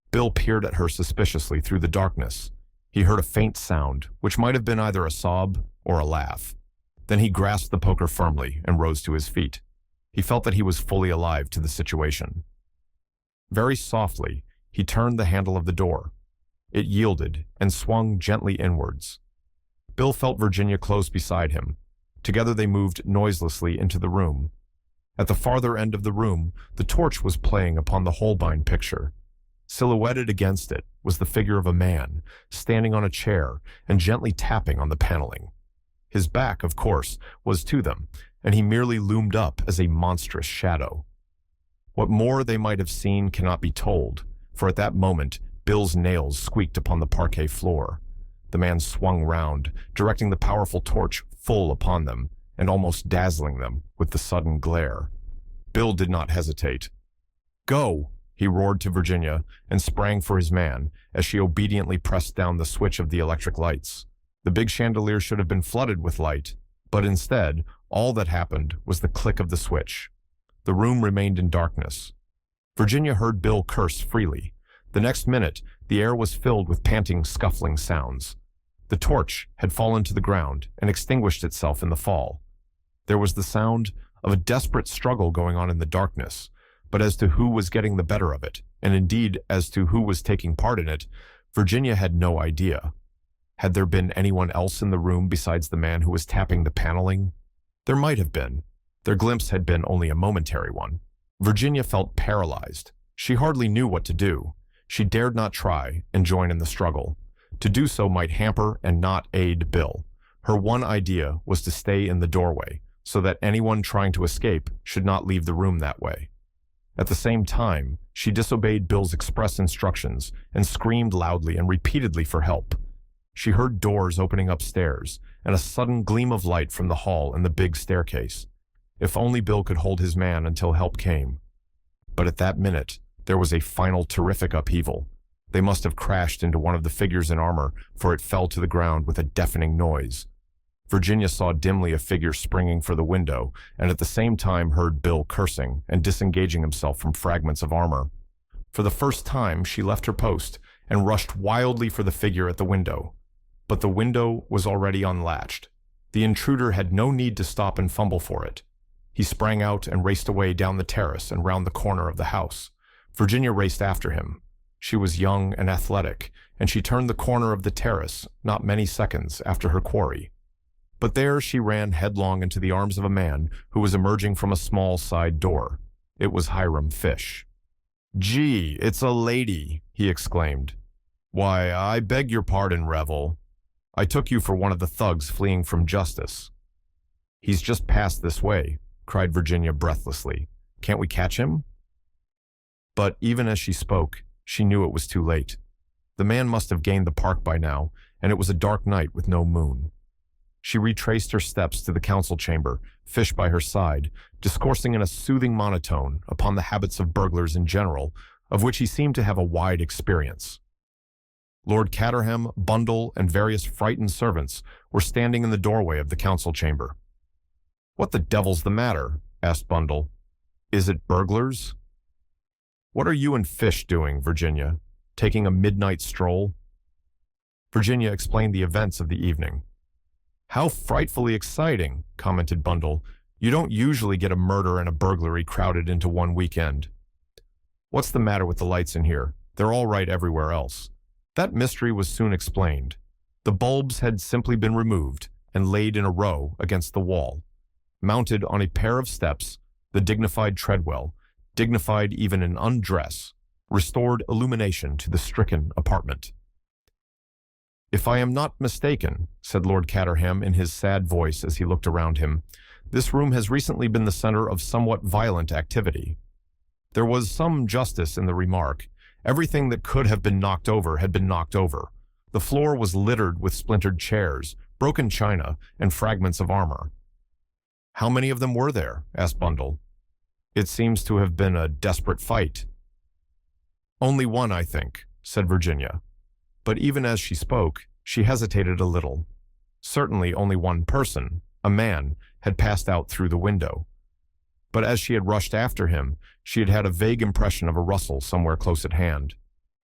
Bill peered at her suspiciously through the darkness. He heard a faint sound, which might have been either a sob or a laugh. Then he grasped the poker firmly and rose to his feet. He felt that he was fully alive to the situation. Very softly, he turned the handle of the door. It yielded and swung gently inwards. Bill felt Virginia close beside him. Together they moved noiselessly into the room. At the farther end of the room, the torch was playing upon the Holbein picture. Silhouetted against it was the figure of a man, standing on a chair and gently tapping on the paneling. His back, of course, was to them, and he merely loomed up as a monstrous shadow. What more they might have seen cannot be told, for at that moment Bill's nails squeaked upon the parquet floor. The man swung round, directing the powerful torch full upon them, and almost dazzling them with the sudden glare. Bill did not hesitate. "Go!" he roared to Virginia, and sprang for his man, as she obediently pressed down the switch of the electric lights. The big chandelier should have been flooded with light, but instead, all that happened was the click of the switch. The room remained in darkness. Virginia heard Bill curse freely. The next minute, the air was filled with panting, scuffling sounds. The torch had fallen to the ground and extinguished itself in the fall. There was the sound of a desperate struggle going on in the darkness, but as to who was getting the better of it, and indeed as to who was taking part in it, Virginia had no idea. Had there been anyone else in the room besides the man who was tapping the paneling? There might have been. Their glimpse had been only a momentary one. Virginia felt paralyzed. She hardly knew what to do. She dared not try and join in the struggle. To do so might hamper and not aid Bill. Her one idea was to stay in the doorway, so that anyone trying to escape should not leave the room that way. At the same time, she disobeyed Bill's express instructions and screamed loudly and repeatedly for help. She heard doors opening upstairs and a sudden gleam of light from the hall and the big staircase. If only Bill could hold his man until help came. But at that minute, there was a final terrific upheaval. They must have crashed into one of the figures in armor, for it fell to the ground with a deafening noise. Virginia saw dimly a figure springing for the window, and at the same time heard Bill cursing and disengaging himself from fragments of armor. For the first time, she left her post and rushed wildly for the figure at the window. But the window was already unlatched. The intruder had no need to stop and fumble for it. He sprang out and raced away down the terrace and round the corner of the house. Virginia raced after him. She was young and athletic, and she turned the corner of the terrace not many seconds after her quarry. But there she ran headlong into the arms of a man who was emerging from a small side door. It was Hiram Fish. "Gee, it's a lady," he exclaimed. "Why, I beg your pardon, Revel. I took you for one of the thugs fleeing from justice." "He's just passed this way," cried Virginia breathlessly. "Can't we catch him?" But even as she spoke, she knew it was too late. The man must have gained the park by now, and it was a dark night with no moon. She retraced her steps to the council chamber, Fish by her side, discoursing in a soothing monotone upon the habits of burglars in general, of which he seemed to have a wide experience. Lord Caterham, Bundle, and various frightened servants were standing in the doorway of the council chamber. "What the devil's the matter?" asked Bundle. "Is it burglars?" "What are you and Fish doing, Virginia? Taking a midnight stroll?" Virginia explained the events of the evening. "How frightfully exciting," commented Bundle. "You don't usually get a murder and a burglary crowded into one weekend." "What's the matter with the lights in here? They're all right everywhere else." That mystery was soon explained. The bulbs had simply been removed and laid in a row against the wall. Mounted on a pair of steps, the dignified Treadwell, dignified even in undress, restored illumination to the stricken apartment. "If I am not mistaken," said Lord Caterham in his sad voice as he looked around him, "this room has recently been the center of somewhat violent activity." There was some justice in the remark. Everything that could have been knocked over had been knocked over. The floor was littered with splintered chairs, broken china, and fragments of armor. "How many of them were there?" asked Bundle. "It seems to have been a desperate fight." "Only one, I think," said Virginia. But even as she spoke, she hesitated a little. Certainly only one person, a man, had passed out through the window. But as she had rushed after him, she had had a vague impression of a rustle somewhere close at hand.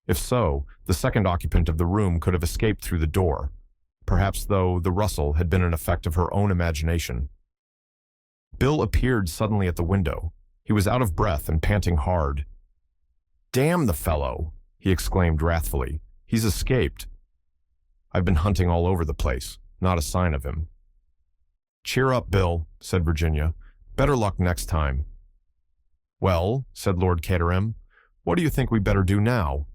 If so, the second occupant of the room could have escaped through the door. Perhaps, though, the rustle had been an effect of her own imagination. Bill appeared suddenly at the window. He was out of breath and panting hard. "Damn the fellow!" he exclaimed wrathfully. "He's escaped." "I've been hunting all over the place. Not a sign of him." "Cheer up, Bill," said Virginia. "Better luck next time." "Well," said Lord Caterham, "what do you think we better do now?"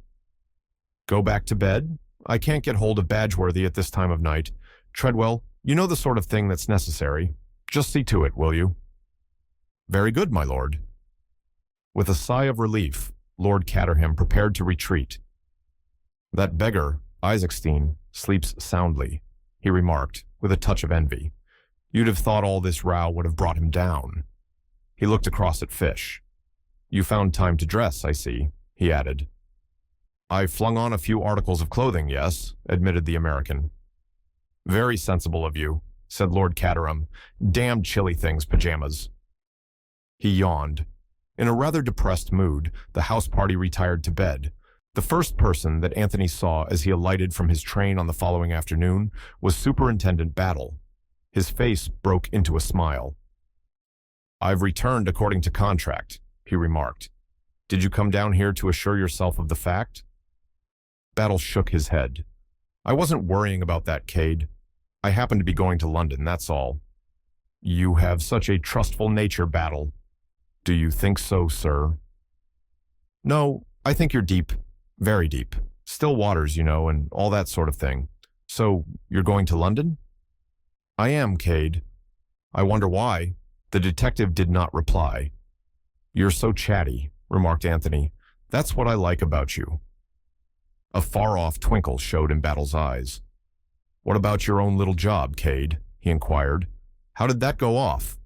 "Go back to bed? I can't get hold of Badgeworthy at this time of night. Treadwell, you know the sort of thing that's necessary. Just see to it, will you?" "Very good, my lord." With a sigh of relief, Lord Caterham prepared to retreat. "That beggar, Isaacstein, sleeps soundly," he remarked, with a touch of envy. "You'd have thought all this row would have brought him down." He looked across at Fish. "You found time to dress, I see," he added. "I flung on a few articles of clothing, yes," admitted the American. "Very sensible of you," said Lord Caterham. "Damned chilly things, pajamas." He yawned. In a rather depressed mood, the house party retired to bed. The first person that Anthony saw as he alighted from his train on the following afternoon was Superintendent Battle. His face broke into a smile. "I've returned according to contract," he remarked. "Did you come down here to assure yourself of the fact?" Battle shook his head. "I wasn't worrying about that, Cade. I happened to be going to London, that's all." "You have such a trustful nature, Battle." "Do you think so, sir?" "No, I think you're deep. Very deep. Still waters, you know, and all that sort of thing. So, you're going to London?" "I am, Cade." "I wonder why." The detective did not reply. "You're so chatty," remarked Anthony. "That's what I like about you." A far-off twinkle showed in Battle's eyes. "What about your own little job, Cade?" he inquired. "How did that go off?"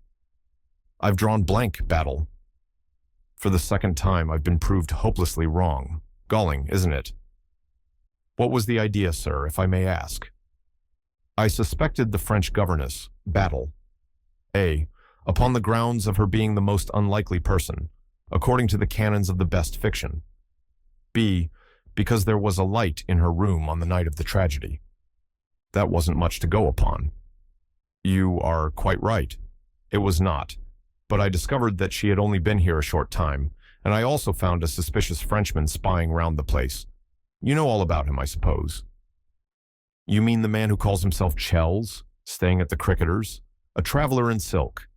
I've drawn blank, Battle. For the second time, I've been proved hopelessly wrong. Galling, isn't it? What was the idea, sir, if I may ask? I suspected the French governess, Battle. A. Upon the grounds of her being the most unlikely person, according to the canons of the best fiction. B. Because there was a light in her room on the night of the tragedy. That wasn't much to go upon. You are quite right. It was not. But I discovered that she had only been here a short time, and I also found a suspicious Frenchman spying round the place. You know all about him, I suppose. You mean the man who calls himself Chells, staying at the Cricketers? A traveler in silk.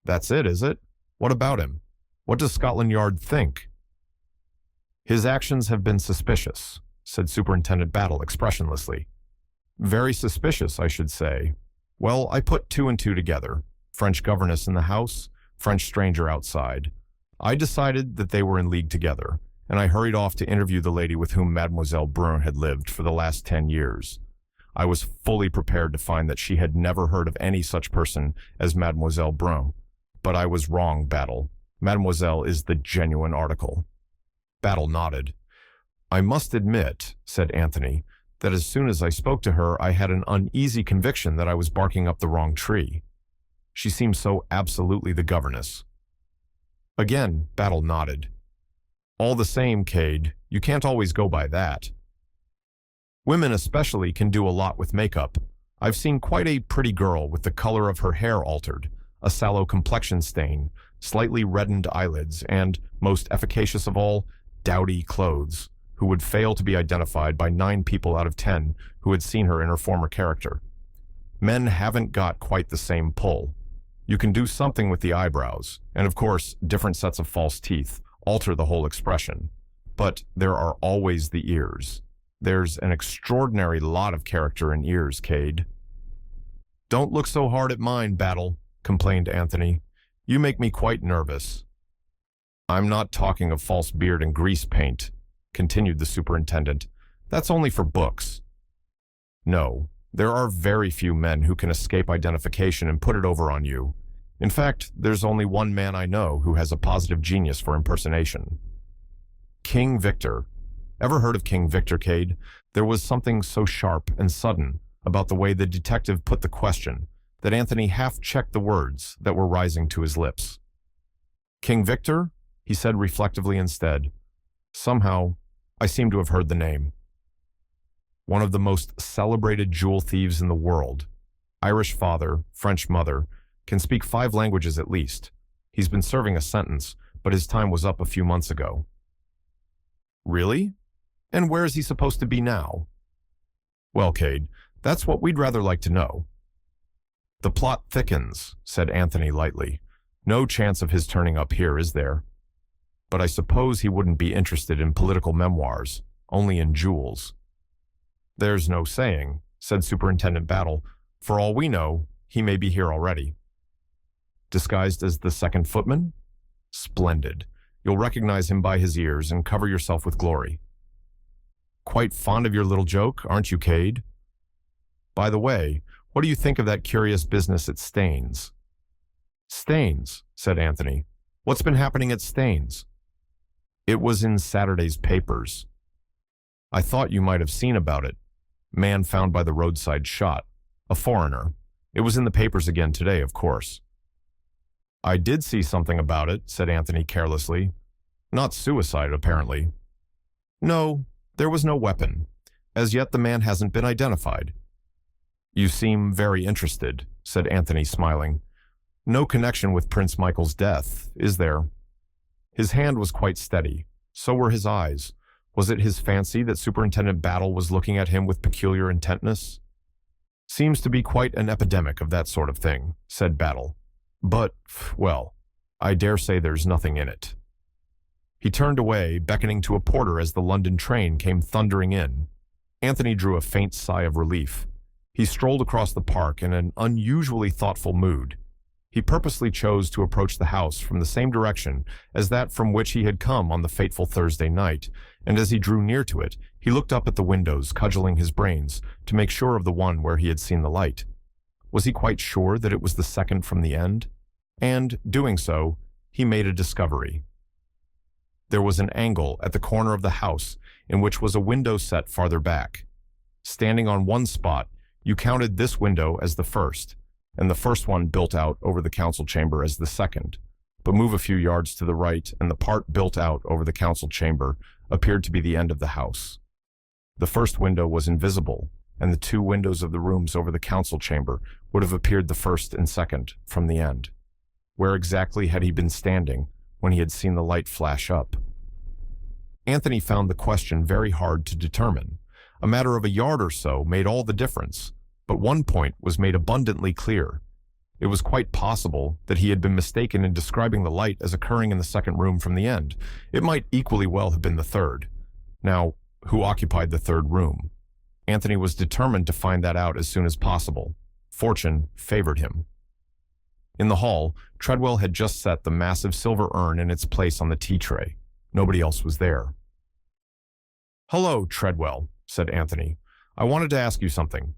That's it, is it? What about him? What does Scotland Yard think? His actions have been suspicious, said Superintendent Battle expressionlessly. Very suspicious, I should say. Well, I put two and two together. French governess in the house, French stranger outside. I decided that they were in league together, and I hurried off to interview the lady with whom Mademoiselle Brun had lived for the last 10 years. I was fully prepared to find that she had never heard of any such person as Mademoiselle Brun. But I was wrong, Battle. Mademoiselle is the genuine article. Battle nodded. I must admit, said Anthony, that as soon as I spoke to her, I had an uneasy conviction that I was barking up the wrong tree. She seemed so absolutely the governess. Again, Battle nodded. All the same, Cade, you can't always go by that. Women especially can do a lot with makeup. I've seen quite a pretty girl with the color of her hair altered, a sallow complexion stain, slightly reddened eyelids, and, most efficacious of all, dowdy clothes, who would fail to be identified by 9 people out of 10 who had seen her in her former character. Men haven't got quite the same pull. You can do something with the eyebrows, and of course, different sets of false teeth alter the whole expression. But there are always the ears. There's an extraordinary lot of character in ears, Cade. Don't look so hard at mine, Battle, complained Anthony. You make me quite nervous. I'm not talking of false beard and grease paint, continued the superintendent. That's only for books. No, there are very few men who can escape identification and put it over on you. In fact, there's only one man I know who has a positive genius for impersonation. King Victor. Ever heard of King Victor, Cade? There was something so sharp and sudden about the way the detective put the question that Anthony half-checked the words that were rising to his lips. King Victor? He said reflectively instead. Somehow, I seem to have heard the name. One of the most celebrated jewel thieves in the world. Irish father, French mother, can speak 5 languages at least. He's been serving a sentence, but his time was up a few months ago. Really? And where is he supposed to be now? Well, Cade, that's what we'd rather like to know. The plot thickens, said Anthony lightly. No chance of his turning up here, is there? But I suppose he wouldn't be interested in political memoirs, only in jewels. There's no saying, said Superintendent Battle. For all we know, he may be here already. Disguised as the second footman? Splendid. You'll recognize him by his ears and cover yourself with glory. Quite fond of your little joke, aren't you, Cade? By the way, what do you think of that curious business at Staines? Staines, said Anthony. What's been happening at Staines? It was in Saturday's papers. I thought you might have seen about it. Man found by the roadside shot. A foreigner. It was in the papers again today, of course. I did see something about it, said Anthony carelessly. Not suicide, apparently. No, there was no weapon. As yet the man hasn't been identified. You seem very interested, said Anthony, smiling. No connection with Prince Michael's death, is there? His hand was quite steady. So were his eyes. Was it his fancy that Superintendent Battle was looking at him with peculiar intentness? Seems to be quite an epidemic of that sort of thing, said Battle. But, well, I dare say there's nothing in it. He turned away, beckoning to a porter as the London train came thundering in. Anthony drew a faint sigh of relief. He strolled across the park in an unusually thoughtful mood. He purposely chose to approach the house from the same direction as that from which he had come on the fateful Thursday night, and as he drew near to it, he looked up at the windows, cudgeling his brains to make sure of the one where he had seen the light. Was he quite sure that it was the second from the end? And, doing so, he made a discovery. There was an angle at the corner of the house in which was a window set farther back. Standing on one spot, you counted this window as the first, and the first one built out over the council chamber as the second. But move a few yards to the right, and the part built out over the council chamber appeared to be the end of the house. The first window was invisible, and the two windows of the rooms over the council chamber would have appeared the first and second from the end. Where exactly had he been standing when he had seen the light flash up? Anthony found the question very hard to determine. A matter of a yard or so made all the difference, but one point was made abundantly clear. It was quite possible that he had been mistaken in describing the light as occurring in the second room from the end. It might equally well have been the third. Now, who occupied the third room? Anthony was determined to find that out as soon as possible. Fortune favored him. In the hall, Treadwell had just set the massive silver urn in its place on the tea tray. Nobody else was there. "Hello, Treadwell," said Anthony. "I wanted to ask you something.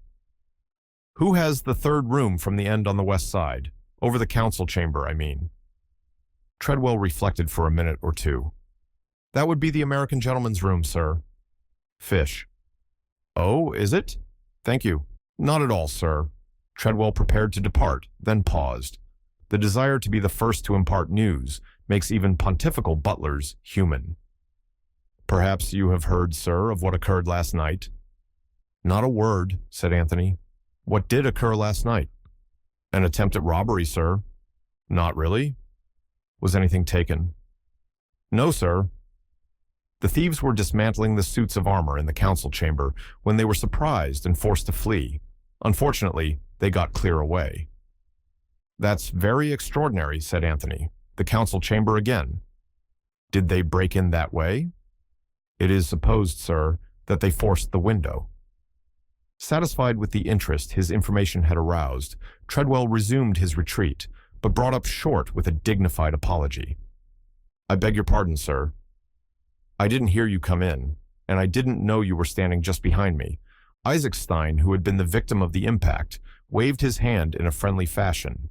Who has the third room from the end on the west side? Over the council chamber, I mean." Treadwell reflected for a minute or two. "That would be the American gentleman's room, sir." Fish. "Oh, is it? Thank you." "Not at all, sir." Treadwell prepared to depart, then paused. The desire to be the first to impart news makes even pontifical butlers human. "Perhaps you have heard, sir, of what occurred last night?" "Not a word," said Anthony. "What did occur last night?" "An attempt at robbery, sir." "Not really?" "Was anything taken?" "No, sir." The thieves were dismantling the suits of armor in the council chamber when they were surprised and forced to flee. Unfortunately, they got clear away. "That's very extraordinary," said Anthony. "The council chamber again. Did they break in that way?" "It is supposed, sir, that they forced the window." Satisfied with the interest his information had aroused, Treadwell resumed his retreat, but brought up short with a dignified apology. "I beg your pardon, sir. I didn't hear you come in, and I didn't know you were standing just behind me." Eisenstein, who had been the victim of the impact, waved his hand in a friendly fashion.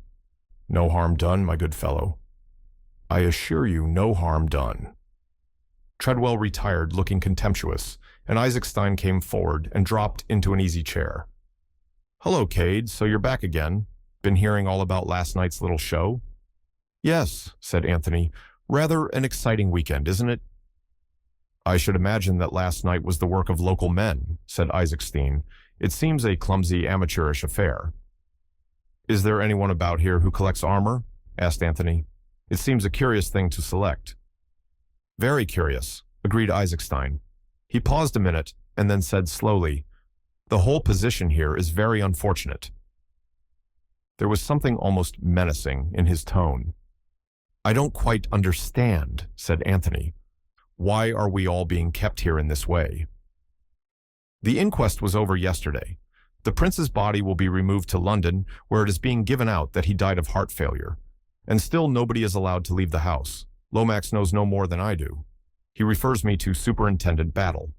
"No harm done, my good fellow." "I assure you, no harm done." Treadwell retired looking contemptuous, and Eisenstein came forward and dropped into an easy chair. "Hello, Cade, so you're back again. Been hearing all about last night's little show?" "Yes," said Anthony. "Rather an exciting weekend, isn't it?" "I should imagine that last night was the work of local men," said Eisenstein. "It seems a clumsy, amateurish affair." "Is there anyone about here who collects armor?" asked Anthony. "It seems a curious thing to select." "Very curious," agreed Eisenstein. He paused a minute and then said slowly, "The whole position here is very unfortunate." There was something almost menacing in his tone. "I don't quite understand," said Anthony. "Why are we all being kept here in this way?" "The inquest was over yesterday. The prince's body will be removed to London, where it is being given out that he died of heart failure. And still nobody is allowed to leave the house. Lomax knows no more than I do. He refers me to Superintendent Battle."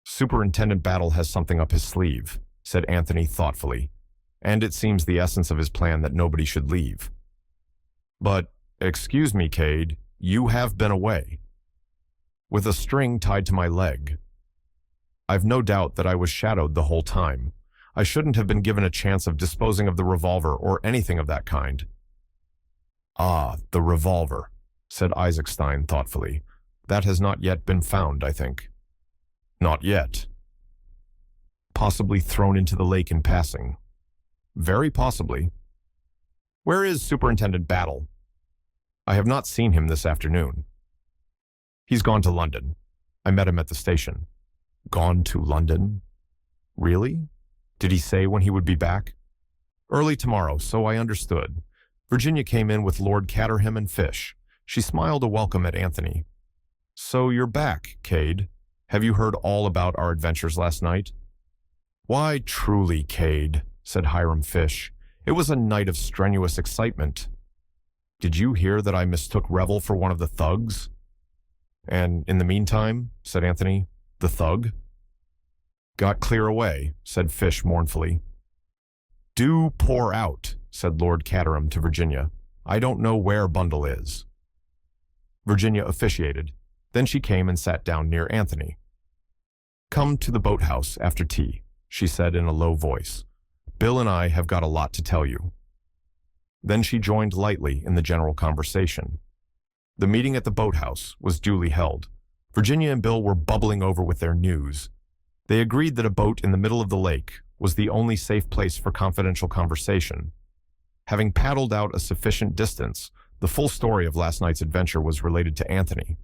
"Superintendent Battle has something up his sleeve," said Anthony thoughtfully. "And it seems the essence of his plan that nobody should leave." "But, excuse me, Cade, you have been away." "With a string tied to my leg." "I've no doubt that I was shadowed the whole time. I shouldn't have been given a chance of disposing of the revolver or anything of that kind." "Ah, the revolver," said Eisenstein thoughtfully. "That has not yet been found, I think." "Not yet." "Possibly thrown into the lake in passing." "Very possibly." "Where is Superintendent Battle?" "I have not seen him this afternoon." "He's gone to London. I met him at the station." "Gone to London? Really? Did he say when he would be back?" "Early tomorrow, so I understood. Virginia came in with Lord Caterham and Fish." She smiled a welcome at Anthony. "So you're back, Cade. Have you heard all about our adventures last night?" "Why, truly, Cade," said Hiram Fish. "It was a night of strenuous excitement." "Did you hear that I mistook Revel for one of the thugs?" "And in the meantime," said Anthony, "the thug?" "Got clear away," said Fish mournfully. "Do pour out," said Lord Caterham to Virginia. "I don't know where Bundle is." Virginia officiated. Then she came and sat down near Anthony. "Come to the boathouse after tea," she said in a low voice. "Bill and I have got a lot to tell you." Then she joined lightly in the general conversation. The meeting at the boathouse was duly held. Virginia and Bill were bubbling over with their news. They agreed that a boat in the middle of the lake was the only safe place for confidential conversation. Having paddled out a sufficient distance, the full story of last night's adventure was related to Anthony.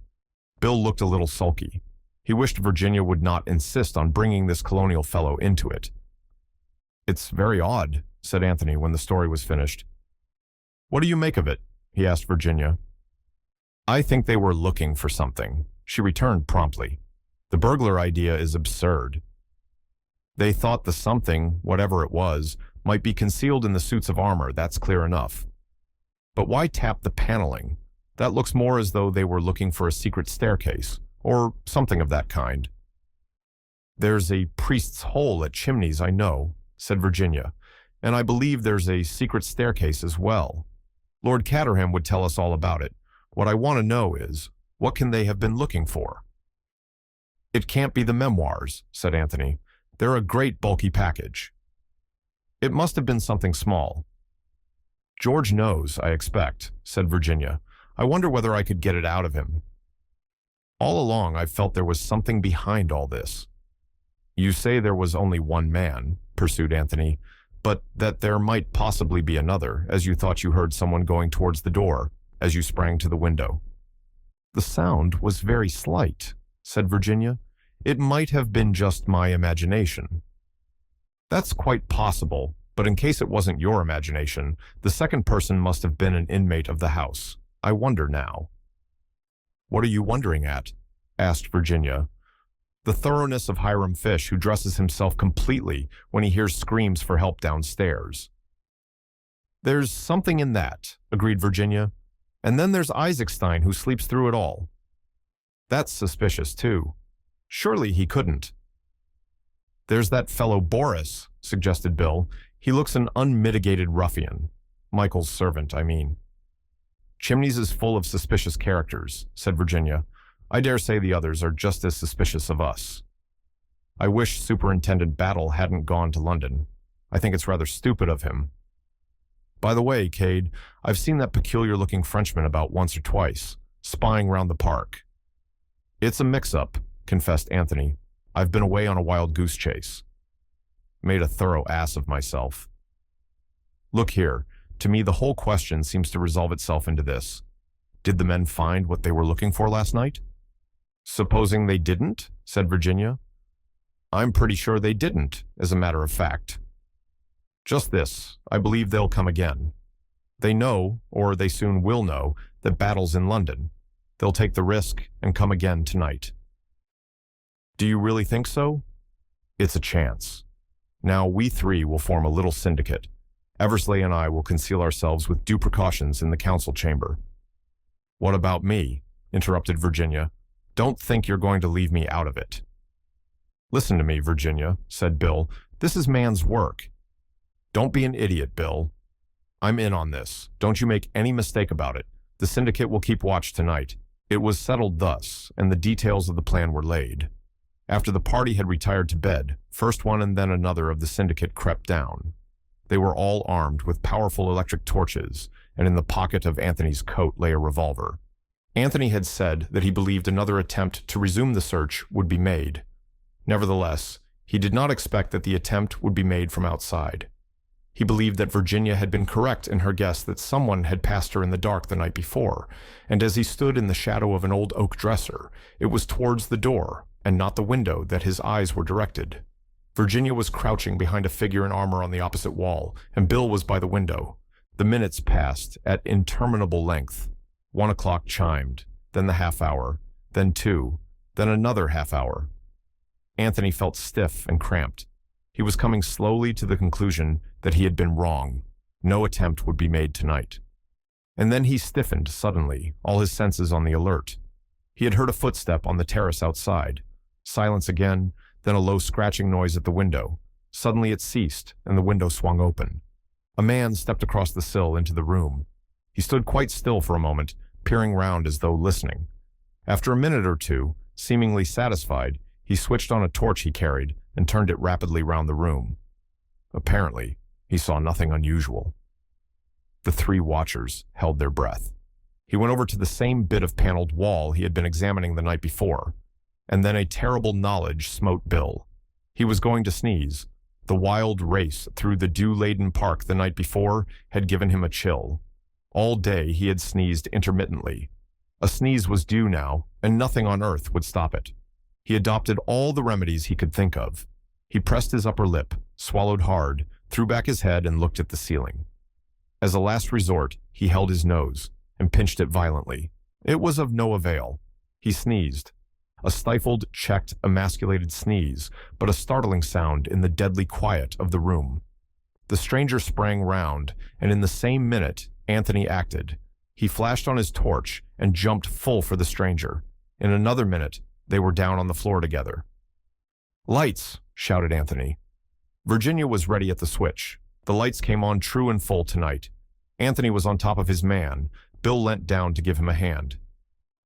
Bill looked a little sulky. He wished Virginia would not insist on bringing this colonial fellow into it. "It's very odd," said Anthony when the story was finished. "What do you make of it?" he asked Virginia. "I think they were looking for something," she returned promptly. "The burglar idea is absurd. They thought the something, whatever it was, might be concealed in the suits of armor, that's clear enough. But why tap the paneling? That looks more as though they were looking for a secret staircase, or something of that kind." "There's a priest's hole at Chimneys, I know," said Virginia, "and I believe there's a secret staircase as well. Lord Caterham would tell us all about it. What I want to know is, what can they have been looking for?" "It can't be the memoirs," said Anthony. "They're a great bulky package." "It must have been something small." "George knows, I expect," said Virginia. "I wonder whether I could get it out of him. All along I've felt there was something behind all this." "You say there was only one man," pursued Anthony, "but that there might possibly be another, as you thought you heard someone going towards the door, as you sprang to the window." "The sound was very slight," said Virginia. "It might have been just my imagination." "That's quite possible, but in case it wasn't your imagination, the second person must have been an inmate of the house. I wonder now." "What are you wondering at?" asked Virginia. "The thoroughness of Hiram Fish, who dresses himself completely when he hears screams for help downstairs." "There's something in that," agreed Virginia. "And then there's Isaacstein, who sleeps through it all." "That's suspicious, too. Surely he couldn't." "There's that fellow Boris," suggested Bill. "He looks an unmitigated ruffian. Michael's servant, I mean." "Chimneys is full of suspicious characters," said Virginia. "I dare say the others are just as suspicious of us. I wish Superintendent Battle hadn't gone to London. I think it's rather stupid of him. By the way, Cade, I've seen that peculiar-looking Frenchman about once or twice, spying round the park." "It's a mix-up," confessed Anthony. "I've been away on a wild goose chase. Made a thorough ass of myself. Look here, to me the whole question seems to resolve itself into this. Did the men find what they were looking for last night?" "Supposing they didn't?" said Virginia. "I'm pretty sure they didn't, as a matter of fact. Just this, I believe they'll come again. They know, or they soon will know, that Battle's in London. They'll take the risk and come again tonight." "Do you really think so?" "It's a chance. Now we three will form a little syndicate. Eversley and I will conceal ourselves with due precautions in the council chamber." "What about me?" interrupted Virginia. "Don't think you're going to leave me out of it." "Listen to me, Virginia," said Bill. "This is man's work. Don't be an idiot, Bill. I'm in on this. Don't you make any mistake about it. The syndicate will keep watch tonight." It was settled thus, and the details of the plan were laid. After the party had retired to bed, first one and then another of the syndicate crept down. They were all armed with powerful electric torches, and in the pocket of Anthony's coat lay a revolver. Anthony had said that he believed another attempt to resume the search would be made. Nevertheless, he did not expect that the attempt would be made from outside. He believed that Virginia had been correct in her guess that someone had passed her in the dark the night before, and as he stood in the shadow of an old oak dresser, it was towards the door, and not the window, that his eyes were directed. Virginia was crouching behind a figure in armor on the opposite wall, and Bill was by the window. The minutes passed at interminable length. 1 o'clock chimed, then the half-hour, then 2, then another half-hour. Anthony felt stiff and cramped. He was coming slowly to the conclusion that he had been wrong. No attempt would be made tonight. And then he stiffened suddenly, all his senses on the alert. He had heard a footstep on the terrace outside. Silence again, then a low scratching noise at the window. Suddenly it ceased, and the window swung open. A man stepped across the sill into the room. He stood quite still for a moment, peering round as though listening. After a minute or two, seemingly satisfied, he switched on a torch he carried and turned it rapidly round the room. Apparently, he saw nothing unusual. The three watchers held their breath. He went over to the same bit of paneled wall he had been examining the night before, and then a terrible knowledge smote Bill. He was going to sneeze. The wild race through the dew-laden park the night before had given him a chill. All day he had sneezed intermittently. A sneeze was due now, and nothing on earth would stop it. He adopted all the remedies he could think of. He pressed his upper lip, swallowed hard, threw back his head and looked at the ceiling. As a last resort, he held his nose and pinched it violently. It was of no avail. He sneezed. A stifled, checked, emasculated sneeze, but a startling sound in the deadly quiet of the room. The stranger sprang round, and in the same minute, Anthony acted. He flashed on his torch and jumped full for the stranger. In another minute, they were down on the floor together. "Lights!" shouted Anthony. Virginia was ready at the switch. The lights came on true and full tonight. Anthony was on top of his man. Bill leant down to give him a hand.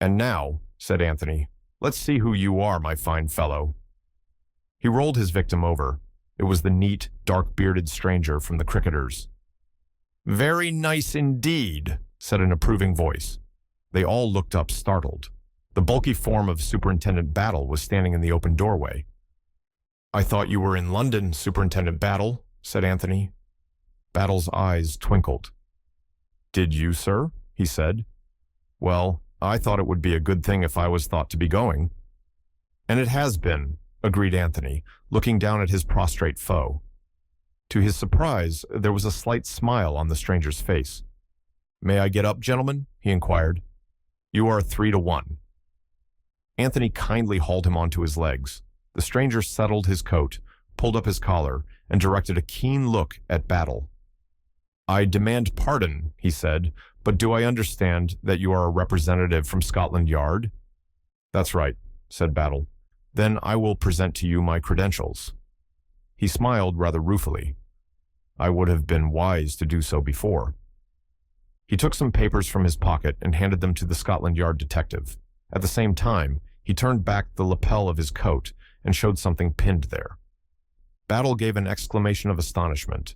"And now," said Anthony, "let's see who you are, my fine fellow." He rolled his victim over. It was the neat, dark-bearded stranger from the Cricketers. "Very nice indeed," said an approving voice. They all looked up, startled. The bulky form of Superintendent Battle was standing in the open doorway. "I thought you were in London, Superintendent Battle," said Anthony. Battle's eyes twinkled. "Did you, sir?" he said. "Well, I thought it would be a good thing if I was thought to be going." "And it has been," agreed Anthony, looking down at his prostrate foe. To his surprise, there was a slight smile on the stranger's face. "May I get up, gentlemen?" he inquired. "You are 3-1. Anthony kindly hauled him onto his legs. The stranger settled his coat, pulled up his collar, and directed a keen look at Battle. "I demand pardon," he said, "but do I understand that you are a representative from Scotland Yard?" "That's right," said Battle. "Then I will present to you my credentials." He smiled rather ruefully. "I would have been wise to do so before." He took some papers from his pocket and handed them to the Scotland Yard detective. At the same time, he turned back the lapel of his coat and showed something pinned there. Battle gave an exclamation of astonishment.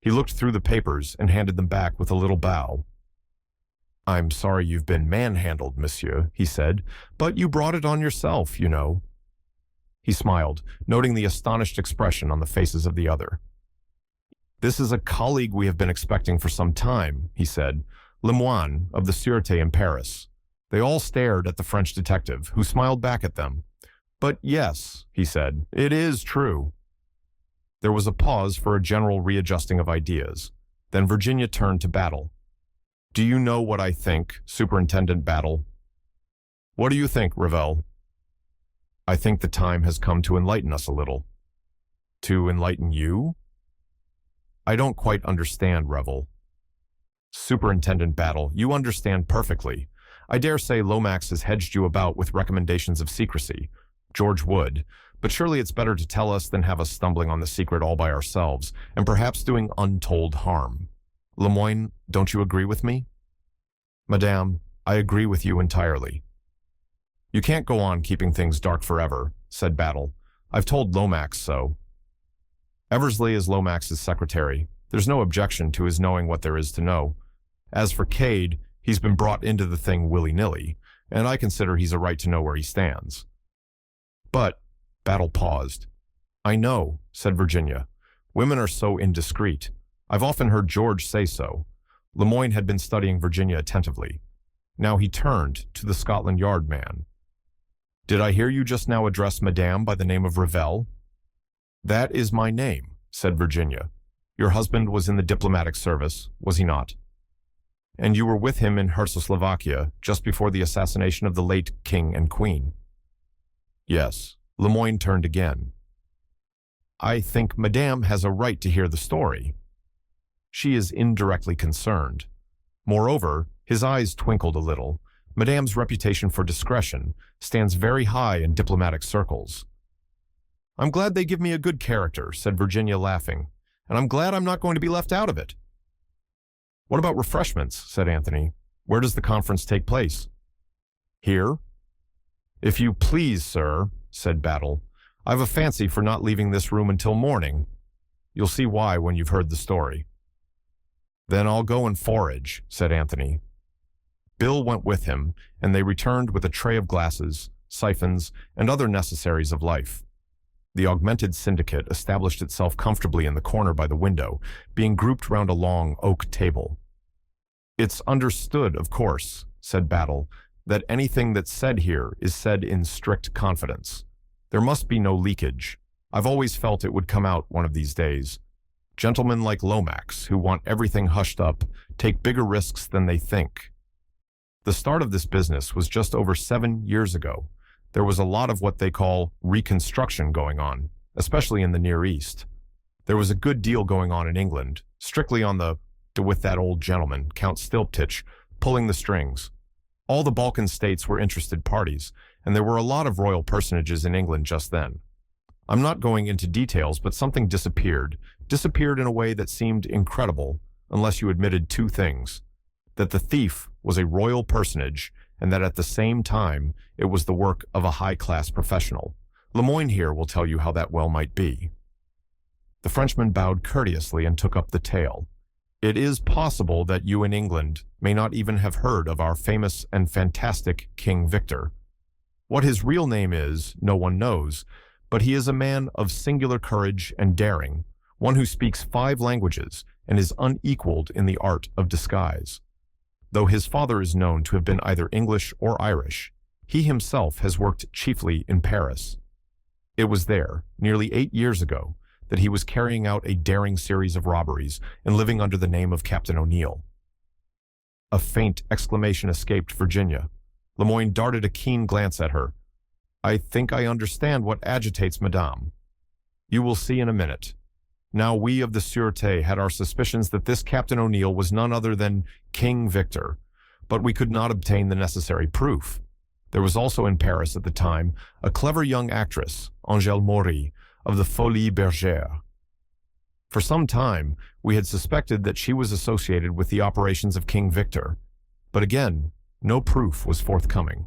He looked through the papers and handed them back with a little bow. "I'm sorry you've been manhandled, monsieur," he said, "but you brought it on yourself, you know." He smiled, noting the astonished expression on the faces of the other. "This is a colleague we have been expecting for some time," he said, "Lemoine of the Sûreté in Paris." They all stared at the French detective, who smiled back at them. "But yes," he said, "it is true." There was a pause for a general readjusting of ideas. Then Virginia turned to Battle. "Do you know what I think, Superintendent Battle?" "What do you think, Revel?" "I think the time has come to enlighten us a little." "To enlighten you?" "I don't quite understand, Revel." "Superintendent Battle, you understand perfectly. I dare say Lomax has hedged you about with recommendations of secrecy. George would. But surely it's better to tell us than have us stumbling on the secret all by ourselves, and perhaps doing untold harm. Lemoine, don't you agree with me?" "Madame, I agree with you entirely." "You can't go on keeping things dark forever," said Battle. "I've told Lomax so." "Eversley is Lomax's secretary. There's no objection to his knowing what there is to know. As for Cade, he's been brought into the thing willy-nilly, and I consider he's a right to know where he stands." "But," Battle paused. "I know," said Virginia. "Women are so indiscreet. I've often heard George say so." Lemoine had been studying Virginia attentively. Now he turned to the Scotland Yard man. "Did I hear you just now address Madame by the name of Revel?" "That is my name," said Virginia. "Your husband was in the diplomatic service, was he not? And you were with him in Czechoslovakia just before the assassination of the late King and Queen?" "Yes." Lemoine turned again. "I think Madame has a right to hear the story." "She is indirectly concerned." Moreover, his eyes twinkled a little. Madame's reputation for discretion stands very high in diplomatic circles. "I'm glad they give me a good character," said Virginia, laughing. "And I'm glad I'm not going to be left out of it. What about refreshments? Said Anthony. Where does the conference take place? Here? If you please, sir, said Battle. I've a fancy for not leaving this room until morning. You'll see why when you've heard the story. Then I'll go and forage, said Anthony. Bill went with him, and they returned with a tray of glasses, siphons, and other necessaries of life. The augmented syndicate established itself comfortably in the corner by the window, being grouped round a long oak table. It's understood, of course, said Battle, that anything that's said here is said in strict confidence. There must be no leakage. I've always felt it would come out one of these days. Gentlemen like Lomax, who want everything hushed up, take bigger risks than they think. The start of this business was just over 7 years ago. There was a lot of what they call reconstruction going on, especially in the Near East. There was a good deal going on in England, strictly on with that old gentleman, Count Stilptich, pulling the strings. All the Balkan states were interested parties, and there were a lot of royal personages in England just then. I'm not going into details, but something disappeared in a way that seemed incredible, unless you admitted two things: that the thief was a royal personage, and that at the same time it was the work of a high-class professional. Lemoyne here will tell you how that well might be. The Frenchman bowed courteously and took up the tale. It is possible that you in England may not even have heard of our famous and fantastic King Victor. What his real name is, no one knows, but he is a man of singular courage and daring, one who speaks 5 languages and is unequaled in the art of disguise. Though his father is known to have been either English or Irish, he himself has worked chiefly in Paris. It was there, nearly 8 years ago, that he was carrying out a daring series of robberies and living under the name of Captain O'Neill. A faint exclamation escaped Virginia. Lemoyne darted a keen glance at her. I think I understand what agitates Madame. You will see in a minute. Now we of the Sûreté had our suspicions that this Captain O'Neill was none other than King Victor, but we could not obtain the necessary proof. There was also in Paris at the time a clever young actress, Angèle Maury, of the Folies Bergère. For some time, we had suspected that she was associated with the operations of King Victor, but again, no proof was forthcoming.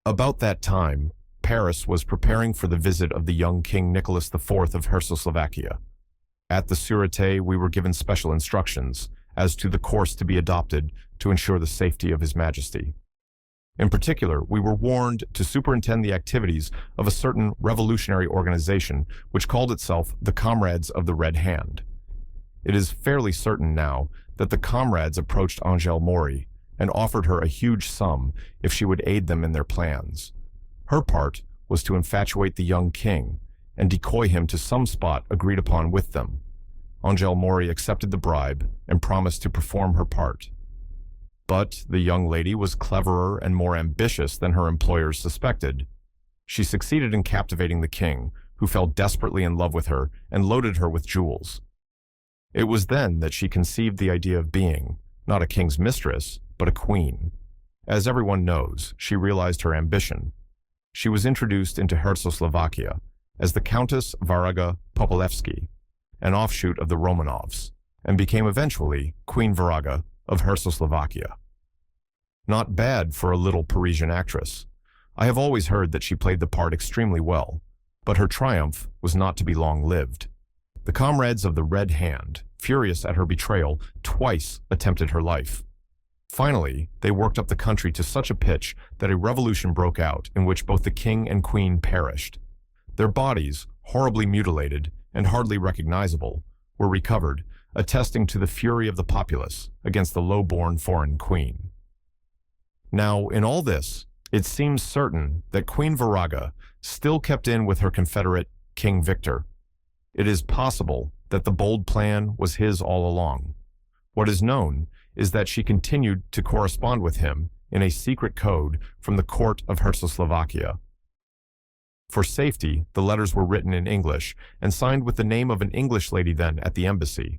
About that time, Paris was preparing for the visit of the young King Nicholas IV of Czechoslovakia. At the Sûreté, we were given special instructions as to the course to be adopted to ensure the safety of His Majesty. In particular, we were warned to superintend the activities of a certain revolutionary organization which called itself the Comrades of the Red Hand. It is fairly certain now that the Comrades approached Angèle Maury and offered her a huge sum if she would aid them in their plans. Her part was to infatuate the young king and decoy him to some spot agreed upon with them. Angèle Maury accepted the bribe and promised to perform her part. But the young lady was cleverer and more ambitious than her employers suspected. She succeeded in captivating the king, who fell desperately in love with her and loaded her with jewels. It was then that she conceived the idea of being, not a king's mistress, but a queen. As everyone knows, she realized her ambition. She was introduced into Czechoslovakia as the Countess Varaga Popolevsky, an offshoot of the Romanovs, and became eventually Queen Varaga of Czechoslovakia. Not bad for a little Parisian actress. I have always heard that she played the part extremely well, but her triumph was not to be long-lived. The Comrades of the Red Hand, furious at her betrayal, twice attempted her life. Finally, they worked up the country to such a pitch that a revolution broke out in which both the king and queen perished. Their bodies, horribly mutilated and hardly recognizable, were recovered, attesting to the fury of the populace against the low-born foreign queen. Now, in all this, it seems certain that Queen Varaga still kept in with her confederate, King Victor. It is possible that the bold plan was his all along. What is known is that she continued to correspond with him in a secret code from the court of Czechoslovakia. For safety, the letters were written in English and signed with the name of an English lady then at the embassy.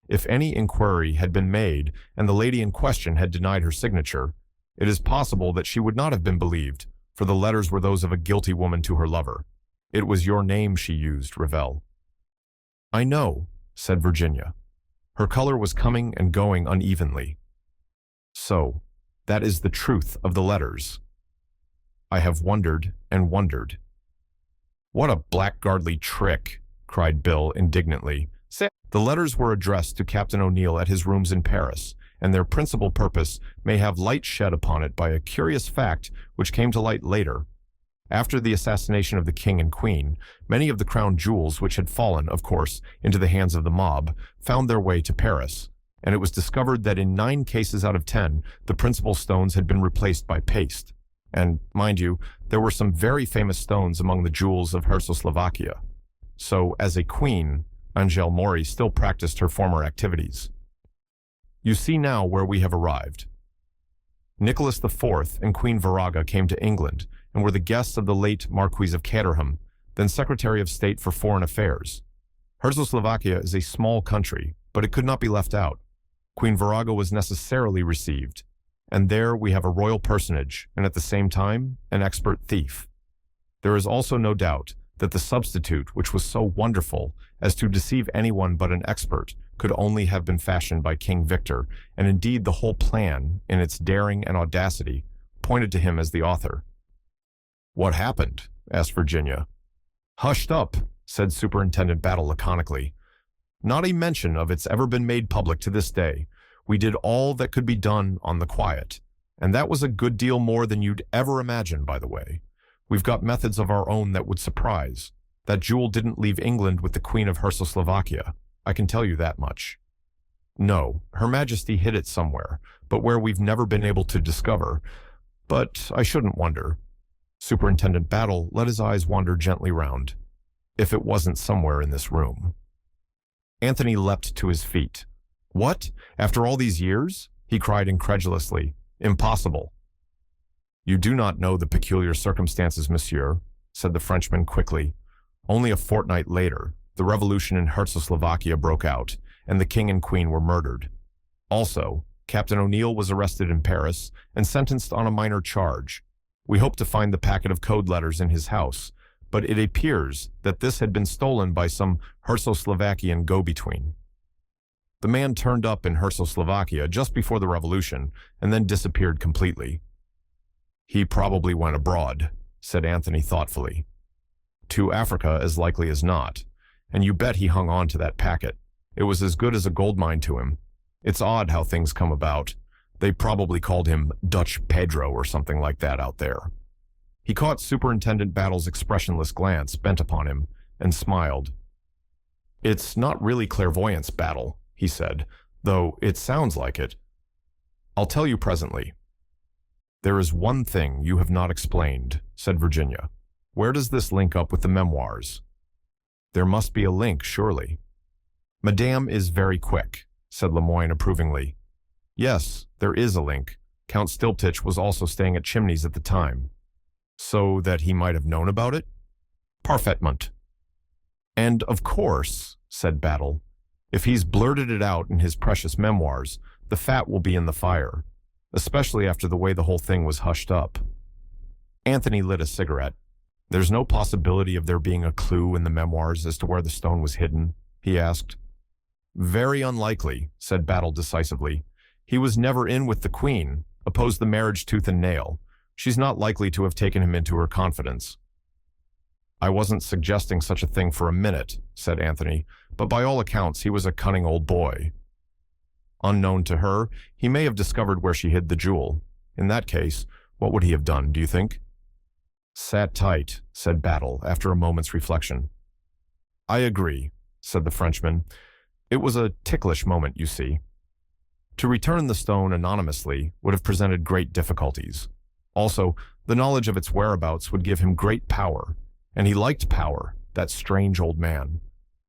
If any inquiry had been made and the lady in question had denied her signature, it is possible that she would not have been believed, for the letters were those of a guilty woman to her lover. It was your name she used, Revel. I know, said Virginia. Her color was coming and going unevenly. So, that is the truth of the letters. I have wondered and wondered. What a blackguardly trick, cried Bill indignantly. The letters were addressed to Captain O'Neill at his rooms in Paris, and their principal purpose may have light shed upon it by a curious fact which came to light later. After the assassination of the king and queen, many of the crown jewels which had fallen, of course, into the hands of the mob, found their way to Paris, and it was discovered that in 9 cases out of 10, the principal stones had been replaced by paste. And, mind you, there were some very famous stones among the jewels of Czechoslovakia. So, as a queen, Angèle Maury still practiced her former activities. You see now where we have arrived. Nicholas IV and Queen Viraga came to England and were the guests of the late Marquis of Caterham, then Secretary of State for Foreign Affairs. Czechoslovakia is a small country, but it could not be left out. Queen Viraga was necessarily received, and there we have a royal personage and at the same time an expert thief. There is also no doubt that the substitute, which was so wonderful as to deceive anyone but an expert, could only have been fashioned by King Victor, and indeed the whole plan, in its daring and audacity, pointed to him as the author. What happened? Asked Virginia. Hushed up, said Superintendent Battle laconically. Not a mention of it's ever been made public to this day. We did all that could be done on the quiet, and that was a good deal more than you'd ever imagine, by the way. We've got methods of our own that would surprise. That jewel didn't leave England with the Queen of Czechoslovakia. I can tell you that much. No, Her Majesty hid it somewhere, but where we've never been able to discover. But I shouldn't wonder. Superintendent Battle let his eyes wander gently round. If it wasn't somewhere in this room. Anthony leapt to his feet. What? After all these years? He cried incredulously. Impossible. You do not know the peculiar circumstances, monsieur, said the Frenchman quickly. Only a fortnight later, the revolution in Czechoslovakia broke out, and the king and queen were murdered. Also, Captain O'Neill was arrested in Paris and sentenced on a minor charge. We hoped to find the packet of code letters in his house, but it appears that this had been stolen by some Czechoslovakian go-between. The man turned up in Czechoslovakia just before the revolution and then disappeared completely. He probably went abroad, said Anthony thoughtfully. To Africa as likely as not, and you bet he hung on to that packet. It was as good as a gold mine to him. It's odd how things come about. They probably called him Dutch Pedro or something like that out there. He caught Superintendent Battle's expressionless glance bent upon him and smiled. It's not really clairvoyance, Battle, he said, though it sounds like it. I'll tell you presently. There is one thing you have not explained, said Virginia. Where does this link up with the memoirs? There must be a link, surely. Madame is very quick, said Lemoyne approvingly. Yes, there is a link. Count Stilptich was also staying at Chimneys at the time. So that he might have known about it? Parfaitement. And of course, said Battle, if he's blurted it out in his precious memoirs, the fat will be in the fire, especially after the way the whole thing was hushed up. Anthony lit a cigarette. There's no possibility of there being a clue in the memoirs as to where the stone was hidden, he asked. Very unlikely, said Battle decisively. He was never in with the Queen, opposed the marriage tooth and nail. She's not likely to have taken him into her confidence. I wasn't suggesting such a thing for a minute, said Anthony, but by all accounts he was a cunning old boy. Unknown to her, he may have discovered where she hid the jewel. In that case, what would he have done, do you think? Sat tight, said Battle after a moment's reflection. I agree, said the Frenchman. It was a ticklish moment, you see. To return the stone anonymously would have presented great difficulties. Also, the knowledge of its whereabouts would give him great power, and he liked power, that strange old man.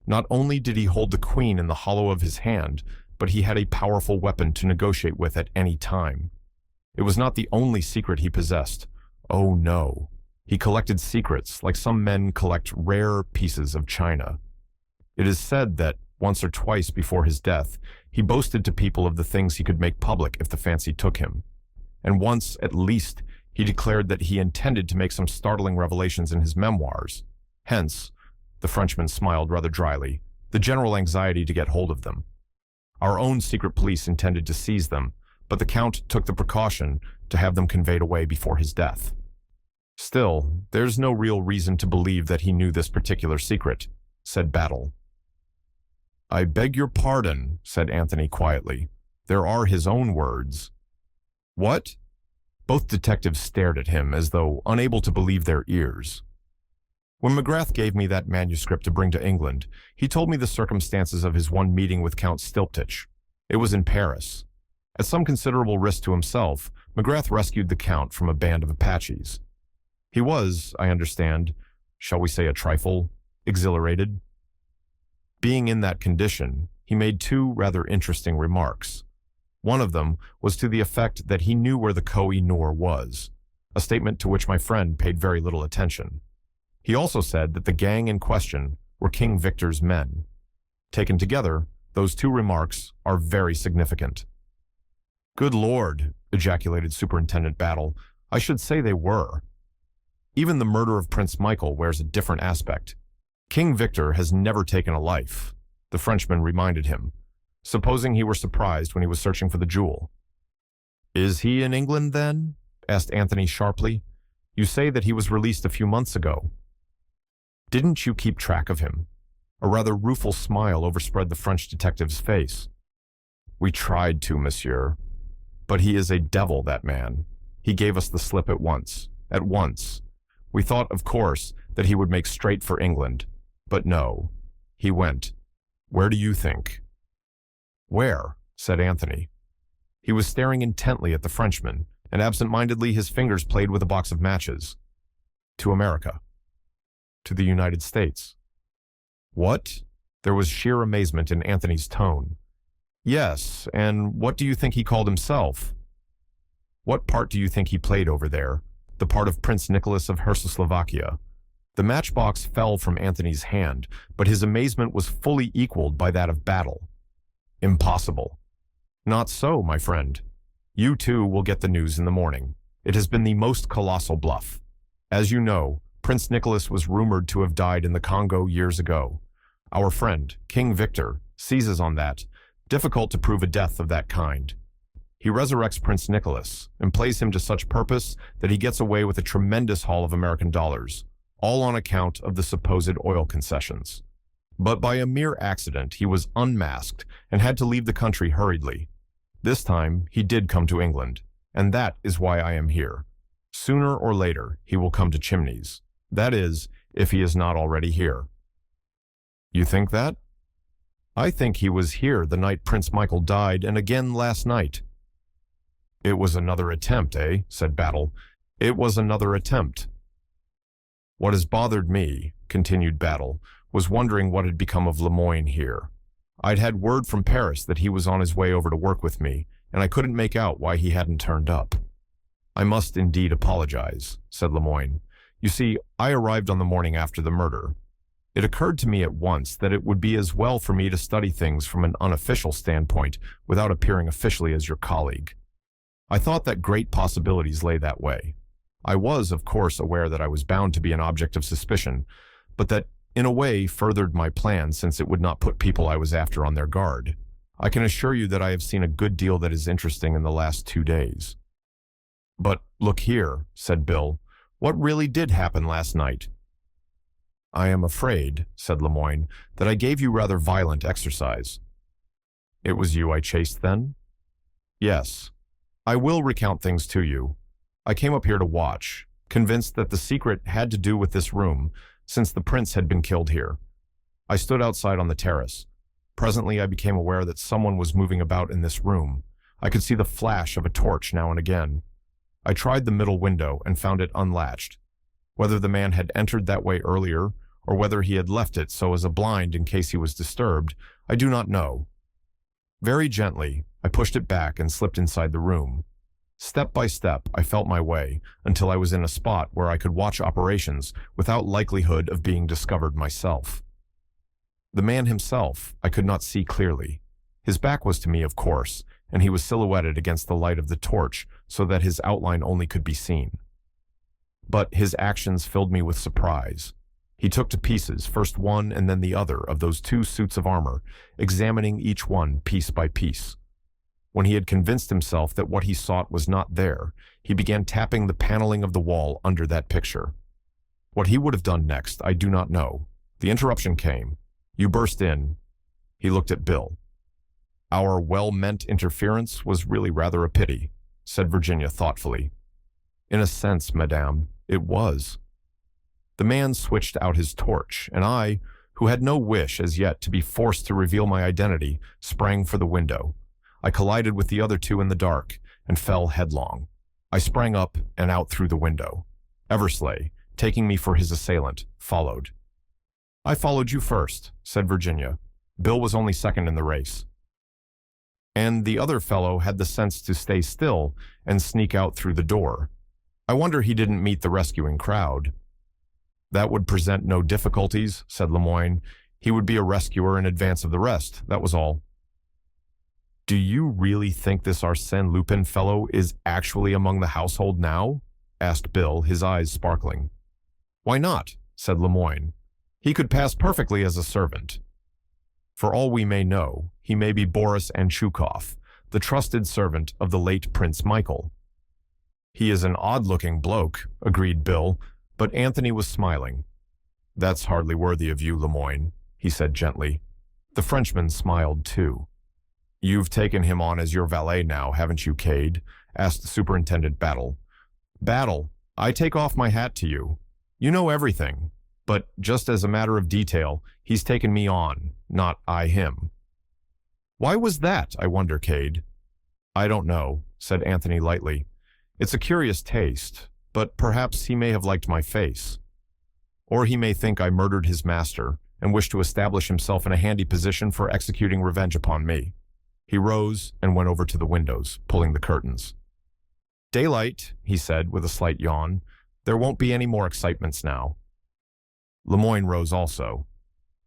Not only did he hold the Queen in the hollow of his hand, but he had a powerful weapon to negotiate with at any time. It was not the only secret he possessed. Oh no. He collected secrets like some men collect rare pieces of china. It is said that, once or twice before his death, he boasted to people of the things he could make public if the fancy took him. And once, at least, he declared that he intended to make some startling revelations in his memoirs. Hence, the Frenchman smiled rather dryly, the general anxiety to get hold of them. Our own secret police intended to seize them, but the Count took the precaution to have them conveyed away before his death. Still, there's no real reason to believe that he knew this particular secret, said Battle. I beg your pardon, said Anthony quietly. There are his own words. What? Both detectives stared at him as though unable to believe their ears. When McGrath gave me that manuscript to bring to England, he told me the circumstances of his one meeting with Count Stilptich. It was in Paris. At some considerable risk to himself, McGrath rescued the Count from a band of Apaches. He was, I understand, shall we say a trifle, exhilarated. Being in that condition, he made two rather interesting remarks. One of them was to the effect that he knew where the Koh-i-Noor was, a statement to which my friend paid very little attention. He also said that the gang in question were King Victor's men. Taken together, those two remarks are very significant. Good Lord, ejaculated Superintendent Battle, I should say they were. Even the murder of Prince Michael wears a different aspect. King Victor has never taken a life, the Frenchman reminded him, supposing he were surprised when he was searching for the jewel. Is he in England, then? Asked Anthony sharply. You say that he was released a few months ago. Didn't you keep track of him? A rather rueful smile overspread the French detective's face. We tried to, monsieur. But he is a devil, that man. He gave us the slip at once. At once. We thought, of course, that he would make straight for England. But no. He went. Where do you think? Where? Said Anthony. He was staring intently at the Frenchman, and absent-mindedly his fingers played with a box of matches. To America. To the United States. What? There was sheer amazement in Anthony's tone. Yes, and what do you think he called himself? What part do you think he played over there? The part of Prince Nicholas of Czechoslovakia. The matchbox fell from Anthony's hand, but his amazement was fully equaled by that of Battle. Impossible. Not so, my friend. You too will get the news in the morning. It has been the most colossal bluff. As you know, Prince Nicholas was rumored to have died in the Congo years ago. Our friend, King Victor, seizes on that. Difficult to prove a death of that kind. He resurrects Prince Nicholas and plays him to such purpose that he gets away with a tremendous haul of American dollars, all on account of the supposed oil concessions. But by a mere accident, he was unmasked and had to leave the country hurriedly. This time, he did come to England, and that is why I am here. Sooner or later, he will come to Chimneys. That is, if he is not already here. You think that? I think he was here the night Prince Michael died, and again last night. It was another attempt, eh? Said Battle. It was another attempt. What has bothered me, continued Battle, was wondering what had become of Lemoyne here. I'd had word from Paris that he was on his way over to work with me, and I couldn't make out why he hadn't turned up. I must indeed apologize, said Lemoyne. You see, I arrived on the morning after the murder. It occurred to me at once that it would be as well for me to study things from an unofficial standpoint without appearing officially as your colleague. I thought that great possibilities lay that way. I was, of course, aware that I was bound to be an object of suspicion, but that, in a way, furthered my plan since it would not put people I was after on their guard. I can assure you that I have seen a good deal that is interesting in the last 2 days. But look here, said Bill, what really did happen last night? I am afraid, said Lemoyne, that I gave you rather violent exercise. It was you I chased then? Yes. I will recount things to you. I came up here to watch, convinced that the secret had to do with this room, since the prince had been killed here. I stood outside on the terrace. Presently I became aware that someone was moving about in this room. I could see the flash of a torch now and again. I tried the middle window and found it unlatched. Whether the man had entered that way earlier, or whether he had left it so as a blind in case he was disturbed, I do not know. Very gently, I pushed it back and slipped inside the room. Step by step, I felt my way until I was in a spot where I could watch operations without likelihood of being discovered myself. The man himself I could not see clearly. His back was to me, of course, and he was silhouetted against the light of the torch so that his outline only could be seen. But his actions filled me with surprise. He took to pieces, first one and then the other, of those 2 suits of armor, examining each one piece by piece. When he had convinced himself that what he sought was not there, he began tapping the paneling of the wall under that picture. What he would have done next, I do not know. The interruption came. You burst in. He looked at Bill. Our well-meant interference was really rather a pity, said Virginia thoughtfully. In a sense, madame, it was. The man switched out his torch, and I, who had no wish as yet to be forced to reveal my identity, sprang for the window. I collided with the other 2 in the dark and fell headlong. I sprang up and out through the window. Eversley, taking me for his assailant, followed. I followed you first, said Virginia. Bill was only second in the race. And the other fellow had the sense to stay still and sneak out through the door. I wonder he didn't meet the rescuing crowd. That would present no difficulties, said Lemoyne. He would be a rescuer in advance of the rest, that was all. Do you really think this Arsène Lupin fellow is actually among the household now? Asked Bill, his eyes sparkling. Why not? Said Lemoyne. He could pass perfectly as a servant. For all we may know, he may be Boris Anchukov, the trusted servant of the late Prince Michael. He is an odd-looking bloke, agreed Bill, but Anthony was smiling. That's hardly worthy of you, Lemoyne, he said gently. The Frenchman smiled too. You've taken him on as your valet now, haven't you, Cade? Asked Superintendent Battle. Battle, I take off my hat to you. You know everything, but just as a matter of detail, he's taken me on, not I him. Why was that, I wonder, Cade? I don't know, said Anthony lightly. It's a curious taste, but perhaps he may have liked my face. Or he may think I murdered his master and wish to establish himself in a handy position for executing revenge upon me. He rose and went over to the windows, pulling the curtains. Daylight, he said with a slight yawn. There won't be any more excitements now. Lemoyne rose also.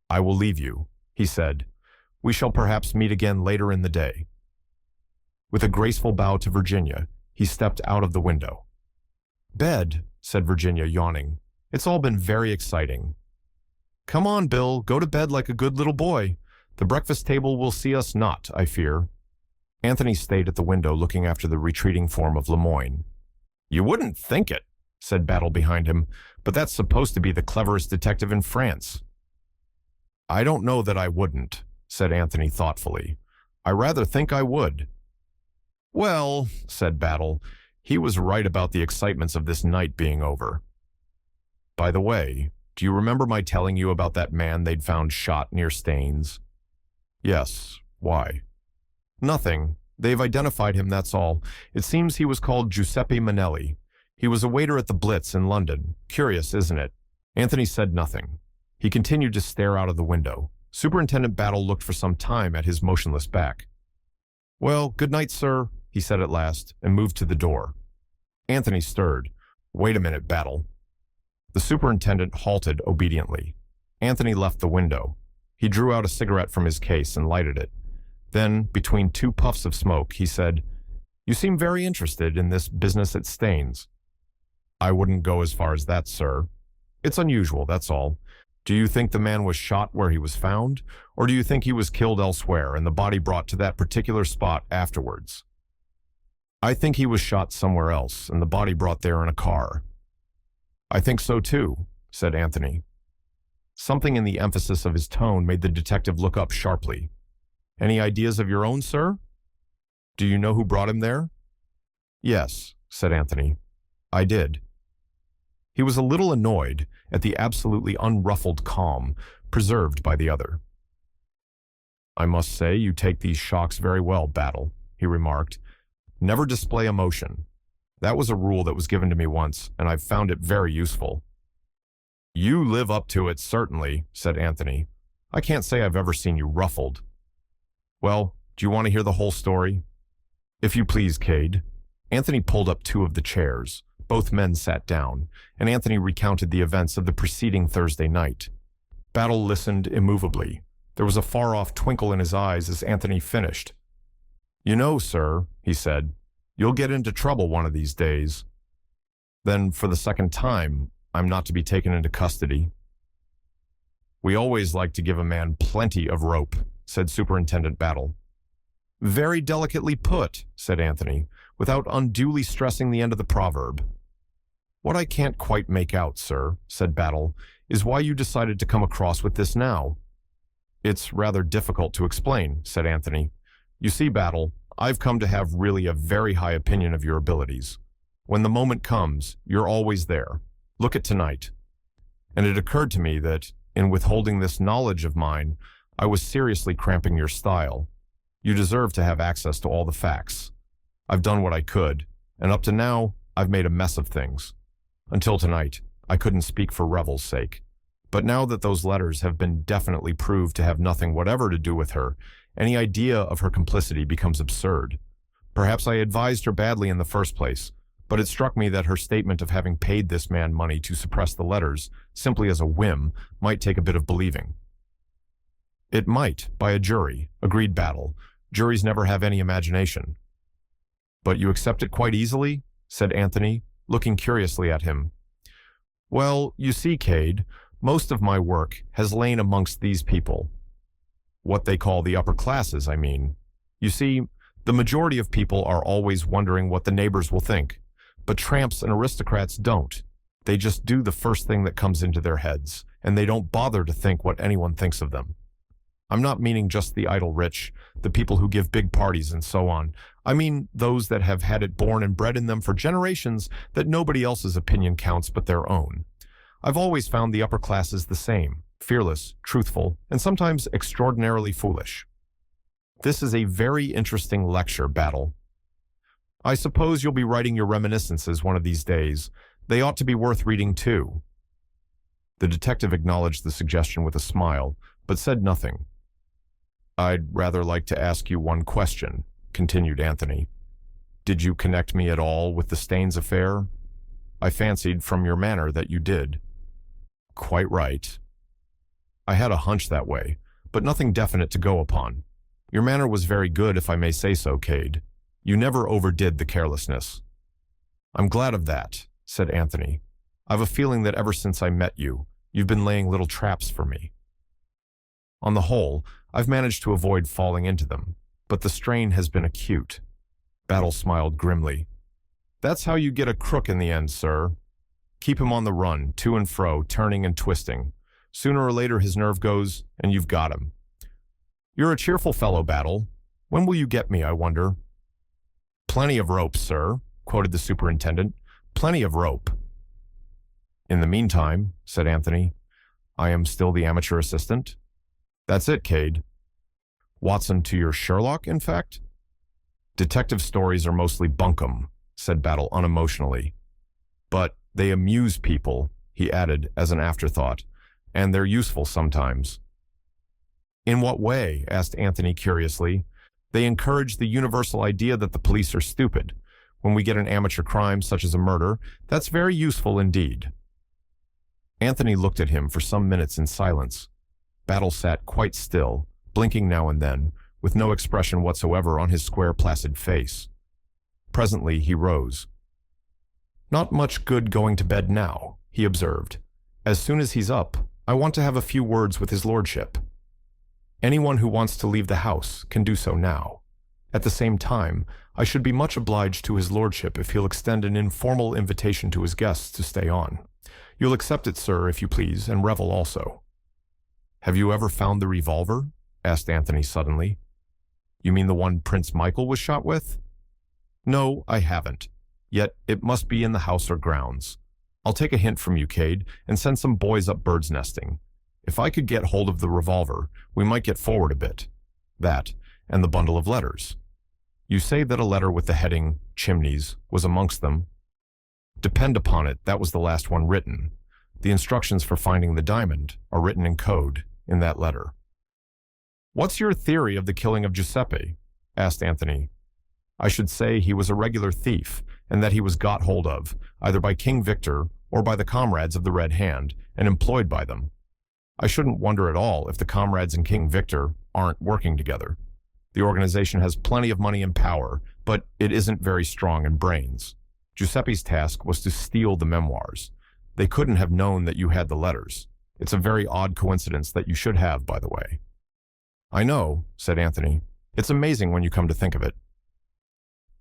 I will leave you, he said. We shall perhaps meet again later in the day. With a graceful bow to Virginia, he stepped out of the window. Bed, said Virginia, yawning. It's all been very exciting. Come on, Bill, go to bed like a good little boy. The breakfast table will see us not, I fear. Anthony stayed at the window looking after the retreating form of Lemoyne. You wouldn't think it, said Battle behind him, but that's supposed to be the cleverest detective in France. I don't know that I wouldn't, said Anthony thoughtfully. I rather think I would. Well, said Battle, he was right about the excitements of this night being over. By the way, do you remember my telling you about that man they'd found shot near Staines? Yes. Why? Nothing. They've identified him, that's all. It seems he was called Giuseppe Manelli. He was a waiter at the Blitz in London. Curious, isn't it? Anthony said nothing. He continued to stare out of the window. Superintendent Battle looked for some time at his motionless back. Well, good night, sir, he said at last, and moved to the door. Anthony stirred. Wait a minute, Battle. The superintendent halted obediently. Anthony left the window. He drew out a cigarette from his case and lighted it. Then, between 2 puffs of smoke, he said, You seem very interested in this business at Staines. I wouldn't go as far as that, sir. It's unusual, that's all. Do you think the man was shot where he was found, or do you think he was killed elsewhere and the body brought to that particular spot afterwards? I think he was shot somewhere else and the body brought there in a car. I think so too, said Anthony. Something in the emphasis of his tone made the detective look up sharply. Any ideas of your own, sir? Do you know who brought him there? Yes, said Anthony. I did. He was a little annoyed at the absolutely unruffled calm preserved by the other. I must say you take these shocks very well, Battle, he remarked. Never display emotion. That was a rule that was given to me once, and I've found it very useful. You live up to it, certainly, said Anthony. I can't say I've ever seen you ruffled. Well, do you want to hear the whole story? If you please, Cade. Anthony pulled up 2 of the chairs. Both men sat down, and Anthony recounted the events of the preceding Thursday night. Battle listened immovably. There was a far-off twinkle in his eyes as Anthony finished. You know, sir, he said, you'll get into trouble one of these days. Then, for the second time, I'm not to be taken into custody. We always like to give a man plenty of rope, said Superintendent Battle. Very delicately put, said Anthony, without unduly stressing the end of the proverb. What I can't quite make out, sir, said Battle, is why you decided to come across with this now. It's rather difficult to explain, said Anthony. You see, Battle, I've come to have really a very high opinion of your abilities. When the moment comes, you're always there. Look at tonight. And it occurred to me that, in withholding this knowledge of mine, I was seriously cramping your style. You deserve to have access to all the facts. I've done what I could, and up to now, I've made a mess of things. Until tonight, I couldn't speak for Revel's sake. But now that those letters have been definitely proved to have nothing whatever to do with her, any idea of her complicity becomes absurd. Perhaps I advised her badly in the first place, but it struck me that her statement of having paid this man money to suppress the letters, simply as a whim, might take a bit of believing. It might, by a jury, agreed Battle. Juries never have any imagination. But you accept it quite easily? Said Anthony, looking curiously at him. Well, you see, Cade, most of my work has lain amongst these people. What they call the upper classes, I mean. You see, the majority of people are always wondering what the neighbors will think, but tramps and aristocrats don't. They just do the first thing that comes into their heads, and they don't bother to think what anyone thinks of them. I'm not meaning just the idle rich, the people who give big parties and so on. I mean those that have had it born and bred in them for generations that nobody else's opinion counts but their own. I've always found the upper classes the same, fearless, truthful, and sometimes extraordinarily foolish. This is a very interesting lecture, Battle. I suppose you'll be writing your reminiscences one of these days. They ought to be worth reading too. The detective acknowledged the suggestion with a smile, but said nothing. I'd rather like to ask you one question, continued Anthony. Did you connect me at all with the Staines affair? I fancied from your manner that you did. Quite right. I had a hunch that way, but nothing definite to go upon. Your manner was very good, if I may say so, Cade. You never overdid the carelessness. I'm glad of that, said Anthony. I've a feeling that ever since I met you, you've been laying little traps for me. On the whole, I've managed to avoid falling into them, but the strain has been acute. Battle smiled grimly. That's how you get a crook in the end, sir. Keep him on the run, to and fro, turning and twisting. Sooner or later his nerve goes, and you've got him. You're a cheerful fellow, Battle. When will you get me, I wonder? Plenty of rope, sir, quoted the superintendent. Plenty of rope. In the meantime, said Anthony, I am still the amateur assistant. That's it, Cade. Watson to your Sherlock, in fact? Detective stories are mostly bunkum, said Battle unemotionally. But they amuse people, he added as an afterthought, and they're useful sometimes. In what way? Asked Anthony curiously. They encourage the universal idea that the police are stupid. When we get an amateur crime such as a murder, that's very useful indeed. Anthony looked at him for some minutes in silence. Battle sat quite still, blinking now and then, with no expression whatsoever on his square, placid face. Presently he rose. Not much good going to bed now, he observed. As soon as he's up, I want to have a few words with his lordship. Anyone who wants to leave the house can do so now. At the same time, I should be much obliged to his lordship if he'll extend an informal invitation to his guests to stay on. You'll accept it, sir, if you please, and Revel also. Have you ever found the revolver? Asked Anthony suddenly. You mean the one Prince Michael was shot with? No, I haven't. Yet it must be in the house or grounds. I'll take a hint from you, Cade, and send some boys up bird's nesting. If I could get hold of the revolver, we might get forward a bit. That, and the bundle of letters. You say that a letter with the heading, Chimneys, was amongst them. Depend upon it, that was the last one written. The instructions for finding the diamond are written in code in that letter. What's your theory of the killing of Giuseppe? Asked Anthony. I should say he was a regular thief, and that he was got hold of, either by King Victor or by the comrades of the Red Hand, and employed by them. I shouldn't wonder at all if the comrades and King Victor aren't working together. The organization has plenty of money and power, but it isn't very strong in brains. Giuseppe's task was to steal the memoirs. They couldn't have known that you had the letters. It's a very odd coincidence that you should have, by the way. I know, said Anthony. It's amazing when you come to think of it.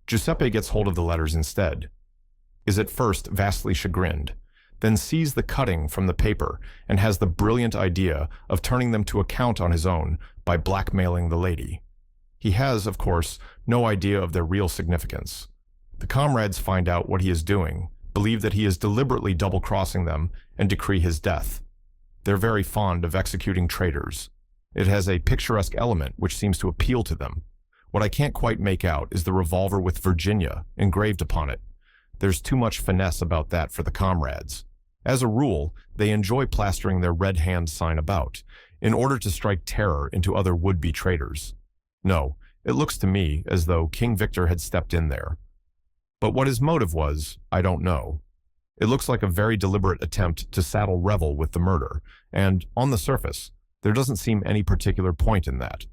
Giuseppe gets hold of the letters instead, is at first vastly chagrined, then sees the cutting from the paper and has the brilliant idea of turning them to account on his own by blackmailing the lady. He has, of course, no idea of their real significance. The comrades find out what he is doing, believe that he is deliberately double-crossing them, and decree his death. They're very fond of executing traitors. It has a picturesque element which seems to appeal to them. What I can't quite make out is the revolver with Virginia engraved upon it. There's too much finesse about that for the comrades. As a rule, they enjoy plastering their red hand sign about, in order to strike terror into other would-be traitors. No, it looks to me as though King Victor had stepped in there. But what his motive was, I don't know. It looks like a very deliberate attempt to saddle Revel with the murder, and, on the surface, there doesn't seem any particular point in that.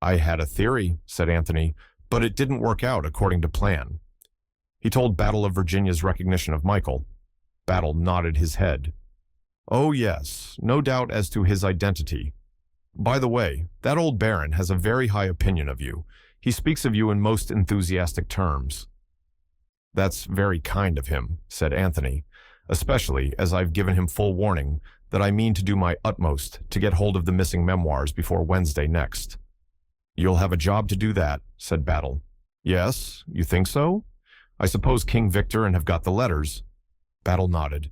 I had a theory, said Anthony, but it didn't work out according to plan. He told Battle of Virginia's recognition of Michael. Battle nodded his head. Oh yes, no doubt as to his identity. By the way, that old Baron has a very high opinion of you. He speaks of you in most enthusiastic terms. That's very kind of him, said Anthony, especially as I've given him full warning that I mean to do my utmost to get hold of the missing memoirs before Wednesday next. You'll have a job to do that, said Battle. Yes, you think so? I suppose King Victor and have got the letters. Battle nodded.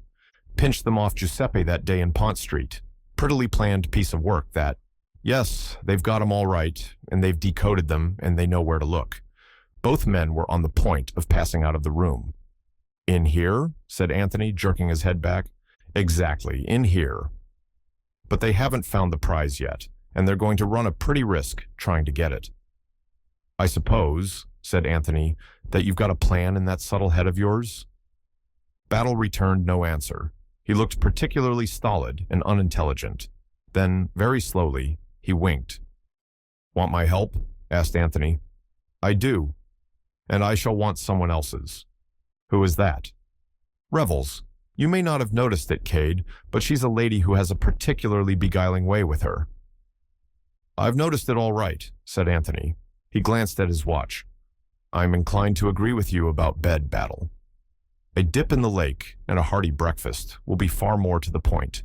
Pinched them off Giuseppe that day in Pont Street. Prettily planned piece of work, that. Yes, they've got 'em all right, and they've decoded them, and they know where to look. Both men were on the point of passing out of the room. In here? Said Anthony, jerking his head back. Exactly, in here. But they haven't found the prize yet, and they're going to run a pretty risk trying to get it. I suppose, said Anthony, that you've got a plan in that subtle head of yours? Battle returned no answer. He looked particularly stolid and unintelligent. Then, very slowly, he winked. Want my help? Asked Anthony. I do. And I shall want someone else's. Who is that? Revel's. You may not have noticed it, Cade, but she's a lady who has a particularly beguiling way with her. I've noticed it all right, said Anthony. He glanced at his watch. I'm inclined to agree with you about bed, Battle. A dip in the lake and a hearty breakfast will be far more to the point.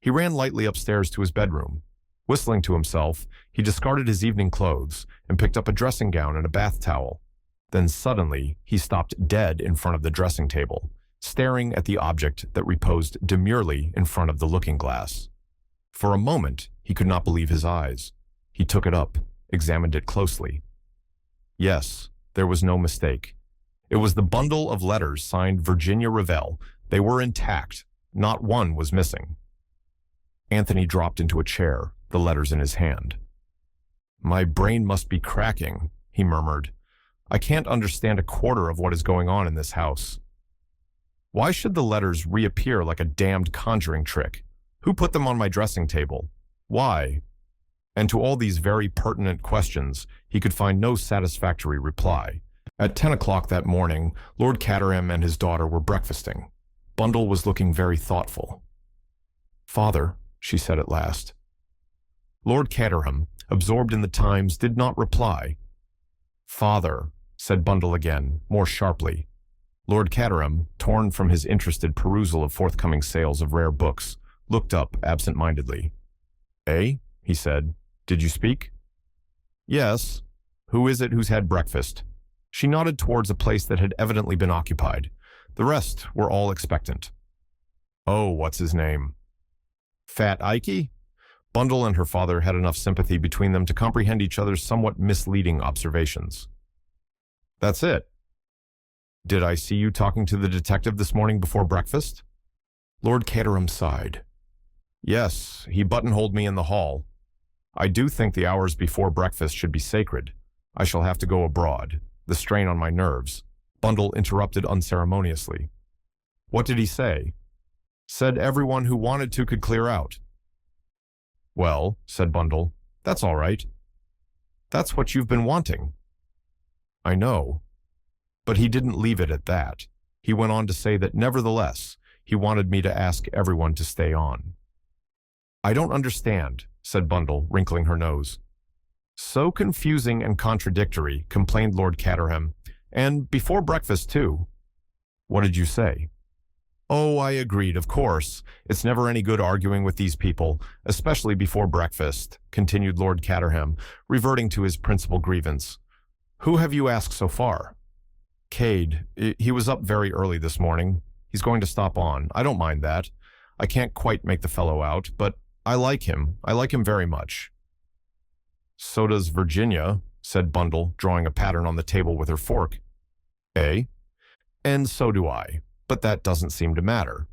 He ran lightly upstairs to his bedroom. Whistling to himself, he discarded his evening clothes and picked up a dressing gown and a bath towel. Then suddenly, he stopped dead in front of the dressing table, staring at the object that reposed demurely in front of the looking-glass. For a moment, he could not believe his eyes. He took it up, examined it closely. Yes, there was no mistake. It was the bundle of letters signed Virginia Revel. They were intact. Not one was missing. Anthony dropped into a chair, the letters in his hand. My brain must be cracking, he murmured. I can't understand a quarter of what is going on in this house. Why should the letters reappear like a damned conjuring trick? Who put them on my dressing table? Why? And to all these very pertinent questions, he could find no satisfactory reply. At 10 o'clock that morning, Lord Caterham and his daughter were breakfasting. Bundle was looking very thoughtful. Father, she said at last. Lord Caterham, absorbed in the Times, did not reply. Father, said Bundle again, more sharply. Lord Caterham, torn from his interested perusal of forthcoming sales of rare books, looked up absent-mindedly. Eh? He said. Did you speak? Yes. Who is it who's had breakfast? She nodded towards a place that had evidently been occupied. The rest were all expectant. Oh, what's his name? Fat Ikey? Bundle and her father had enough sympathy between them to comprehend each other's somewhat misleading observations. That's it. Did I see you talking to the detective this morning before breakfast? Lord Caterham sighed. Yes, he buttonholed me in the hall. I do think the hours before breakfast should be sacred. I shall have to go abroad. The strain on my nerves. Bundle interrupted unceremoniously. What did he say? Said everyone who wanted to could clear out. Well, said Bundle, that's all right. That's what you've been wanting. I know. But he didn't leave it at that. He went on to say that nevertheless, He wanted me to ask everyone to stay on. I don't understand, said Bundle, wrinkling her nose. So confusing and contradictory, complained Lord Caterham. And before breakfast, too. What did you say? Oh, I agreed, of course. It's never any good arguing with these people, especially before breakfast, continued Lord Caterham, reverting to his principal grievance. Who have you asked so far? Cade. He was up very early this morning. He's going to stop on. I don't mind that. I can't quite make the fellow out, but I like him. I like him very much. So does Virginia, said Bundle, drawing a pattern on the table with her fork. Eh? And so do I, but that doesn't seem to matter.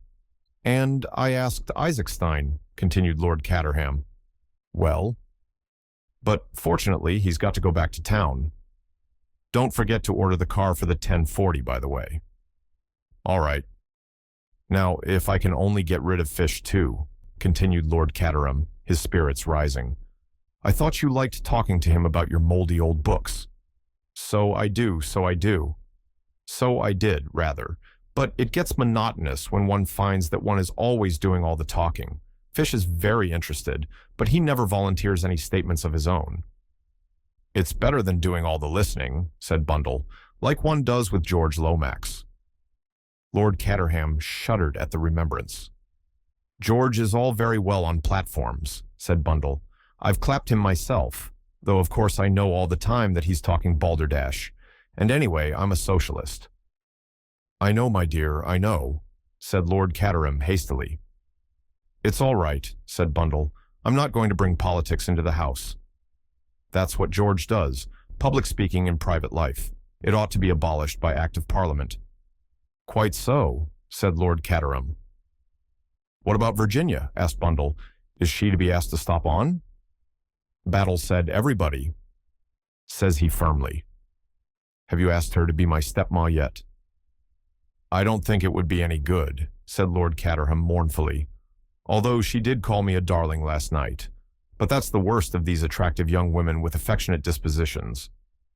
And I asked Isaacstein, continued Lord Caterham. Well? But fortunately, he's got to go back to town. Don't forget to order the car for the 10:40, by the way. All right. Now, if I can only get rid of Fish, too, continued Lord Caterham, his spirits rising. I thought you liked talking to him about your moldy old books. So I do. So I did, rather. But it gets monotonous when one finds that one is always doing all the talking. Fish is very interested, but he never volunteers any statements of his own. It's better than doing all the listening, said Bundle, like one does with George Lomax. Lord Caterham shuddered at the remembrance. George is all very well on platforms, said Bundle. I've clapped him myself, though of course I know all the time that he's talking balderdash. And anyway, I'm a socialist. I know, my dear, I know, said Lord Caterham hastily. It's all right, said Bundle. I'm not going to bring politics into the house. That's what George does, public speaking in private life. It ought to be abolished by Act of Parliament. Quite so, said Lord Caterham. What about Virginia? Asked Bundle. Is she to be asked to stop on? Battle said everybody, says he firmly. Have you asked her to be my stepma yet? I don't think it would be any good, said Lord Caterham mournfully, although she did call me a darling last night. But that's the worst of these attractive young women with affectionate dispositions.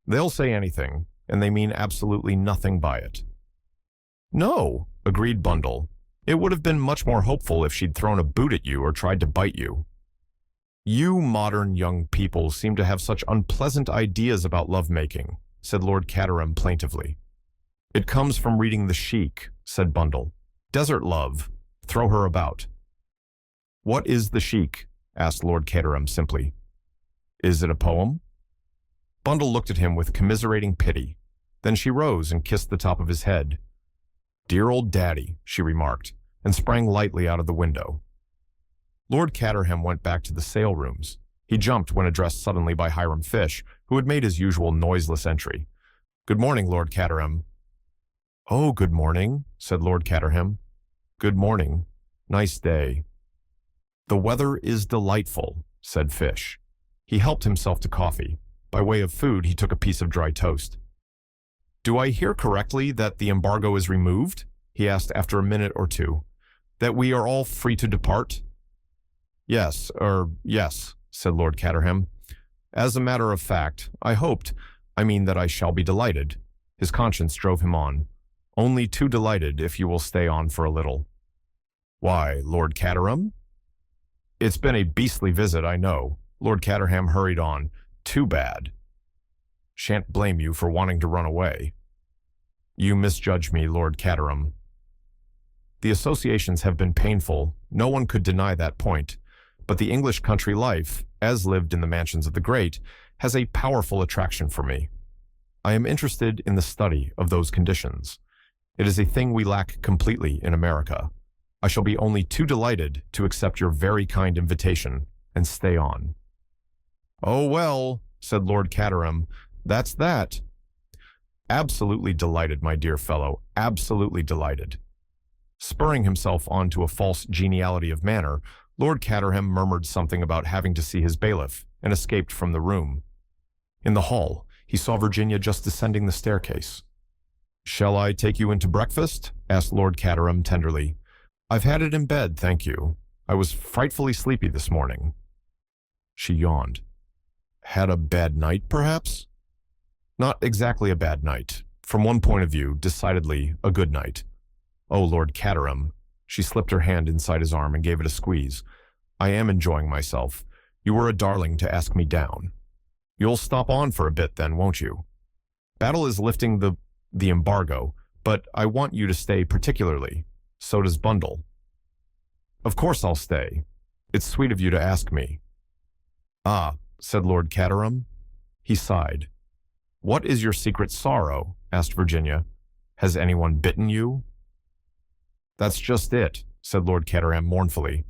They'll say anything, and they mean absolutely nothing by it. No, agreed Bundle. It would have been much more hopeful if she'd thrown a boot at you or tried to bite you. You modern young people seem to have such unpleasant ideas about lovemaking, said Lord Caterham plaintively. It comes from reading The Sheik, said Bundle. Desert love. Throw her about. What is The Sheik? Asked Lord Caterham simply. Is it a poem? Bundle looked at him with commiserating pity. Then she rose and kissed the top of his head. Dear old daddy, she remarked, and sprang lightly out of the window. Lord Caterham went back to the sale rooms. He jumped when addressed suddenly by Hiram Fish, who had made his usual noiseless entry. Good morning, Lord Caterham. Oh, good morning, said Lord Caterham. Good morning. Nice day. The weather is delightful, said Fish. He helped himself to coffee. By way of food, he took a piece of dry toast. Do I hear correctly that the embargo is removed? He asked after a minute or two. That we are all free to depart? Yes, said Lord Caterham. As a matter of fact, I mean that I shall be delighted. His conscience drove him on. Only too delighted if you will stay on for a little. Why, Lord Caterham? It's been a beastly visit, I know. Lord Caterham hurried on. Too bad. Shan't blame you for wanting to run away. You misjudge me, Lord Caterham. The associations have been painful, no one could deny that point, but the English country life, as lived in the mansions of the great, has a powerful attraction for me. I am interested in the study of those conditions. It is a thing we lack completely in America. I shall be only too delighted to accept your very kind invitation and stay on. Oh, well, said Lord Caterham, that's that. Absolutely delighted, my dear fellow, absolutely delighted. Spurring himself on to a false geniality of manner, Lord Caterham murmured something about having to see his bailiff and escaped from the room. In the hall, he saw Virginia just descending the staircase. Shall I take you into breakfast? Asked Lord Caterham tenderly. I've had it in bed, thank you. I was frightfully sleepy this morning. She yawned. Had a bad night, perhaps? Not exactly a bad night. From one point of view, decidedly a good night. Oh, Lord Caterham, She slipped her hand inside his arm and gave it a squeeze. I am enjoying myself. You were a darling to ask me down. You'll stop on for a bit then, won't you? Battle is lifting the embargo, but I want you to stay particularly. So does Bundle. Of course I'll stay. It's sweet of you to ask me. Ah, said Lord Caterham. He sighed. What is your secret sorrow? Asked Virginia. Has anyone bitten you? That's just it, said Lord Caterham mournfully.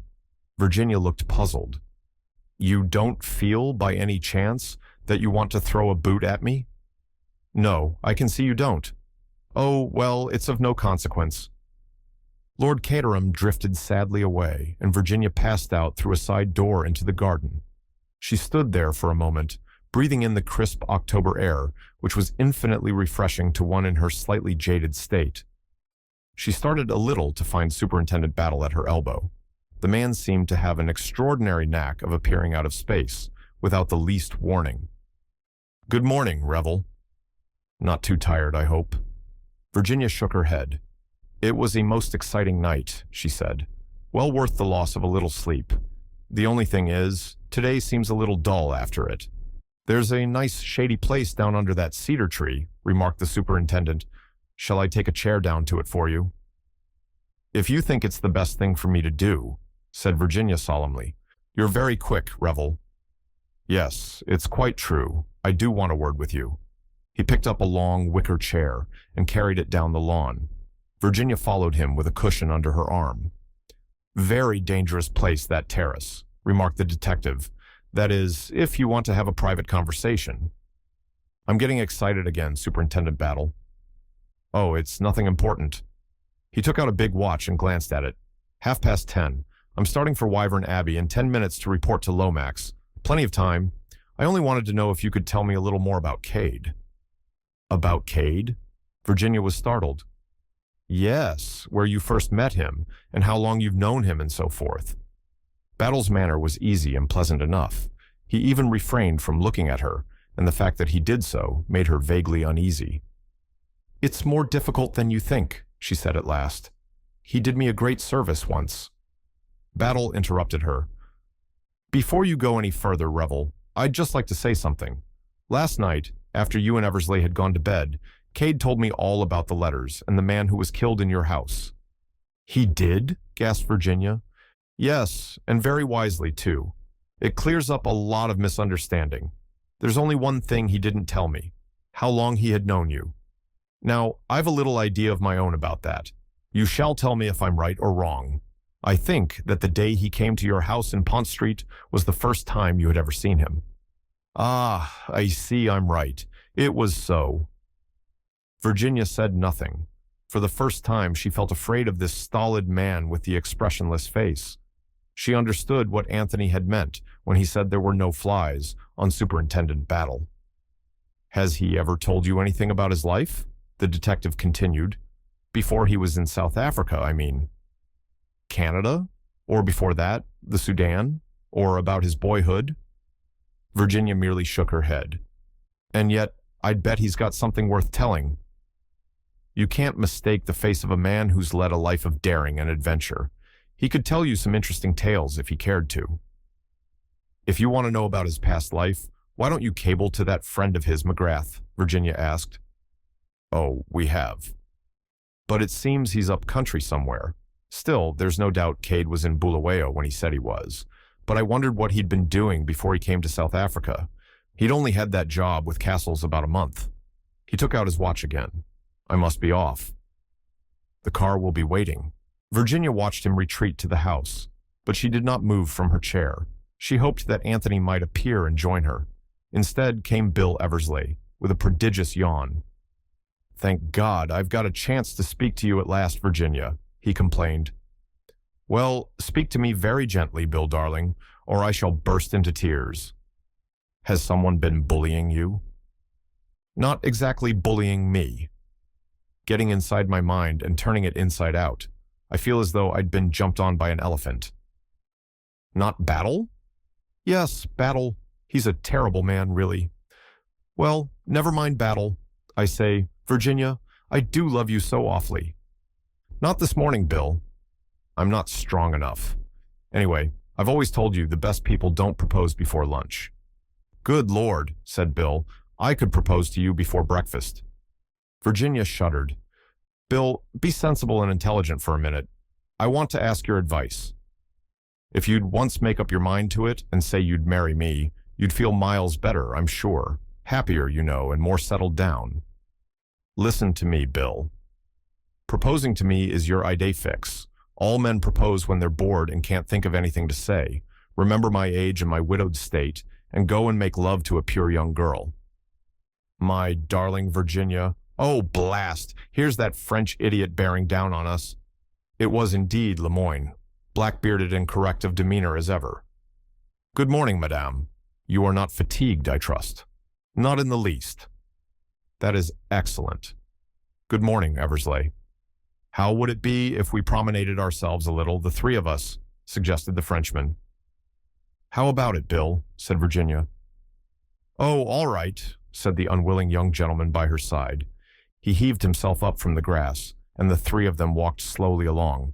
Virginia looked puzzled. You don't feel, by any chance, that you want to throw a boot at me? No, I can see you don't. Oh, well, it's of no consequence. Lord Caterham drifted sadly away, and Virginia passed out through a side door into the garden. She stood there for a moment, breathing in the crisp October air, which was infinitely refreshing to one in her slightly jaded state. She started a little to find Superintendent Battle at her elbow. The man seemed to have an extraordinary knack of appearing out of space, without the least warning. Good morning, Revel. Not too tired, I hope. Virginia shook her head. It was a most exciting night, she said. Well worth the loss of a little sleep. The only thing is, today seems a little dull after it. There's a nice shady place down under that cedar tree, remarked the superintendent. Shall I take a chair down to it for you? If you think it's the best thing for me to do, said Virginia solemnly. You're very quick, Revel. Yes, it's quite true. I do want a word with you. He picked up a long wicker chair and carried it down the lawn. Virginia followed him with a cushion under her arm. Very dangerous place, that terrace, remarked the detective. That is, if you want to have a private conversation. I'm getting excited again, Superintendent Battle. Oh, it's nothing important. He took out a big watch and glanced at it. 10:30. I'm starting for Wyvern Abbey in 10 minutes to report to Lomax. Plenty of time. I only wanted to know if you could tell me a little more about Cade. About Cade? Virginia was startled. Yes, where you first met him, and how long you've known him and so forth. Battle's manner was easy and pleasant enough. He even refrained from looking at her, and the fact that he did so made her vaguely uneasy. It's more difficult than you think, she said at last. He did me a great service once. Battle interrupted her. Before you go any further, Revel, I'd just like to say something. Last night, after you and Eversley had gone to bed, Cade told me all about the letters and the man who was killed in your house. He did? Gasped Virginia. Yes, and very wisely, too. It clears up a lot of misunderstanding. There's only one thing he didn't tell me, how long he had known you. Now, I've a little idea of my own about that. You shall tell me if I'm right or wrong. I think that the day he came to your house in Pont Street was the first time you had ever seen him. Ah, I see I'm right. It was so. Virginia said nothing. For the first time, she felt afraid of this stolid man with the expressionless face. She understood what Anthony had meant when he said there were no flies on Superintendent Battle. Has he ever told you anything about his life? The detective continued. Before he was in South Africa, I mean. Canada? Or before that, the Sudan? Or about his boyhood? Virginia merely shook her head. And yet, I'd bet he's got something worth telling. You can't mistake the face of a man who's led a life of daring and adventure. He could tell you some interesting tales if he cared to. If you want to know about his past life, why don't you cable to that friend of his, McGrath? Virginia asked. Oh, we have. But it seems he's up country somewhere. Still, there's no doubt Cade was in Bulawayo when he said he was. But I wondered what he'd been doing before he came to South Africa. He'd only had that job with Castles about a month. He took out his watch again. I must be off. The car will be waiting. Virginia watched him retreat to the house, but she did not move from her chair. She hoped that Anthony might appear and join her. Instead came Bill Eversley, with a prodigious yawn. Thank God, I've got a chance to speak to you at last, Virginia, he complained. Well, speak to me very gently, Bill darling, or I shall burst into tears. Has someone been bullying you? Not exactly bullying me. Getting inside my mind and turning it inside out. I feel as though I'd been jumped on by an elephant. Not Battle? Yes, Battle. He's a terrible man, really. Well, never mind Battle. I say, Virginia, I do love you so awfully. Not this morning, Bill. I'm not strong enough. Anyway, I've always told you the best people don't propose before lunch. Good Lord, said Bill. I could propose to you before breakfast. Virginia shuddered. Bill, be sensible and intelligent for a minute. I want to ask your advice. If you'd once make up your mind to it and say you'd marry me, you'd feel miles better, I'm sure. Happier, you know, and more settled down. Listen to me, Bill. Proposing to me is your idée fixe. All men propose when they're bored and can't think of anything to say. Remember my age and my widowed state, and go and make love to a pure young girl. My darling Virginia, oh blast, here's that French idiot bearing down on us. It was indeed Lemoyne, black-bearded and correct of demeanor as ever. Good morning, madame. You are not fatigued, I trust. Not in the least. That is excellent. Good morning, Eversley. How would it be if we promenaded ourselves a little, the three of us, suggested the Frenchman. How about it, Bill, said Virginia. Oh, all right, said the unwilling young gentleman by her side. He heaved himself up from the grass, and the three of them walked slowly along,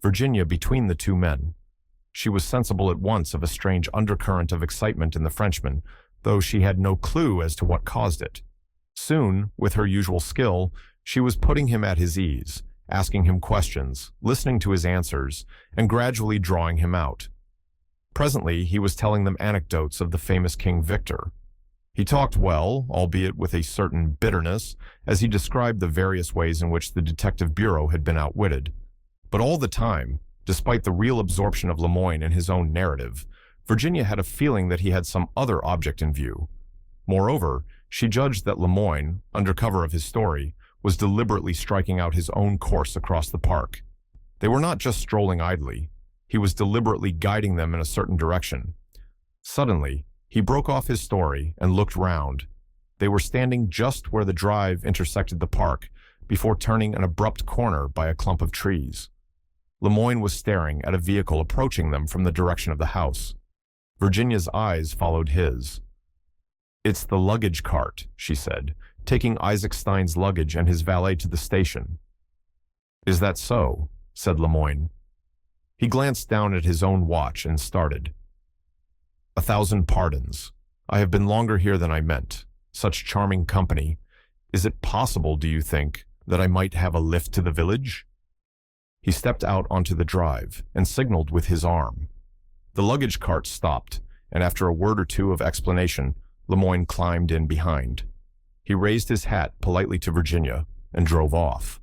Virginia between the two men. She was sensible at once of a strange undercurrent of excitement in the Frenchman, though she had no clue as to what caused it. Soon, with her usual skill, she was putting him at his ease, asking him questions, listening to his answers, and gradually drawing him out. Presently, he was telling them anecdotes of the famous King Victor. He talked well, albeit with a certain bitterness, as he described the various ways in which the Detective Bureau had been outwitted. But all the time, despite the real absorption of Lemoyne in his own narrative, Virginia had a feeling that he had some other object in view. Moreover, she judged that Lemoyne, under cover of his story, was deliberately striking out his own course across the park. They were not just strolling idly. He was deliberately guiding them in a certain direction. Suddenly, he broke off his story and looked round. They were standing just where the drive intersected the park, before turning an abrupt corner by a clump of trees. Lemoyne was staring at a vehicle approaching them from the direction of the house. Virginia's eyes followed his. It's the luggage cart, she said, taking Isaac Stein's luggage and his valet to the station. Is that so? Said Lemoyne. He glanced down at his own watch and started. 1,000 pardons. I have been longer here than I meant. Such charming company. Is it possible, do you think, that I might have a lift to the village? He stepped out onto the drive and signaled with his arm. The luggage cart stopped, and after a word or two of explanation, Lemoyne climbed in behind. He raised his hat politely to Virginia and drove off.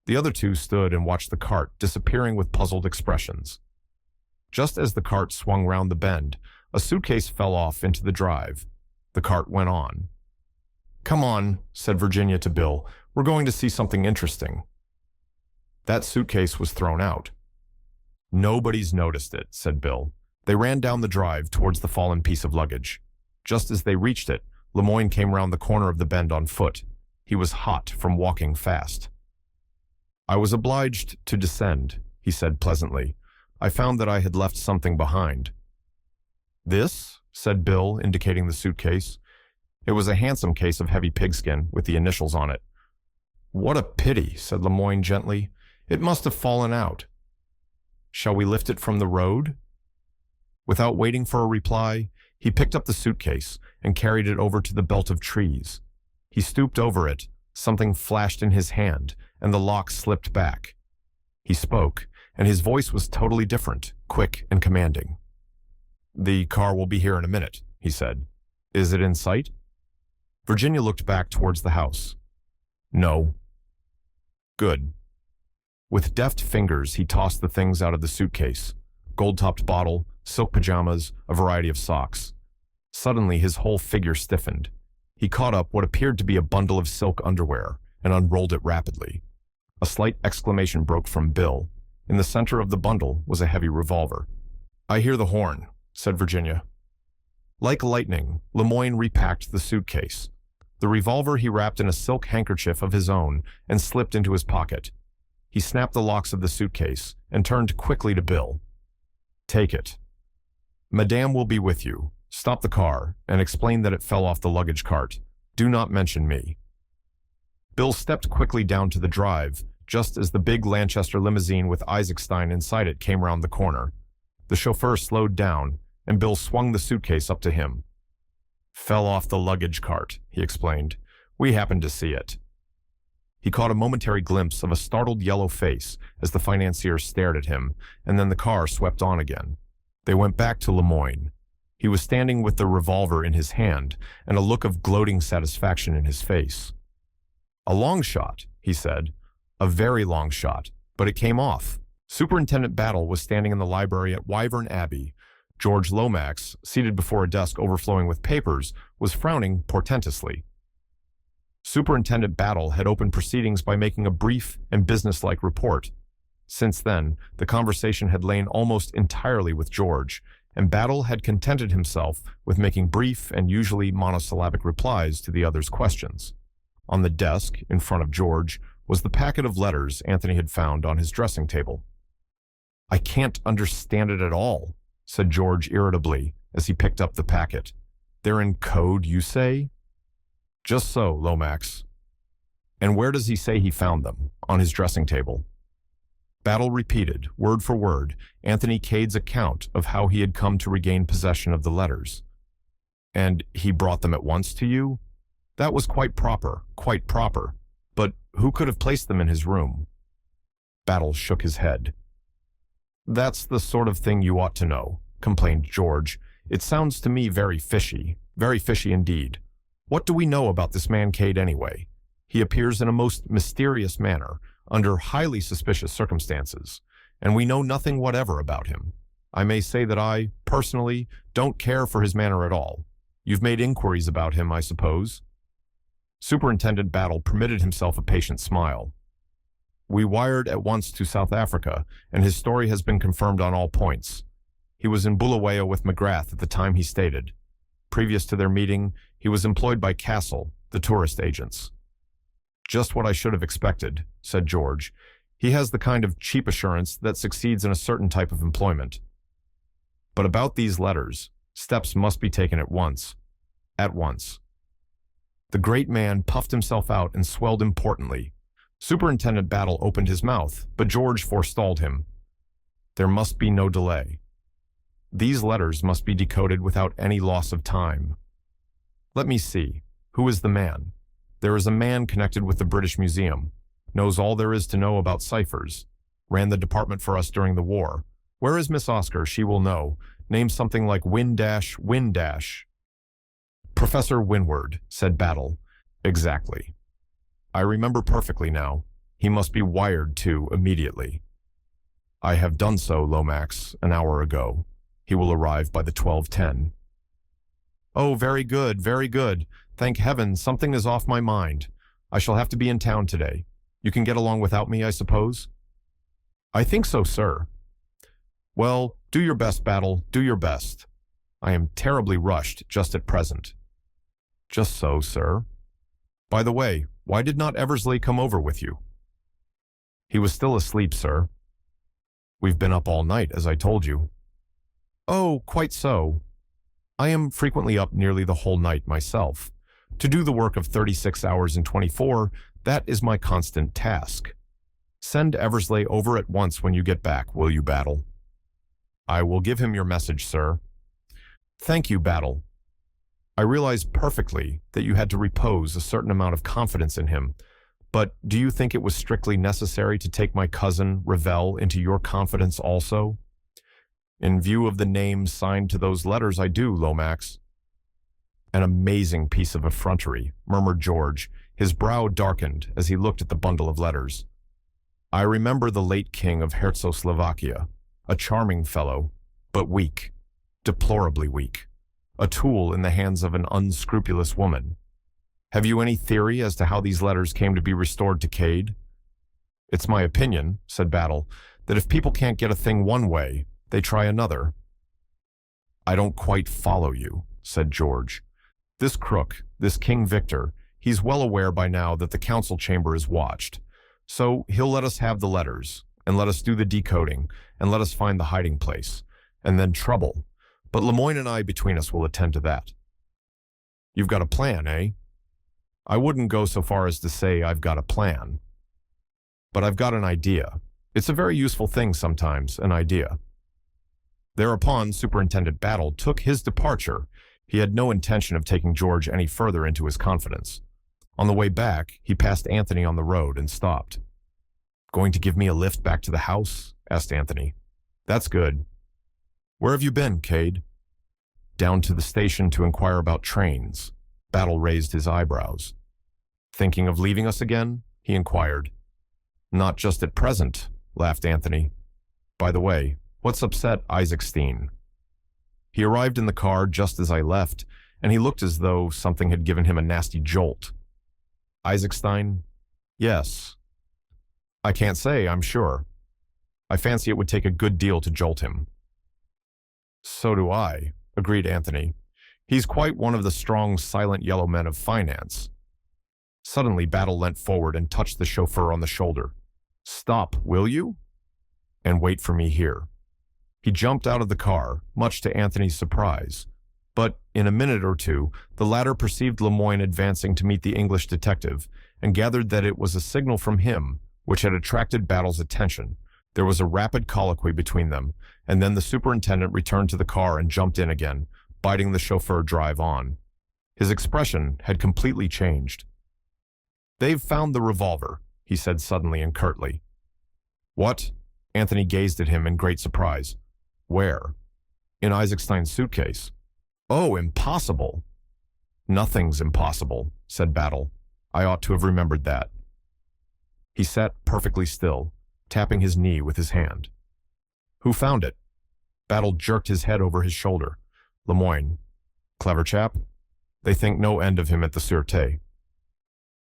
The other two stood and watched the cart disappearing with puzzled expressions. Just as the cart swung round the bend, a suitcase fell off into the drive. The cart went on. Come on, said Virginia to Bill. We're going to see something interesting. That suitcase was thrown out. Nobody's noticed it, said Bill. They ran down the drive towards the fallen piece of luggage. Just as they reached it, Lemoyne came round the corner of the bend on foot. He was hot from walking fast. I was obliged to descend, he said pleasantly. I found that I had left something behind. This? Said Bill, indicating the suitcase. It was a handsome case of heavy pigskin with the initials on it. What a pity, said Lemoyne gently. It must have fallen out. Shall we lift it from the road? Without waiting for a reply, he picked up the suitcase and carried it over to the belt of trees. He stooped over it, something flashed in his hand, and the lock slipped back. He spoke, and his voice was totally different, quick and commanding. The car will be here in a minute, he said. Is it in sight? Virginia looked back towards the house. No. Good. With deft fingers, he tossed the things out of the suitcase. Gold-topped bottle, silk pajamas, a variety of socks. Suddenly, his whole figure stiffened. He caught up what appeared to be a bundle of silk underwear and unrolled it rapidly. A slight exclamation broke from Bill. In the center of the bundle was a heavy revolver. I hear the horn, said Virginia. Like lightning, Lemoyne repacked the suitcase. The revolver he wrapped in a silk handkerchief of his own and slipped into his pocket. He snapped the locks of the suitcase and turned quickly to Bill. Take it. Madame will be with you. Stop the car and explain that it fell off the luggage cart. Do not mention me. Bill stepped quickly down to the drive just as the big Lanchester limousine with Isaacstein inside it came round the corner. The chauffeur slowed down, and Bill swung the suitcase up to him. "Fell off the luggage cart," he explained. "We happened to see it." He caught a momentary glimpse of a startled yellow face as the financier stared at him, and then the car swept on again. They went back to Lemoyne. He was standing with the revolver in his hand and a look of gloating satisfaction in his face. "A long shot," he said. "A very long shot, but it came off." Superintendent Battle was standing in the library at Wyvern Abbey. George Lomax, seated before a desk overflowing with papers, was frowning portentously. Superintendent Battle had opened proceedings by making a brief and businesslike report. Since then, the conversation had lain almost entirely with George, and Battle had contented himself with making brief and usually monosyllabic replies to the other's questions. On the desk, in front of George, was the packet of letters Anthony had found on his dressing table. "I can't understand it at all," said George irritably as he picked up the packet. "They're in code, you say?" "Just so, Lomax." "And where does he say he found them? On his dressing table?" Battle repeated, word for word, Anthony Cade's account of how he had come to regain possession of the letters. "And he brought them at once to you?" "That was quite proper, quite proper. But who could have placed them in his room?" Battle shook his head. "That's the sort of thing you ought to know," complained George. "It sounds to me very fishy indeed. What do we know about this man Cade anyway? He appears in a most mysterious manner, under highly suspicious circumstances, and we know nothing whatever about him. I may say that I, personally, don't care for his manner at all. You've made inquiries about him, I suppose?" Superintendent Battle permitted himself a patient smile. "We wired at once to South Africa, and his story has been confirmed on all points. He was in Bulawayo with McGrath at the time he stated. Previous to their meeting, he was employed by Castle, the tourist agents." "Just what I should have expected," said George. "He has the kind of cheap assurance that succeeds in a certain type of employment. But about these letters, steps must be taken at once. At once." The great man puffed himself out and swelled importantly. Superintendent Battle opened his mouth, but George forestalled him. "There must be no delay. These letters must be decoded without any loss of time. Let me see. Who is the man? There is a man connected with the British Museum, knows all there is to know about ciphers, ran the department for us during the war. Where is Miss Oscar? She will know. Name something like Win-Dash. "Professor Winward," said Battle. "Exactly. I remember perfectly now. He must be wired to immediately. I have done so, Lomax, an hour ago. He will arrive by the 12:10. "Oh, very good, very good. Thank heaven, something is off my mind. I shall have to be in town today. You can get along without me, I suppose?" "I think so, sir." "Well, do your best, Battle, do your best. I am terribly rushed just at present." "Just so, sir. By the way, why did not Eversley come over with you?" "He was still asleep, sir." "We've been up all night, as I told you." "Oh, quite so. I am frequently up nearly the whole night myself. To do the work of 36 hours in 24, that is my constant task. Send Eversley over at once when you get back, will you, Battle?" "I will give him your message, sir." "Thank you, Battle. I realize perfectly that you had to repose a certain amount of confidence in him, but do you think it was strictly necessary to take my cousin, Revell, into your confidence also?" "In view of the names signed to those letters, I do, Lomax." "An amazing piece of effrontery," murmured George. His brow darkened as he looked at the bundle of letters. "I remember the late king of Herzoslovakia, a charming fellow, but weak, deplorably weak, a tool in the hands of an unscrupulous woman. Have you any theory as to how these letters came to be restored to Cade?" "It's my opinion," said Battle, "that if people can't get a thing one way, they try another." "I don't quite follow you," said George. "This crook, this King Victor, he's well aware by now that the council chamber is watched. So he'll let us have the letters, and let us do the decoding, and let us find the hiding place, and then trouble. But Lemoyne and I between us will attend to that." "You've got a plan, eh?" "I wouldn't go so far as to say I've got a plan." But I've got an idea. It's a very useful thing sometimes, an idea." Thereupon, Superintendent Battle took his departure. He had no intention of taking George any further into his confidence. On the way back, he passed Anthony on the road and stopped. "Going to give me a lift back to the house?" asked Anthony. "That's good." "Where have you been, Cade?" "Down to the station to inquire about trains." Battle raised his eyebrows. "Thinking of leaving us again?" he inquired. "Not just at present," laughed Anthony. "By the way, what's upset Isaacstein?" "He arrived in the car just as I left, and he looked as though something had given him a nasty jolt." "Isaacstein?" "Yes." "I can't say, I'm sure. I fancy it would take a good deal to jolt him." "So do I," agreed Anthony. "He's quite one of the strong, silent yellow men of finance." Suddenly, Battle leant forward and touched the chauffeur on the shoulder. "Stop, will you? And wait for me here." He jumped out of the car, much to Anthony's surprise. But in a minute or two, the latter perceived Lemoyne advancing to meet the English detective and gathered that it was a signal from him which had attracted Battle's attention. There was a rapid colloquy between them, and then the superintendent returned to the car and jumped in again, biting the chauffeur drive on. His expression had completely changed. "They've found the revolver," he said suddenly and curtly. "What?" Anthony gazed at him in great surprise. "Where?" "In Isaacstein's suitcase." "Oh, impossible!" "Nothing's impossible," said Battle. "I ought to have remembered that." He sat perfectly still, tapping his knee with his hand. "Who found it?" Battle jerked his head over his shoulder. "Lemoyne. Clever chap. They think no end of him at the Sûreté."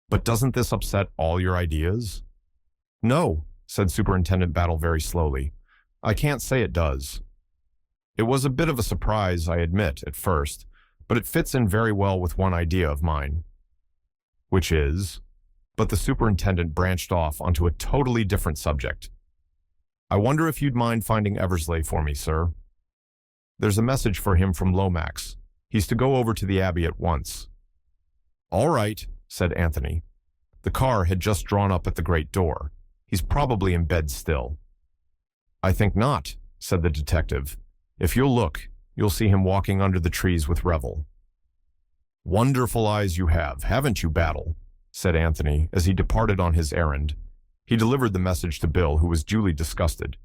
"But doesn't this upset all your ideas?" "No," said Superintendent Battle very slowly. "I can't say it does. It was a bit of a surprise, I admit, at first, but it fits in very well with one idea of mine." "Which is?" But the superintendent branched off onto a totally different subject. "I wonder if you'd mind finding Eversley for me, sir. There's a message for him from Lomax. He's to go over to the Abbey at once." "All right," said Anthony. The car had just drawn up at the great door. "He's probably in bed still." "I think not," said the detective. "If you'll look, you'll see him walking under the trees with Revel." "Wonderful eyes you have, haven't you, Battle?" said Anthony as he departed on his errand. He delivered the message to Bill, who was duly disgusted.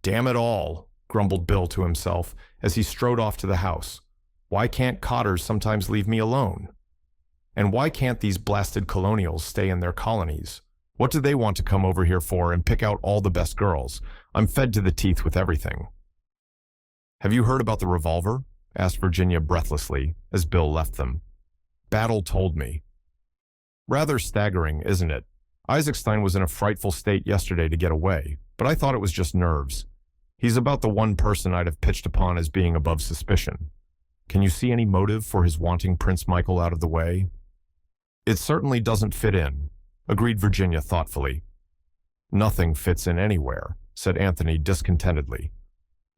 "Damn it all," grumbled Bill to himself as he strode off to the house. "Why can't cotters sometimes leave me alone? And why can't these blasted colonials stay in their colonies? What do they want to come over here for and pick out all the best girls? I'm fed to the teeth with everything." "Have you heard about the revolver?" asked Virginia breathlessly as Bill left them. "Battle told me." "Rather staggering, isn't it? Isaacstein was in a frightful state yesterday to get away, but I thought it was just nerves. He's about the one person I'd have pitched upon as being above suspicion. Can you see any motive for his wanting Prince Michael out of the way?" "It certainly doesn't fit in," agreed Virginia thoughtfully. "Nothing fits in anywhere," said Anthony discontentedly.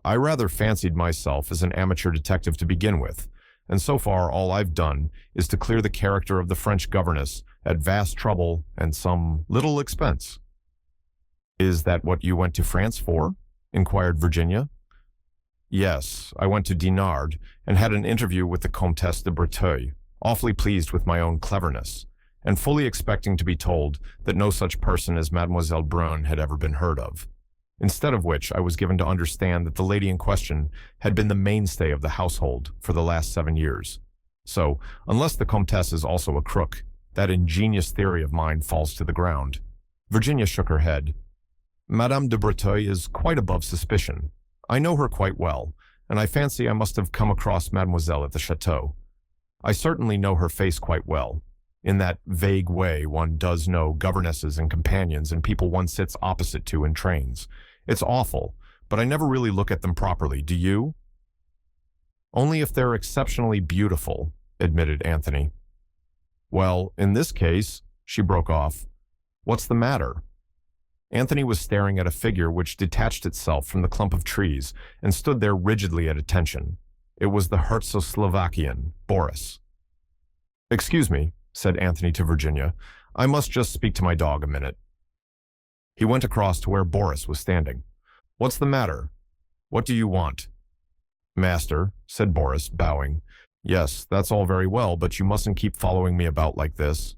"I rather fancied myself as an amateur detective to begin with, and so far all I've done is to clear the character of the French governess at vast trouble and some little expense." "Is that what you went to France for?" inquired Virginia. "Yes, I went to Dinard and had an interview with the Comtesse de Breteuil, awfully pleased with my own cleverness, and fully expecting to be told that no such person as Mademoiselle Brun had ever been heard of. Instead of which, I was given to understand that the lady in question had been the mainstay of the household for the last 7 years. So, unless the Comtesse is also a crook, that ingenious theory of mine falls to the ground." Virginia shook her head. "Madame de Breteuil is quite above suspicion. I know her quite well, and I fancy I must have come across Mademoiselle at the chateau. I certainly know her face quite well. In that vague way one does know governesses and companions and people one sits opposite to in trains. It's awful, but I never really look at them properly, do you?" "Only if they're exceptionally beautiful," admitted Anthony. "Well, in this case," she broke off. "What's the matter?" Anthony was staring at a figure which detached itself from the clump of trees and stood there rigidly at attention. It was the Herzo-Slovakian, Boris. "Excuse me," said Anthony to Virginia. "I must just speak to my dog a minute." He went across to where Boris was standing. "What's the matter? What do you want?" "Master," said Boris, bowing. "Yes, that's all very well, but you mustn't keep following me about like this."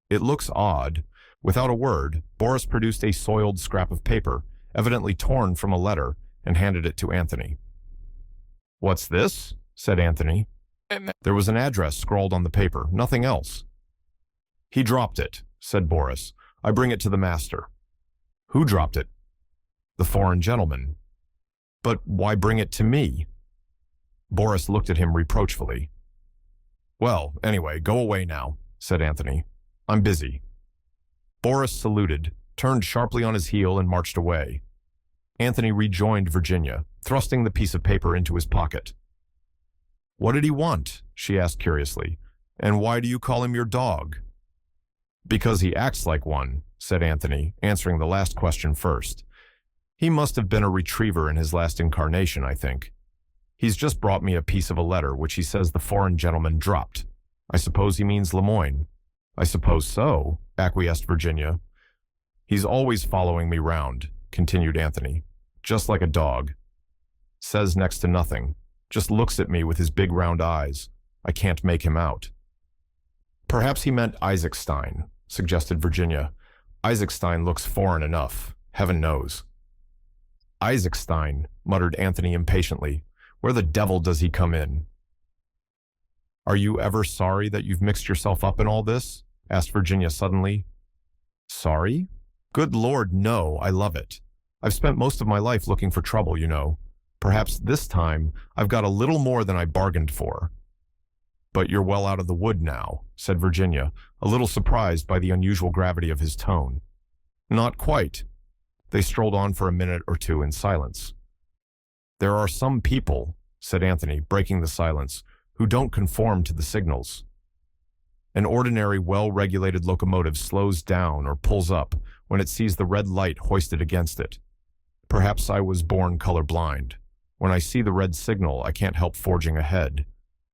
"It looks odd." Without a word, Boris produced a soiled scrap of paper, evidently torn from a letter, and handed it to Anthony. "What's this?" said Anthony. There was an address scrawled on the paper, nothing else. "He dropped it," said Boris. "I bring it to the master." "Who dropped it?" "The foreign gentleman." "But why bring it to me?" Boris looked at him reproachfully. "Well, anyway, go away now," said Anthony. "I'm busy." Boris saluted, turned sharply on his heel, and marched away. Anthony rejoined Virginia, thrusting the piece of paper into his pocket. "What did he want?" she asked curiously. "And why do you call him your dog?" "Because he acts like one," said Anthony, answering the last question first. "He must have been a retriever in his last incarnation, I think. He's just brought me a piece of a letter which he says the foreign gentleman dropped. I suppose he means Lemoyne." "I suppose so," acquiesced Virginia. "He's always following me round," continued Anthony, "just like a dog. Says next to nothing, just looks at me with his big round eyes. I can't make him out." "Perhaps he meant Isaacstein," suggested Virginia. "Isaacstein looks foreign enough, heaven knows." "Isaacstein," muttered Anthony impatiently. "Where the devil does he come in?" "Are you ever sorry that you've mixed yourself up in all this?" asked Virginia suddenly. "Sorry? Good Lord, no, I love it. I've spent most of my life looking for trouble, you know. Perhaps this time I've got a little more than I bargained for." "But you're well out of the wood now," said Virginia, a little surprised by the unusual gravity of his tone. "Not quite." They strolled on for a minute or two in silence. "There are some people," said Anthony, breaking the silence, "who don't conform to the signals. An ordinary, well-regulated locomotive slows down or pulls up when it sees the red light hoisted against it. Perhaps I was born colorblind. When I see the red signal, I can't help forging ahead.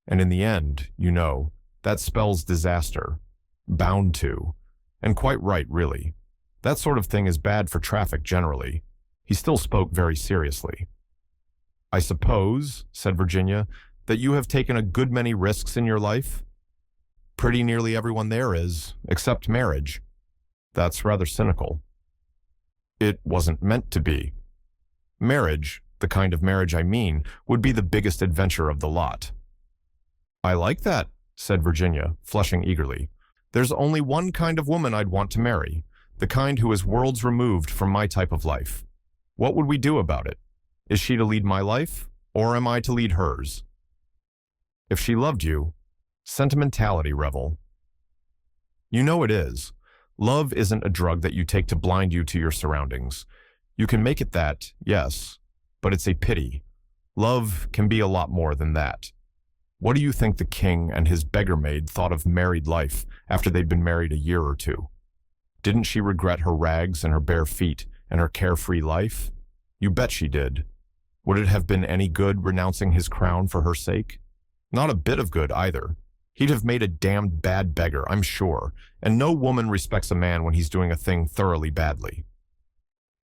And in the end, you know, that spells disaster. Bound to. And quite right, really. That sort of thing is bad for traffic generally." He still spoke very seriously. "I suppose," said Virginia, "that you have taken a good many risks in your life?" "Pretty nearly everyone there is, except marriage." "That's rather cynical." "It wasn't meant to be. Marriage, the kind of marriage I mean, would be the biggest adventure of the lot." "I like that," said Virginia, flushing eagerly. "There's only one kind of woman I'd want to marry, the kind who is worlds removed from my type of life. What would we do about it? Is she to lead my life, or am I to lead hers?" "If she loved you, sentimentality, Revel." "You know it is. Love isn't a drug that you take to blind you to your surroundings. You can make it that, yes, but it's a pity. Love can be a lot more than that. What do you think the king and his beggar maid thought of married life after they'd been married a year or two? Didn't she regret her rags and her bare feet and her carefree life? You bet she did. Would it have been any good renouncing his crown for her sake? Not a bit of good either. He'd have made a damned bad beggar, I'm sure, and no woman respects a man when he's doing a thing thoroughly badly."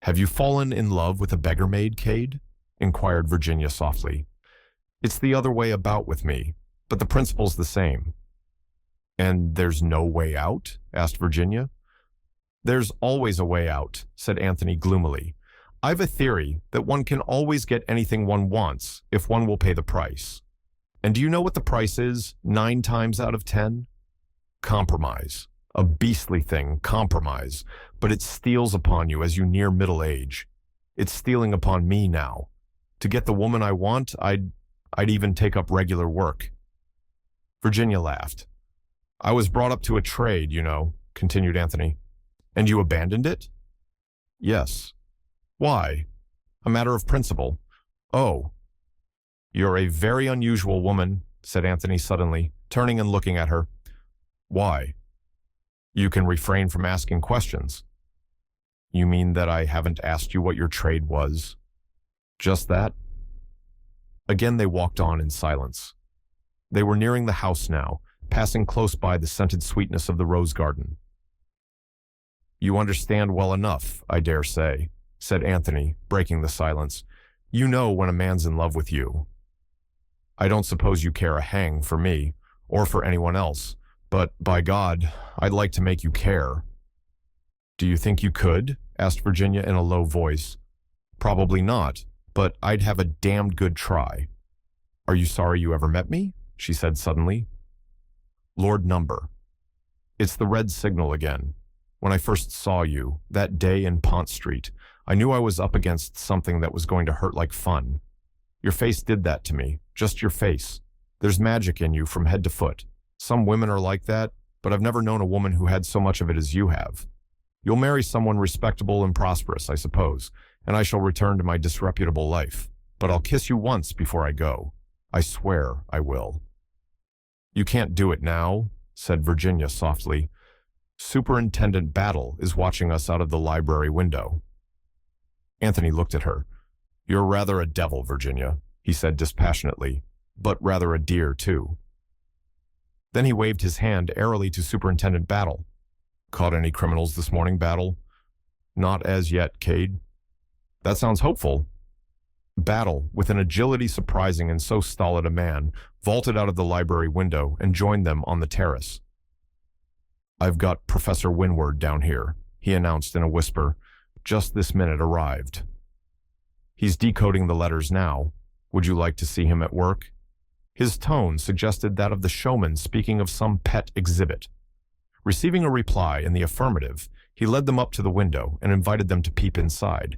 "Have you fallen in love with a beggar maid, Cade?" inquired Virginia softly. "It's the other way about with me, but the principle's the same." "And there's no way out?" asked Virginia. "There's always a way out," said Anthony gloomily. "I've a theory that one can always get anything one wants if one will pay the price. And do you know what the price is 9 times out of 10? Compromise. A beastly thing, compromise, but it steals upon you as you near middle age. It's stealing upon me now. To get the woman I want, I'd even take up regular work." Virginia laughed. "I was brought up to a trade, you know," continued Anthony. "And you abandoned it?" "Yes." "Why?" "A matter of principle." "Oh." "You're a very unusual woman," said Anthony suddenly, turning and looking at her. "Why?" "You can refrain from asking questions." "You mean that I haven't asked you what your trade was?" "Just that." Again they walked on in silence. They were nearing the house now, passing close by the scented sweetness of the rose garden. You understand well enough, I dare say, said Anthony, breaking the silence. You know when a man's in love with you. I don't suppose you care a hang for me, or for anyone else, but, by God, I'd like to make you care. Do you think you could? Asked Virginia in a low voice. Probably not, but I'd have a damned good try. Are you sorry you ever met me? She said suddenly. Lord Number. It's the red signal again. When I first saw you, that day in Pont Street, I knew I was up against something that was going to hurt like fun. Your face did that to me, just your face. There's magic in you from head to foot. Some women are like that, but I've never known a woman who had so much of it as you have. You'll marry someone respectable and prosperous, I suppose, and I shall return to my disreputable life. But I'll kiss you once before I go. I swear I will. You can't do it now, said Virginia softly. Superintendent Battle is watching us out of the library window. Anthony looked at her. You're rather a devil, Virginia, he said dispassionately, but rather a dear, too. Then he waved his hand airily to Superintendent Battle. Caught any criminals this morning, Battle? Not as yet, Cade. That sounds hopeful. Battle, with an agility surprising in so stolid a man, vaulted out of the library window and joined them on the terrace. I've got Professor Winward down here, he announced in a whisper. Just this minute arrived. He's decoding the letters now. Would you like to see him at work? His tone suggested that of the showman speaking of some pet exhibit. Receiving a reply in the affirmative, he led them up to the window and invited them to peep inside.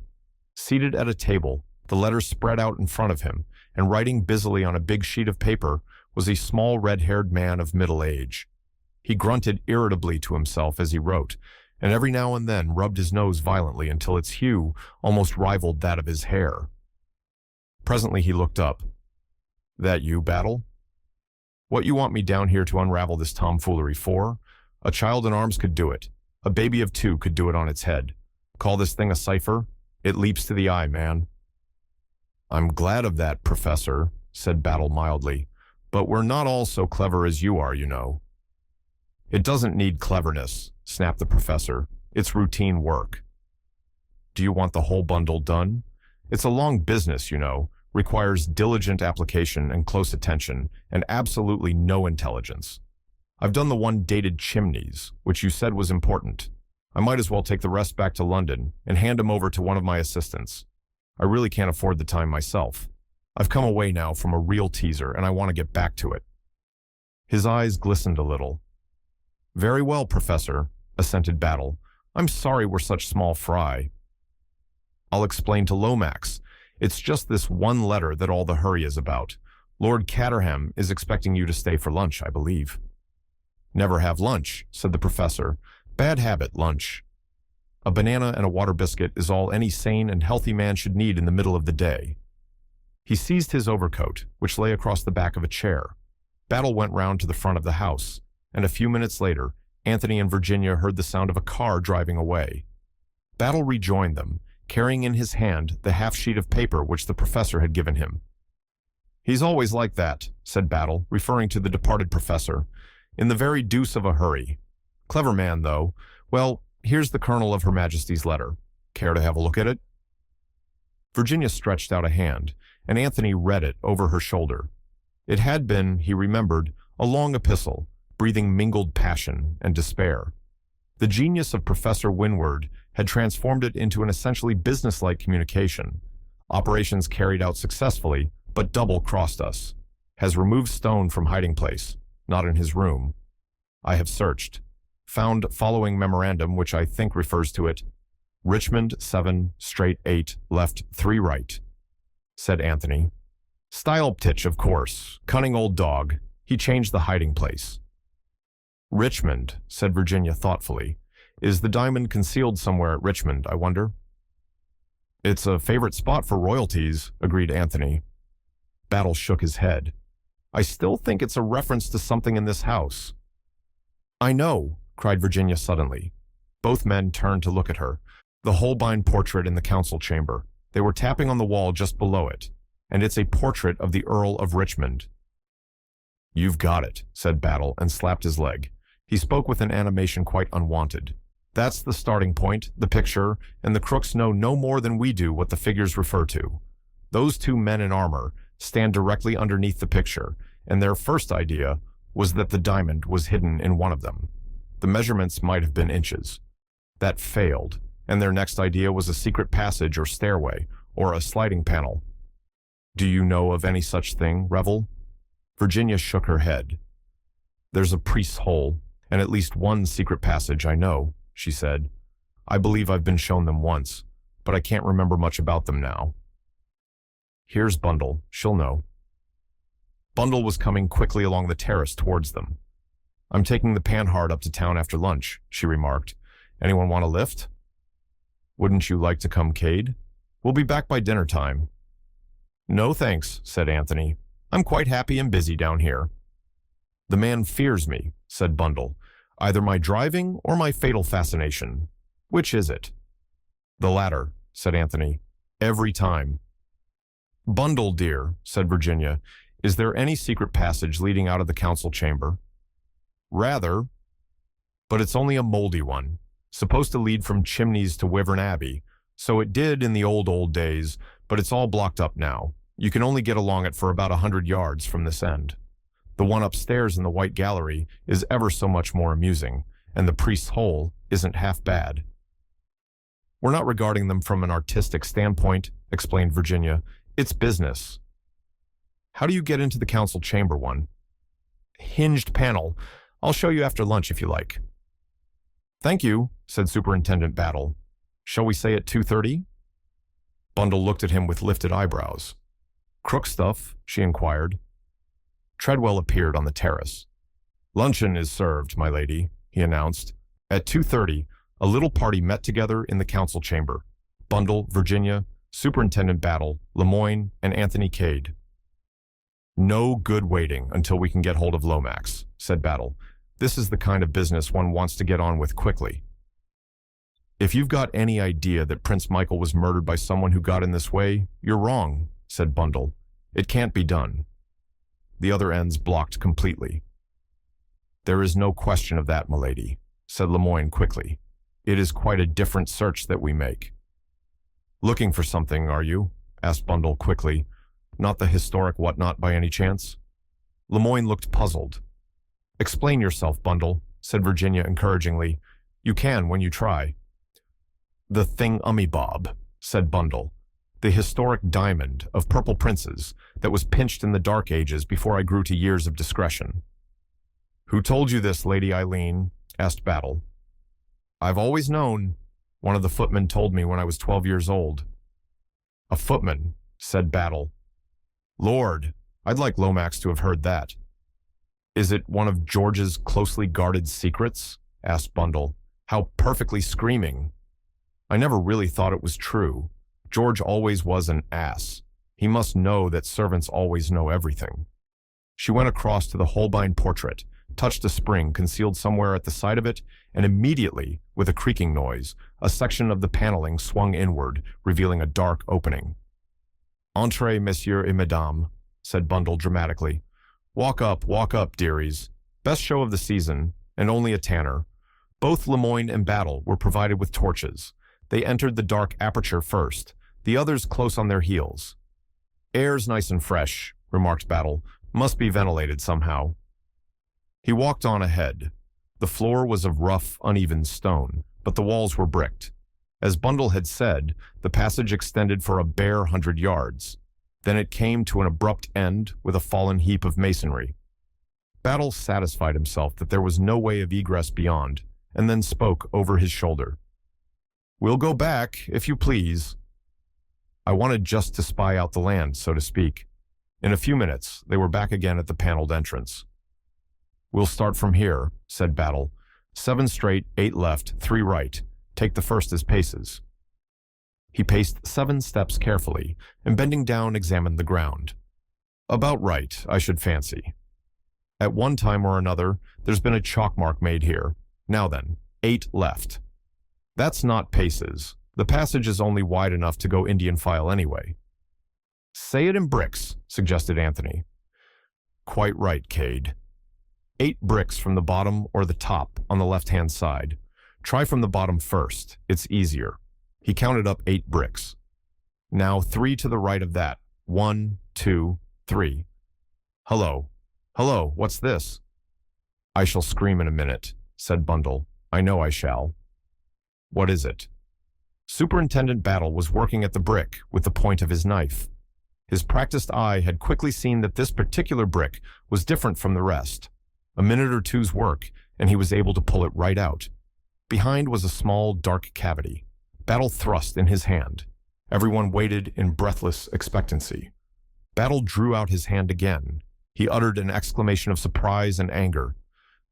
Seated at a table, the letters spread out in front of him, and writing busily on a big sheet of paper was a small red-haired man of middle age. He grunted irritably to himself as he wrote, and every now and then rubbed his nose violently until its hue almost rivaled that of his hair. Presently he looked up. That you, Battle? What you want me down here to unravel this tomfoolery for? A child in arms could do it. A baby of 2 could do it on its head. Call this thing a cipher? It leaps to the eye, man. I'm glad of that, Professor, said Battle mildly, but we're not all so clever as you are, you know. It doesn't need cleverness, snapped the professor. It's routine work. Do you want the whole bundle done? It's a long business, you know, requires diligent application and close attention, and absolutely no intelligence. I've done the one dated Chimneys, which you said was important. I might as well take the rest back to London and hand him over to one of my assistants. I really can't afford the time myself. I've come away now from a real teaser, and I want to get back to it. His eyes glistened a little. Very well, Professor, assented Battle. I'm sorry we're such small fry. I'll explain to Lomax. It's just this one letter that all the hurry is about. Lord Caterham is expecting you to stay for lunch, I believe. Never have lunch, said the professor. Bad habit, lunch. A banana and a water biscuit is all any sane and healthy man should need in the middle of the day. He seized his overcoat, which lay across the back of a chair. Battle went round to the front of the house, and a few minutes later, Anthony and Virginia heard the sound of a car driving away. Battle rejoined them, carrying in his hand the half-sheet of paper which the professor had given him. He's always like that, said Battle, referring to the departed professor, in the very deuce of a hurry. Clever man, though. Well, here's the kernel of Her Majesty's letter. Care to have a look at it? Virginia stretched out a hand, and Anthony read it over her shoulder. It had been, he remembered, a long epistle, breathing mingled passion and despair. The genius of Professor Winward had transformed it into an essentially businesslike communication. Operations carried out successfully, but double-crossed us. Has removed stone from hiding place. Not in his room. I have searched. Found following memorandum, which I think refers to it. Richmond 7, straight 8, left 3 right, said Anthony. Style Ptitch, of course. Cunning old dog. He changed the hiding place. Richmond, said Virginia thoughtfully. Is the diamond concealed somewhere at Richmond, I wonder? It's a favorite spot for royalties, agreed Anthony. Battle shook his head. I still think it's a reference to something in this house. I know, cried Virginia suddenly. Both men turned to look at her. The Holbein portrait in the council chamber. They were tapping on the wall just below it, and it's a portrait of the Earl of Richmond. You've got it, said Battle, and slapped his leg. He spoke with an animation quite unwanted. That's the starting point, the picture, and the crooks know no more than we do what the figures refer to. Those two men in armor stand directly underneath the picture, and their first idea was that the diamond was hidden in one of them. The measurements might have been inches. That failed, and their next idea was a secret passage or stairway, or a sliding panel. Do you know of any such thing, Revel? Virginia shook her head. There's a priest's hole, and at least one secret passage I know, she said. I believe I've been shown them once, but I can't remember much about them now. Here's Bundle, she'll know. Bundle was coming quickly along the terrace towards them. I'm taking the Panhard up to town after lunch, she remarked. Anyone want a lift? Wouldn't you like to come, Cade? We'll be back by dinner time. No thanks, said Anthony. I'm quite happy and busy down here. The man fears me, said Bundle. Either my driving or my fatal fascination. Which is it? The latter, said Anthony. Every time. Bundle, dear, said Virginia, is there any secret passage leading out of the council chamber? Rather, but it's only a moldy one, supposed to lead from Chimneys to Wyvern Abbey. So it did in the old days, but it's all blocked up now. You can only get along it for about 100 yards from this end. The one upstairs in the White Gallery is ever so much more amusing, and the priest's hole isn't half bad. We're not regarding them from an artistic standpoint, explained Virginia. It's business. How do you get into the council chamber one? Hinged panel. I'll show you after lunch if you like. Thank you, said Superintendent Battle. Shall we say at 2:30? Bundle looked at him with lifted eyebrows. Crook stuff, she inquired. Treadwell appeared on the terrace. Luncheon is served, my lady, he announced. At 2:30, a little party met together in the council chamber. Bundle, Virginia, Superintendent Battle, Lemoyne, and Anthony Cade. No good waiting until we can get hold of Lomax, said Battle. This is the kind of business one wants to get on with quickly. If you've got any idea that Prince Michael was murdered by someone who got in this way, you're wrong, said Bundle. It can't be done. The other ends blocked completely. There is no question of that, milady, said Lemoyne quickly. It is quite a different search that we make. Looking for something, are you? Asked Bundle quickly. Not the historic whatnot by any chance? Lemoyne looked puzzled. Explain yourself, Bundle, said Virginia encouragingly. You can when you try. The thing-ummy-bob, said Bundle. The historic diamond of purple princes that was pinched in the Dark Ages before I grew to years of discretion. Who told you this, Lady Eileen? Asked Battle. I've always known. One of the footmen told me when I was 12 years old. A footman, said Battle. Lord, I'd like Lomax to have heard that. Is it one of George's closely guarded secrets? Asked Bundle. How perfectly screaming. I never really thought it was true. George always was an ass. He must know that servants always know everything. She went across to the Holbein portrait, touched a spring concealed somewhere at the side of it, and immediately, with a creaking noise, a section of the paneling swung inward, revealing a dark opening. Entrez, messieurs et mesdames, said Bundle dramatically. Walk up, dearies. Best show of the season, and only a tanner. Both Lemoyne and Battle were provided with torches. They entered the dark aperture first, the others close on their heels. Air's nice and fresh, remarked Battle. Must be ventilated somehow. He walked on ahead. The floor was of rough, uneven stone, but the walls were bricked. As Bundle had said, the passage extended for a bare 100 yards. Then it came to an abrupt end with a fallen heap of masonry. Battle satisfied himself that there was no way of egress beyond, and then spoke over his shoulder. We'll go back, if you please. I wanted just to spy out the land, so to speak. In a few minutes, they were back again at the paneled entrance. We'll start from here, said Battle. 7 straight, 8 left, 3 right. Take the first as paces. He paced 7 steps carefully, and bending down examined the ground. About right, I should fancy. At one time or another, there's been a chalk mark made here. Now then, 8 left. That's not paces. The passage is only wide enough to go Indian file anyway. Say it in bricks, suggested Anthony. Quite right, Cade. 8 bricks from the bottom or the top on the left-hand side. Try from the bottom first. It's easier. He counted up 8 bricks. Now 3 to the right of that. 1, 2, 3. Hello. Hello, what's this? I shall scream in a minute, said Bundle. I know I shall. What is it? Superintendent Battle was working at the brick with the point of his knife. His practiced eye had quickly seen that this particular brick was different from the rest. A minute or two's work, and he was able to pull it right out. Behind was a small, dark cavity. Battle thrust in his hand. Everyone waited in breathless expectancy. Battle drew out his hand again. He uttered an exclamation of surprise and anger.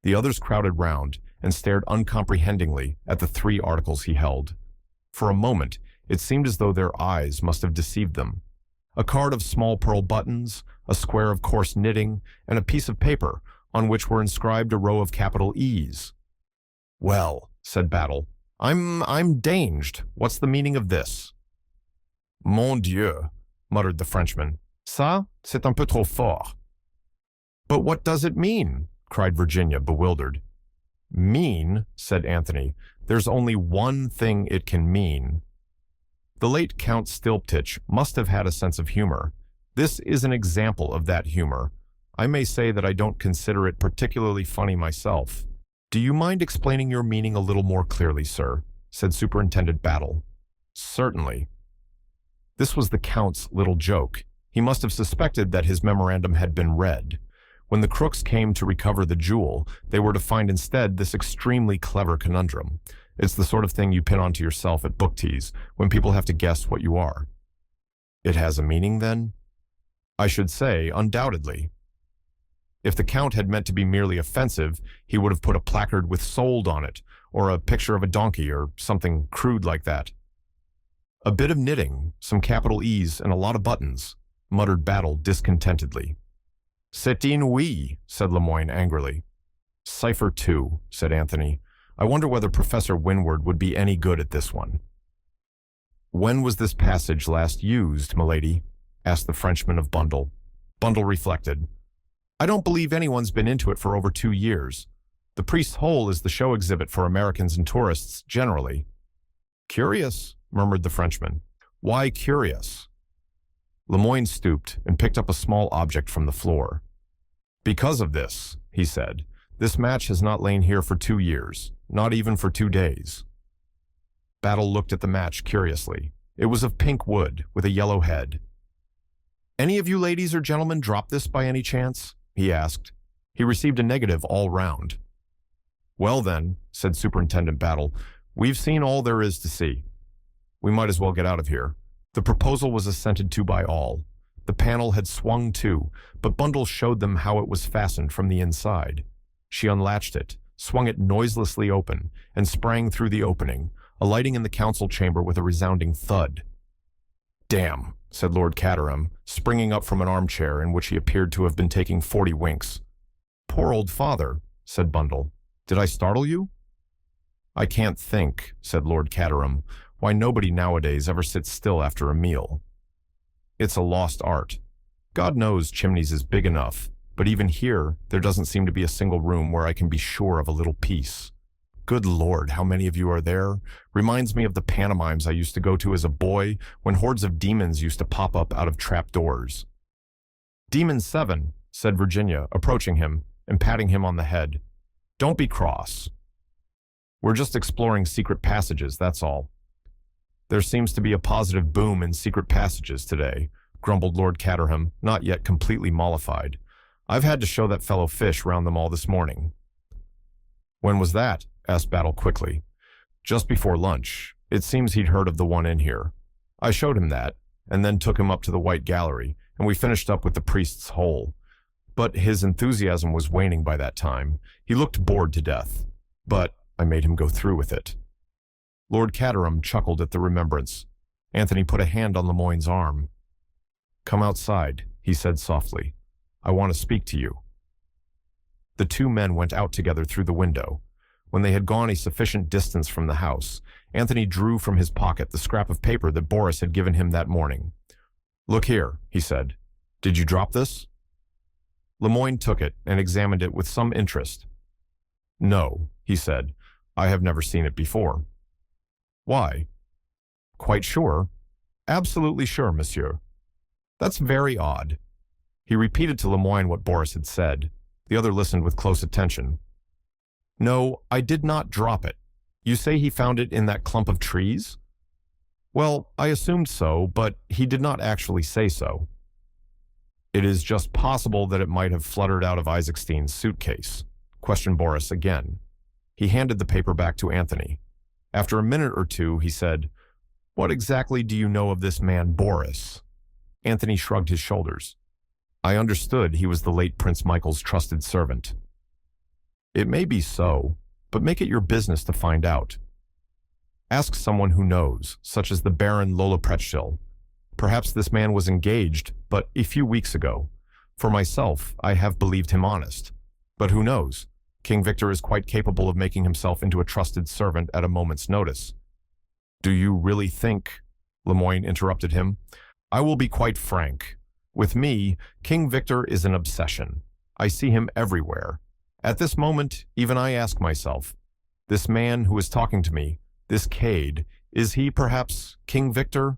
The others crowded round and stared uncomprehendingly at the 3 articles he held. For a moment, it seemed as though their eyes must have deceived them. A card of small pearl buttons, a square of coarse knitting, and a piece of paper on which were inscribed a row of capital E's. Well, said Battle, I'm danged. What's the meaning of this? Mon Dieu, muttered the Frenchman. Ça, c'est un peu trop fort. But what does it mean? Cried Virginia, bewildered. Mean, said Anthony. There's only one thing it can mean. The late Count Stilptich must have had a sense of humor. This is an example of that humor. I may say that I don't consider it particularly funny myself. Do you mind explaining your meaning a little more clearly, sir? Said Superintendent Battle. Certainly. This was the Count's little joke. He must have suspected that his memorandum had been read. When the crooks came to recover the jewel, they were to find instead this extremely clever conundrum. It's the sort of thing you pin onto yourself at book teas when people have to guess what you are. It has a meaning, then? I should say, undoubtedly. If the Count had meant to be merely offensive, he would have put a placard with "sold" on it, or a picture of a donkey, or something crude like that. A bit of knitting, some capital E's, and a lot of buttons, muttered Battle discontentedly. C'est inouï, said Lemoyne angrily. Cipher 2, said Anthony. I wonder whether Professor Winward would be any good at this one. When was this passage last used, milady? Asked the Frenchman of Bundle. Bundle reflected. I don't believe anyone's been into it for over 2 years. The Priest's Hole is the show exhibit for Americans and tourists generally. Curious, murmured the Frenchman. Why curious? Lemoyne stooped and picked up a small object from the floor. Because of this, he said, this match has not lain here for 2 years, not even for 2 days. Battle looked at the match curiously. It was of pink wood, with a yellow head. Any of you ladies or gentlemen drop this by any chance? He asked. He received a negative all round. Well then, said Superintendent Battle, we've seen all there is to see. We might as well get out of here. The proposal was assented to by all. The panel had swung to, but Bundle showed them how it was fastened from the inside. She unlatched it, swung it noiselessly open, and sprang through the opening, alighting in the council chamber with a resounding thud. Damn, said Lord Caterham, springing up from an armchair in which he appeared to have been taking 40 winks. Poor old father, said Bundle. Did I startle you? I can't think, said Lord Caterham, why nobody nowadays ever sits still after a meal. It's a lost art. God knows Chimneys is big enough, but even here, there doesn't seem to be a single room where I can be sure of a little peace. Good Lord, how many of you are there? Reminds me of the pantomimes I used to go to as a boy when hordes of demons used to pop up out of trapdoors. Demon 7, said Virginia, approaching him and patting him on the head. Don't be cross. We're just exploring secret passages, that's all. There seems to be a positive boom in secret passages today, grumbled Lord Caterham, not yet completely mollified. I've had to show that fellow Fish round them all this morning. When was that? Asked Battle quickly. Just before lunch. It seems he'd heard of the one in here. I showed him that, and then took him up to the White Gallery, and we finished up with the Priest's Hole. But his enthusiasm was waning by that time. He looked bored to death. But I made him go through with it. Lord Caterham chuckled at the remembrance. Anthony put a hand on Lemoyne's arm. Come outside, he said softly. I want to speak to you. The 2 men went out together through the window. When they had gone a sufficient distance from the house, Anthony drew from his pocket the scrap of paper that Boris had given him that morning. Look here, he said. Did you drop this? Lemoyne took it and examined it with some interest. No, he said. I have never seen it before. Why? Quite sure. Absolutely sure, monsieur. That's very odd. He repeated to Lemoyne what Boris had said. The other listened with close attention. No, I did not drop it. You say he found it in that clump of trees? Well, I assumed so, but he did not actually say so. It is just possible that it might have fluttered out of Isaacstein's suitcase, questioned Boris again. He handed the paper back to Anthony. After a minute or two, he said, What exactly do you know of this man Boris? Anthony shrugged his shoulders. I understood he was the late Prince Michael's trusted servant. It may be so, but make it your business to find out. Ask someone who knows, such as the Baron Lolopretschil. Perhaps this man was engaged, but a few weeks ago. For myself, I have believed him honest. But who knows? King Victor is quite capable of making himself into a trusted servant at a moment's notice. Do you really think? Lemoyne interrupted him. I will be quite frank. With me, King Victor is an obsession. I see him everywhere. At this moment, even I ask myself, this man who is talking to me, this Cade, is he perhaps King Victor?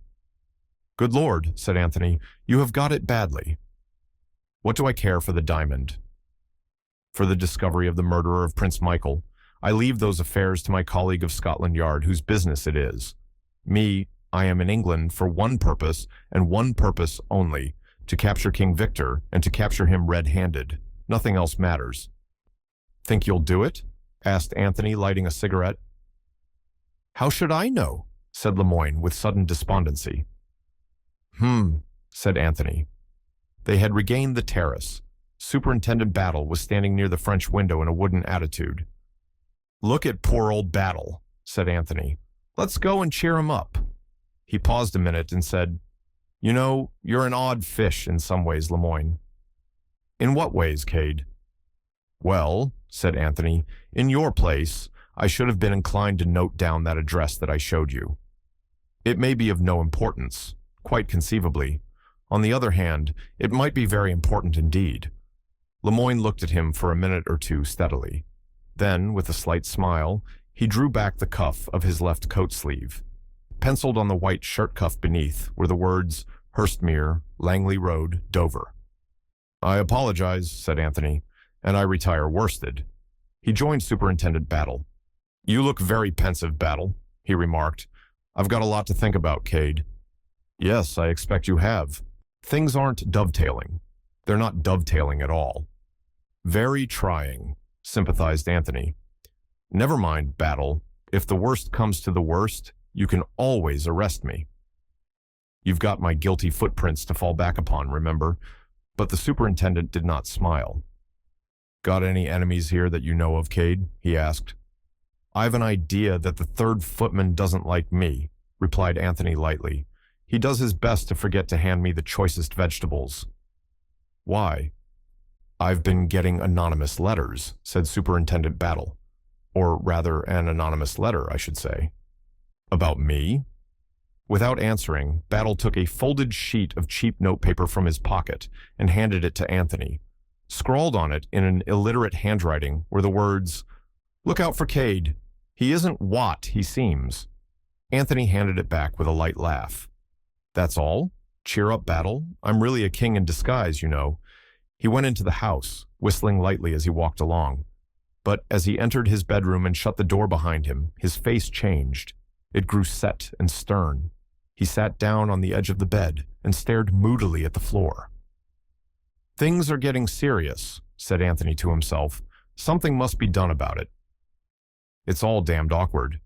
Good Lord, said Anthony, you have got it badly. What do I care for the diamond? For the discovery of the murderer of Prince Michael, I leave those affairs to my colleague of Scotland Yard, whose business it is. Me, I am in England for one purpose, and one purpose only, to capture King Victor, and to capture him red-handed. Nothing else matters. Think you'll do it? Asked Anthony, lighting a cigarette. How should I know? Said Lemoyne with sudden despondency. Said Anthony. They had regained the terrace. Superintendent Battle was standing near the French window in a wooden attitude. Look at poor old Battle, said Anthony. Let's go and cheer him up. He paused a minute and said, You know, you're an odd fish in some ways, Lemoyne. In what ways, Cade? Well, said Anthony, in your place, I should have been inclined to note down that address that I showed you. It may be of no importance, quite conceivably. On the other hand, it might be very important indeed. Lemoyne looked at him for a minute or two steadily. Then, with a slight smile, he drew back the cuff of his left coat sleeve. Penciled on the white shirt cuff beneath were the words, Hurstmere, Langley Road, Dover. I apologize, said Anthony, and I retire worsted. He joined Superintendent Battle. You look very pensive, Battle, he remarked. I've got a lot to think about, Cade. Yes, I expect you have. Things aren't dovetailing. They're not dovetailing at all. Very trying, sympathized Anthony. Never mind, Battle. If the worst comes to the worst, you can always arrest me. You've got my guilty footprints to fall back upon, remember? But the superintendent did not smile. Got any enemies here that you know of, Cade? He asked. I've an idea that the third footman doesn't like me, replied Anthony lightly. He does his best to forget to hand me the choicest vegetables. Why? I've been getting anonymous letters, said Superintendent Battle. Or rather, an anonymous letter, I should say. About me? Without answering, Battle took a folded sheet of cheap notepaper from his pocket and handed it to Anthony. Scrawled on it in an illiterate handwriting were the words, Look out for Cade. He isn't what he seems. Anthony handed it back with a light laugh. That's all? Cheer up, Battle. I'm really a king in disguise, you know. He went into the house, whistling lightly as he walked along. But as he entered his bedroom and shut the door behind him, his face changed. It grew set and stern. He sat down on the edge of the bed and stared moodily at the floor. Things are getting serious, said Anthony to himself. Something must be done about it. It's all damned awkward.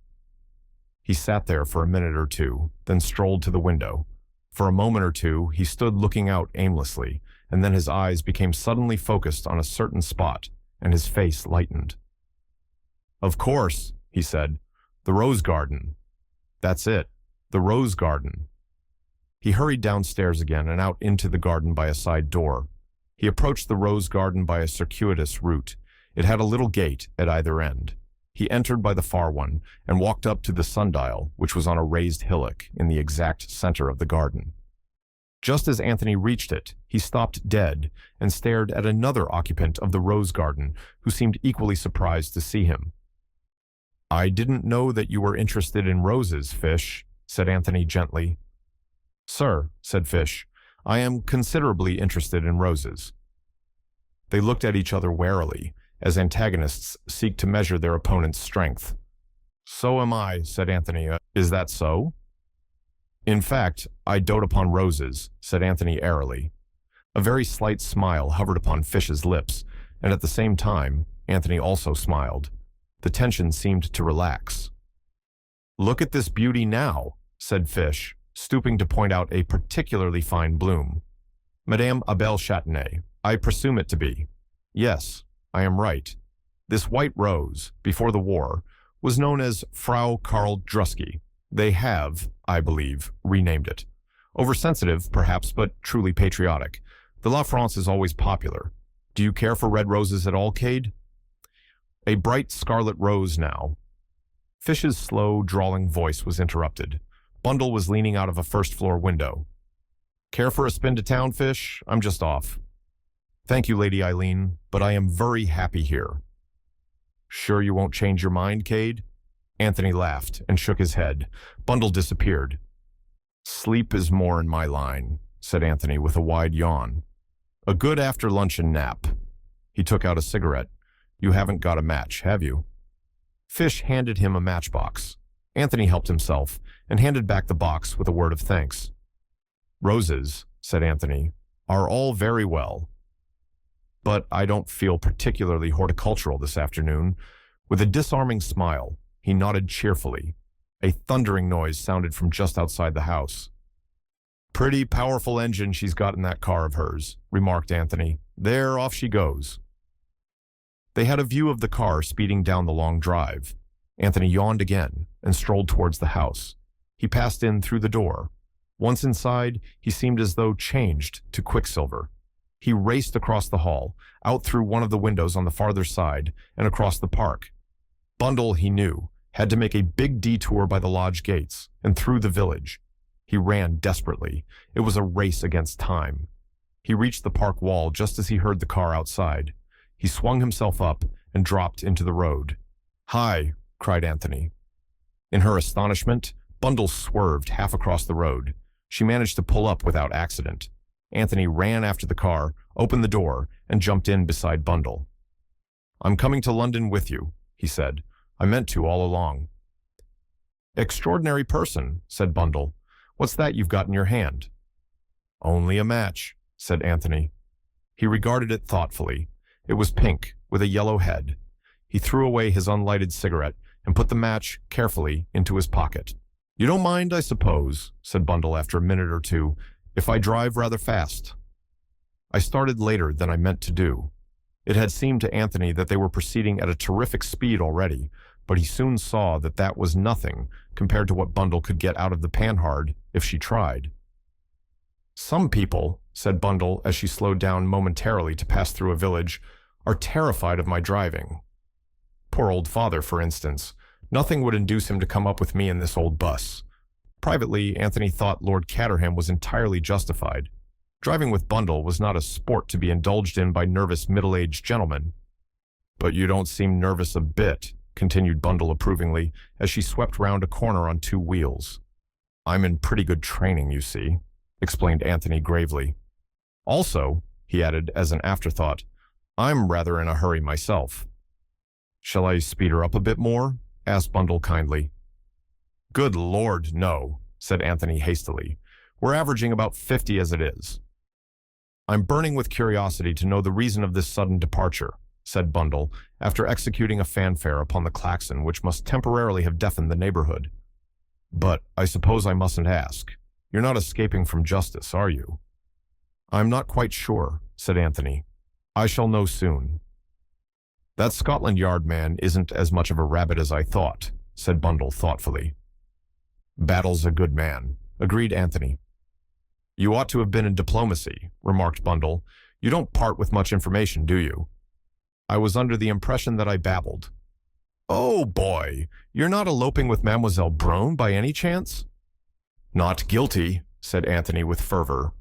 He sat there for a minute or two, then strolled to the window. For a moment or two, he stood looking out aimlessly, and then his eyes became suddenly focused on a certain spot, and his face lightened. Of course, he said, the rose garden. That's it, the rose garden. He hurried downstairs again and out into the garden by a side door. He approached the rose garden by a circuitous route. It had a little gate at either end. He entered by the far one and walked up to the sundial, which was on a raised hillock in the exact center of the garden. Just as Anthony reached it, he stopped dead and stared at another occupant of the rose garden who seemed equally surprised to see him. I didn't know that you were interested in roses, Fish, said Anthony gently. Sir, said Fish, I am considerably interested in roses. They looked at each other warily, as antagonists seek to measure their opponent's strength. So am I, said Anthony. Is that so? In fact, I dote upon roses, said Anthony airily. A very slight smile hovered upon Fish's lips, and at the same time, Anthony also smiled. The tension seemed to relax. Look at this beauty now, said Fish, stooping to point out a particularly fine bloom. Madame Abel Châtenay, I presume it to be. Yes, I am right. This white rose, before the war, was known as Frau Karl Drusky. They have, I believe, renamed it. Oversensitive, perhaps, but truly patriotic. The La France is always popular. Do you care for red roses at all, Cade? A bright scarlet rose now. Fish's slow, drawling voice was interrupted. Bundle was leaning out of a first-floor window. Care for a spin to town, Fish? I'm just off. Thank you, Lady Eileen, but I am very happy here. Sure you won't change your mind, Cade? Anthony laughed and shook his head. Bundle disappeared. Sleep is more in my line, said Anthony with a wide yawn. A good after-luncheon nap. He took out a cigarette. You haven't got a match, have you? Fish handed him a matchbox. Anthony helped himself and handed back the box with a word of thanks. Roses, said Anthony, are all very well. But I don't feel particularly horticultural this afternoon. With a disarming smile, he nodded cheerfully. A thundering noise sounded from just outside the house. Pretty powerful engine she's got in that car of hers, remarked Anthony. There, off she goes. They had a view of the car speeding down the long drive. Anthony yawned again and strolled towards the house. He passed in through the door. Once inside, he seemed as though changed to quicksilver. He raced across the hall, out through one of the windows on the farther side, and across the park. Bundle, he knew, had to make a big detour by the lodge gates and through the village. He ran desperately. It was a race against time. He reached the park wall just as he heard the car outside. He swung himself up and dropped into the road. Hi, cried Anthony. In her astonishment, Bundle swerved half across the road. She managed to pull up without accident. Anthony ran after the car, opened the door, and jumped in beside Bundle. I'm coming to London with you, he said. I meant to all along. Extraordinary person, said Bundle. What's that you've got in your hand? Only a match, said Anthony. He regarded it thoughtfully. It was pink, with a yellow head. He threw away his unlighted cigarette and put the match carefully into his pocket. You don't mind, I suppose, said Bundle after a minute or two, if I drive rather fast. I started later than I meant to do. It had seemed to Anthony that they were proceeding at a terrific speed already, but he soon saw that that was nothing compared to what Bundle could get out of the Panhard if she tried. Some people, said Bundle as she slowed down momentarily to pass through a village, are terrified of my driving. Poor old father, for instance. Nothing would induce him to come up with me in this old bus. Privately, Anthony thought Lord Caterham was entirely justified. Driving with Bundle was not a sport to be indulged in by nervous middle-aged gentlemen. But you don't seem nervous a bit, continued Bundle approvingly, as she swept round a corner on two wheels. I'm in pretty good training, you see, explained Anthony gravely. Also, he added as an afterthought, I'm rather in a hurry myself. Shall I speed her up a bit more? Asked Bundle kindly. Good Lord, no, said Anthony hastily. We're averaging about 50 as it is. I'm burning with curiosity to know the reason of this sudden departure, said Bundle, after executing a fanfare upon the klaxon which must temporarily have deafened the neighborhood. But I suppose I mustn't ask. You're not escaping from justice, are you? I'm not quite sure, said Anthony. I shall know soon. That Scotland Yard man isn't as much of a rabbit as I thought, said Bundle thoughtfully. Battle's a good man, agreed Anthony. You ought to have been in diplomacy, remarked Bundle. You don't part with much information, do you? I was under the impression that I babbled. Oh, boy, you're not eloping with Mademoiselle Brone by any chance? Not guilty, said Anthony with fervor.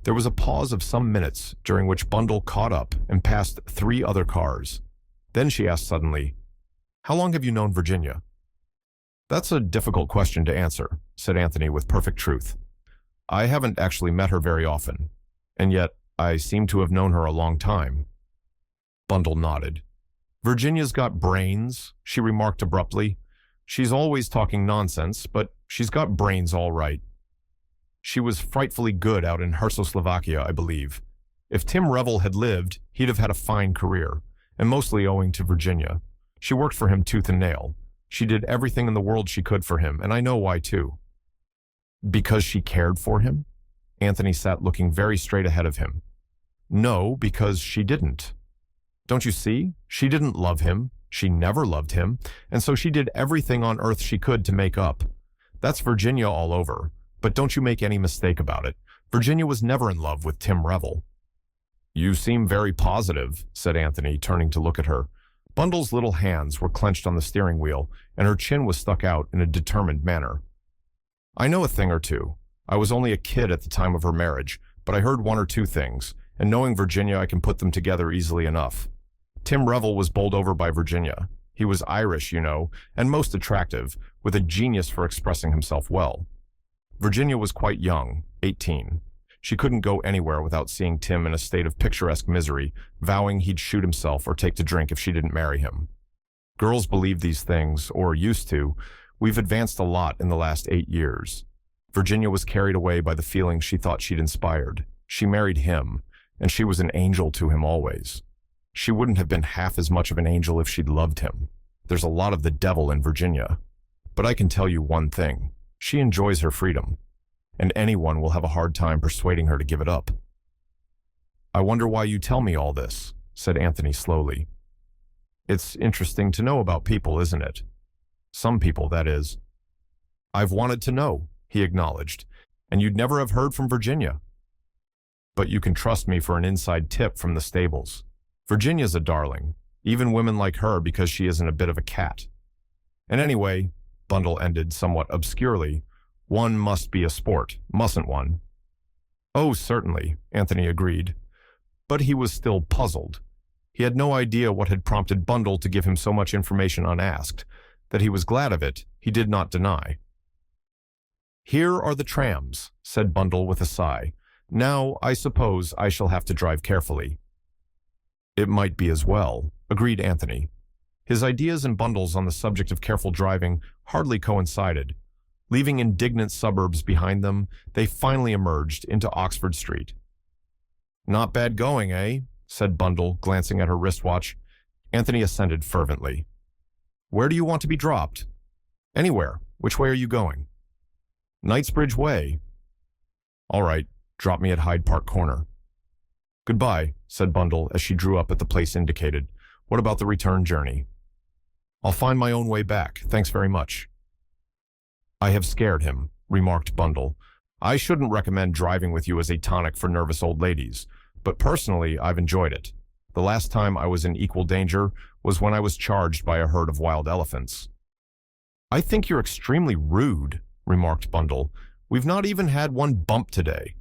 There was a pause of some minutes, during which Bundle caught up and passed 3 other cars. Then she asked suddenly, How long have you known Virginia? That's a difficult question to answer, said Anthony with perfect truth. I haven't actually met her very often, and yet I seem to have known her a long time. Bundle nodded. Virginia's got brains, she remarked abruptly. She's always talking nonsense, but she's got brains all right. She was frightfully good out in Czechoslovakia, I believe. If Tim Revel had lived, he'd have had a fine career, and mostly owing to Virginia. She worked for him tooth and nail. She did everything in the world she could for him, and I know why too. Because she cared for him? Anthony sat looking very straight ahead of him. No, because she didn't. Don't you see? She didn't love him. She never loved him, and so she did everything on earth she could to make up. That's Virginia all over, but don't you make any mistake about it. Virginia was never in love with Tim Revel. You seem very positive, said Anthony, turning to look at her. Bundle's little hands were clenched on the steering wheel, and her chin was stuck out in a determined manner. I know a thing or two. I was only a kid at the time of her marriage, but I heard one or two things, and knowing Virginia, I can put them together easily enough. Tim Revel was bowled over by Virginia. He was Irish, you know, and most attractive, with a genius for expressing himself well. Virginia was quite young, 18. She couldn't go anywhere without seeing Tim in a state of picturesque misery, vowing he'd shoot himself or take to drink if she didn't marry him. Girls believe these things, or used to. We've advanced a lot in the last 8 years. Virginia was carried away by the feelings she thought she'd inspired. She married him, and she was an angel to him always. She wouldn't have been half as much of an angel if she'd loved him. There's a lot of the devil in Virginia. But I can tell you one thing. She enjoys her freedom, and anyone will have a hard time persuading her to give it up. I wonder why you tell me all this, said Anthony slowly. It's interesting to know about people, isn't it? Some people, that is. I've wanted to know, he acknowledged, and you'd never have heard from Virginia. But you can trust me for an inside tip from the stables. Virginia's a darling, even women like her because she isn't a bit of a cat. And anyway, Bundle ended somewhat obscurely, one must be a sport, mustn't one? Oh, certainly, Anthony agreed. But he was still puzzled. He had no idea what had prompted Bundle to give him so much information unasked. That he was glad of it, he did not deny. Here are the trams, said Bundle with a sigh. Now, I suppose I shall have to drive carefully. It might be as well, agreed Anthony. His ideas and Bundle's on the subject of careful driving hardly coincided. Leaving indignant suburbs behind them, they finally emerged into Oxford Street. Not bad going, eh? Said Bundle, glancing at her wristwatch. Anthony assented fervently. Where do you want to be dropped? Anywhere. Which way are you going? Knightsbridge Way. All right, drop me at Hyde Park Corner. Goodbye, said Bundle as she drew up at the place indicated. What about the return journey? I'll find my own way back, thanks very much. I have scared him, remarked Bundle. I shouldn't recommend driving with you as a tonic for nervous old ladies, but personally I've enjoyed it. The last time I was in equal danger was when I was charged by a herd of wild elephants. I think you're extremely rude, remarked Bundle. We've not even had one bump today.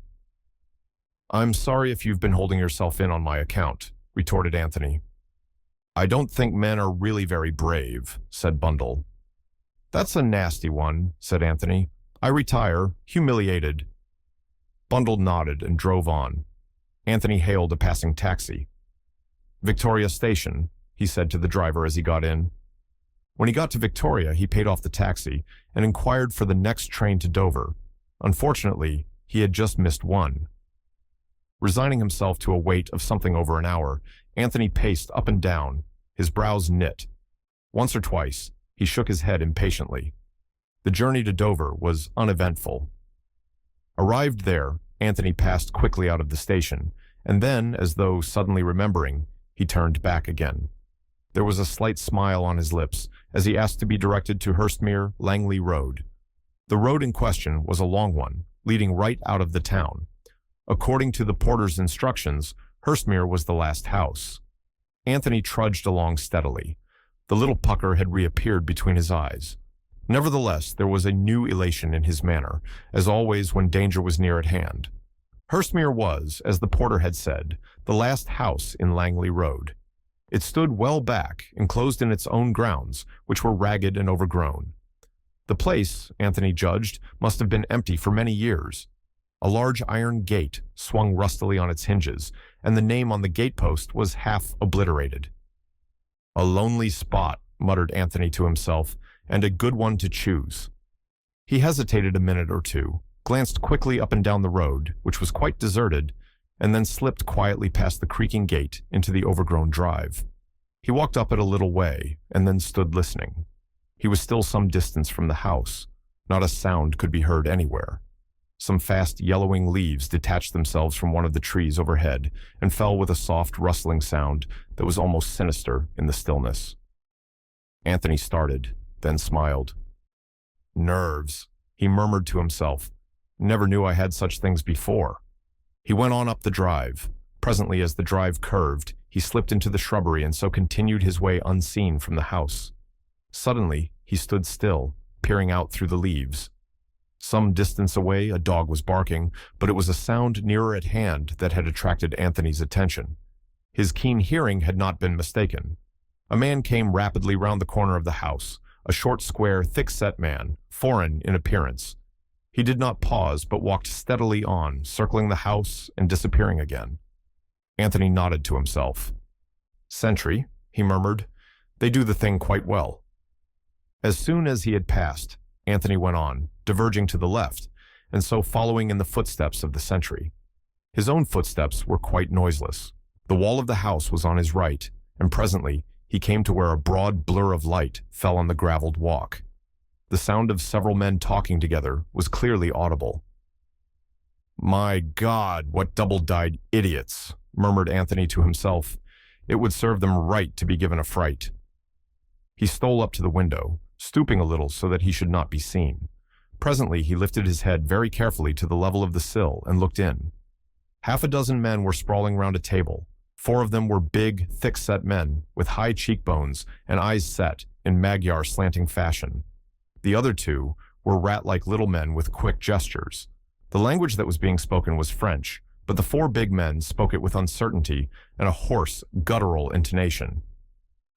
I'm sorry if you've been holding yourself in on my account, retorted Anthony. I don't think men are really very brave, said Bundle. That's a nasty one, said Anthony. I retire, humiliated. Bundle nodded and drove on. Anthony hailed a passing taxi. Victoria Station, he said to the driver as he got in. When he got to Victoria, he paid off the taxi and inquired for the next train to Dover. Unfortunately, he had just missed one. Resigning himself to a wait of something over an hour, Anthony paced up and down, his brows knit. Once or twice, he shook his head impatiently. The journey to Dover was uneventful. Arrived there, Anthony passed quickly out of the station, and then, as though suddenly remembering, he turned back again. There was a slight smile on his lips as he asked to be directed to Hurstmere Langley Road. The road in question was a long one, leading right out of the town. According to the porter's instructions, Hurstmere was the last house. Anthony trudged along steadily. The little pucker had reappeared between his eyes. Nevertheless, there was a new elation in his manner, as always when danger was near at hand. Hurstmere was, as the porter had said, the last house in Langley Road. It stood well back, enclosed in its own grounds, which were ragged and overgrown. The place, Anthony judged, must have been empty for many years. A large iron gate swung rustily on its hinges, and the name on the gatepost was half obliterated. "A lonely spot," muttered Anthony to himself, "and a good one to choose." He hesitated a minute or two, glanced quickly up and down the road, which was quite deserted, and then slipped quietly past the creaking gate into the overgrown drive. He walked up it a little way, and then stood listening. He was still some distance from the house. Not a sound could be heard anywhere. Some fast yellowing leaves detached themselves from one of the trees overhead and fell with a soft rustling sound that was almost sinister in the stillness. Anthony started, then smiled. "Nerves," he murmured to himself. "Never knew I had such things before." He went on up the drive. Presently, as the drive curved, he slipped into the shrubbery and so continued his way unseen from the house. Suddenly, he stood still, peering out through the leaves. Some distance away, a dog was barking, but it was a sound nearer at hand that had attracted Anthony's attention. His keen hearing had not been mistaken. A man came rapidly round the corner of the house, a short, square, thick-set man, foreign in appearance. He did not pause, but walked steadily on, circling the house and disappearing again. Anthony nodded to himself. "Sentry," he murmured. "They do the thing quite well." As soon as he had passed, Anthony went on, diverging to the left, and so following in the footsteps of the sentry. His own footsteps were quite noiseless. The wall of the house was on his right, and presently he came to where a broad blur of light fell on the graveled walk. The sound of several men talking together was clearly audible. "My God, what double-dyed idiots," murmured Anthony to himself. "It would serve them right to be given a fright." He stole up to the window, stooping a little so that he should not be seen. Presently he lifted his head very carefully to the level of the sill and looked in. Half a dozen men were sprawling round a table. 4 of them were big, thick-set men, with high cheekbones and eyes set in Magyar slanting fashion. The other 2 were rat-like little men with quick gestures. The language that was being spoken was French, but the 4 big men spoke it with uncertainty and a hoarse, guttural intonation.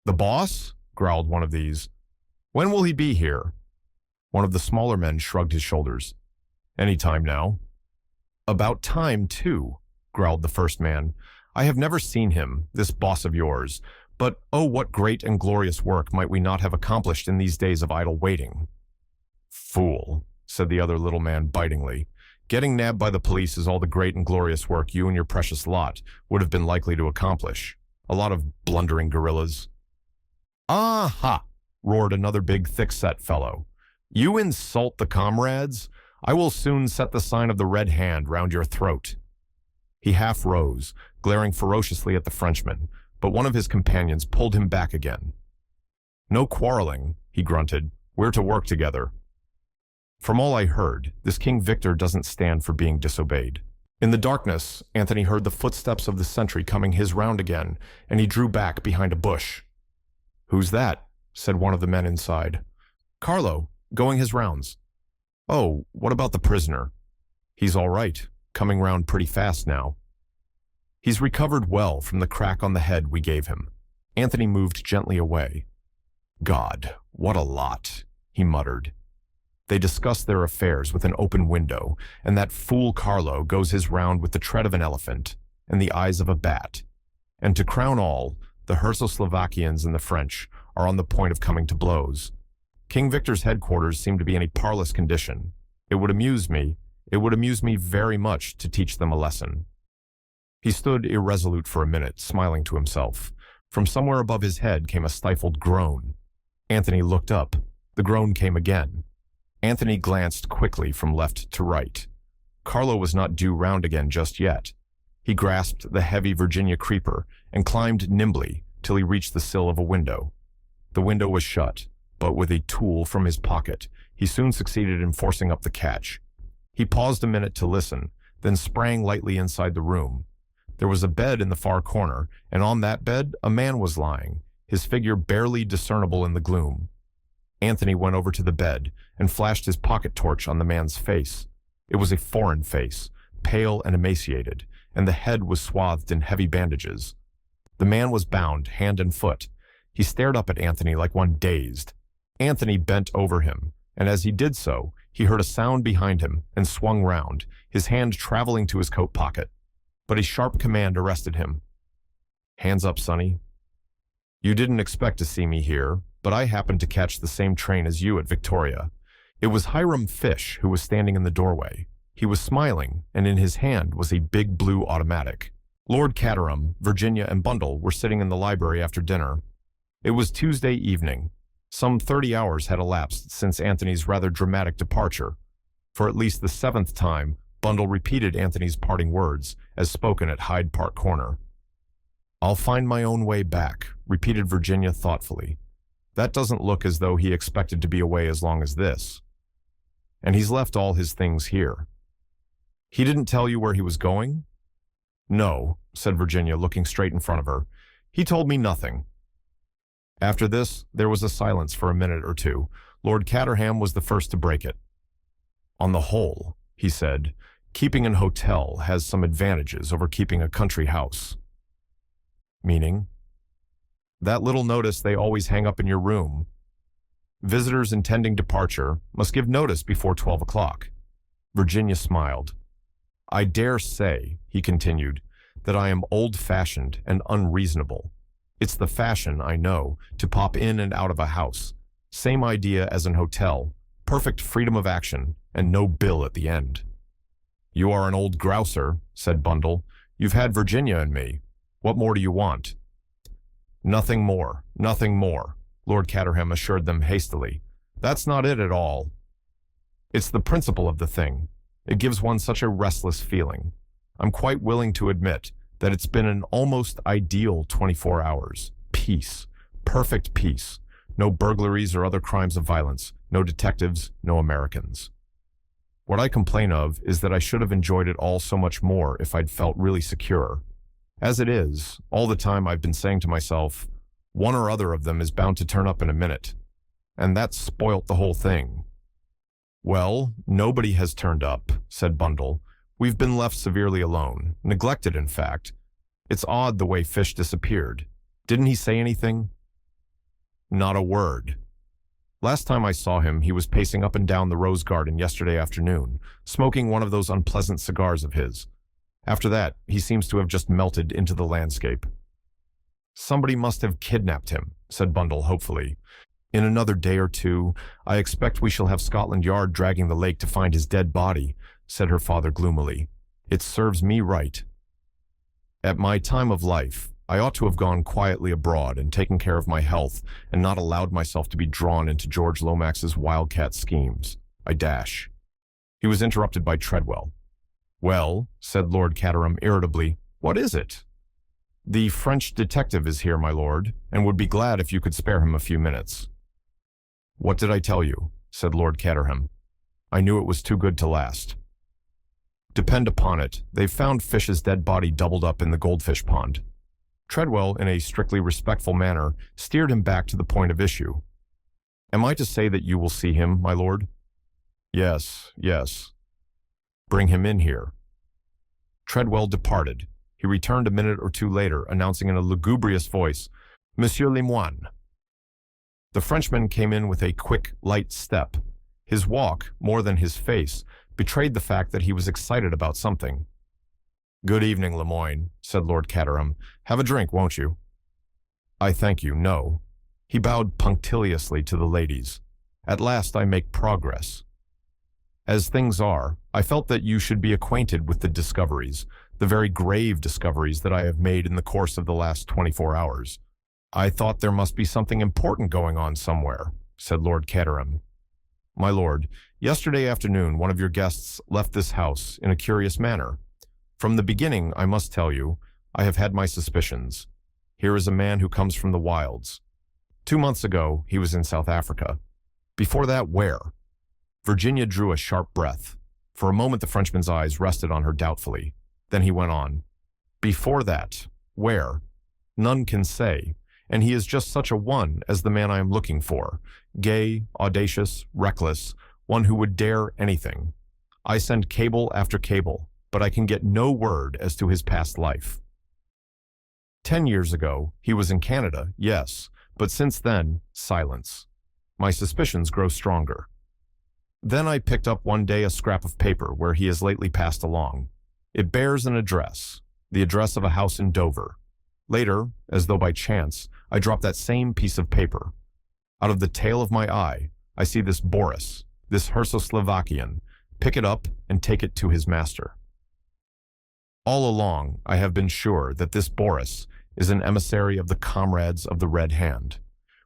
"The boss?" growled one of these. "When will he be here?" One of the smaller men shrugged his shoulders. "Any time now." "About time, too," growled the first man. "I have never seen him, this boss of yours, but oh, what great and glorious work might we not have accomplished in these days of idle waiting." "Fool," said the other little man bitingly. "Getting nabbed by the police is all the great and glorious work you and your precious lot would have been likely to accomplish. A lot of blundering guerrillas." "Aha!" roared another big, thick-set fellow. "You insult the comrades? I will soon set the sign of the red hand round your throat." He half rose, glaring ferociously at the Frenchman, but one of his companions pulled him back again. "No quarreling," he grunted. "We're to work together." From all I heard, this King Victor doesn't stand for being disobeyed. In the darkness, Anthony heard the footsteps of the sentry coming his round again, and he drew back behind a bush. "Who's that?" said one of the men inside. "Carlo, going his rounds." "Oh, what about the prisoner?" "He's all right, coming round pretty fast now." "He's recovered well from the crack on the head we gave him." Anthony moved gently away. "God, what a lot," he muttered. They discussed their affairs with an open window, and that fool Carlo goes his round with the tread of an elephant and the eyes of a bat. And to crown all, the Czechoslovakians and the French are on the point of coming to blows. King Victor's headquarters seem to be in a parlous condition. It would amuse me very much to teach them a lesson. He stood irresolute for a minute, smiling to himself. From somewhere above his head came a stifled groan. Anthony looked up. The groan came again. Anthony glanced quickly from left to right. Carlo was not due round again just yet. He grasped the heavy Virginia creeper and climbed nimbly till he reached the sill of a window. The window was shut, but with a tool from his pocket, he soon succeeded in forcing up the catch. He paused a minute to listen, then sprang lightly inside the room. There was a bed in the far corner, and on that bed a man was lying, his figure barely discernible in the gloom. Anthony went over to the bed and flashed his pocket torch on the man's face. It was a foreign face, pale and emaciated, and the head was swathed in heavy bandages. The man was bound, hand and foot. He stared up at Anthony like one dazed. Anthony bent over him, and as he did so, he heard a sound behind him and swung round, his hand traveling to his coat pocket. But a sharp command arrested him. "Hands up, Sonny. You didn't expect to see me here, but I happened to catch the same train as you at Victoria." It was Hiram Fish who was standing in the doorway. He was smiling, and in his hand was a big blue automatic. Lord Caterham, Virginia, and Bundle were sitting in the library after dinner. It was Tuesday evening. Some 30 hours had elapsed since Anthony's rather dramatic departure. For at least the 7th time, Bundle repeated Anthony's parting words, as spoken at Hyde Park Corner. "I'll find my own way back," repeated Virginia thoughtfully. "That doesn't look as though he expected to be away as long as this. And he's left all his things here." "He didn't tell you where he was going?" "No," said Virginia, looking straight in front of her. "He told me nothing." After this, there was a silence for a minute or two. Lord Caterham was the first to break it. "On the whole," he said, "keeping an hotel has some advantages over keeping a country house." "Meaning?" "That little notice they always hang up in your room. Visitors intending departure must give notice before 12 o'clock. Virginia smiled. "I dare say," he continued, "that I am old-fashioned and unreasonable. It's the fashion, I know, to pop in and out of a house. Same idea as an hotel, perfect freedom of action, and no bill at the end." "You are an old grouser," said Bundle. "You've had Virginia and me. What more do you want?" "Nothing more, nothing more," Lord Caterham assured them hastily. "That's not it at all. It's the principle of the thing. It gives one such a restless feeling. I'm quite willing to admit that it's been an almost ideal 24 hours. Peace. Perfect peace. No burglaries or other crimes of violence. No detectives. No Americans. What I complain of is that I should have enjoyed it all so much more if I'd felt really secure. As it is, all the time I've been saying to myself, one or other of them is bound to turn up in a minute. And that's spoilt the whole thing." "Well, nobody has turned up," said Bundle. "We've been left severely alone, neglected in fact. It's odd the way Fish disappeared. Didn't he say anything?" "Not a word. Last time I saw him, he was pacing up and down the rose garden yesterday afternoon, smoking one of those unpleasant cigars of his. After that, he seems to have just melted into the landscape." "Somebody must have kidnapped him," said Bundle hopefully. "In another day or two, I expect we shall have Scotland Yard dragging the lake to find his dead body," said her father gloomily. "It serves me right. At my time of life, I ought to have gone quietly abroad and taken care of my health and not allowed myself to be drawn into George Lomax's wildcat schemes. I dash." He was interrupted by Treadwell. "Well," said Lord Caterham irritably, "what is it?" "The French detective is here, my lord, and would be glad if you could spare him a few minutes." "What did I tell you?" said Lord Caterham. "I knew it was too good to last. Depend upon it, they've found Fish's dead body doubled up in the goldfish pond." Treadwell, in a strictly respectful manner, steered him back to the point of issue. "Am I to say that you will see him, my lord?" "Yes, yes." "Bring him in here." Treadwell departed. He returned a minute or two later, announcing in a lugubrious voice, "Monsieur Lemoine." The Frenchman came in with a quick, light step. His walk, more than his face, betrayed the fact that he was excited about something. "Good evening, Lemoine," said Lord Caterham. "Have a drink, won't you?" "I thank you, no." He bowed punctiliously to the ladies. "At last I make progress. As things are, I felt that you should be acquainted with the discoveries, the very grave discoveries that I have made in the course of the last 24 hours. I thought there must be something important going on somewhere," said Lord Caterham. "My lord, yesterday afternoon one of your guests left this house in a curious manner. From the beginning, I must tell you, I have had my suspicions. Here is a man who comes from the wilds. 2 months ago, he was in South Africa. Before that, where?" Virginia drew a sharp breath. For a moment the Frenchman's eyes rested on her doubtfully. Then he went on. "Before that, where? None can say. And he is just such a one as the man I am looking for. Gay, audacious, reckless, one who would dare anything. I send cable after cable, but I can get no word as to his past life." 10 years ago, he was in Canada, yes, but since then, silence. My suspicions grow stronger. Then I picked up one day a scrap of paper where he has lately passed along. It bears an address, the address of a house in Dover. Later, as though by chance, I drop that same piece of paper. Out of the tail of my eye, I see this Boris, this Hruso-Slovakian, pick it up and take it to his master. All along, I have been sure that this Boris is an emissary of the comrades of the Red Hand.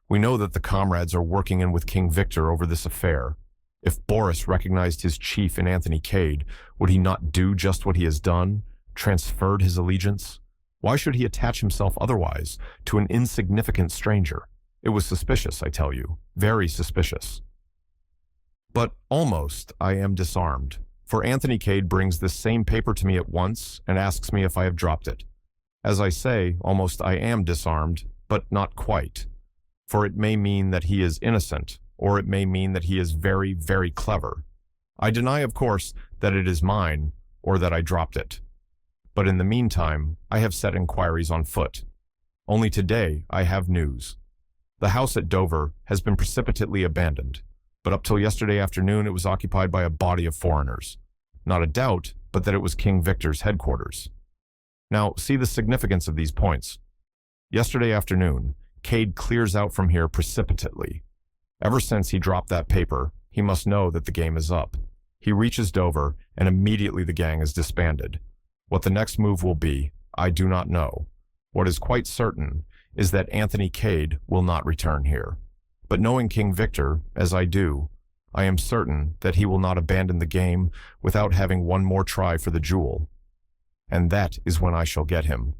We know that the comrades are working in with King Victor over this affair. If Boris recognized his chief in Anthony Cade, would he not do just what he has done, transferred his allegiance? Why should he attach himself otherwise to an insignificant stranger? It was suspicious, I tell you, very suspicious. But almost I am disarmed, for Anthony Cade brings this same paper to me at once and asks me if I have dropped it. As I say, almost I am disarmed, but not quite, for it may mean that he is innocent, or it may mean that he is very, very clever. I deny, of course, that it is mine, or that I dropped it. But in the meantime, I have set inquiries on foot. Only today I have news. The house at Dover has been precipitately abandoned, but up till yesterday afternoon it was occupied by a body of foreigners. Not a doubt, but that it was King Victor's headquarters. Now, see the significance of these points. Yesterday afternoon, Cade clears out from here precipitately. Ever since he dropped that paper, he must know that the game is up. He reaches Dover, and immediately the gang is disbanded. What the next move will be, I do not know. What is quite certain is that Anthony Cade will not return here. But knowing King Victor, as I do, I am certain that he will not abandon the game without having one more try for the jewel. And that is when I shall get him.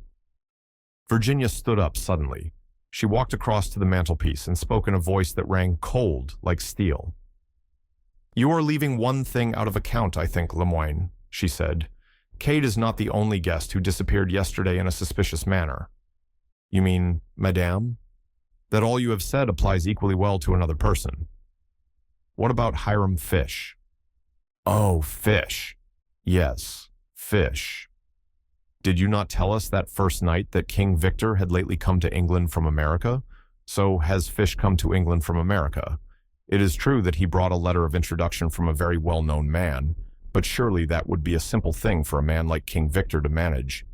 Virginia stood up suddenly. She walked across to the mantelpiece and spoke in a voice that rang cold like steel. "You are leaving one thing out of account, I think, Lemoyne," she said. "Cade is not the only guest who disappeared yesterday in a suspicious manner." "You mean, Madame? That all you have said applies equally well to another person." "What about Hiram Fish?" "Oh, Fish. Yes, Fish. Did you not tell us that first night that King Victor had lately come to England from America? So has Fish come to England from America? It is true that he brought a letter of introduction from a very well-known man, but surely that would be a simple thing for a man like King Victor to manage.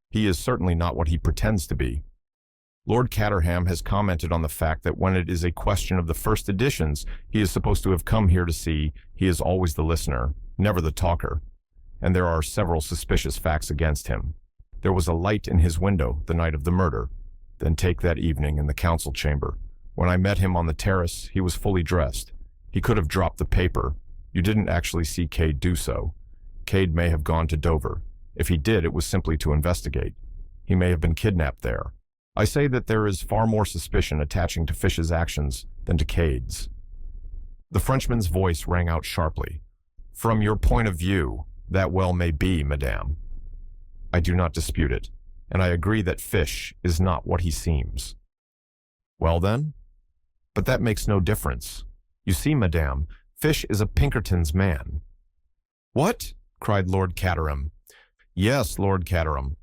He is certainly not what he pretends to be. Lord Caterham has commented on the fact that when it is a question of the first editions he is supposed to have come here to see, he is always the listener, never the talker. And there are several suspicious facts against him. There was a light in his window the night of the murder. Then take that evening in the council chamber. When I met him on the terrace, he was fully dressed. He could have dropped the paper. You didn't actually see Cade do so. Cade may have gone to Dover. If he did, it was simply to investigate. He may have been kidnapped there. I say that there is far more suspicion attaching to Fish's actions than to Cade's. The Frenchman's voice rang out sharply. "From your point of view, that well may be, Madame. I do not dispute it, and I agree that Fish is not what he seems." "Well then? But that makes no difference. You see, Madame, Fish is a Pinkerton's man." "What?" cried Lord Caterham. "Yes, Lord Caterham.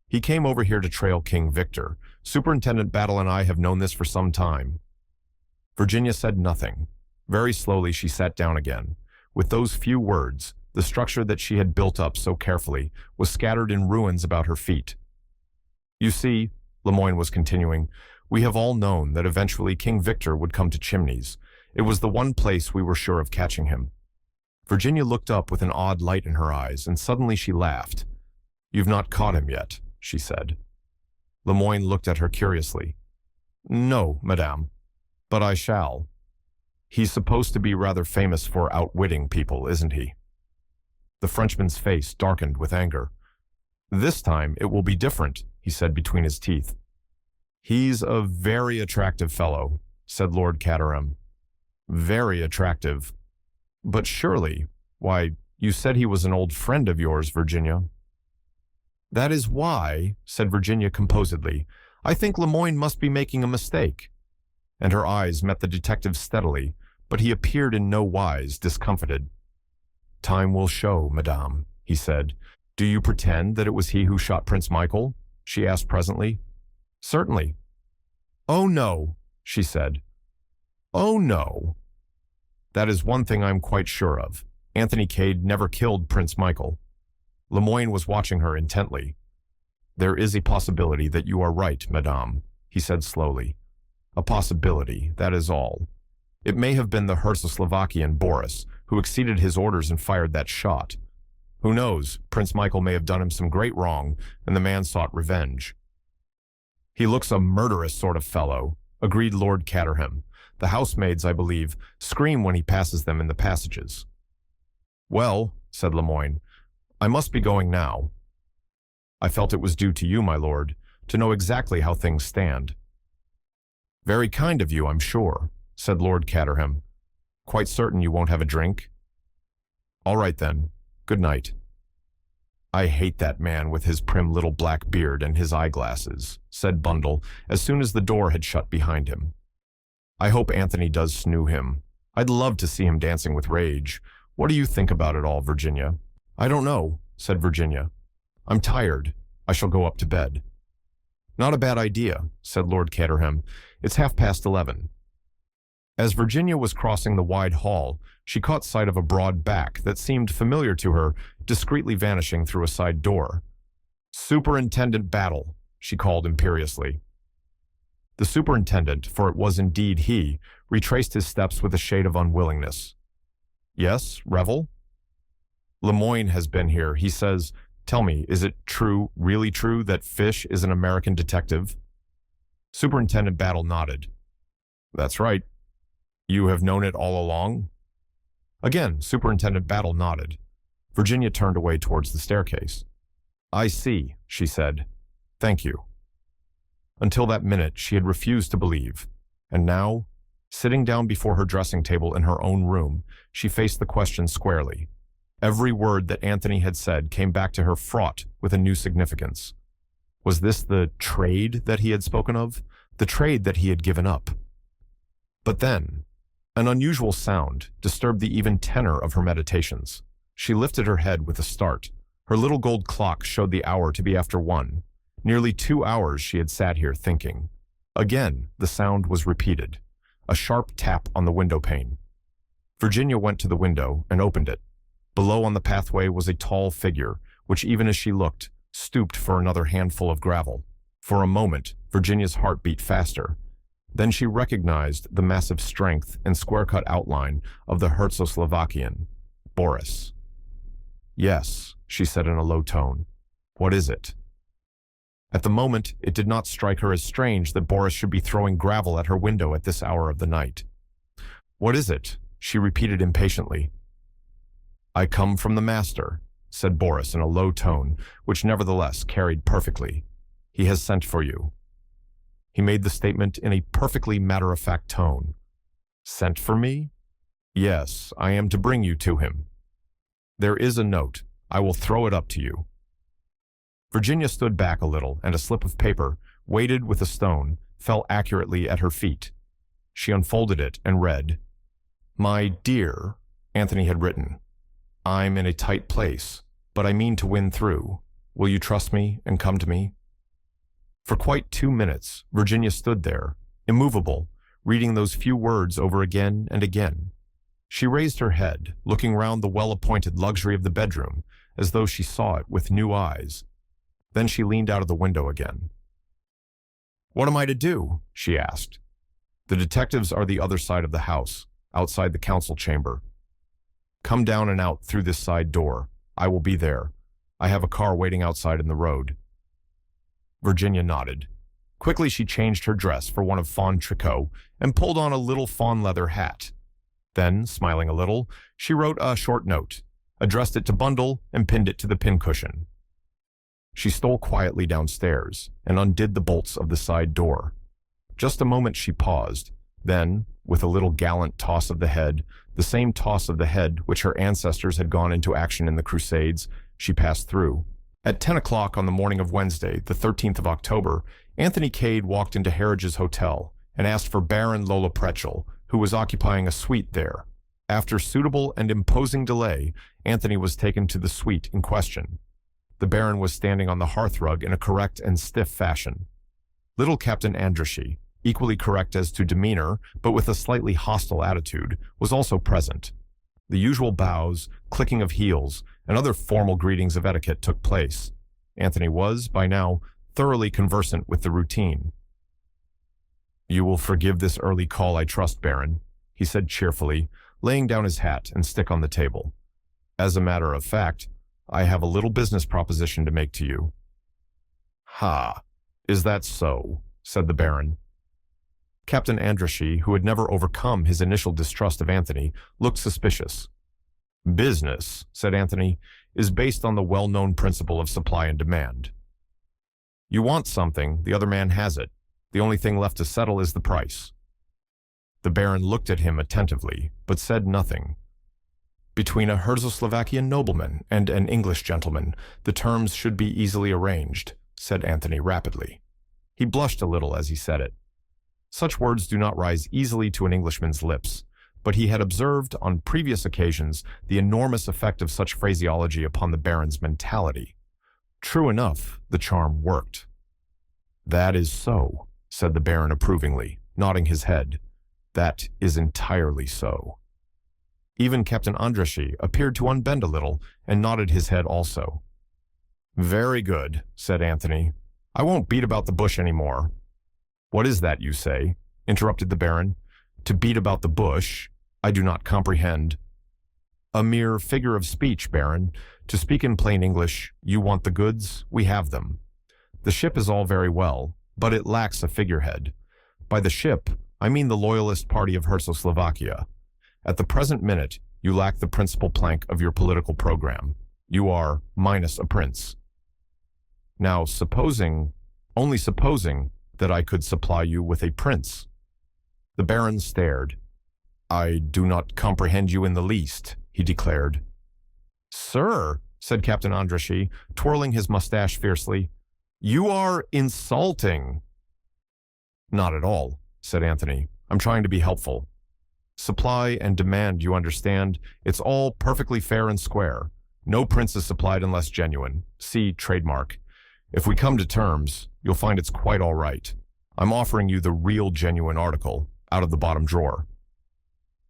He came over here to trail King Victor. Superintendent Battle and I have known this for some time." Virginia said nothing. Very slowly she sat down again. With those few words, the structure that she had built up so carefully was scattered in ruins about her feet. "You see," Lemoyne was continuing, "we have all known that eventually King Victor would come to Chimneys. It was the one place we were sure of catching him." Virginia looked up with an odd light in her eyes, and suddenly she laughed. "You've not caught him yet," she said. Lemoyne looked at her curiously. "No, Madame, but I shall. He's supposed to be rather famous for outwitting people, isn't he?" The Frenchman's face darkened with anger. "This time it will be different," he said between his teeth. "He's a very attractive fellow," said Lord Caterham. "Very attractive. But surely, why, you said he was an old friend of yours, Virginia." "That is why," said Virginia composedly, "I think Lemoyne must be making a mistake." And her eyes met the detective steadily, but he appeared in no wise discomfited. "Time will show, Madame," he said. "Do you pretend that it was he who shot Prince Michael?" she asked presently. Certainly. Oh no, she said. Oh no. That is one thing I'm quite sure of. Anthony Cade never killed Prince Michael. Lemoyne was watching her intently. There is a possibility that you are right, madame, he said slowly. A possibility, that is all. It may have been the Czechoslovakian Boris who exceeded his orders and fired that shot. Who knows, Prince Michael may have done him some great wrong, and the man sought revenge. He looks a murderous sort of fellow, agreed Lord Caterham. The housemaids, I believe, scream when he passes them in the passages. Well, said Lemoyne, I must be going now. I felt it was due to you, my lord, to know exactly how things stand. Very kind of you, I'm sure, said Lord Caterham. Quite certain you won't have a drink? All right then. Good night. I hate that man with his prim little black beard and his eyeglasses, said Bundle, as soon as the door had shut behind him. I hope Anthony does snoo him. I'd love to see him dancing with rage. What do you think about it all, Virginia? I don't know, said Virginia. I'm tired. I shall go up to bed. Not a bad idea, said Lord Caterham. It's 11:30. As Virginia was crossing the wide hall, she caught sight of a broad back that seemed familiar to her, discreetly vanishing through a side door. Superintendent Battle, she called imperiously. The superintendent, for it was indeed he, retraced his steps with a shade of unwillingness. Yes, Revel? Lemoyne has been here. He says, tell me, is it true, really true, that Fish is an American detective? Superintendent Battle nodded. That's right. You have known it all along? Again, Superintendent Battle nodded. Virginia turned away towards the staircase. I see, she said. Thank you. Until that minute, she had refused to believe. And now, sitting down before her dressing table in her own room, she faced the question squarely. Every word that Anthony had said came back to her fraught with a new significance. Was this the trade that he had spoken of? The trade that he had given up? But then, an unusual sound disturbed the even tenor of her meditations. She lifted her head with a start. Her little gold clock showed the hour to be after 1. Nearly 2 hours she had sat here thinking. Again, the sound was repeated. A sharp tap on the window pane. Virginia went to the window and opened it. Below on the pathway was a tall figure, which even as she looked, stooped for another handful of gravel. For a moment, Virginia's heart beat faster. Then she recognized the massive strength and square-cut outline of the Czechoslovakian, Boris. Yes, she said in a low tone. What is it? At the moment, it did not strike her as strange that Boris should be throwing gravel at her window at this hour of the night. What is it? She repeated impatiently. I come from the master, said Boris in a low tone, which nevertheless carried perfectly. He has sent for you. He made the statement in a perfectly matter-of-fact tone. Sent for me? Yes, I am to bring you to him. There is a note. I will throw it up to you. Virginia stood back a little, and a slip of paper, weighted with a stone, fell accurately at her feet. She unfolded it and read, My dear, Anthony had written, I'm in a tight place, but I mean to win through. Will you trust me and come to me? For quite 2 minutes, Virginia stood there, immovable, reading those few words over again and again. She raised her head, looking round the well-appointed luxury of the bedroom, as though she saw it with new eyes. Then she leaned out of the window again. What am I to do? She asked. The detectives are the other side of the house, outside the council chamber. Come down and out through this side door. I will be there. I have a car waiting outside in the road. Virginia nodded. Quickly she changed her dress for one of fawn tricot and pulled on a little fawn leather hat. Then, smiling a little, she wrote a short note, addressed it to Bundle, and pinned it to the pincushion. She stole quietly downstairs and undid the bolts of the side door. Just a moment she paused. Then, with a little gallant toss of the head, the same toss of the head which her ancestors had gone into action in the Crusades, she passed through. At 10 o'clock on the morning of Wednesday, the 13th of October, Anthony Cade walked into Harridge's hotel and asked for Baron Lola Pretchel, who was occupying a suite there. After suitable and imposing delay, Anthony was taken to the suite in question. The Baron was standing on the hearthrug in a correct and stiff fashion. Little Captain Andrashy, equally correct as to demeanor, but with a slightly hostile attitude, was also present. The usual bows, clicking of heels, and other formal greetings of etiquette took place. Anthony was, by now, thoroughly conversant with the routine. "You will forgive this early call, I trust, Baron," he said cheerfully, laying down his hat and stick on the table. "As a matter of fact, I have a little business proposition to make to you." "Ha, is that so?" said the Baron. Captain Andrashy, who had never overcome his initial distrust of Anthony, looked suspicious. "Business," said Anthony, "is based on the well-known principle of supply and demand. You want something, the other man has it. The only thing left to settle is the price." The Baron looked at him attentively, but said nothing. "Between a Herzoslovakian nobleman and an English gentleman, the terms should be easily arranged," said Anthony rapidly. He blushed a little as he said it. Such words do not rise easily to an Englishman's lips, but he had observed on previous occasions the enormous effect of such phraseology upon the Baron's mentality. True enough, the charm worked. "That is so," said the Baron approvingly, nodding his head. "That is entirely so." Even Captain Andrashy appeared to unbend a little and nodded his head also. "Very good," said Anthony. "I won't beat about the bush anymore." "What is that, you say?" interrupted the Baron. "To beat about the bush? I do not comprehend." "A mere figure of speech, Baron. To speak in plain English, you want the goods, we have them. The ship is all very well, but it lacks a figurehead. By the ship, I mean the loyalist party of Herzoslovakia. At the present minute, you lack the principal plank of your political program. You are minus a prince. Now, only supposing, that I could supply you with a prince." The Baron stared. "I do not comprehend you in the least," he declared. "Sir," said Captain Andrashy, twirling his mustache fiercely, "you are insulting." "Not at all," said Anthony. "I'm trying to be helpful. Supply and demand, you understand. It's all perfectly fair and square. No prince is supplied unless genuine. See trademark. If we come to terms, you'll find it's quite all right. I'm offering you the real genuine article, out of the bottom drawer."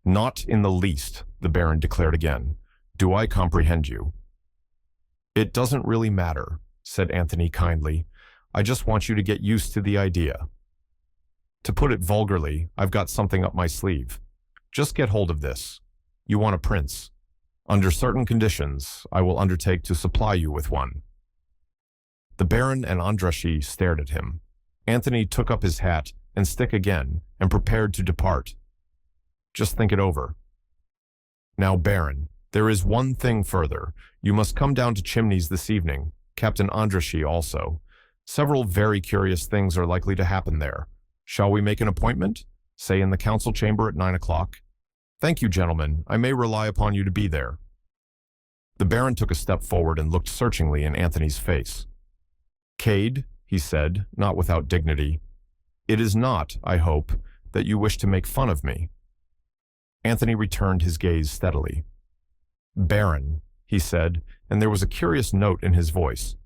"Not in the least," the Baron declared again. "Do I comprehend you?" "It doesn't really matter," said Anthony kindly. "I just want you to get used to the idea. To put it vulgarly, I've got something up my sleeve. Just get hold of this. You want a prince. Under certain conditions, I will undertake to supply you with one." The Baron and Andrashy stared at him. Anthony took up his hat and stick again and prepared to depart. "Just think it over. Now, Baron, there is one thing further. You must come down to Chimneys this evening, Captain Andrashy also. Several very curious things are likely to happen there. Shall we make an appointment? Say in the council chamber at 9 o'clock. Thank you, gentlemen. I may rely upon you to be there." The Baron took a step forward and looked searchingly in Anthony's face. "Cade," he said, not without dignity, "it is not, I hope, that you wish to make fun of me." Anthony returned his gaze steadily. "Baron," he said, and there was a curious note in his voice.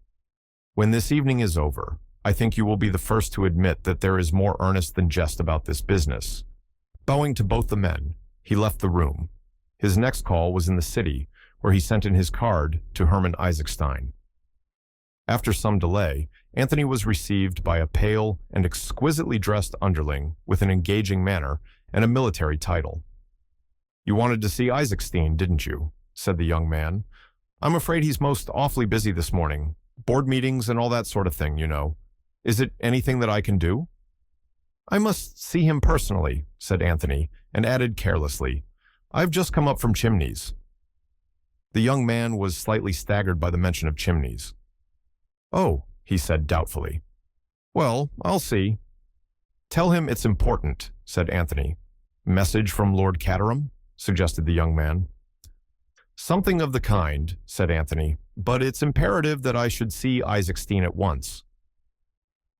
"When this evening is over, I think you will be the first to admit that there is more earnest than jest about this business." Bowing to both the men, he left the room. His next call was in the city, where he sent in his card to Hermann Isaacstein. After some delay, Anthony was received by a pale and exquisitely dressed underling with an engaging manner and a military title. "You wanted to see Isaacstein, didn't you?" said the young man. "I'm afraid he's most awfully busy this morning. Board meetings and all that sort of thing, you know. Is it anything that I can do?" "I must see him personally," said Anthony, and added carelessly, "I've just come up from Chimneys." The young man was slightly staggered by the mention of Chimneys. "Oh," he said doubtfully. "Well, I'll see." "Tell him it's important," said Anthony. "Message from Lord Caterham?" suggested the young man. "Something of the kind," said Anthony, "but it's imperative that I should see Isaacstein at once."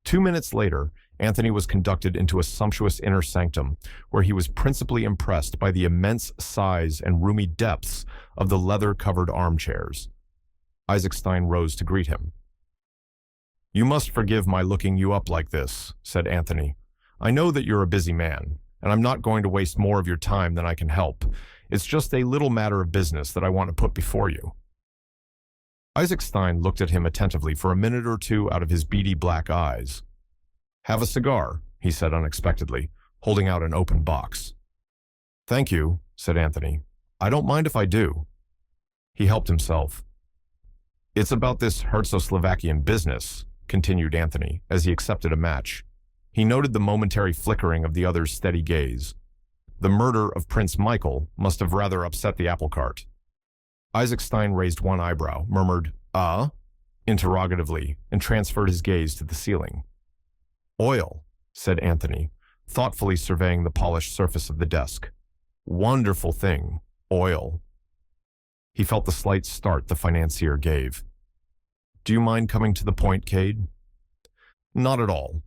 2 minutes later, Anthony was conducted into a sumptuous inner sanctum, where he was principally impressed by the immense size and roomy depths of the leather-covered armchairs. Isaacstein rose to greet him. You must forgive my looking you up like this, said Anthony. I know that you're a busy man, and I'm not going to waste more of your time than I can help. It's just a little matter of business that I want to put before you. Isaac Stein looked at him attentively for a minute or two out of his beady black eyes. Have a cigar, he said unexpectedly, holding out an open box. Thank you, said Anthony. I don't mind if I do. He helped himself. It's about this Herzo-Slovakian business, continued Anthony, as he accepted a match. He noted the momentary flickering of the other's steady gaze. The murder of Prince Michael must have rather upset the apple cart. Isaac Stein raised one eyebrow, murmured, interrogatively, and transferred his gaze to the ceiling. Oil, said Anthony, thoughtfully surveying the polished surface of the desk. Wonderful thing, oil. He felt the slight start the financier gave. Do you mind coming to the point, Cade? Not at all.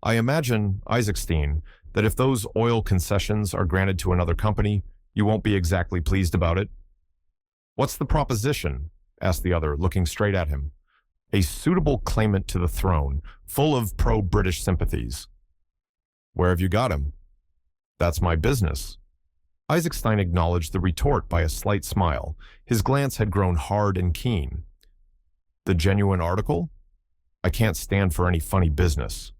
I imagine, Isaac Stein, that if those oil concessions are granted to another company, you won't be exactly pleased about it. What's the proposition? Asked the other, looking straight at him. A suitable claimant to the throne, full of pro-British sympathies. Where have you got him? That's my business. Isaac Stein acknowledged the retort by a slight smile. His glance had grown hard and keen. The genuine article? I can't stand for any funny business.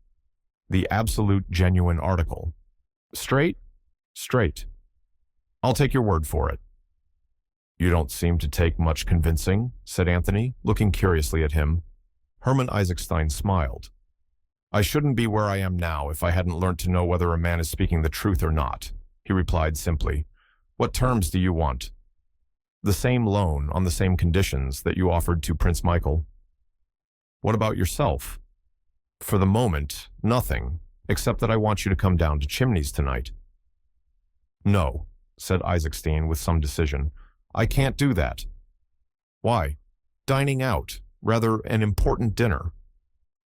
The absolute genuine article. Straight? Straight. I'll take your word for it. You don't seem to take much convincing, said Anthony, looking curiously at him. Herman Isaac Stein smiled. I shouldn't be where I am now if I hadn't learnt to know whether a man is speaking the truth or not, he replied simply. What terms do you want? The same loan on the same conditions that you offered to Prince Michael. What about yourself? For the moment, nothing, except that I want you to come down to Chimneys tonight. No, said Isaac Stein with some decision. I can't do that. Why? Dining out, rather an important dinner.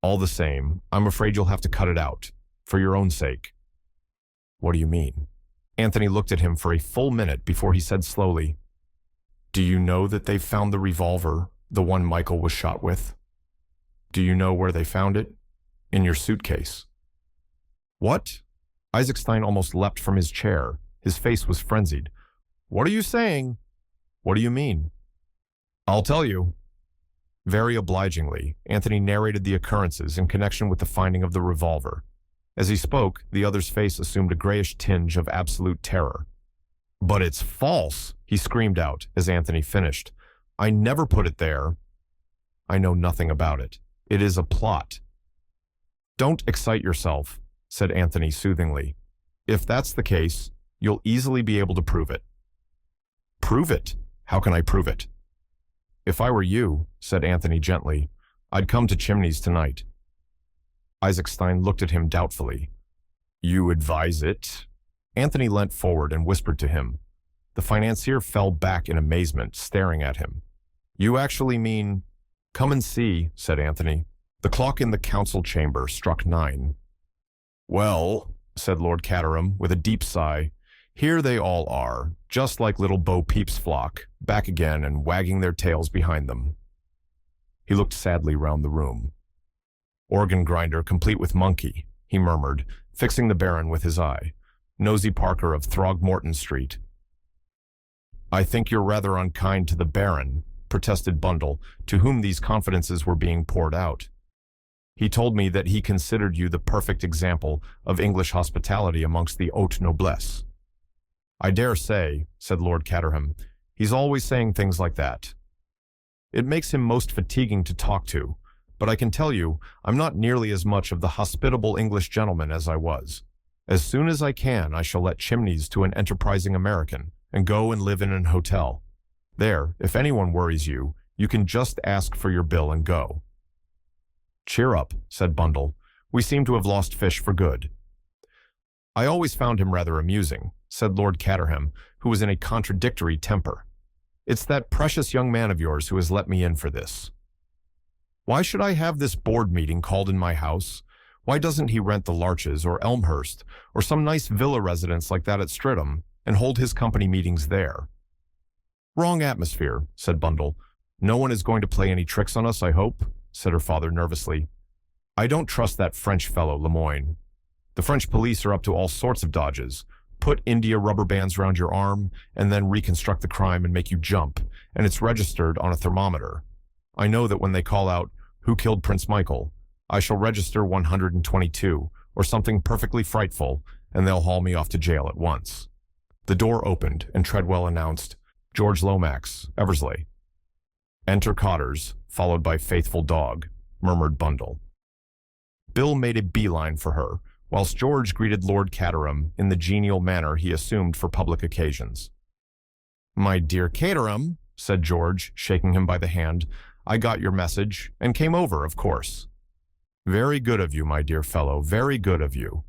All the same, I'm afraid you'll have to cut it out, for your own sake. What do you mean? Anthony looked at him for a full minute before he said slowly, Do you know that they found the revolver, the one Michael was shot with? Do you know where they found it? In your suitcase. What? Isaac Stein almost leapt from his chair. His face was frenzied. What are you saying? What do you mean? I'll tell you. Very obligingly, Anthony narrated the occurrences in connection with the finding of the revolver. As he spoke, the other's face assumed a grayish tinge of absolute terror. But it's false, he screamed out as Anthony finished. I never put it there. I know nothing about it. It is a plot. Don't excite yourself, said Anthony soothingly. If that's the case, you'll easily be able to prove it. Prove it? How can I prove it? If I were you, said Anthony gently, I'd come to Chimneys tonight. Isaac Stein looked at him doubtfully. You advise it? Anthony leant forward and whispered to him. The financier fell back in amazement, staring at him. You actually mean... Come and see, said Anthony. The clock in the council chamber struck 9. Well, said Lord Caterham with a deep sigh, here they all are, just like little Bo Peep's flock, back again and wagging their tails behind them. He looked sadly round the room. Organ grinder complete with monkey, he murmured, fixing the Baron with his eye. Nosy Parker of Throgmorton Street. I think you're rather unkind to the Baron, protested Bundle, to whom these confidences were being poured out. He told me that he considered you the perfect example of English hospitality amongst the haute noblesse. I dare say, said Lord Caterham, he's always saying things like that. It makes him most fatiguing to talk to, but I can tell you, I'm not nearly as much of the hospitable English gentleman as I was. As soon as I can, I shall let Chimneys to an enterprising American, and go and live in an hotel. There, if anyone worries you, you can just ask for your bill and go. Cheer up, said Bundle. We seem to have lost fish for good. I always found him rather amusing, said Lord Caterham, who was in a contradictory temper. It's that precious young man of yours who has let me in for this. Why should I have this board meeting called in my house? Why doesn't he rent the Larches or Elmhurst or some nice villa residence like that at Streatham and hold his company meetings there? Wrong atmosphere, said Bundle. No one is going to play any tricks on us, I hope, said her father nervously. I don't trust that French fellow, Lemoyne. The French police are up to all sorts of dodges. Put India rubber bands around your arm and then reconstruct the crime and make you jump, and it's registered on a thermometer. I know that when they call out, "Who killed Prince Michael?" I shall register 122, or something perfectly frightful, and they'll haul me off to jail at once. The door opened, and Treadwell announced, "George Lomax, Eversley." "Enter Cotters, followed by faithful dog," murmured Bundle. Bill made a beeline for her, whilst George greeted Lord Caterham in the genial manner he assumed for public occasions. "My dear Caterham," said George, shaking him by the hand, "I got your message, and came over, of course." "Very good of you, my dear fellow, very good of you."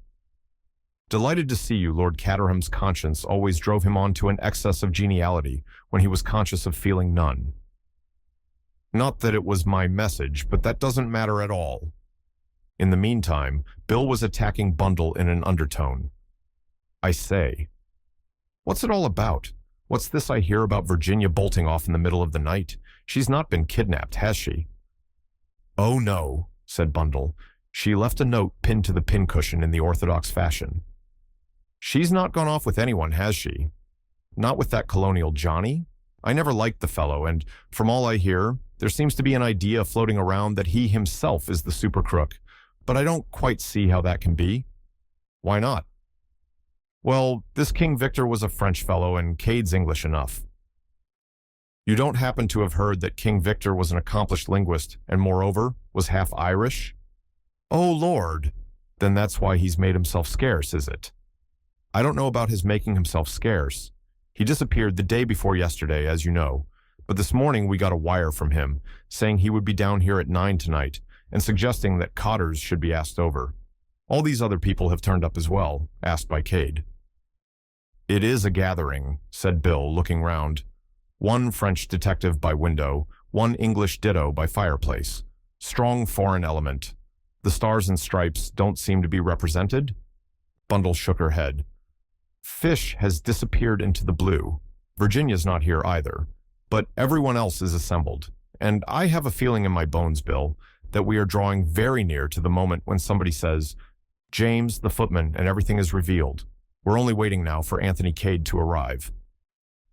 "Delighted to see you." Lord Caterham's conscience always drove him on to an excess of geniality when he was conscious of feeling none. "Not that it was my message, but that doesn't matter at all." In the meantime, Bill was attacking Bundle in an undertone. "I say, what's it all about? What's this I hear about Virginia bolting off in the middle of the night? She's not been kidnapped, has she?" "Oh, no," said Bundle. "She left a note pinned to the pincushion in the orthodox fashion." "She's not gone off with anyone, has she? Not with that colonial Johnny? I never liked the fellow, and from all I hear, there seems to be an idea floating around that he himself is the super crook, but I don't quite see how that can be." "Why not?" "Well, this King Victor was a French fellow, and Cade's English enough." "You don't happen to have heard that King Victor was an accomplished linguist, and moreover, was half Irish?" "Oh, Lord! Then that's why he's made himself scarce, is it?" "I don't know about his making himself scarce. He disappeared the day before yesterday, as you know, but this morning we got a wire from him, saying he would be down here at 9 tonight, and suggesting that Cotters should be asked over. All these other people have turned up as well, asked by Cade." "It is a gathering," said Bill, looking round. "One French detective by window, one English ditto by fireplace. Strong foreign element. The stars and stripes don't seem to be represented?" Bundle shook her head. "Fish has disappeared into the blue. Virginia's not here either. But everyone else is assembled. And I have a feeling in my bones, Bill, that we are drawing very near to the moment when somebody says, 'James, the footman, and everything is revealed.' We're only waiting now for Anthony Cade to arrive."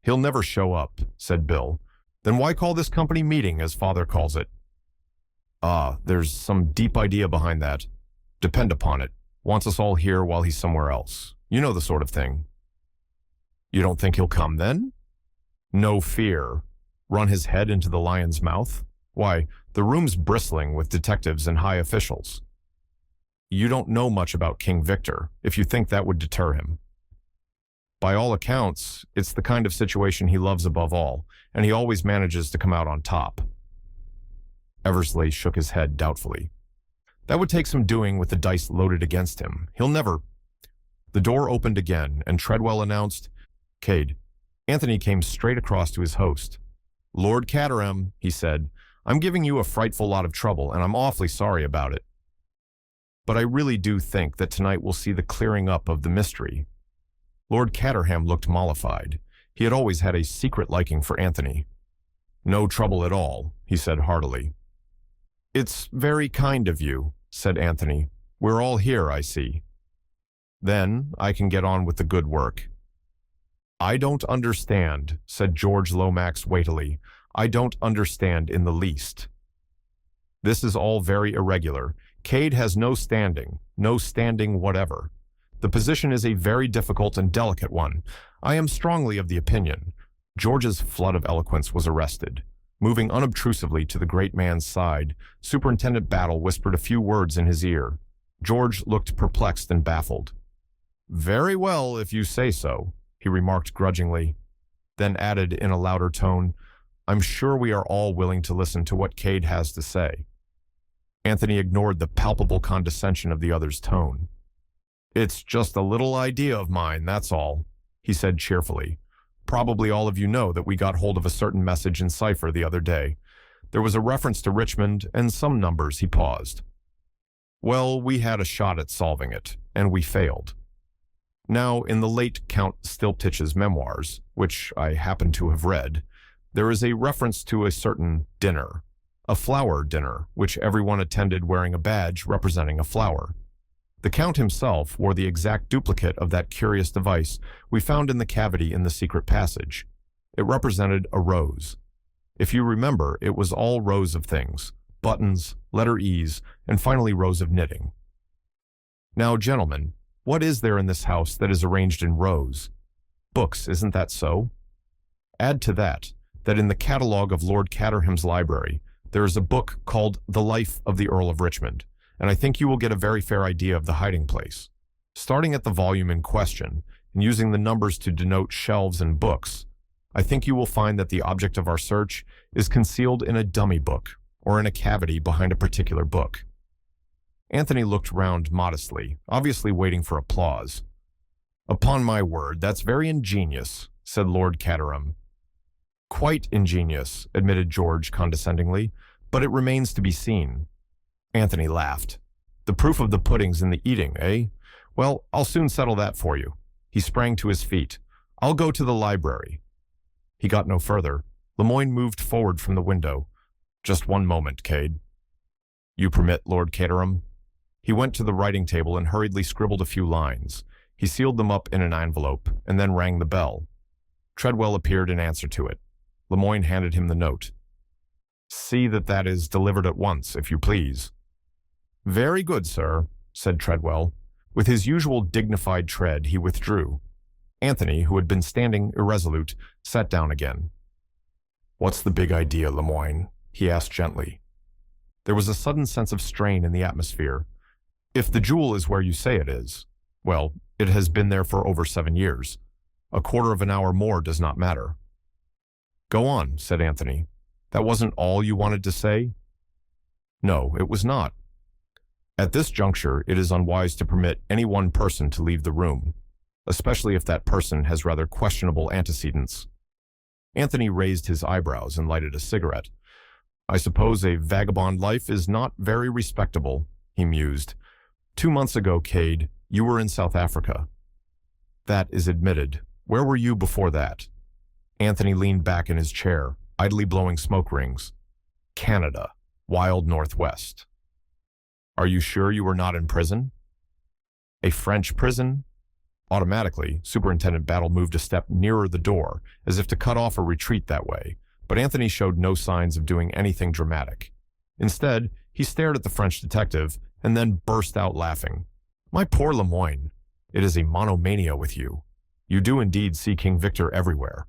"He'll never show up," said Bill. "Then why call this company meeting, as Father calls it?" "Ah, there's some deep idea behind that. Depend upon it. Wants us all here while he's somewhere else. You know the sort of thing." "You don't think he'll come, then?" "No fear. Run his head into the lion's mouth? Why, the room's bristling with detectives and high officials." "You don't know much about King Victor, if you think that would deter him." "By all accounts, it's the kind of situation he loves above all, and he always manages to come out on top." Eversley shook his head doubtfully. "That would take some doing with the dice loaded against him. He'll never—" The door opened again, and Treadwell announced, "Cade." Anthony came straight across to his host. "Lord Caterham," he said, "I'm giving you a frightful lot of trouble, and I'm awfully sorry about it. But I really do think that tonight we'll see the clearing up of the mystery." Lord Caterham looked mollified. He had always had a secret liking for Anthony. "No trouble at all," he said heartily. "It's very kind of you," said Anthony. "We're all here, I see. Then I can get on with the good work." "I don't understand," said George Lomax weightily. "I don't understand in the least. This is all very irregular. Cade has no standing whatever. The position is a very difficult and delicate one. I am strongly of the opinion." George's flood of eloquence was arrested. Moving unobtrusively to the great man's side, Superintendent Battle whispered a few words in his ear. George looked perplexed and baffled. "Very well, if you say so," he remarked grudgingly, then added in a louder tone, "I'm sure we are all willing to listen to what Cade has to say." Anthony ignored the palpable condescension of the other's tone. "It's just a little idea of mine, that's all," he said cheerfully. "Probably all of you know that we got hold of a certain message in cipher the other day. There was a reference to Richmond and some numbers." He paused. "Well, we had a shot at solving it, and we failed. Now, in the late Count Stilptich's memoirs, which I happen to have read, there is a reference to a certain dinner, a flower dinner, which everyone attended wearing a badge representing a flower. The Count himself wore the exact duplicate of that curious device we found in the cavity in the secret passage. It represented a rose. If you remember, it was all rows of things: buttons, letter E's, and finally rows of knitting. Now, gentlemen, what is there in this house that is arranged in rows? Books, isn't that so? Add to that in the catalogue of Lord Caterham's library, there is a book called The Life of the Earl of Richmond, and I think you will get a very fair idea of the hiding place. Starting at the volume in question, and using the numbers to denote shelves and books, I think you will find that the object of our search is concealed in a dummy book, or in a cavity behind a particular book. Anthony looked round modestly, obviously waiting for applause. "Upon my word, that's very ingenious," said Lord Caterham. "Quite ingenious," admitted George condescendingly, "but it remains to be seen." Anthony laughed. "The proof of the pudding's in the eating, eh? Well, I'll soon settle that for you." He sprang to his feet. "I'll go to the library." He got no further. Lemoyne moved forward from the window. "Just one moment, Cade." "You permit, Lord Caterham?" He went to the writing table and hurriedly scribbled a few lines. He sealed them up in an envelope and then rang the bell. Treadwell appeared in answer to it. Lemoyne handed him the note. "See that that is delivered at once, if you please." "Very good, sir," said Treadwell. With his usual dignified tread, he withdrew. Anthony, who had been standing irresolute, sat down again. "What's the big idea, Lemoyne?" he asked gently. There was a sudden sense of strain in the atmosphere. "If the jewel is where you say it is, well, it has been there for over 7 years. A quarter of an hour more does not matter." "Go on," said Anthony. "That wasn't all you wanted to say?" "No, it was not. At this juncture, it is unwise to permit any one person to leave the room, especially if that person has rather questionable antecedents." Anthony raised his eyebrows and lighted a cigarette. "I suppose a vagabond life is not very respectable," he mused. "2 months ago, Cade, you were in South Africa." "That is admitted. Where were you before that?" Anthony leaned back in his chair, idly blowing smoke rings. "Canada, wild Northwest." "Are you sure you were not in prison?" "A French prison?" Automatically, Superintendent Battle moved a step nearer the door, as if to cut off a retreat that way, but Anthony showed no signs of doing anything dramatic. Instead, he stared at the French detective and then burst out laughing. "My poor Lemoyne, it is a monomania with you. You do indeed see King Victor everywhere.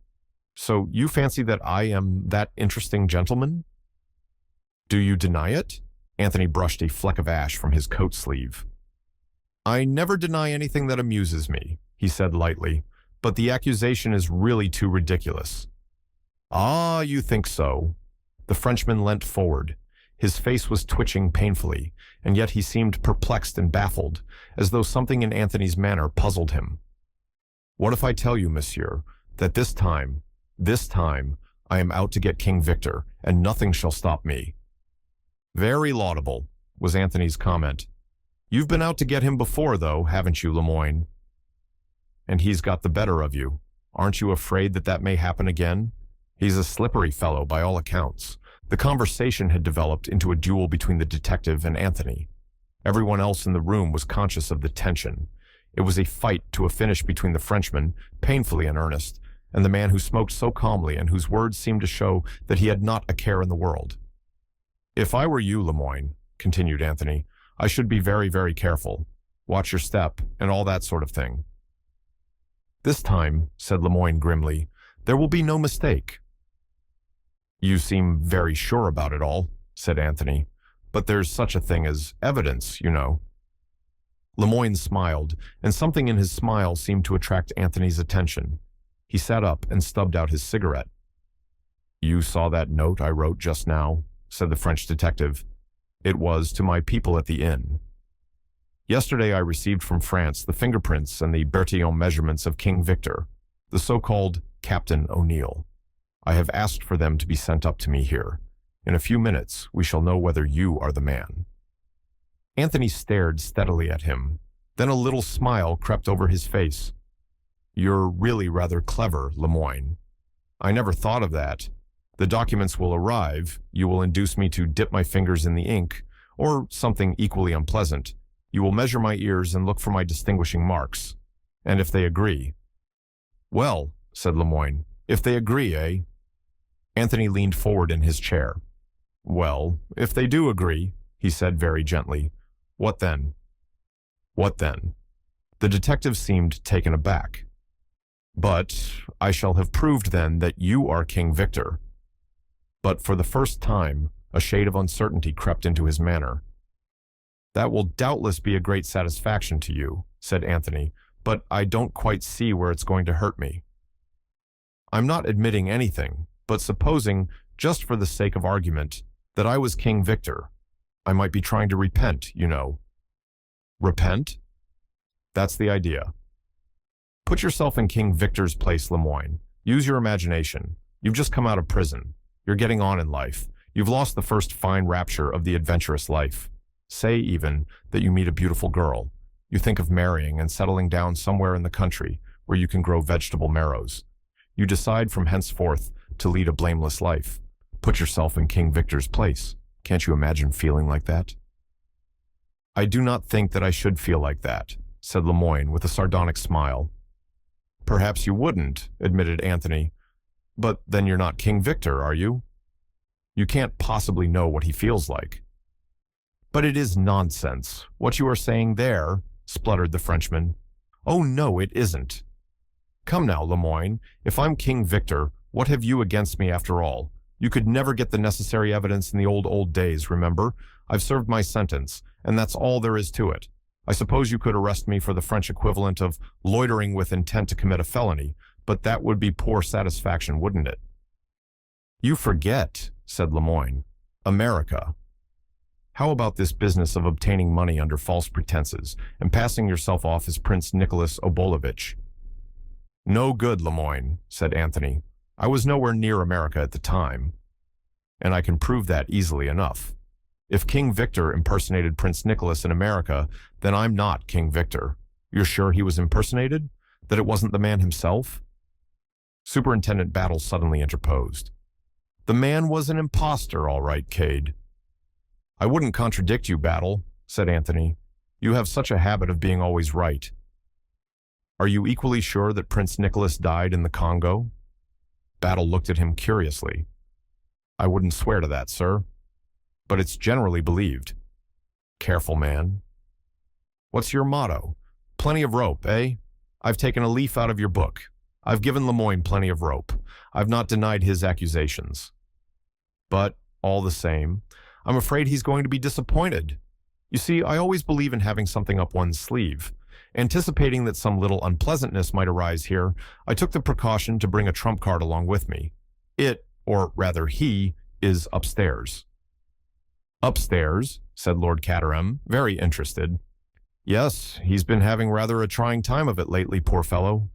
So you fancy that I am that interesting gentleman?" "Do you deny it?" Anthony brushed a fleck of ash from his coat sleeve. "I never deny anything that amuses me," he said lightly, "but the accusation is really too ridiculous." "Ah, you think so?" The Frenchman leant forward. His face was twitching painfully, and yet he seemed perplexed and baffled, as though something in Anthony's manner puzzled him. "What if I tell you, monsieur, that this time, I am out to get King Victor, and nothing shall stop me?" "Very laudable," was Anthony's comment. "You've been out to get him before, though, haven't you, Lemoyne?" "And he's got the better of you. Aren't you afraid that that may happen again? He's a slippery fellow, by all accounts." The conversation had developed into a duel between the detective and Anthony. Everyone else in the room was conscious of the tension. It was a fight to a finish between the Frenchman, painfully in earnest, and the man who smoked so calmly and whose words seemed to show that he had not a care in the world. "If I were you, Lemoyne," continued Anthony, "I should be very, very careful. Watch your step, and all that sort of thing." "This time," said Lemoyne grimly, "there will be no mistake." "You seem very sure about it all," said Anthony. "But there's such a thing as evidence, you know." Lemoyne smiled, and something in his smile seemed to attract Anthony's attention. He sat up and stubbed out his cigarette. "You saw that note I wrote just now?" said the French detective. "It was to my people at the inn. Yesterday I received from France the fingerprints and the Bertillon measurements of King Victor, the so-called Captain O'Neill. I have asked for them to be sent up to me here. In a few minutes, we shall know whether you are the man." Anthony stared steadily at him. Then a little smile crept over his face. "You're really rather clever, Lemoyne." "I never thought of that." The documents will arrive, you will induce me to dip my fingers in the ink, or something equally unpleasant. You will measure my ears and look for my distinguishing marks. And if they agree... Well, said Lemoyne, if they agree, eh? Anthony leaned forward in his chair. Well, if they do agree, he said very gently. What then? What then? The detective seemed taken aback. But I shall have proved then that you are King Victor. But for the first time, a shade of uncertainty crept into his manner. That will doubtless be a great satisfaction to you, said Anthony, but I don't quite see where it's going to hurt me. I'm not admitting anything, but supposing, just for the sake of argument, that I was King Victor. I might be trying to repent, you know. Repent? That's the idea. Put yourself in King Victor's place, Lemoyne. Use your imagination. You've just come out of prison. You're getting on in life. You've lost the first fine rapture of the adventurous life. Say, even, that you meet a beautiful girl. You think of marrying and settling down somewhere in the country where you can grow vegetable marrows. You decide from henceforth to lead a blameless life. Put yourself in King Victor's place. Can't you imagine feeling like that? I do not think that I should feel like that, said Lemoyne with a sardonic smile. Perhaps you wouldn't, admitted Anthony. But then you're not King Victor, are you? You can't possibly know what he feels like. But it is nonsense. What you are saying there, spluttered the Frenchman. Oh, no, it isn't. Come now, Lemoyne, if I'm King Victor, what have you against me after all? You could never get the necessary evidence in the old days, remember? I've served my sentence, and that's all there is to it. I suppose you could arrest me for the French equivalent of loitering with intent to commit a felony, but that would be poor satisfaction, wouldn't it? You forget, said Lemoyne. America. How about this business of obtaining money under false pretenses and passing yourself off as Prince Nicholas Obolovich? No good, Lemoyne, said Anthony. I was nowhere near America at the time, and I can prove that easily enough. If King Victor impersonated Prince Nicholas in America, then I'm not King Victor. You're sure he was impersonated? That it wasn't the man himself? Superintendent Battle suddenly interposed. The man was an impostor, all right, Cade. I wouldn't contradict you, Battle, said Anthony. You have such a habit of being always right. Are you equally sure that Prince Nicholas died in the Congo? Battle looked at him curiously. I wouldn't swear to that, sir. But it's generally believed. Careful, man. What's your motto? Plenty of rope, eh? I've taken a leaf out of your book. I've given Lemoyne plenty of rope. I've not denied his accusations. But, all the same, I'm afraid he's going to be disappointed. You see, I always believe in having something up one's sleeve. Anticipating that some little unpleasantness might arise here, I took the precaution to bring a trump card along with me. It, or rather he, is upstairs. Upstairs, said Lord Caterham, very interested. Yes, he's been having rather a trying time of it lately, poor fellow.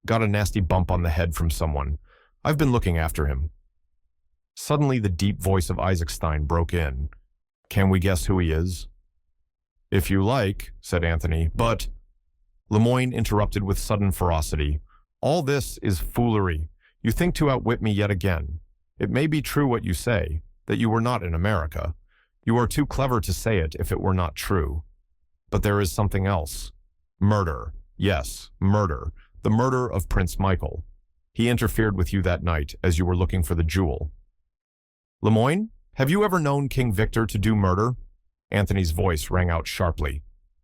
Got a nasty bump on the head from someone. I've been looking after him. Suddenly the deep voice of Isaacstein broke in. Can we guess who he is? If you like, said Anthony, but... Lemoyne interrupted with sudden ferocity. All this is foolery. You think to outwit me yet again. It may be true what you say, that you were not in America. You are too clever to say it if it were not true. But there is something else. Murder. Yes, murder. The murder of Prince Michael. He interfered with you that night as you were looking for the jewel. Lemoyne, have you ever known King Victor to do murder? Anthony's voice rang out sharply.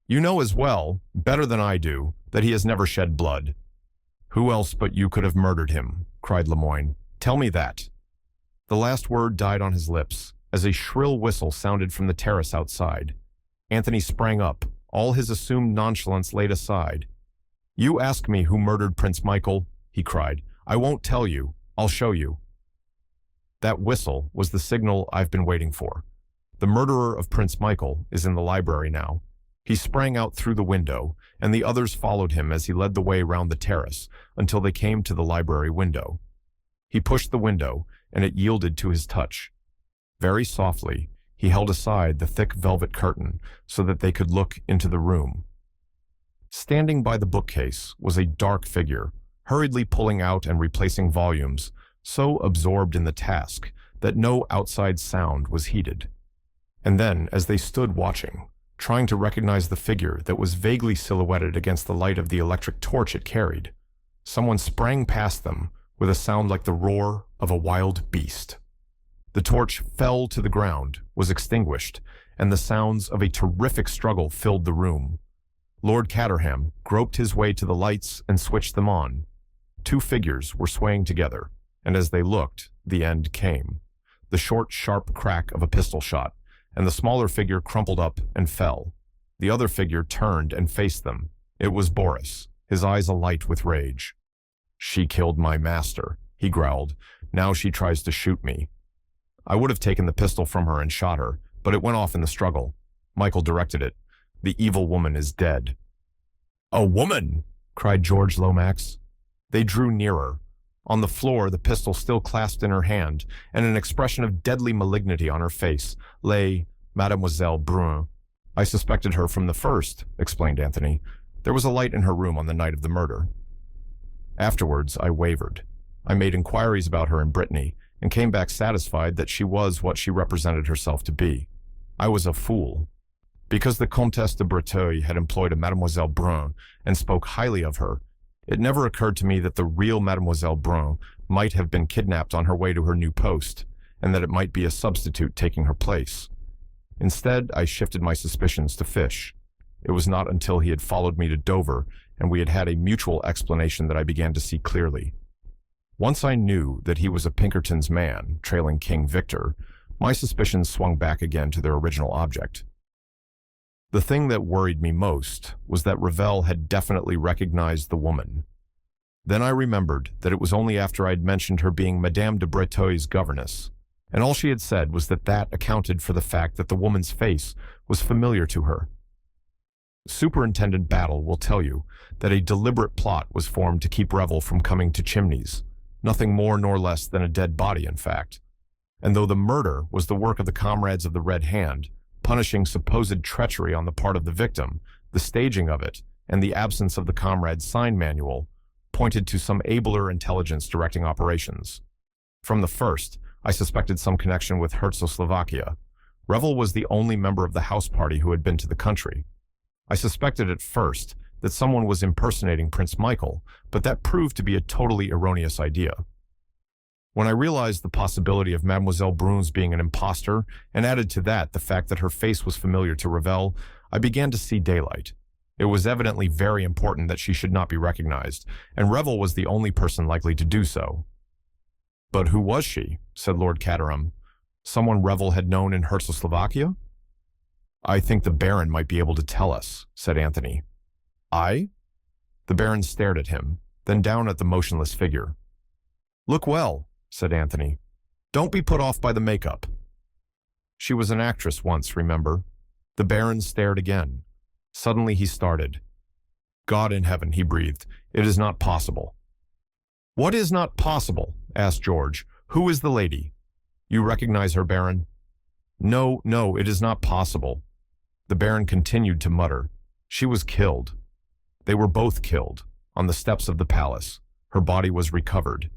You know as well, better than I do, that he has never shed blood. Who else but you could have murdered him? Cried Lemoyne. Tell me that. The last word died on his lips, as a shrill whistle sounded from the terrace outside. Anthony sprang up, all his assumed nonchalance laid aside. You ask me who murdered Prince Michael, he cried. I won't tell you. I'll show you. That whistle was the signal I've been waiting for. The murderer of Prince Michael is in the library now. He sprang out through the window, and the others followed him as he led the way round the terrace until they came to the library window. He pushed the window, and it yielded to his touch. Very softly, he held aside the thick velvet curtain so that they could look into the room. Standing by the bookcase was a dark figure, hurriedly pulling out and replacing volumes, so absorbed in the task that no outside sound was heeded. And then, as they stood watching, trying to recognize the figure that was vaguely silhouetted against the light of the electric torch it carried, someone sprang past them with a sound like the roar of a wild beast. The torch fell to the ground, was extinguished, and the sounds of a terrific struggle filled the room. Lord Caterham groped his way to the lights and switched them on. Two figures were swaying together, and as they looked, the end came. The short, sharp crack of a pistol shot, and the smaller figure crumpled up and fell. The other figure turned and faced them. It was Boris, his eyes alight with rage. "She killed my master," he growled. "Now she tries to shoot me." I would have taken the pistol from her and shot her, but it went off in the struggle. Michael directed it. "The evil woman is dead." "A woman!" cried George Lomax. They drew nearer. On the floor, the pistol still clasped in her hand, and an expression of deadly malignity on her face, lay Mademoiselle Brun. "I suspected her from the first," explained Anthony. "There was a light in her room on the night of the murder." Afterwards, I wavered. I made inquiries about her in Brittany, and came back satisfied that she was what she represented herself to be. I was a fool. Because the Comtesse de Breteuil had employed a Mademoiselle Brun and spoke highly of her, it never occurred to me that the real Mademoiselle Brun might have been kidnapped on her way to her new post, and that it might be a substitute taking her place. Instead, I shifted my suspicions to Fish. It was not until he had followed me to Dover and we had had a mutual explanation that I began to see clearly. Once I knew that he was a Pinkerton's man, trailing King Victor, my suspicions swung back again to their original object. The thing that worried me most was that Revel had definitely recognized the woman. Then I remembered that it was only after I'd mentioned her being Madame de Breteuil's governess, and all she had said was that that accounted for the fact that the woman's face was familiar to her. Superintendent Battle will tell you that a deliberate plot was formed to keep Revel from coming to Chimneys, nothing more nor less than a dead body, in fact. And though the murder was the work of the comrades of the Red Hand, punishing supposed treachery on the part of the victim, the staging of it, and the absence of the comrade's sign manual, pointed to some abler intelligence directing operations. From the first, I suspected some connection with Czechoslovakia. Revel was the only member of the house party who had been to the country. I suspected at first that someone was impersonating Prince Michael, but that proved to be a totally erroneous idea. When I realized the possibility of Mademoiselle Brun's being an imposter, and added to that the fact that her face was familiar to Revel, I began to see daylight. It was evidently very important that she should not be recognized, and Revel was the only person likely to do so. "But who was she?" said Lord Caterham. "Someone Revel had known in Czechoslovakia?" "I think the Baron might be able to tell us," said Anthony. "I?" The Baron stared at him, then down at the motionless figure. "Look well," said Anthony. "Don't be put off by the makeup." "She was an actress once, remember?" The Baron stared again. Suddenly he started. "God in heaven," he breathed. "It is not possible." "What is not possible?" asked George. "Who is the lady? You recognize her, Baron?" "No, no, it is not possible." The Baron continued to mutter. "She was killed. They were both killed, on the steps of the palace. Her body was recovered."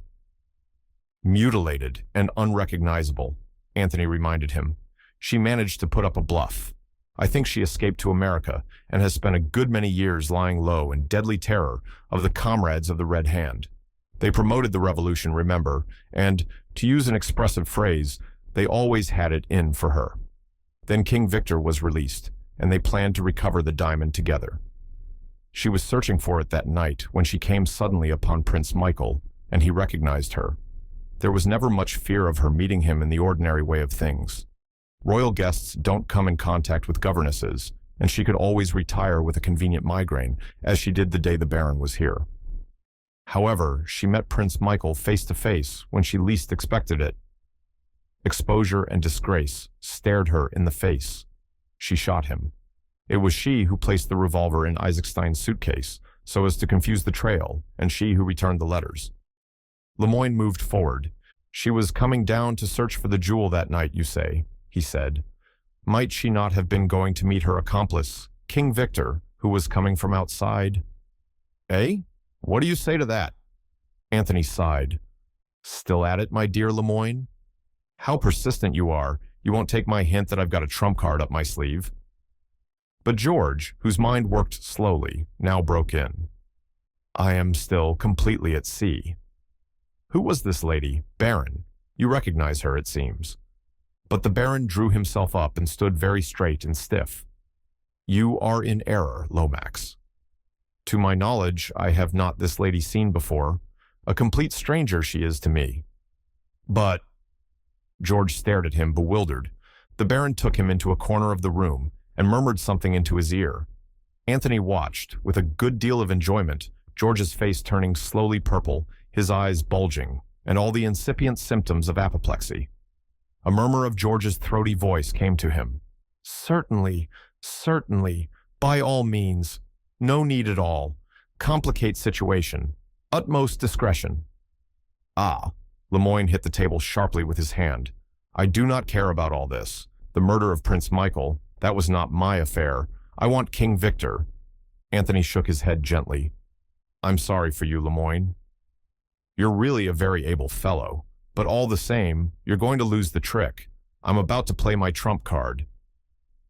"Mutilated and unrecognizable," Anthony reminded him. "She managed to put up a bluff. I think she escaped to America and has spent a good many years lying low in deadly terror of the comrades of the Red Hand. They promoted the revolution, remember, and, to use an expressive phrase, they always had it in for her. Then King Victor was released, and they planned to recover the diamond together. She was searching for it that night when she came suddenly upon Prince Michael, and he recognized her. There was never much fear of her meeting him in the ordinary way of things. Royal guests don't come in contact with governesses, and she could always retire with a convenient migraine, as she did the day the Baron was here. However, she met Prince Michael face to face when she least expected it. Exposure and disgrace stared her in the face. She shot him. It was she who placed the revolver in Isaacstein's suitcase, so as to confuse the trail, and she who returned the letters. Lemoyne moved forward. "She was coming down to search for the jewel that night, you say," he said. "Might she not have been going to meet her accomplice, King Victor, who was coming from outside?" "Eh? What do you say to that?" Anthony sighed. Still at it, my dear Lemoyne? How persistent you are. You won't take my hint that I've got a trump card up my sleeve. But George, whose mind worked slowly, now broke in. I am still completely at sea. Who was this lady? Baron. You recognize her, it seems. But the Baron drew himself up and stood very straight and stiff. You are in error, Lomax. To my knowledge, I have not this lady seen before. A complete stranger she is to me. But... George stared at him, bewildered. The Baron took him into a corner of the room and murmured something into his ear. Anthony watched, with a good deal of enjoyment, George's face turning slowly purple, his eyes bulging, and all the incipient symptoms of apoplexy. A murmur of George's throaty voice came to him. Certainly, certainly, by all means. No need at all. Complicate situation. Utmost discretion. Ah, Lemoyne hit the table sharply with his hand. I do not care about all this. The murder of Prince Michael, that was not my affair. I want King Victor. Anthony shook his head gently. I'm sorry for you, Lemoyne. You're really a very able fellow, but all the same, you're going to lose the trick. I'm about to play my trump card.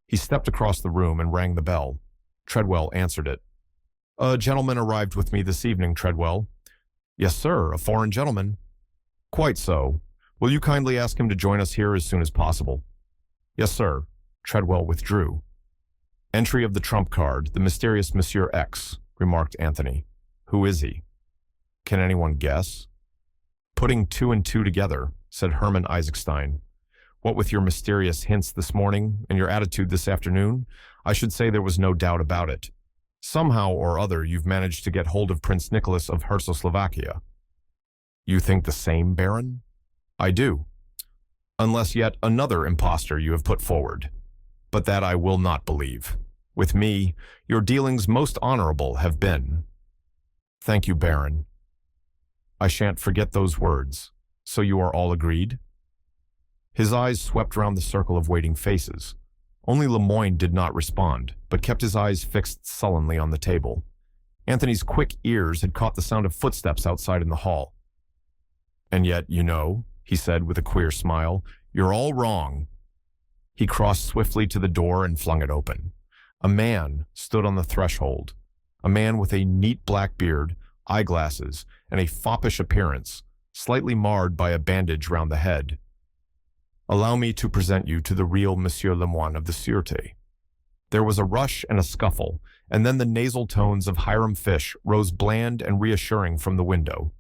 He stepped across the room and rang the bell. Treadwell answered it. A gentleman arrived with me this evening, Treadwell. Yes, sir, a foreign gentleman. Quite so. Will you kindly ask him to join us here as soon as possible? Yes, sir. Treadwell withdrew. Entry of the trump card, the mysterious Monsieur X, remarked Anthony. Who is he? Can anyone guess? Putting two and two together, said Herman Isaacstein. What with your mysterious hints this morning and your attitude this afternoon, I should say there was no doubt about it. Somehow or other you've managed to get hold of Prince Nicholas of Czechoslovakia. You think the same, Baron? I do. Unless yet another impostor you have put forward. But that I will not believe. With me, your dealings most honorable have been. Thank you, Baron. I shan't forget those words. So you are all agreed? His eyes swept round the circle of waiting faces. Only Lemoyne did not respond, but kept his eyes fixed sullenly on the table. Anthony's quick ears had caught the sound of footsteps outside in the hall. And yet, you know, he said with a queer smile, you're all wrong. He crossed swiftly to the door and flung it open. A man stood on the threshold. A man with a neat black beard, eyeglasses, and a foppish appearance, slightly marred by a bandage round the head. Allow me to present you to the real Monsieur Lemoyne of the Sûreté. There was a rush and a scuffle, and then the nasal tones of Hiram Fish rose bland and reassuring from the window.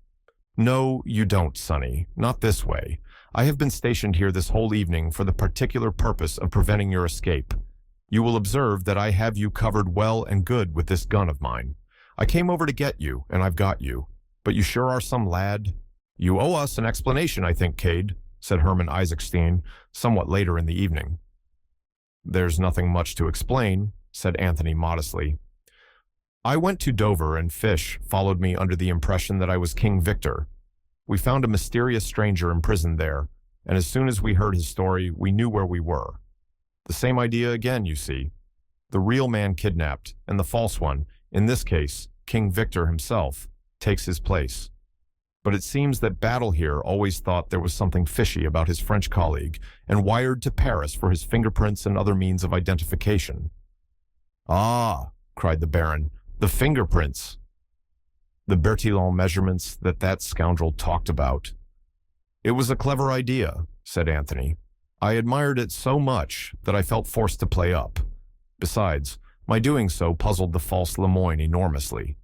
No, you don't, Sonny. Not this way. I have been stationed here this whole evening for the particular purpose of preventing your escape. You will observe that I have you covered well and good with this gun of mine. I came over to get you, and I've got you. But you sure are some lad. You owe us an explanation, I think, Cade, said Herman Isaacstein, somewhat later in the evening. There's nothing much to explain, said Anthony modestly. I went to Dover, and Fish followed me under the impression that I was King Victor. We found a mysterious stranger imprisoned there, and as soon as we heard his story, we knew where we were. The same idea again, you see. The real man kidnapped, and the false one, in this case, King Victor himself, takes his place. But it seems that Battle here always thought there was something fishy about his French colleague, and wired to Paris for his fingerprints and other means of identification. Ah, cried the Baron, the fingerprints. The Bertillon measurements that scoundrel talked about. It was a clever idea, said Anthony. I admired it so much that I felt forced to play up. Besides, my doing so puzzled the false Lemoyne enormously.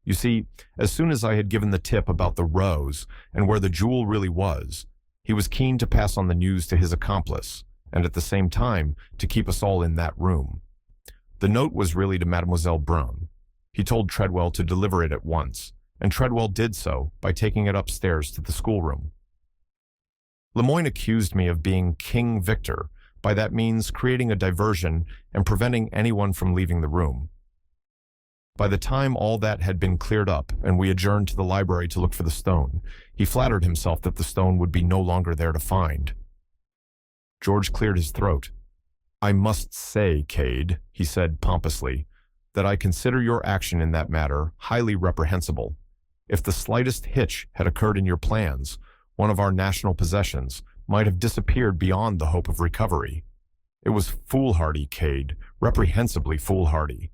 You see, as soon as I had given the tip about the rose and where the jewel really was, he was keen to pass on the news to his accomplice, and at the same time to keep us all in that room. The note was really to Mademoiselle Brun. He told Treadwell to deliver it at once, and Treadwell did so by taking it upstairs to the schoolroom. Lemoyne accused me of being King Victor, by that means creating a diversion and preventing anyone from leaving the room. By the time all that had been cleared up and we adjourned to the library to look for the stone, he flattered himself that the stone would be no longer there to find. George cleared his throat. I must say, Cade, he said pompously, that I consider your action in that matter highly reprehensible. If the slightest hitch had occurred in your plans, one of our national possessions, might have disappeared beyond the hope of recovery. It was foolhardy, Cade, reprehensibly foolhardy.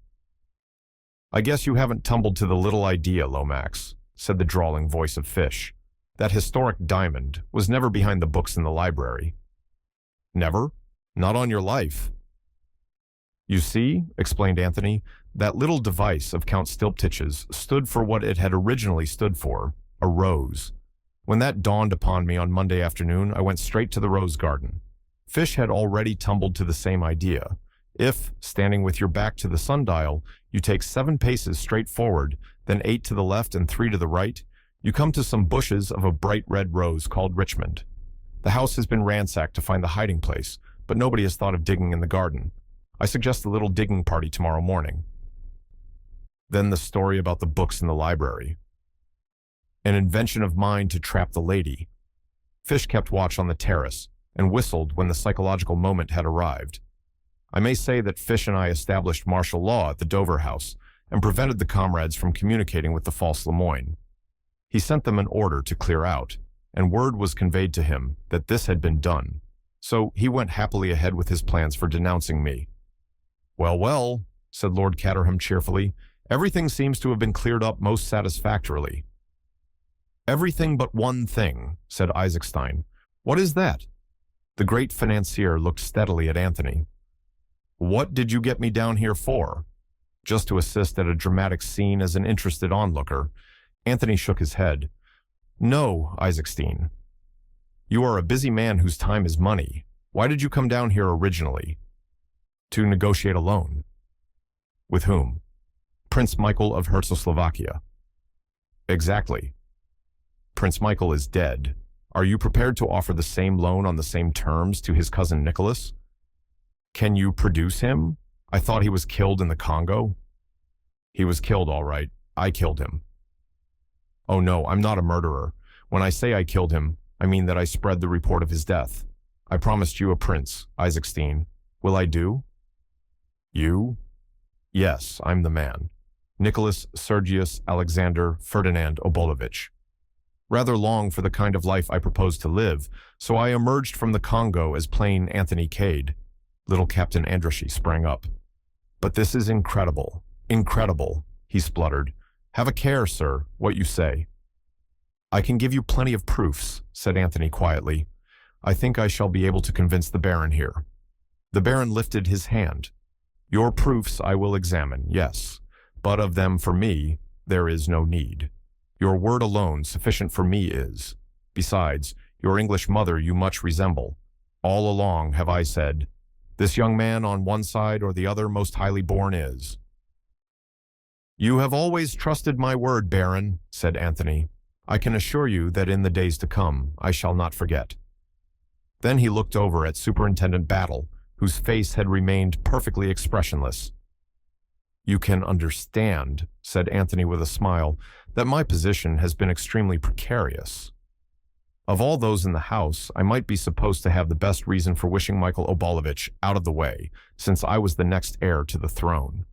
"I guess you haven't tumbled to the little idea, Lomax," said the drawling voice of Fish. "That historic diamond was never behind the books in the library." "Never? Not on your life." "You see," explained Anthony, "that little device of Count Stilptich's stood for what it had originally stood for, a rose. When that dawned upon me on Monday afternoon, I went straight to the rose garden. Fish had already tumbled to the same idea. If, standing with your back to the sundial, you take 7 paces straight forward, then 8 to the left and 3 to the right, you come to some bushes of a bright red rose called Richmond. The house has been ransacked to find the hiding place, but nobody has thought of digging in the garden. I suggest a little digging party tomorrow morning." Then the story about the books in the library. "An invention of mine to trap the lady." Fish kept watch on the terrace and whistled when the psychological moment had arrived. "I may say that Fish and I established martial law at the Dover House and prevented the comrades from communicating with the false Lemoyne. He sent them an order to clear out, and word was conveyed to him that this had been done. So he went happily ahead with his plans for denouncing me." "Well, well," said Lord Caterham cheerfully, "everything seems to have been cleared up most satisfactorily." "Everything but one thing," said Isaacstein. "What is that?" The great financier looked steadily at Anthony. "What did you get me down here for?" "Just to assist at a dramatic scene as an interested onlooker." Anthony shook his head. "No, Isaacstein. You are a busy man whose time is money. Why did you come down here originally?" "To negotiate a loan." "With whom?" "Prince Michael of Czechoslovakia." "Exactly. Prince Michael is dead. Are you prepared to offer the same loan on the same terms to his cousin Nicholas?" "Can you produce him? I thought he was killed in the Congo." "He was killed, all right. I killed him." "Oh no, I'm not a murderer. When I say I killed him, I mean that I spread the report of his death. I promised you a prince, Isaacstein. Will I do?" "You?" "Yes, I'm the man. Nicholas Sergius Alexander Ferdinand Obolovich. Rather long for the kind of life I propose to live, so I emerged from the Congo as plain Anthony Cade." Little Captain Andrushy sprang up. "But this is incredible, incredible," he spluttered. "Have a care, sir, what you say." "I can give you plenty of proofs," said Anthony quietly. "I think I shall be able to convince the Baron here." The Baron lifted his hand. "Your proofs I will examine, yes, but of them for me there is no need. Your word alone sufficient for me is. Besides, your English mother you much resemble. All along have I said, 'This young man on one side or the other most highly born is.'" "You have always trusted my word, Baron," said Anthony. "I can assure you that in the days to come I shall not forget." Then he looked over at Superintendent Battle, whose face had remained perfectly expressionless. "You can understand," said Anthony with a smile, "that my position has been extremely precarious. Of all those in the house, I might be supposed to have the best reason for wishing Michael Obolovich out of the way, since I was the next heir to the throne.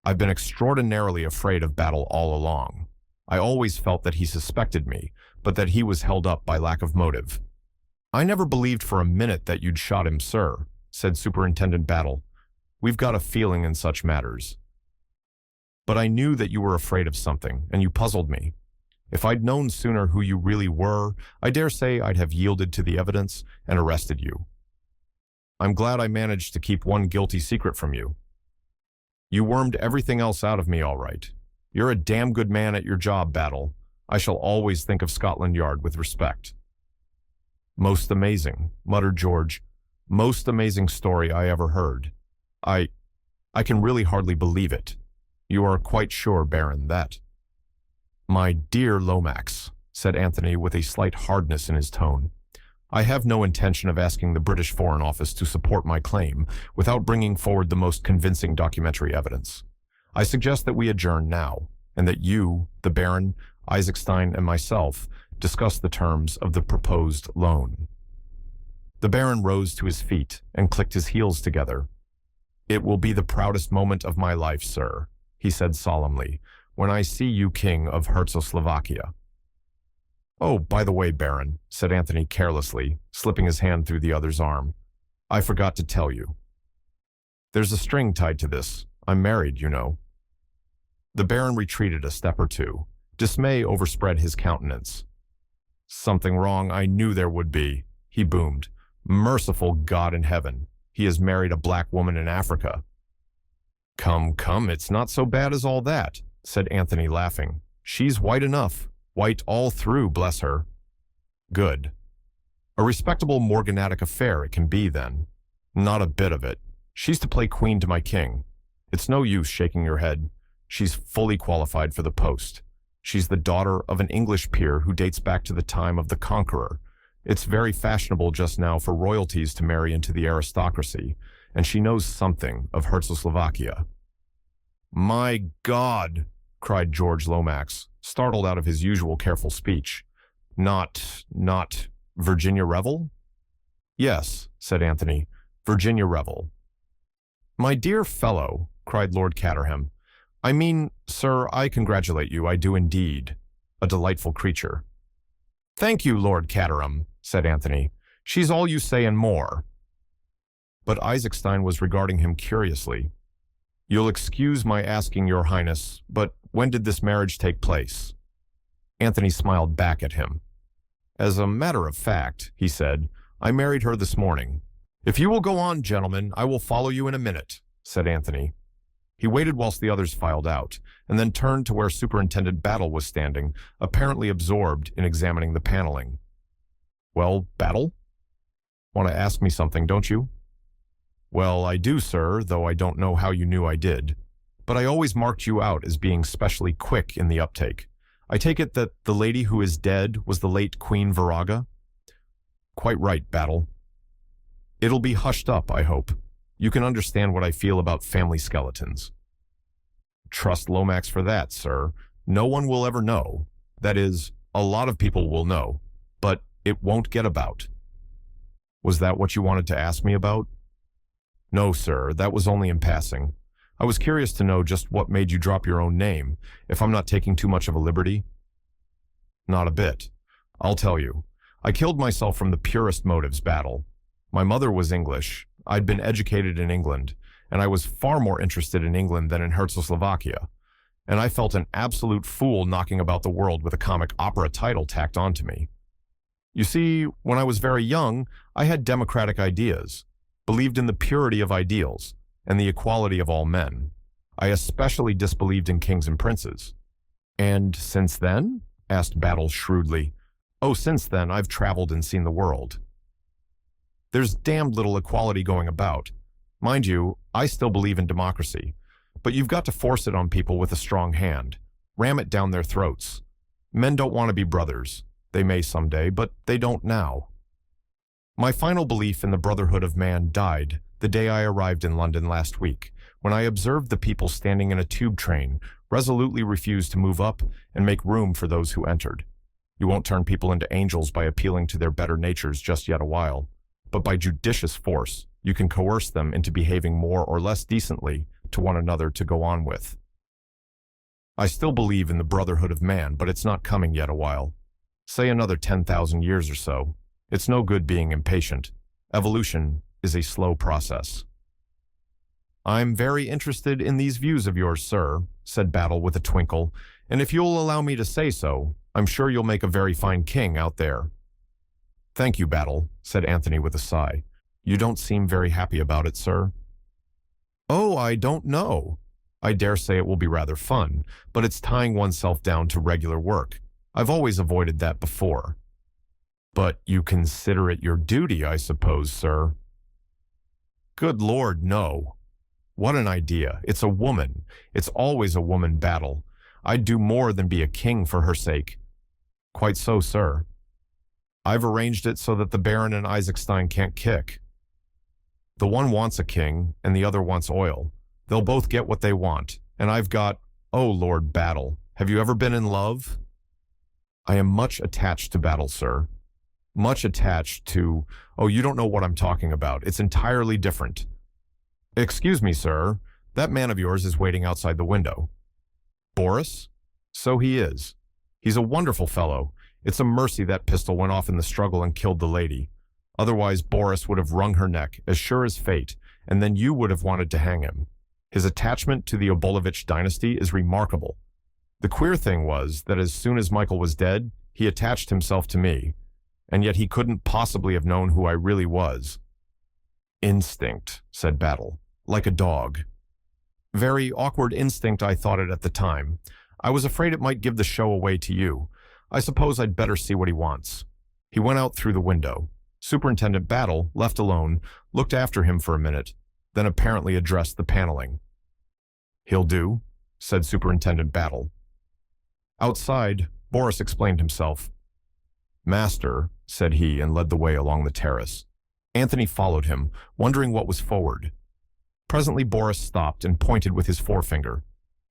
I've been extraordinarily afraid of Battle all along. I always felt that he suspected me, but that he was held up by lack of motive." "I never believed for a minute that you'd shot him, sir," said Superintendent Battle. "We've got a feeling in such matters. But I knew that you were afraid of something, and you puzzled me. If I'd known sooner who you really were, I dare say I'd have yielded to the evidence and arrested you. I'm glad I managed to keep one guilty secret from you. You wormed everything else out of me all right. You're a damn good man at your job, Battle. I shall always think of Scotland Yard with respect." "Most amazing," muttered George. "Most amazing story I ever heard. I can really hardly believe it. You are quite sure, Baron, that—" "My dear Lomax," said Anthony with a slight hardness in his tone, "I have no intention of asking the British Foreign Office to support my claim without bringing forward the most convincing documentary evidence. I suggest that we adjourn now, and that you, the Baron, Isaacstein, and myself discuss the terms of the proposed loan." The Baron rose to his feet and clicked his heels together. "It will be the proudest moment of my life, sir," he said solemnly, "when I see you king of Czechoslovakia." Oh, by the way, Baron, said Anthony carelessly, slipping his hand through the other's arm. I forgot to tell you. There's a string tied to this. I'm married, you know. The Baron retreated a step or two. Dismay overspread his countenance. Something wrong, I knew there would be, he boomed. Merciful God in heaven, he has married a black woman in Africa. Come, come, it's not so bad as all that, said Anthony, laughing. She's white enough, white all through, bless her. Good. A respectable morganatic affair it can be, then. Not a bit of it. She's to play queen to my king. It's no use shaking your head. She's fully qualified for the post. She's the daughter of an English peer who dates back to the time of the Conqueror. It's very fashionable just now for royalties to marry into the aristocracy, and she knows something of Czechoslovakia. My God, cried George Lomax, startled out of his usual careful speech. Not Virginia Revel? Yes, said Anthony, Virginia Revel. My dear fellow, cried Lord Caterham. I mean, sir, I congratulate you, I do indeed. A delightful creature. Thank you, Lord Caterham, said Anthony. She's all you say and more. But Isaacstein was regarding him curiously. You'll excuse my asking, your highness, but when did this marriage take place? Anthony smiled back at him. As a matter of fact, he said, I married her this morning. If you will go on, gentlemen, I will follow you in a minute, said Anthony. He waited whilst the others filed out, and then turned to where Superintendent Battle was standing, apparently absorbed in examining the paneling. Well, Battle? Want to ask me something, don't you? Well, I do, sir, though I don't know how you knew I did. But I always marked you out as being specially quick in the uptake. I take it that the lady who is dead was the late Queen Viraga? Quite right, Battle. It'll be hushed up, I hope. You can understand what I feel about family skeletons. Trust Lomax for that, sir. No one will ever know. That is, a lot of people will know, but it won't get about. Was that what you wanted to ask me about? No, sir, that was only in passing. I was curious to know just what made you drop your own name, if I'm not taking too much of a liberty. Not a bit. I'll tell you. I killed myself from the purest motives, Battle. My mother was English. I'd been educated in England, and I was far more interested in England than in Czechoslovakia, and I felt an absolute fool knocking about the world with a comic opera title tacked onto me. You see, when I was very young, I had democratic ideas, believed in the purity of ideals, and the equality of all men. I especially disbelieved in kings and princes. And since then? Asked Battle shrewdly. Oh, since then, I've traveled and seen the world. There's damned little equality going about. Mind you, I still believe in democracy, but you've got to force it on people with a strong hand. Ram it down their throats. Men don't want to be brothers. They may someday, but they don't now. My final belief in the brotherhood of man died the day I arrived in London last week, when I observed the people standing in a tube train resolutely refuse to move up and make room for those who entered. You won't turn people into angels by appealing to their better natures just yet a while, but by judicious force, you can coerce them into behaving more or less decently to one another to go on with. I still believe in the brotherhood of man, but it's not coming yet a while. Say another 10,000 years or so. It's no good being impatient. Evolution is a slow process. I'm very interested in these views of yours, sir, said Battle with a twinkle, and if you'll allow me to say so, I'm sure you'll make a very fine king out there. Thank you, Battle, said Anthony with a sigh. You don't seem very happy about it, sir. Oh, I don't know. I dare say it will be rather fun, but it's tying oneself down to regular work. I've always avoided that before. But you consider it your duty, I suppose, sir. Good Lord, no. What an idea. It's a woman. It's always a woman, Battle. I'd do more than be a king for her sake. Quite so, sir. I've arranged it so that the Baron and Isaacstein can't kick. The one wants a king, and the other wants oil. They'll both get what they want, and I've got, oh, Lord Battle, have you ever been in love? I am much attached to Battle, sir. Much attached to, oh, you don't know what I'm talking about. It's entirely different. Excuse me, sir. That man of yours is waiting outside the window. Boris? So he is. He's a wonderful fellow. It's a mercy that pistol went off in the struggle and killed the lady. Otherwise, Boris would have wrung her neck, as sure as fate, and then you would have wanted to hang him. His attachment to the Obolovich dynasty is remarkable. The queer thing was that as soon as Michael was dead, he attached himself to me, and yet he couldn't possibly have known who I really was. Instinct, said Battle, like a dog. Very awkward instinct, I thought it at the time. I was afraid it might give the show away to you. I suppose I'd better see what he wants. He went out through the window. Superintendent Battle, left alone, looked after him for a minute, then apparently addressed the paneling. He'll do, said Superintendent Battle. Outside, Boris explained himself. Master, said he, and led the way along the terrace. Anthony followed him, wondering what was forward. Presently Boris stopped and pointed with his forefinger.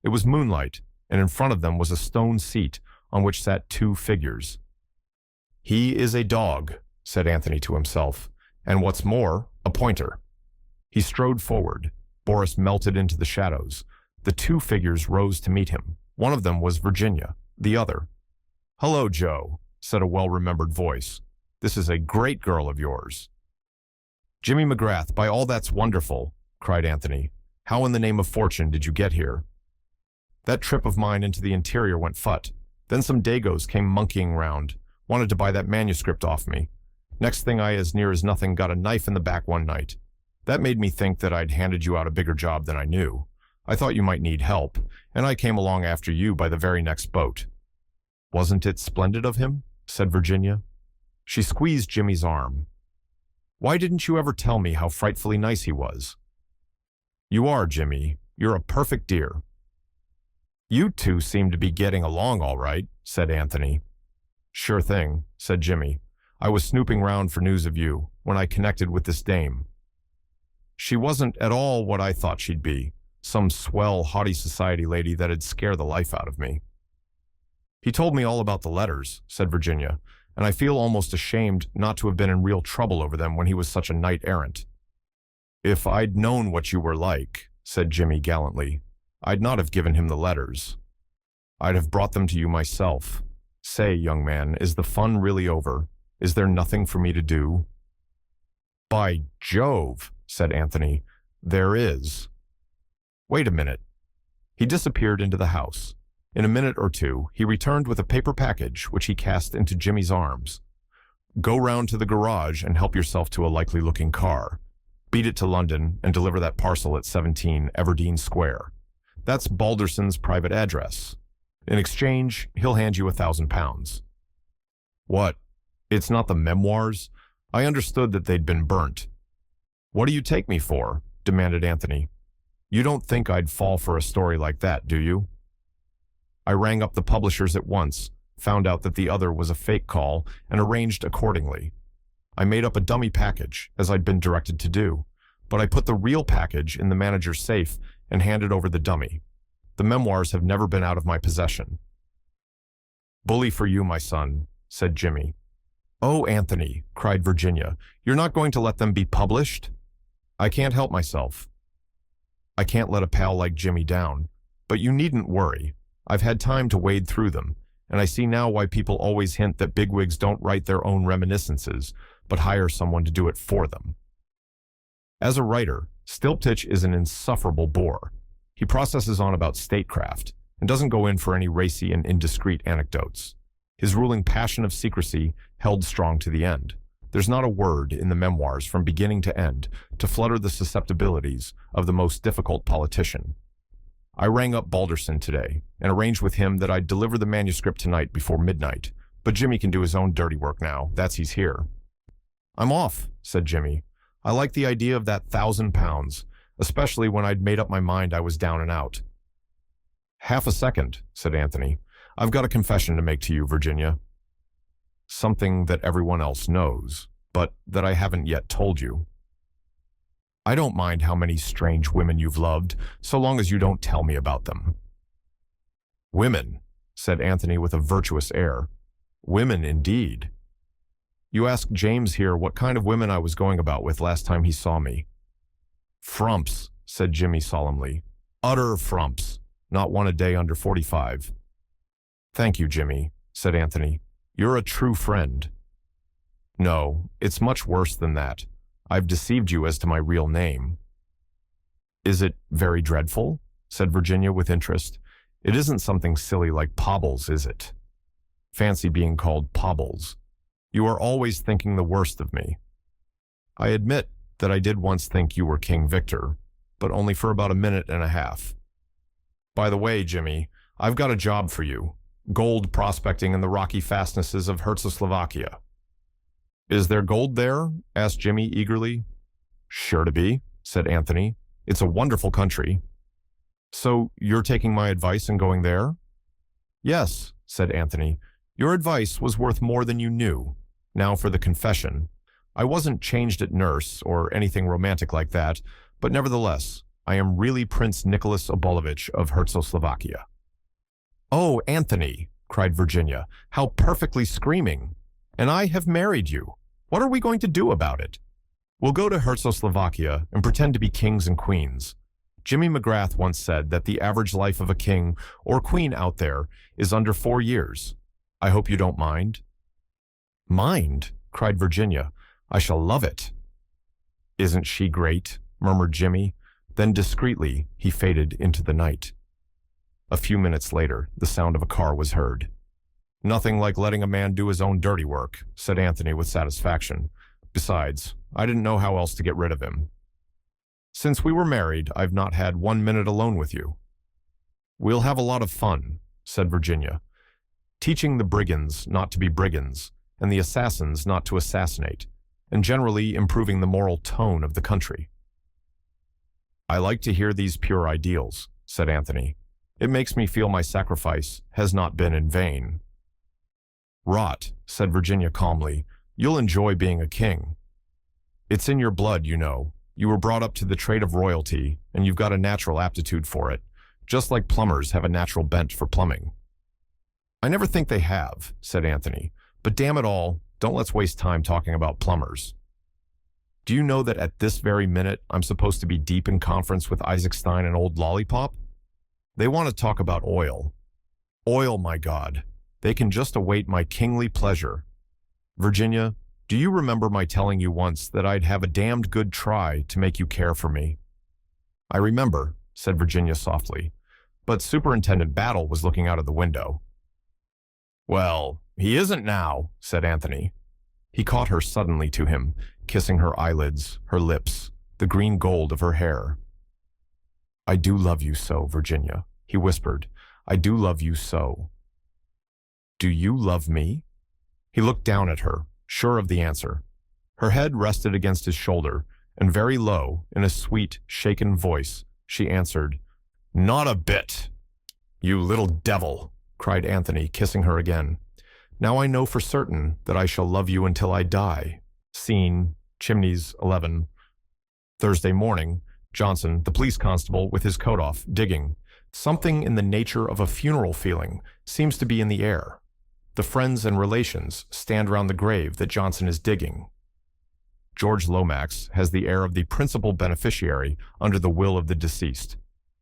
It was moonlight, and in front of them was a stone seat on which sat two figures. He is a dog, said Anthony to himself, and what's more, a pointer. He strode forward. Boris melted into the shadows. The two figures rose to meet him. One of them was Virginia, the other. Hello, Joe, said a well-remembered voice. This is a great girl of yours. Jimmy McGrath, by all that's wonderful, cried Anthony. How in the name of fortune did you get here? That trip of mine into the interior went phut. Then some Dagos came monkeying round, wanted to buy that manuscript off me. Next thing I, as near as nothing, got a knife in the back one night. That made me think that I'd handed you out a bigger job than I knew. I thought you might need help, and I came along after you by the very next boat. Wasn't it splendid of him? Said Virginia. She squeezed Jimmy's arm. Why didn't you ever tell me how frightfully nice he was? You are, Jimmy. You're a perfect dear. You two seem to be getting along all right, said Anthony. Sure thing, said Jimmy. I was snooping round for news of you when I connected with this dame. She wasn't at all what I thought she'd be, some swell, haughty society lady that'd scare the life out of me. He told me all about the letters, said Virginia, and I feel almost ashamed not to have been in real trouble over them when he was such a knight-errant. If I'd known what you were like, said Jimmy gallantly, I'd not have given him the letters. I'd have brought them to you myself. Say, young man, is the fun really over? Is there nothing for me to do? By Jove, said Anthony, there is. Wait a minute. He disappeared into the house. In a minute or two, he returned with a paper package, which he cast into Jimmy's arms. Go round to the garage and help yourself to a likely-looking car. Beat it to London and deliver that parcel at 17 Everdeen Square. That's Balderson's private address. In exchange, he'll hand you £1,000. What? It's not the memoirs? I understood that they'd been burnt. What do you take me for? Demanded Anthony. You don't think I'd fall for a story like that, do you? I rang up the publishers at once, found out that the other was a fake call, and arranged accordingly. I made up a dummy package, as I'd been directed to do, but I put the real package in the manager's safe and handed over the dummy. The memoirs have never been out of my possession. Bully for you, my son, said Jimmy. Oh, Anthony, cried Virginia, you're not going to let them be published? I can't help myself. I can't let a pal like Jimmy down, but you needn't worry. I've had time to wade through them, and I see now why people always hint that bigwigs don't write their own reminiscences, but hire someone to do it for them. As a writer, Stilptich is an insufferable bore. He processes on about statecraft, and doesn't go in for any racy and indiscreet anecdotes. His ruling passion of secrecy held strong to the end. There's not a word in the memoirs from beginning to end to flutter the susceptibilities of the most difficult politician. I rang up Balderson today and arranged with him that I'd deliver the manuscript tonight before midnight, but Jimmy can do his own dirty work now, that's he's here. I'm off, said Jimmy. I like the idea of that £1,000, especially when I'd made up my mind I was down and out. Half a second, said Anthony. I've got a confession to make to you, Virginia. Something that everyone else knows, but that I haven't yet told you. I don't mind how many strange women you've loved, so long as you don't tell me about them. Women, said Anthony with a virtuous air. Women, indeed. You asked James here what kind of women I was going about with last time he saw me. Frumps, said Jimmy solemnly. Utter frumps. Not one a day under 45. Thank you, Jimmy, said Anthony. You're a true friend. No, it's much worse than that. I've deceived you as to my real name. Is it very dreadful? Said Virginia with interest. It isn't something silly like Pobbles, is it? Fancy being called Pobbles. You are always thinking the worst of me. I admit that I did once think you were King Victor, but only for about a minute and a half. By the way, Jimmy, I've got a job for you. Gold prospecting in the rocky fastnesses of Czechoslovakia. Is there gold there? Asked Jimmy eagerly. Sure to be, said Anthony. It's a wonderful country. So you're taking my advice and going there? Yes, said Anthony. Your advice was worth more than you knew. Now for the confession. I wasn't changed at nurse or anything romantic like that, but nevertheless, I am really Prince Nicholas Obolovich of Czechoslovakia. Oh, Anthony, cried Virginia, how perfectly screaming. And I have married you. What are we going to do about it? We'll go to Czechoslovakia and pretend to be kings and queens. Jimmy McGrath once said that the average life of a king or queen out there is under 4 years. I hope you don't mind. Mind? Cried Virginia. I shall love it. Isn't she great? Murmured Jimmy. Then discreetly he faded into the night. A few minutes later, the sound of a car was heard. Nothing like letting a man do his own dirty work, said Anthony with satisfaction. Besides, I didn't know how else to get rid of him. Since we were married, I've not had 1 minute alone with you. We'll have a lot of fun, said Virginia, teaching the brigands not to be brigands, and the assassins not to assassinate, and generally improving the moral tone of the country. I like to hear these pure ideals, said Anthony. It makes me feel my sacrifice has not been in vain. Rot, said Virginia calmly. You'll enjoy being a king. It's in your blood, you know. You were brought up to the trade of royalty, and you've got a natural aptitude for it, just like plumbers have a natural bent for plumbing. I never think they have, said Anthony, but damn it all, don't let's waste time talking about plumbers. Do you know that at this very minute I'm supposed to be deep in conference with Isaac Stein and Old Lollipop? They want to talk about oil. Oil, my God. They can just await my kingly pleasure. Virginia, do you remember my telling you once that I'd have a damned good try to make you care for me? I remember, said Virginia softly, but Superintendent Battle was looking out of the window. Well, he isn't now, said Anthony. He caught her suddenly to him, kissing her eyelids, her lips, the green gold of her hair. I do love you so, Virginia, he whispered. I do love you so. Do you love me? He looked down at her, sure of the answer. Her head rested against his shoulder, and very low, in a sweet, shaken voice, she answered, Not a bit. You little devil, cried Anthony, kissing her again. Now I know for certain that I shall love you until I die. Scene, Chimneys 11. Thursday morning, Johnson, the police constable, with his coat off, digging. Something in the nature of a funeral feeling seems to be in the air. The friends and relations stand round the grave that Johnson is digging. George Lomax has the air of the principal beneficiary under the will of the deceased.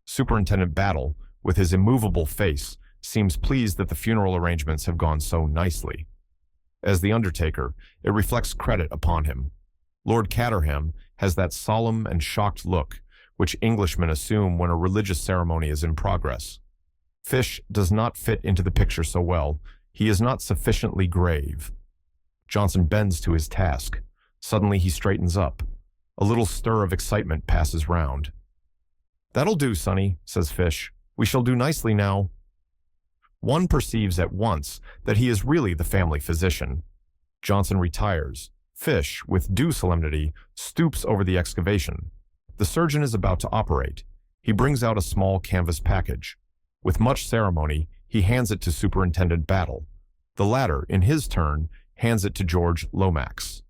Superintendent Battle, with his immovable face, seems pleased that the funeral arrangements have gone so nicely. As the undertaker, it reflects credit upon him. Lord Caterham has that solemn and shocked look which Englishmen assume when a religious ceremony is in progress. Fish does not fit into the picture so well. He is not sufficiently grave. Johnson bends to his task. Suddenly he straightens up. A little stir of excitement passes round. That'll do, Sonny, says Fish. We shall do nicely now. One perceives at once that he is really the family physician. Johnson retires. Fish, with due solemnity, stoops over the excavation. The surgeon is about to operate. He brings out a small canvas package. With much ceremony, he hands it to Superintendent Battle. The latter, in his turn, hands it to George Lomax.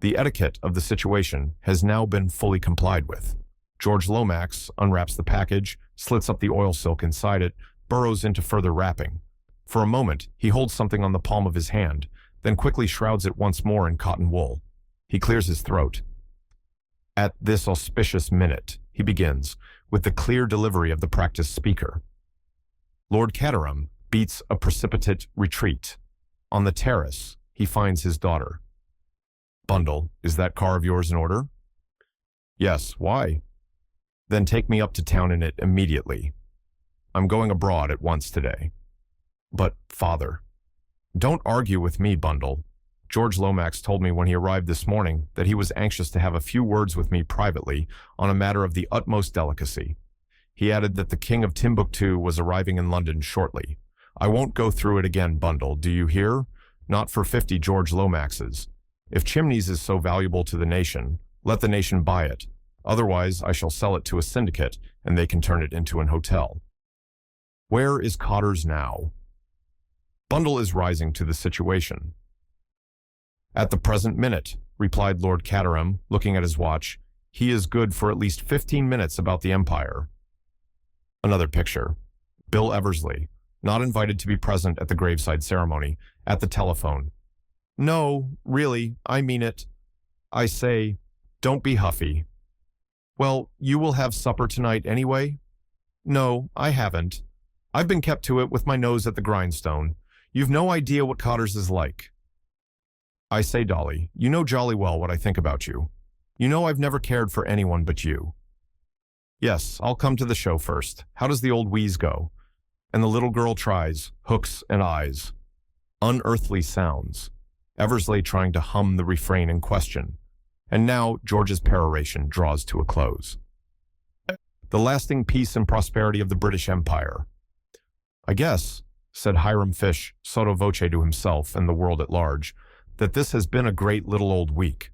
The etiquette of the situation has now been fully complied with. George Lomax unwraps the package, slits up the oil silk inside it, burrows into further wrapping. For a moment, he holds something on the palm of his hand, then quickly shrouds it once more in cotton wool. He clears his throat. At this auspicious minute, he begins, with the clear delivery of the practiced speaker. Lord Caterham beats a precipitate retreat. On the terrace, he finds his daughter. Bundle, is that car of yours in order? Yes, why? Then take me up to town in it immediately. I'm going abroad at once today. But, father. Don't argue with me, Bundle. George Lomax told me when he arrived this morning that he was anxious to have a few words with me privately on a matter of the utmost delicacy. He added that the King of Timbuktu was arriving in London shortly. I won't go through it again, Bundle, do you hear? Not for 50 George Lomaxes. If Chimneys is so valuable to the nation, let the nation buy it. Otherwise, I shall sell it to a syndicate, and they can turn it into an hotel. Where is Cotters now? Bundle is rising to the situation. At the present minute, replied Lord Caterham, looking at his watch, he is good for at least 15 minutes about the Empire. Another picture. Bill Eversley, not invited to be present at the graveside ceremony, at the telephone. No, really, I mean it. I say, don't be huffy. Well, you will have supper tonight anyway? No, I haven't. I've been kept to it with my nose at the grindstone. You've no idea what Cotters is like. I say, Dolly, you know jolly well what I think about you. You know I've never cared for anyone but you. Yes, I'll come to the show first. How does the old wheeze go? And the little girl tries, hooks and eyes. Unearthly sounds. Eversley trying to hum the refrain in question. And now George's peroration draws to a close. The lasting peace and prosperity of the British Empire. I guess, said Hiram Fish, sotto voce to himself and the world at large, that this has been a great little old week.